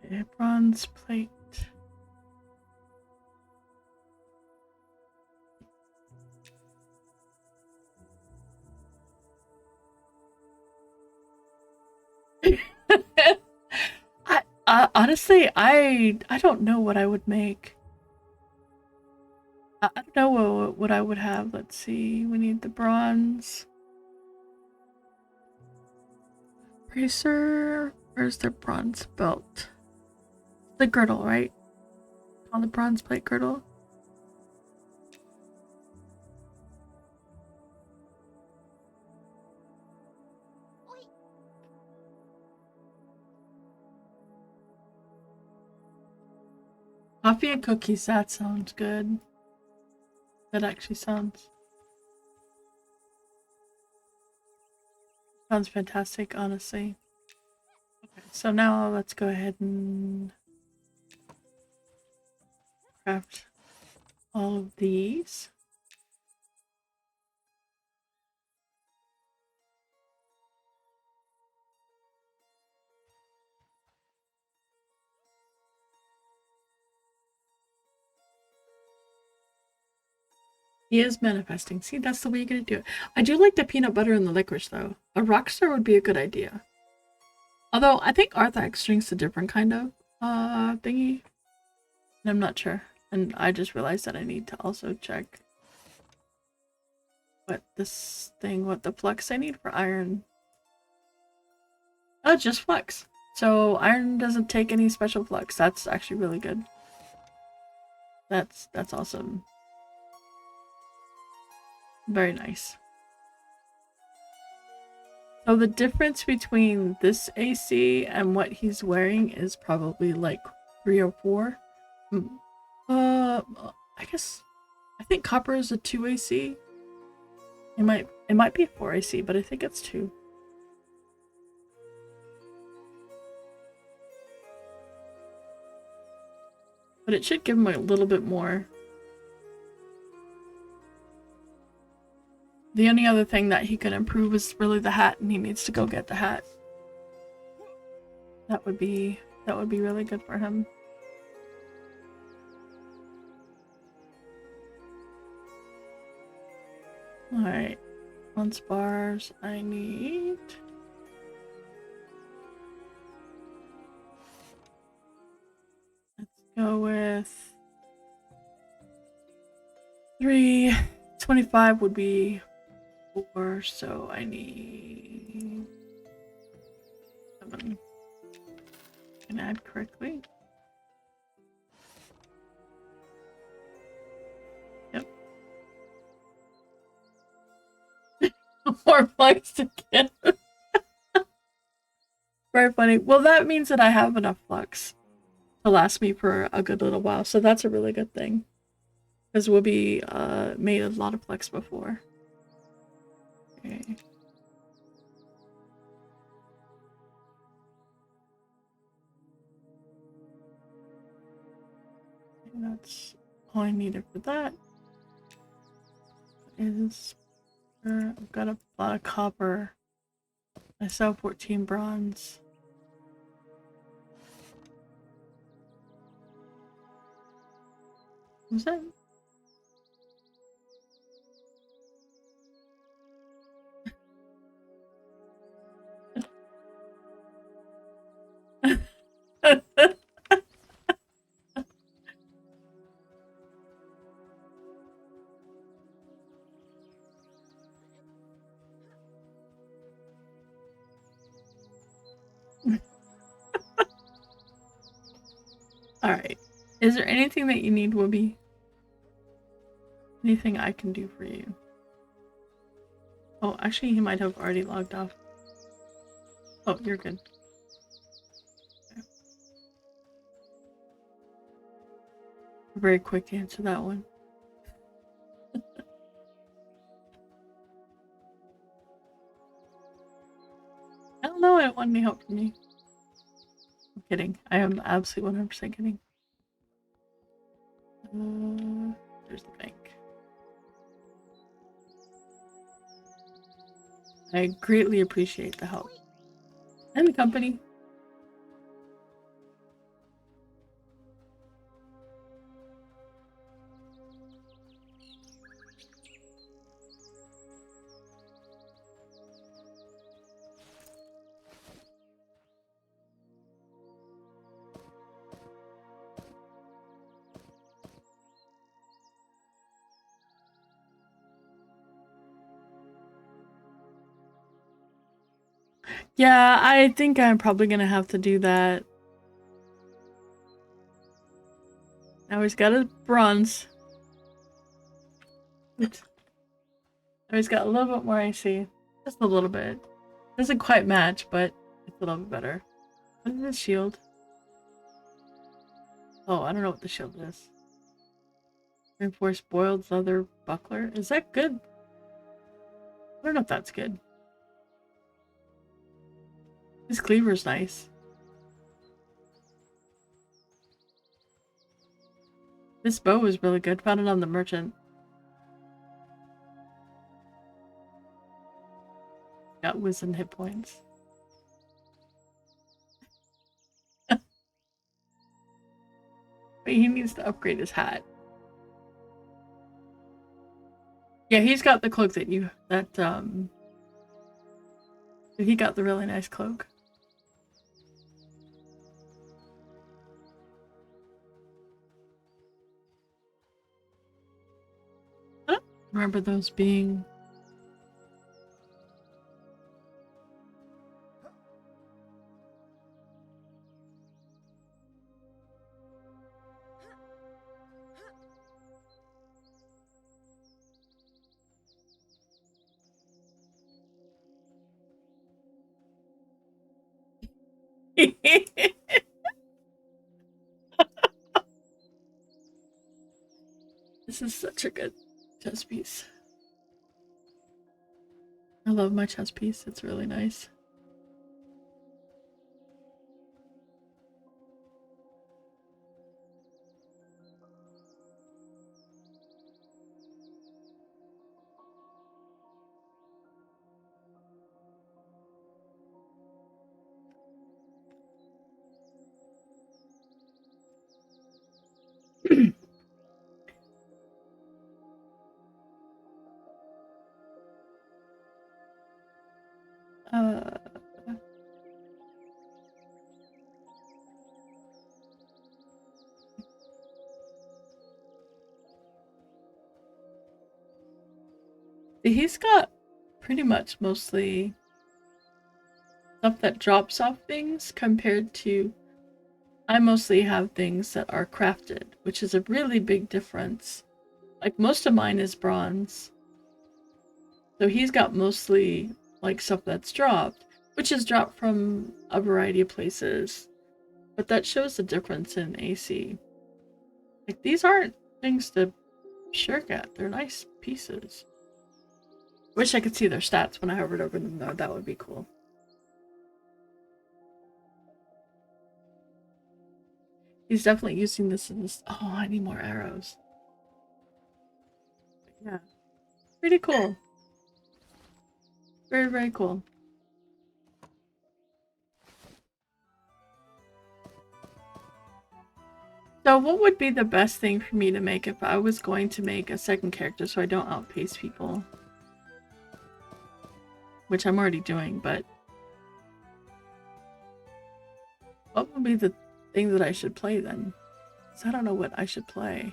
Okay, bronze plate. Honestly, I don't know what I would make. I don't know what I would have. Let's see. We need the bronze. Bracer. Where's the bronze belt? The girdle, right? On the bronze plate girdle. Coffee and cookies, that sounds good. That actually sounds fantastic, honestly. so now let's go ahead and craft all of these. He is manifesting. See, that's the way you're gonna do it. I do like the peanut butter and the licorice, though. A rockstar would be a good idea. Although, I think Arthax drinks a different kind of thingy. And I'm not sure. And I just realized that I need to also check what the flux I need for iron. Oh, just flux. So iron doesn't take any special flux. That's actually really good. That's awesome. Very nice. So the difference between this AC and what he's wearing is probably like 3 or 4. I think copper is a 2 AC. It might be 4 AC, but I think it's 2. But it should give him a little bit more. The only other thing that he could improve is really the hat, and he needs to go get the hat. That would be really good for him. Alright. Once bars I need. Let's go with 3. 25 would be 4, so I need 7. Can add correctly. Yep. More flux to get. Very funny. Well, that means that I have enough flux to last me for a good little while, so that's a really good thing. Because Whoopi made a lot of flux before. Okay. And that's all I needed for that. I've got a lot of copper. I sell 14 bronze. What was that? Alright. Is there anything that you need, Whoopi? Anything I can do for you? Oh, actually, he might have already logged off. Oh, you're good. Okay. Very quick to answer that one. I don't know, I don't want any help from you. I'm kidding. I am absolutely 100% kidding. There's the bank. I greatly appreciate the help. And the company. Yeah, I think I'm probably gonna have to do that. Now he's got a bronze. Oops. Now he's got a little bit more AC. Just a little bit. Doesn't quite match, but it's a little bit better. What is this shield? Oh, I don't know what the shield is. Reinforced boiled leather buckler. Is that good? I don't know if that's good. His cleaver's nice. This bow is really good. Found it on the merchant. Got wisdom hit points. But he needs to upgrade his hat. Yeah, he's got the cloak that he got the really nice cloak. I don't remember those being... This is such a good chess piece. I love my chess piece. It's really nice. uh He's got pretty much mostly stuff that drops off things compared to I mostly have things that are crafted, which is a really big difference. Like most of mine is bronze. So he's got mostly like stuff that's dropped, which is dropped from a variety of places. But that shows the difference in AC. Like these aren't things to shirk at. They're nice pieces. Wish I could see their stats when I hovered over them though. That would be cool. He's definitely using this in this. Oh, I need more arrows. Yeah. Pretty cool. Very, very cool. So what would be the best thing for me to make if I was going to make a second character so I don't outpace people? Which I'm already doing, but... what would be the thing that I should play then? Because I don't know what I should play.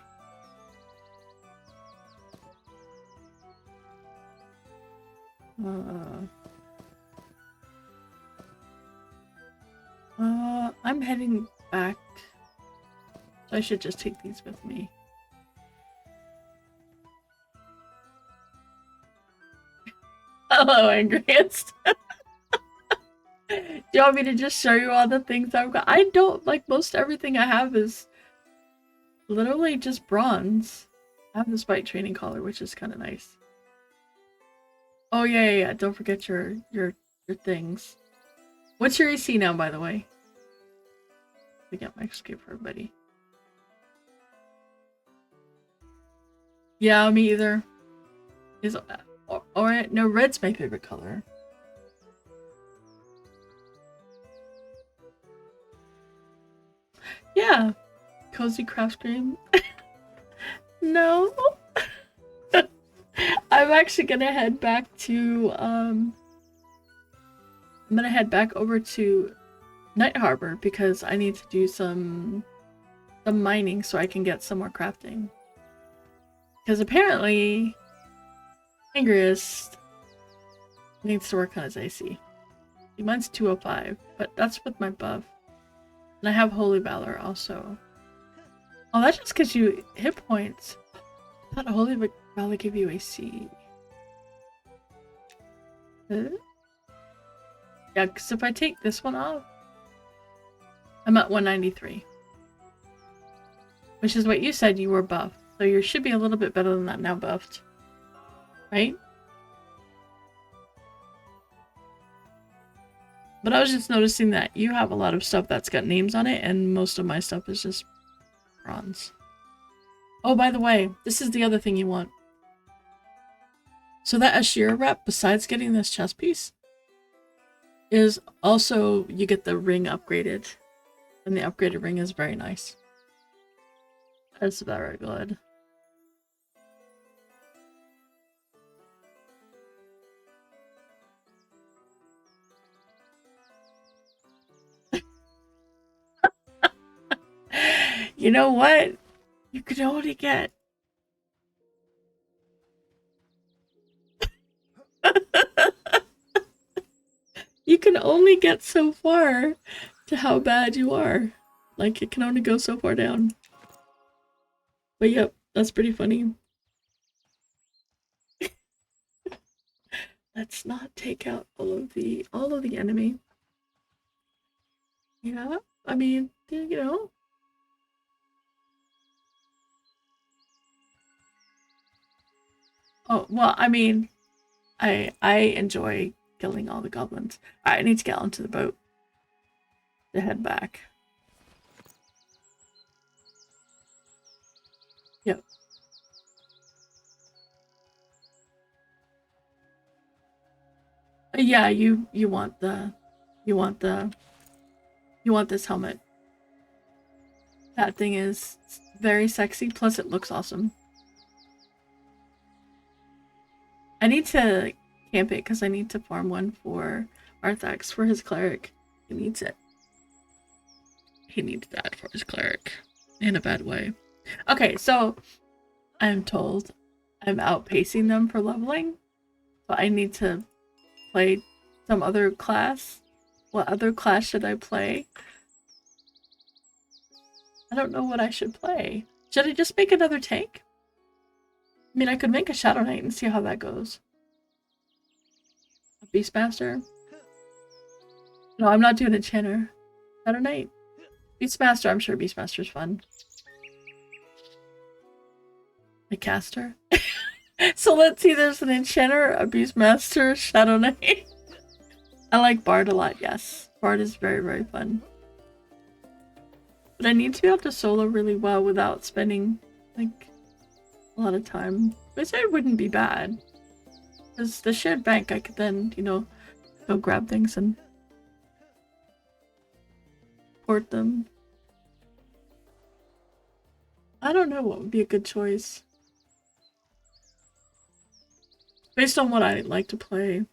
I'm heading back. So I should just take these with me. Hello, Angriest. Do you want me to just show you all the things I've got? I don't, like, most everything I have is literally just bronze. I have the spike training collar, which is kind of nice. Oh, yeah. Don't forget your things. What's your AC now, by the way? I get my escape for everybody. Yeah, me either. Is or no, red's my favorite color. Yeah, cozy craft cream. No, I'm actually gonna head back to I'm gonna head back over to Night Harbor because I need to do some mining so I can get some more crafting. Because apparently, Angriest needs to work on his AC. Mine's 205, but that's with my buff. And I have Holy Valor also. Oh, that just gives you hit points. I thought Holy Valor gave you AC. Huh? Yeah, because if I take this one off, I'm at 193. Which is what you said you were buffed. So you should be a little bit better than that now buffed. Right? But I was just noticing that you have a lot of stuff that's got names on it, and most of my stuff is just bronze. Oh, by the way, this is the other thing you want. So that Ashira rep, besides getting this chest piece, is also you get the ring upgraded. And the upgraded ring is very nice. That's very good. You know what? You could only get... You can only get so far to how bad you are. Like, it can only go so far down. But yep, that's pretty funny. Let's not take out all of the enemy. Yeah, I mean, you know. Oh, well, I mean, I enjoy killing all the goblins. Alright, I need to get onto the boat to head back. Yep. Yeah, you want this helmet. That thing is very sexy, plus it looks awesome. I need to camp it because I need to farm one for Arthax for his cleric. He needs it. He needs that for his cleric. In a bad way. Okay, so I'm told I'm outpacing them for leveling. So I need to play some other class. What other class should I play? I don't know what I should play. Should I just make another tank? I mean, I could make a Shadow Knight and see how that goes. A Beastmaster? No, I'm not doing a Channer. Shadow Knight? Beastmaster, I'm sure Beastmaster's fun. A caster? So let's see, there's an Enchanter, a Beastmaster, Shadow Knight. I like Bard a lot, yes. Bard is very, very fun. But I need to be able to solo really well without spending, like, a lot of time. Which it wouldn't be bad. Because the shared bank, I could then, you know, go grab things and port them. I don't know what would be a good choice. Based on what I like to play.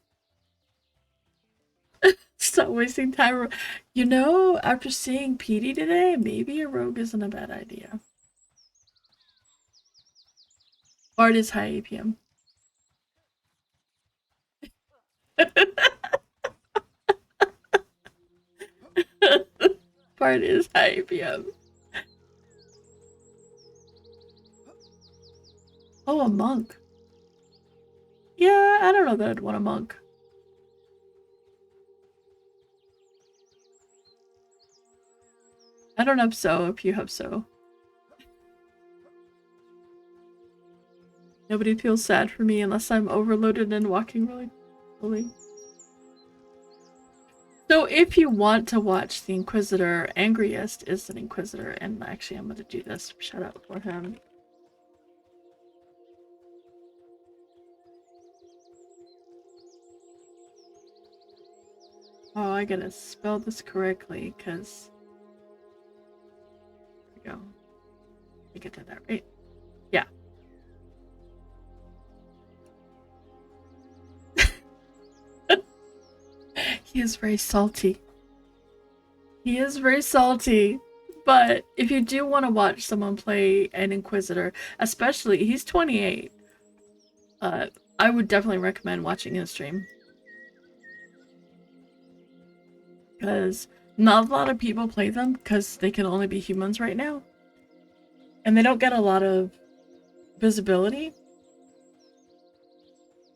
Stop wasting time. You know, after seeing PD today, maybe a rogue isn't a bad idea. Bard is high APM. Bard is high APM. Oh, a monk. Yeah, I don't know that I'd want a monk. I don't have so if you have so. Nobody feels sad for me unless I'm overloaded and walking really slowly. So if you want to watch the Inquisitor, Angriest is an Inquisitor, and actually I'm gonna do this shout out for him. Oh, I gotta spell this correctly, because... There we go. I get to that right. Yeah. He is very salty. He is very salty. But if you do want to watch someone play an Inquisitor, especially, he's 28. I would definitely recommend watching his stream. Because not a lot of people play them because they can only be humans right now. And they don't get a lot of visibility.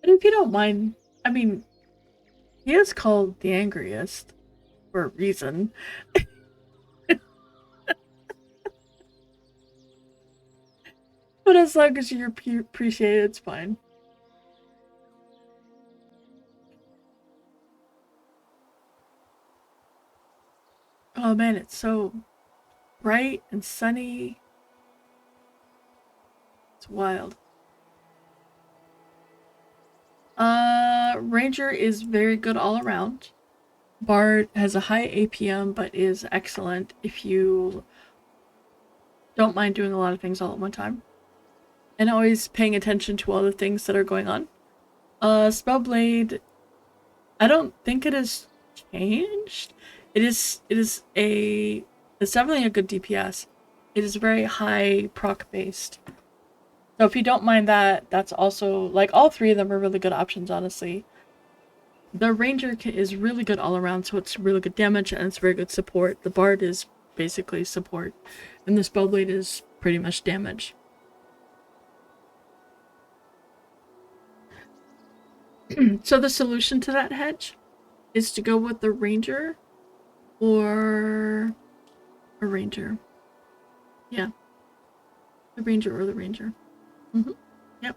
But if you don't mind, I mean, he is called the Angriest for a reason. But as long as you appreciate it, it's fine. Oh man, it's so bright and sunny. It's wild. Ranger is very good all around. Bard has a high APM, but is excellent if you don't mind doing a lot of things all at one time. And always paying attention to all the things that are going on. Spellblade, I don't think it has changed. It's definitely a good DPS. It is very high proc based. So if you don't mind that, that's also, like, all three of them are really good options, honestly. The Ranger is really good all around, so it's really good damage and it's very good support. The Bard is basically support, and the Spellblade is pretty much damage. So the solution to that hedge is to go with the Ranger or a Ranger. Yeah. The Ranger or the Ranger. Yep.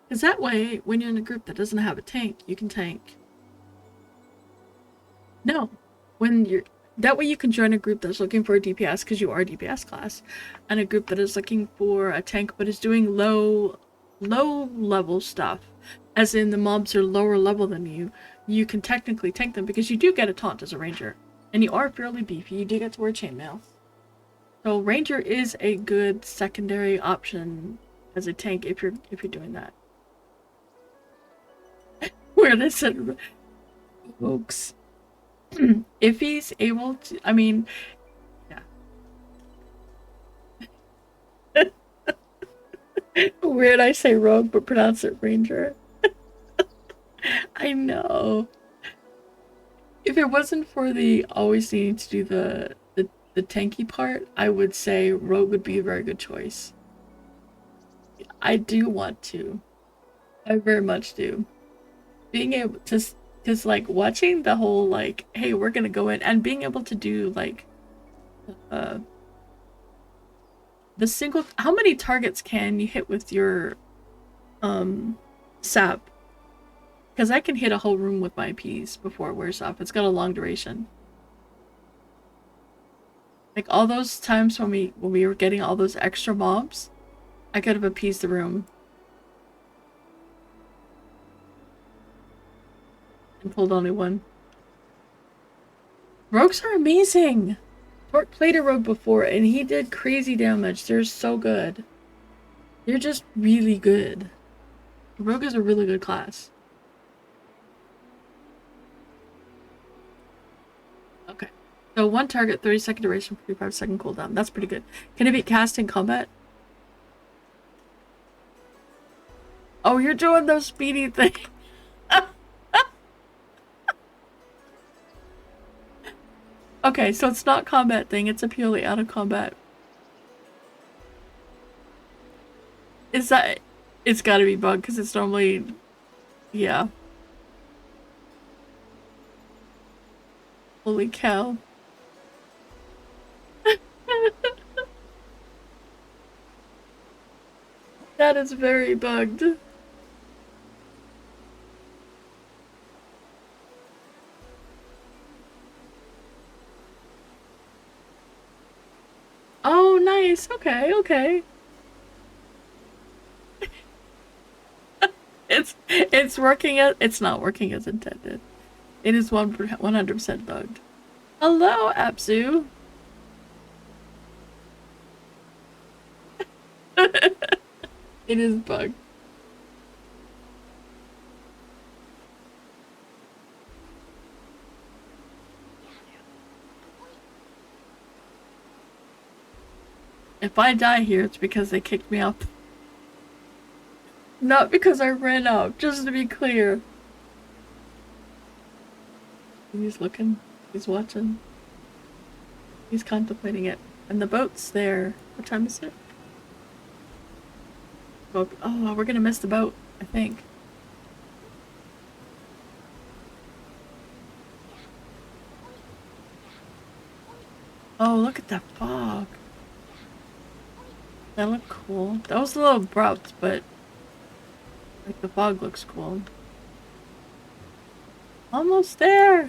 Because that way, when you're in a group that doesn't have a tank, you can tank. No. That way you can join a group that's looking for a DPS because you are a DPS class, and a group that is looking for a tank but is doing low level stuff, as in the mobs are lower level than you. You can technically tank them because you do get a taunt as a Ranger, and you are fairly beefy. You do get to wear chainmail. So Ranger is a good secondary option as a tank if you're doing that. Where they said folks. If he's able to, I mean, yeah. Weird I say rogue but pronounce it Ranger. I know. If it wasn't for the always needing to do the tanky part, I would say rogue would be a very good choice. I do want to. I very much do. Being able to, because like watching the whole like, hey, we're gonna go in, and being able to do like the single, how many targets can you hit with your sap? Because I can hit a whole room with my piece before it wears off. It's got a long duration. Like all those times when we were getting all those extra mobs, I could have appeased the room and pulled only one. Rogues are amazing. Torque played a rogue before and he did crazy damage. They're so good. They're just really good. Rogue is a really good class. Okay. So one target, 30-second duration, 45-second cooldown. That's pretty good. Can it be cast in combat? Oh, you're doing those speedy things. Okay, so it's not combat thing, it's a purely out of combat. Is that... It's gotta be bug, because it's normally... Yeah. Holy cow. That is very bugged. Oh, nice. Okay, okay. It's working as... It's not working as intended. It is 100% bugged. Hello, Abzu. It is bugged. If I die here, it's because they kicked me out. Not because I ran out, just to be clear. He's looking. He's watching. He's contemplating it. And the boat's there. What time is it? Oh, we're gonna miss the boat, I think. Oh, look at that fog. That looked cool. That was a little abrupt, but like the fog looks cool. Almost there.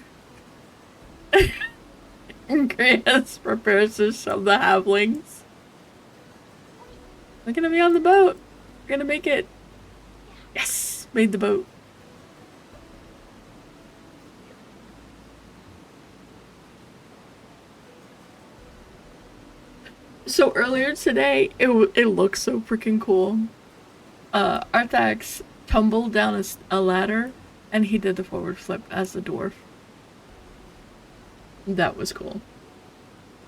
And Grace prepares to shove the halflings. We're gonna be on the boat. We're gonna make it. Yes! Made the boat. So earlier today, it looks so freaking cool. Arthax tumbled down a ladder, and he did the forward flip as the dwarf. That was cool.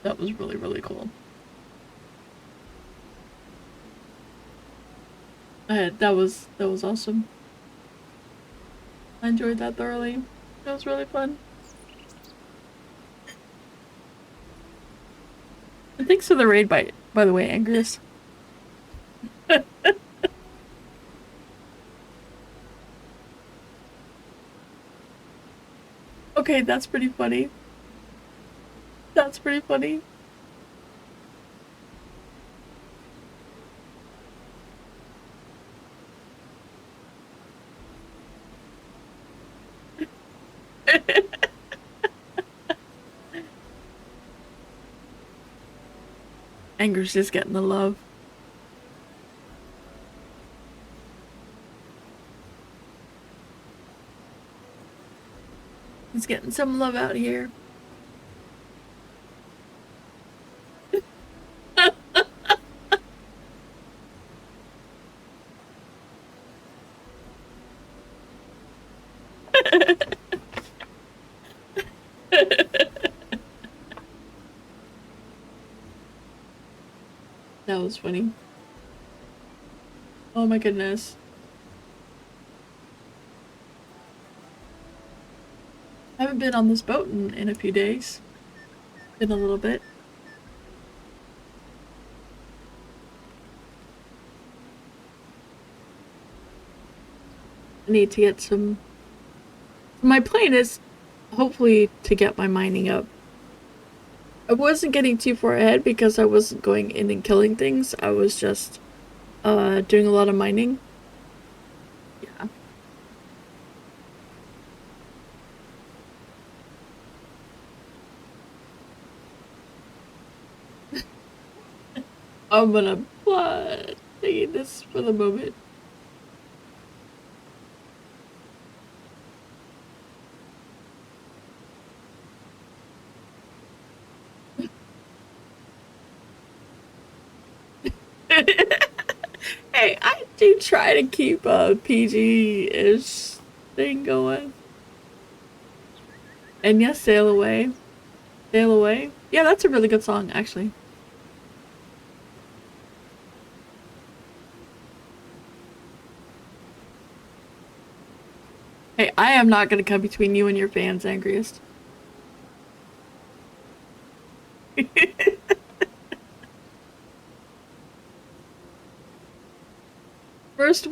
That was really, really cool. That was awesome. I enjoyed that thoroughly. It was really fun. And thanks for the raid, by the way, Angrius. Okay, that's pretty funny. That's pretty funny. Anger's just getting the love. He's getting some love out here. That was funny. Oh my goodness. I haven't been on this boat in a few days. Been a little bit. I need to get some... My plan is hopefully to get my mining up. I wasn't getting too far ahead because I wasn't going in and killing things. I was just doing a lot of mining. Yeah. I'm gonna take this for the moment. Hey, I do try to keep a PG-ish thing going. And yes, Sail Away. Sail Away. Yeah, that's a really good song, actually. Hey, I am not gonna come between you and your fans, Angriest. First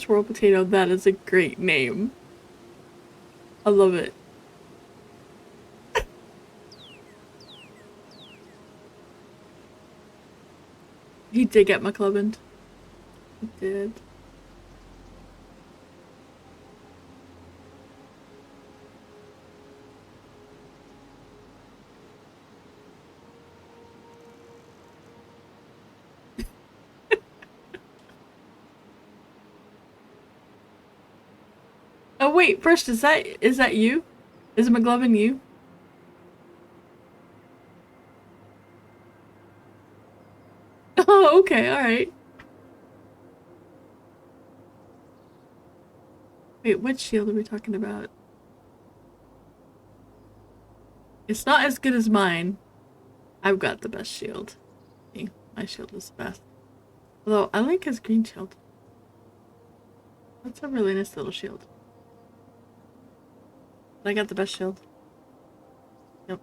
World Potato, that is a great name. I love it. He did get McClelland. He did. Oh wait, first is that you? Is McLovin you? Oh, okay, alright. Wait, which shield are we talking about? It's not as good as mine. I've got the best shield. My shield is the best. Although, I like his green shield. That's a really nice little shield. I got the best shield. Yep.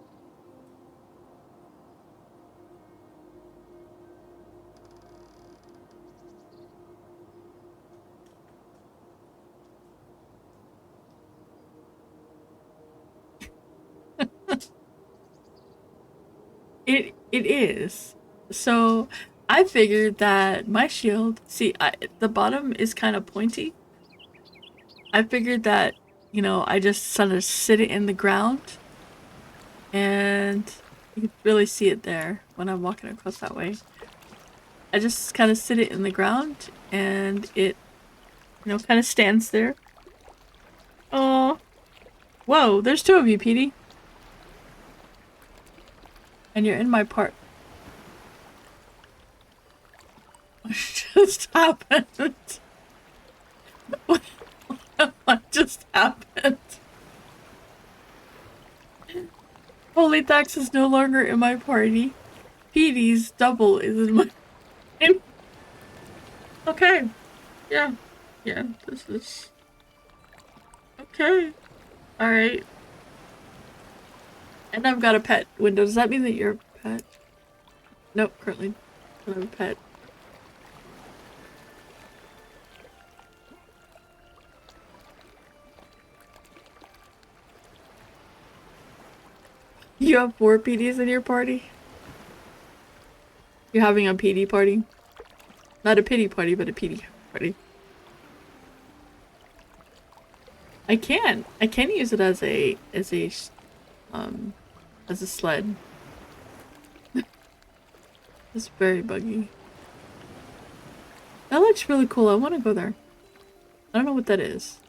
It is. So I figured that my shield, see, the bottom is kind of pointy. I figured that, you know, I just sort of sit it in the ground, and you can really see it there when I'm walking across that way. I just kind of sit it in the ground and it, you know, kind of stands there. Oh, whoa, there's two of you, Petey. And you're in my part. What just happened? What just happened? Holy Thax is no longer in my party. Petey's double is in my party. Okay. Yeah. Yeah, this is... Okay. Alright. And I've got a pet window. Does that mean that you're a pet? Nope, currently don't have a pet. You have 4 PDs in your party? You're having a PD party? Not a pity party, but a PD party. I can use it as a sled. It's very buggy. That looks really cool. I want to go there. I don't know what that is.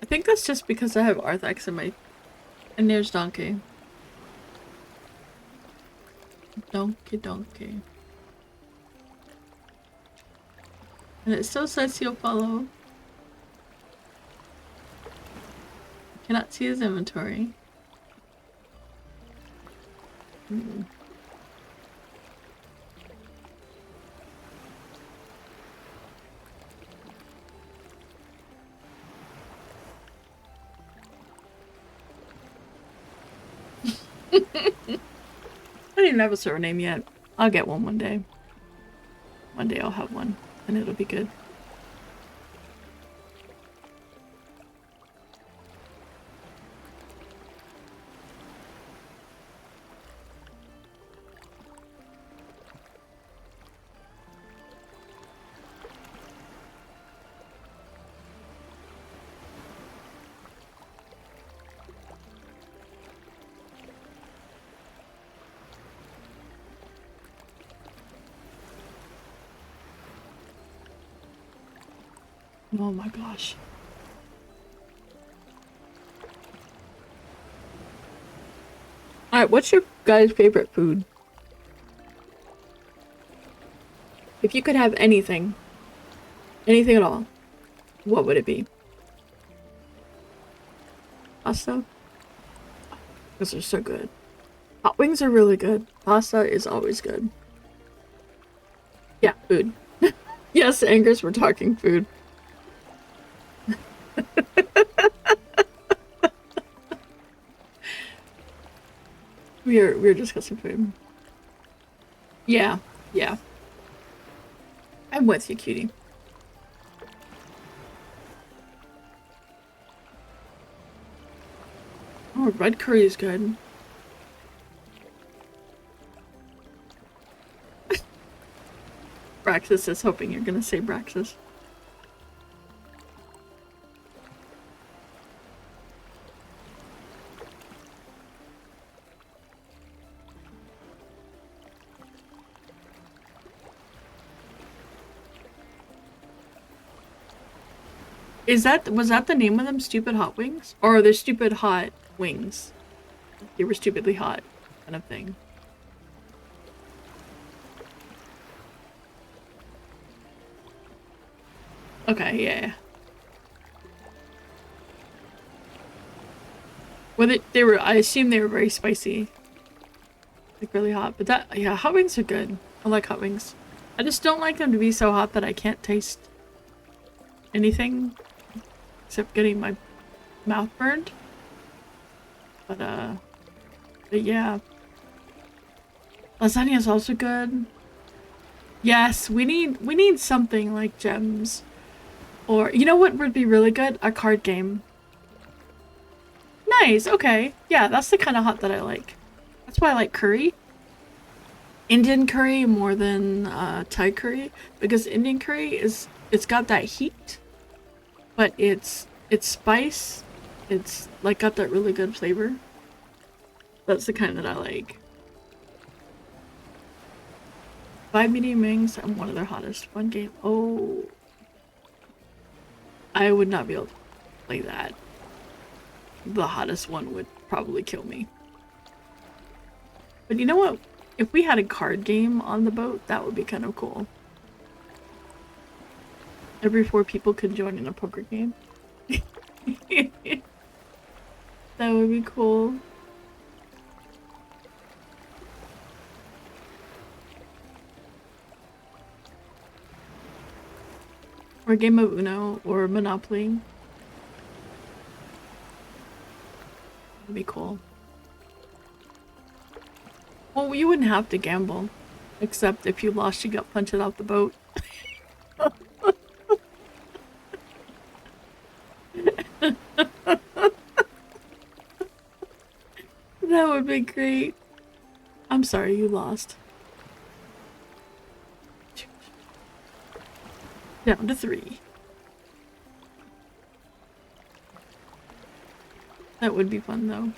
I think that's just because I have Arthax in my... And there's Donkey. Donkey. And it still says he'll follow. Cannot see his inventory. I don't even have a server name yet. I'll get one day. One day I'll have one, and it'll be good. Oh my gosh. Alright, what's your guys' favorite food? If you could have anything at all, what would it be? Pasta? Because they're so good. Hot wings are really good. Pasta is always good. Yeah, food. Yes, Angus, we're talking food. We're discussing food. Yeah. I'm with you, cutie. Oh, red curry is good. Braxis is hoping you're gonna say Braxis. Was that the name of them? Stupid hot wings? Or they're stupid hot wings? They were stupidly hot, kind of thing. Okay, yeah. Well, I assume they were very spicy. Like really hot, but yeah, hot wings are good. I like hot wings. I just don't like them to be so hot that I can't taste anything except getting my mouth burned. But yeah. Lasagna is also good. Yes, we need something like gems. Or, you know what would be really good? A card game. Nice, okay. Yeah, that's the kind of hot that I like. That's why I like curry. Indian curry more than Thai curry. Because Indian curry it's got that heat. But it's spice. It's like got that really good flavor. That's the kind that I like. 5 medium wings and one of their hottest. One game. Oh. I would not be able to play that. The hottest one would probably kill me. But you know what? If we had a card game on the boat, that would be kind of cool. Every 4 people could join in a poker game. That would be cool. Or a game of Uno or Monopoly. That'd be cool. Well, you wouldn't have to gamble. Except if you lost, you got punched off the boat. That would be great. I'm sorry you lost. Down to 3. That would be fun though.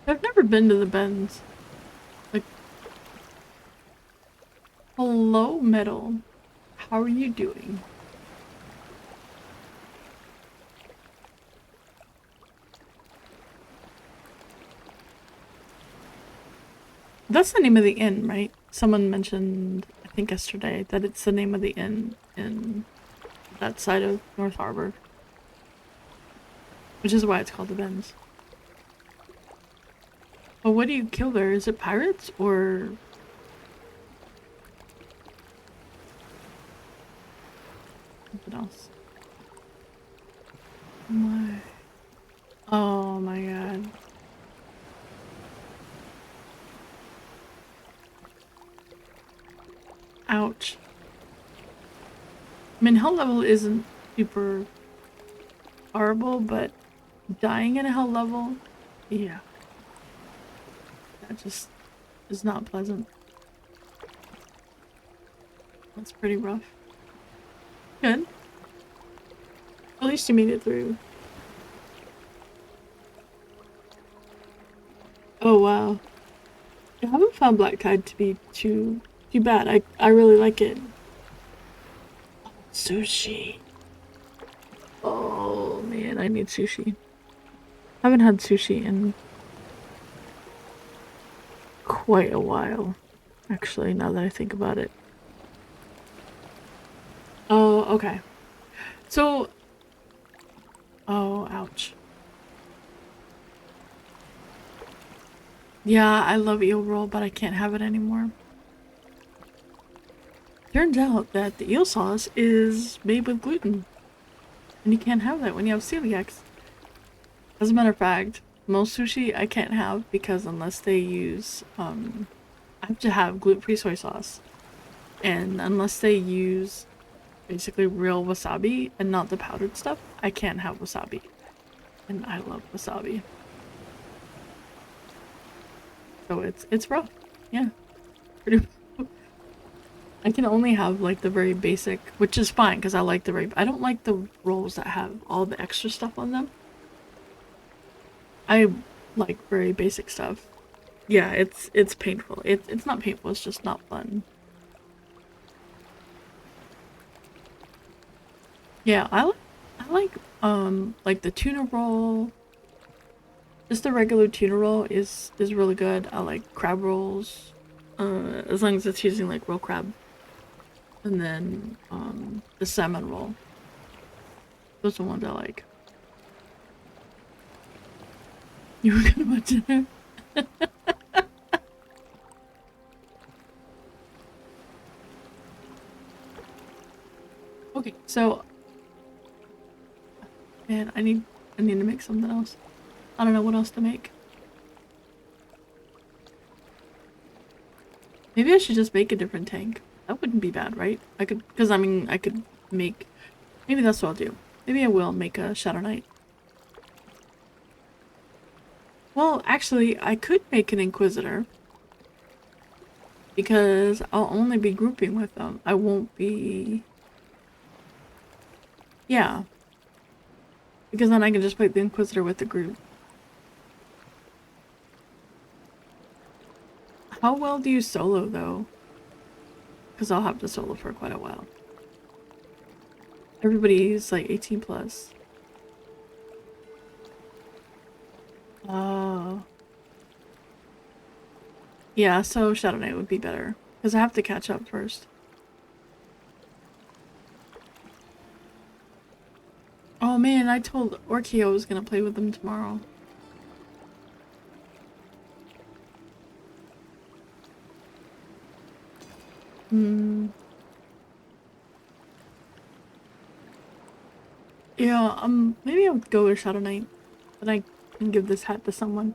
I've never been to the Bends. Like, hello, Metal. How are you doing? That's the name of the inn, right? Someone mentioned, I think yesterday, that it's the name of the inn in that side of North Harbor. Which is why it's called the Bends. Well, what do you kill there? Is it pirates or something else? My. Oh my god. Ouch. I mean, hell level isn't super horrible, but dying in a hell level, yeah. That just is not pleasant. That's pretty rough. Good. At least you made it through. Oh wow. I haven't found Black Tide to be too bad. I really like it. Oh, sushi. Oh man, I need sushi. Haven't had sushi in quite a while. Actually, now that I think about it. Oh, okay. So, oh, ouch. Yeah, I love eel roll, but I can't have it anymore. Turns out that the eel sauce is made with gluten. And you can't have that when you have celiac. As a matter of fact, most sushi I can't have because unless they use, I have to have gluten-free soy sauce. And unless they use basically real wasabi and not the powdered stuff, I can't have wasabi. And I love wasabi. So it's rough. Yeah. Pretty I can only have like the very basic, which is fine because I like the very I don't like the rolls that have all the extra stuff on them. I like very basic stuff. Yeah, it's painful. It's not painful, it's just not fun. Yeah, I like the tuna roll. Just the regular tuna roll is really good. I like crab rolls. As long as it's using like real crab. And then the salmon roll. Those are the ones I like. You were gonna mention her? Okay, so man, I need to make something else. I don't know what else to make. Maybe I should just make a different tank. That wouldn't be bad, right? I could, because I mean, I could make. Maybe that's what I'll do. Maybe I will make a Shadow Knight. Well, actually, I could make an Inquisitor. because I'll only be grouping with them. I won't be... Yeah. Because then I can just play the Inquisitor with the group. How well do you solo, though? Because I'll have to solo for quite a while. Everybody's like 18 plus. Oh. Yeah, so Shadow Knight would be better. Because I have to catch up first. Oh man, I told Orkio I was gonna play with them tomorrow. Hmm. Yeah, maybe I'll go with Shadow Knight. Then I can give this hat to someone.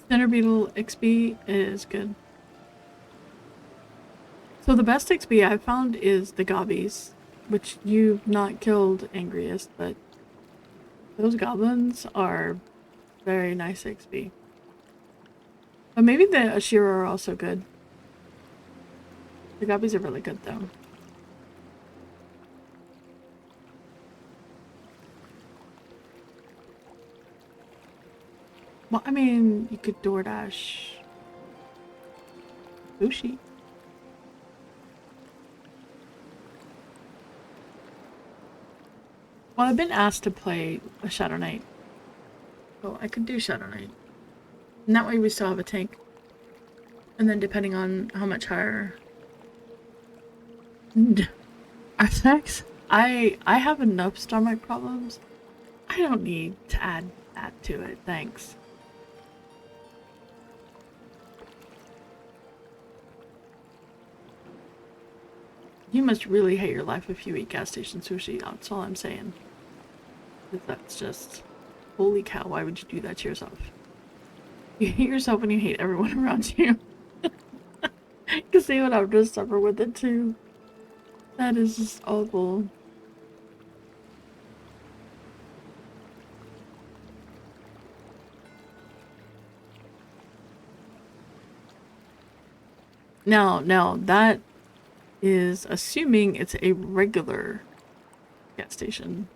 Center Beetle XP is good. So the best XP I've found is the Gobbies, which you've not killed Angriest, but those goblins are very nice XP. But maybe the Ashira are also good. The Gobbies are really good though. Well, I mean, you could DoorDash sushi. Well, I've been asked to play a Shadow Knight. So I could do Shadow Knight. And that way we still have a tank. And then depending on how much higher... Artifacts? I have enough stomach problems. I don't need to add that to it, thanks. You must really hate your life if you eat gas station sushi, that's all I'm saying. That's just... Holy cow, why would you do that to yourself? You hate yourself when you hate everyone around you. Because they would have to suffer with it too. That is just awful. Now, that is assuming it's a regular gas station.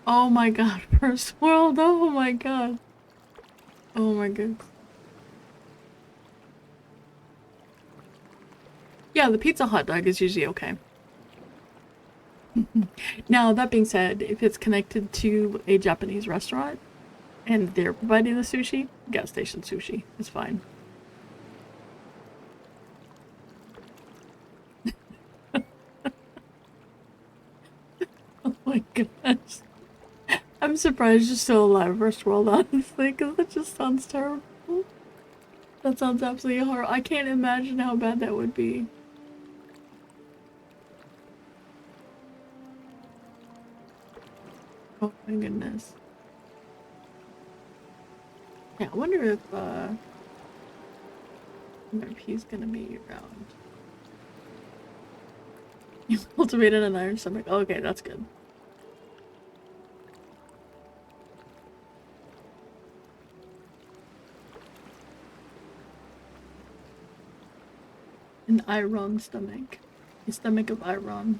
Oh my god, first world, oh my god. Oh my god. Yeah, the pizza hot dog is usually okay. Now, that being said, if it's connected to a Japanese restaurant and they're providing the sushi, gas station sushi is fine. Oh my gosh. I'm surprised you're still alive, first world, honestly, because that just sounds terrible. That sounds absolutely horrible. I can't imagine how bad that would be. Oh my goodness. Yeah, I wonder if he's gonna be around. You cultivated an iron stomach. Okay, that's good. An iron stomach. A stomach of iron.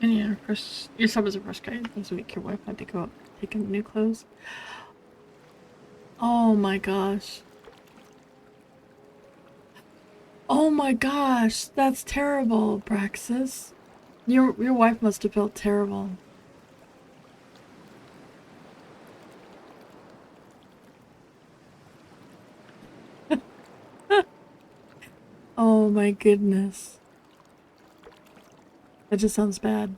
And yeah, first, your sub is a first guy. This week your wife had to go out take him new clothes. Oh my gosh. Oh my gosh, that's terrible, Braxis. Your wife must have felt terrible. Oh my goodness. That just sounds bad.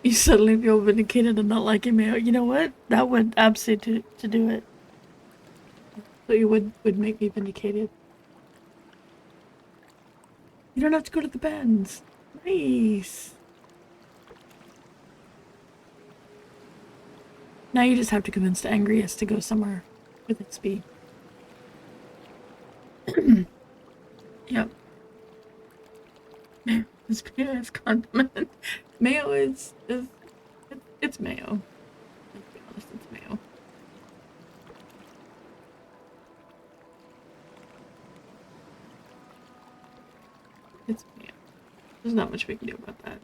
You suddenly feel vindicated and not liking Mayo. You know what? That would absolutely to do it. So you would make me vindicated. You don't have to go to the bends. Nice. Now you just have to convince the angriest to go somewhere with its speed. Yep. Mayo is condiment. Mayo it's mayo. Let's be honest, it's mayo. It's mayo. There's not much we can do about that.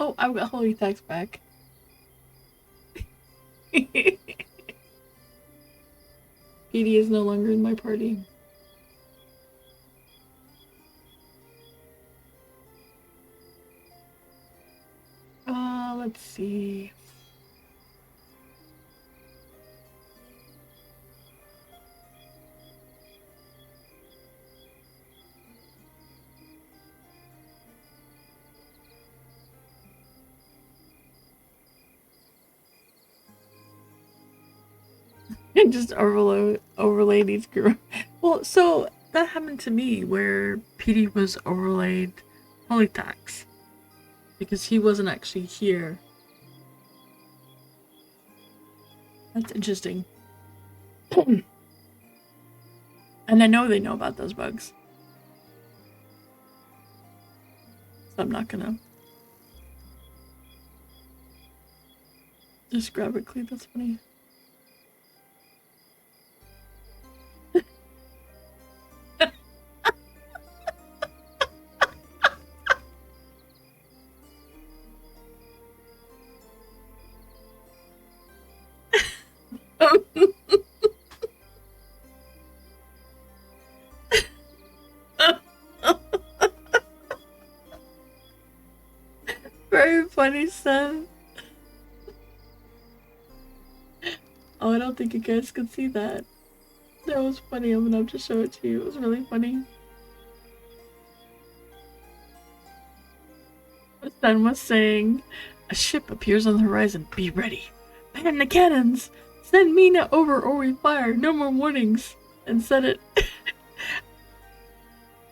Oh, I've got holy tax back. PD is no longer in my party. Let's see. And just overlay these group. Well, so that happened to me where PD was overlaid Polytax because he wasn't actually here. That's interesting. And I know they know about those bugs. So I'm not gonna just grab it clean. That's funny. Very funny, son. Oh, I don't think you guys could see that. That was funny. I'm gonna have to show it to you. It was really funny. The son was saying, "A ship appears on the horizon. Be ready. Man the cannons. Send Mina over or we fire. No more warnings." And said it.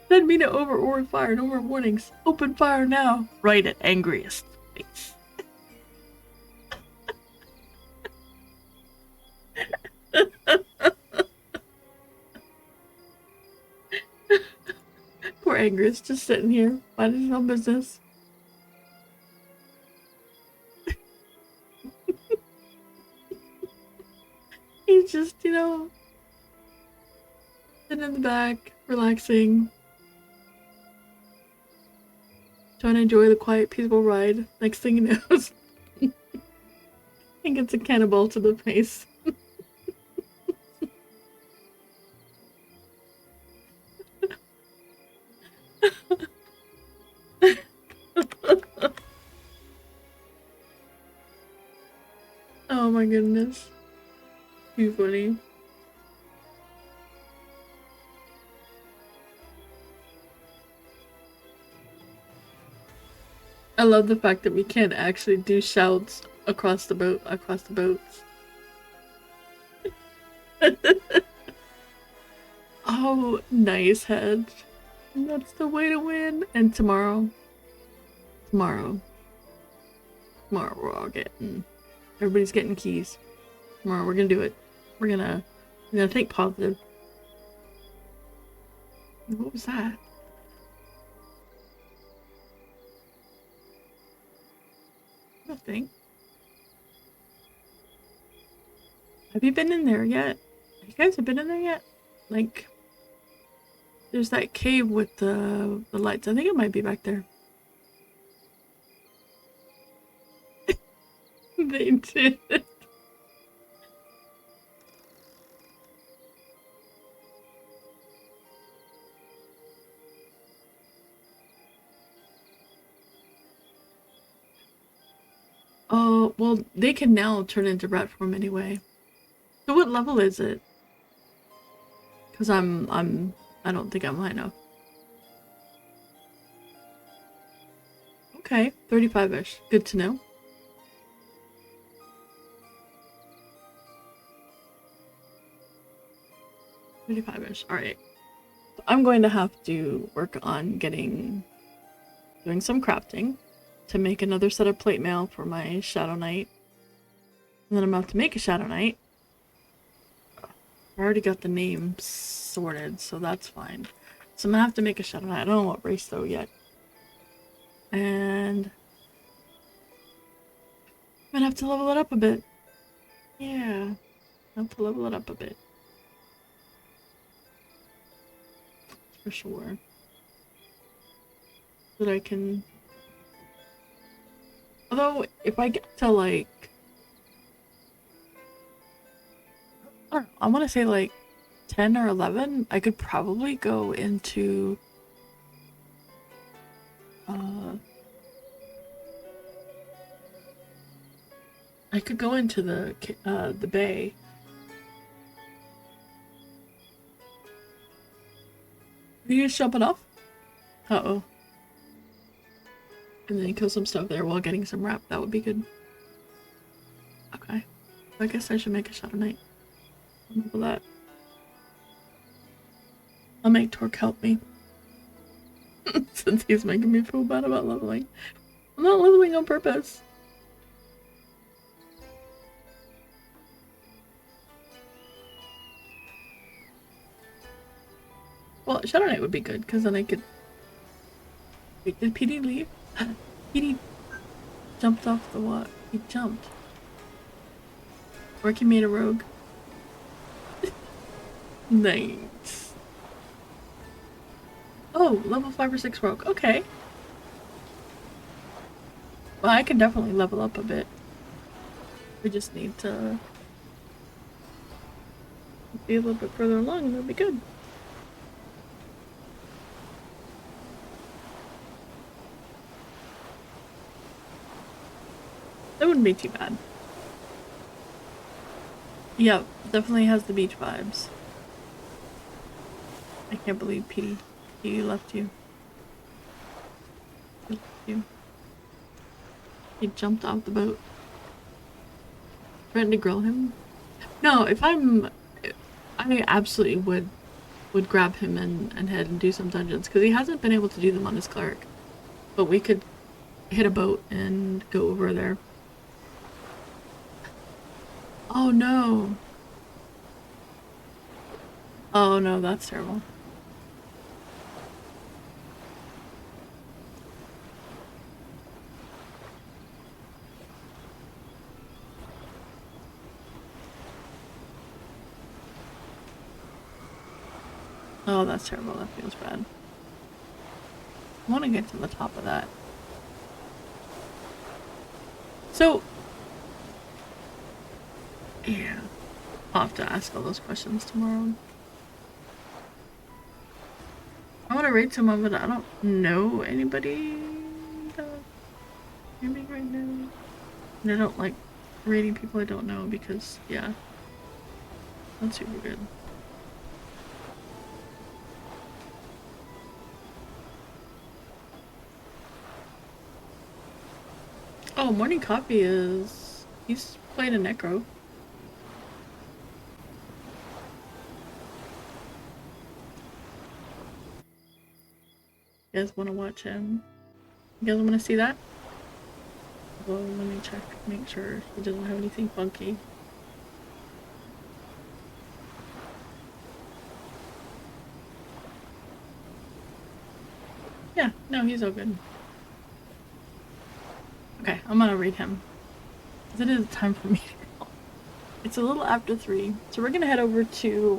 Send Mina over or we fire. No more warnings. Open fire now. Right at angriest face. Poor Angriest just sitting here, minding his own business. He's just, you know, sitting in the back, relaxing, trying to enjoy the quiet, peaceful ride. Next thing he knows, he gets a cannonball to the face. Oh my goodness. Too funny. I love the fact that we can't actually do shouts across the boats. Oh, nice head. That's the way to win. And tomorrow we're all getting, everybody's getting keys. Tomorrow we're gonna do it. We're gonna think positive. What was that? Nothing. Have you been in there yet? You guys have been in there yet? Like, there's that cave with the lights. I think it might be back there. They did. Oh, well, they can now turn into rat form anyway. So what level is it? Because I don't think I'm high enough. Okay, 35-ish. Good to know. $35-ish. Alright. So I'm going to have to work on doing some crafting to make another set of plate mail for my Shadow Knight. And then I'm about to make a Shadow Knight. I already got the name sorted, so that's fine. So I'm gonna have to make a Shadow Knight. I don't know what race though yet. And I'm gonna have to level it up a bit. Yeah, I have to level it up a bit. For sure. So that I can... Although, if I get to like... I don't know, I want to say like 10 or 11, I could probably go into... I could go into the bay. Are you just jumping off? Uh-oh. And then kill some stuff there while getting some wrap. That would be good. Okay. I guess I should make a Shadow Knight. Level that. I'll make Torque help me. Since he's making me feel bad about leveling. I'm not leveling on purpose. Well, Shadow Knight would be good, because then I could... Wait, did PD leave? PD jumped off the what? He jumped. Or he made a rogue. Nice. Oh, level 5 or 6 rogue. Okay. Well, I can definitely level up a bit. We just need to be a little bit further along and that'll be good. That wouldn't be too bad. Yep, definitely has the beach vibes. I can't believe PD left you. He left you. He jumped off the boat. Threatened to grill him? No, if I absolutely would grab him and head and do some dungeons, because he hasn't been able to do them on his cleric. But we could hit a boat and go over there. Oh no. Oh no, that's terrible. Oh, that's terrible. That feels bad. I want to get to the top of that. So, yeah, I'll have to ask all those questions tomorrow. I want to raid someone, but I don't know anybody that's streaming right now. And I don't like raiding people I don't know because, yeah, that's super good. Oh, Morning Coffee he's playing a Necro. You guys want to watch him? You guys want to see that? Well, let me check, make sure he doesn't have anything funky. No, he's all good. Okay, I'm gonna read him. 'Cause it is time for me to go. It's a little after 3, so we're gonna head over to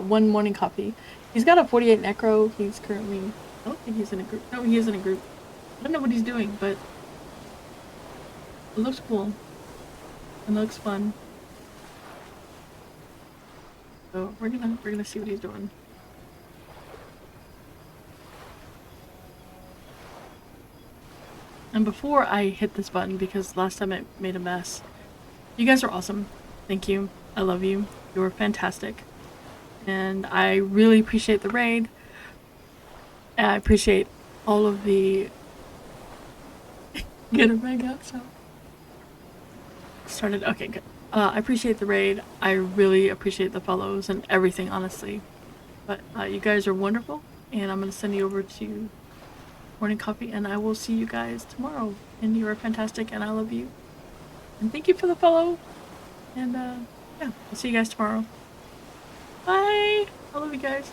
One Morning Coffee. He's got a 48 necro. He's currently... I don't think he's in a group. No, he is in a group. I don't know what he's doing, but it looks cool. It looks fun. So we're gonna see what he's doing. And before I hit this button, because last time it made a mess, you guys are awesome. Thank you. I love you. You're fantastic. And I really appreciate the raid. And I appreciate all of the... Get her back out, so... Started. Okay, good. I appreciate the raid. I really appreciate the follows and everything, honestly. But you guys are wonderful. And I'm going to send you over to Morning Coffee, and I will see you guys tomorrow. And you are fantastic, and I love you. And thank you for the follow. And yeah, I'll see you guys tomorrow. Bye! I love you guys.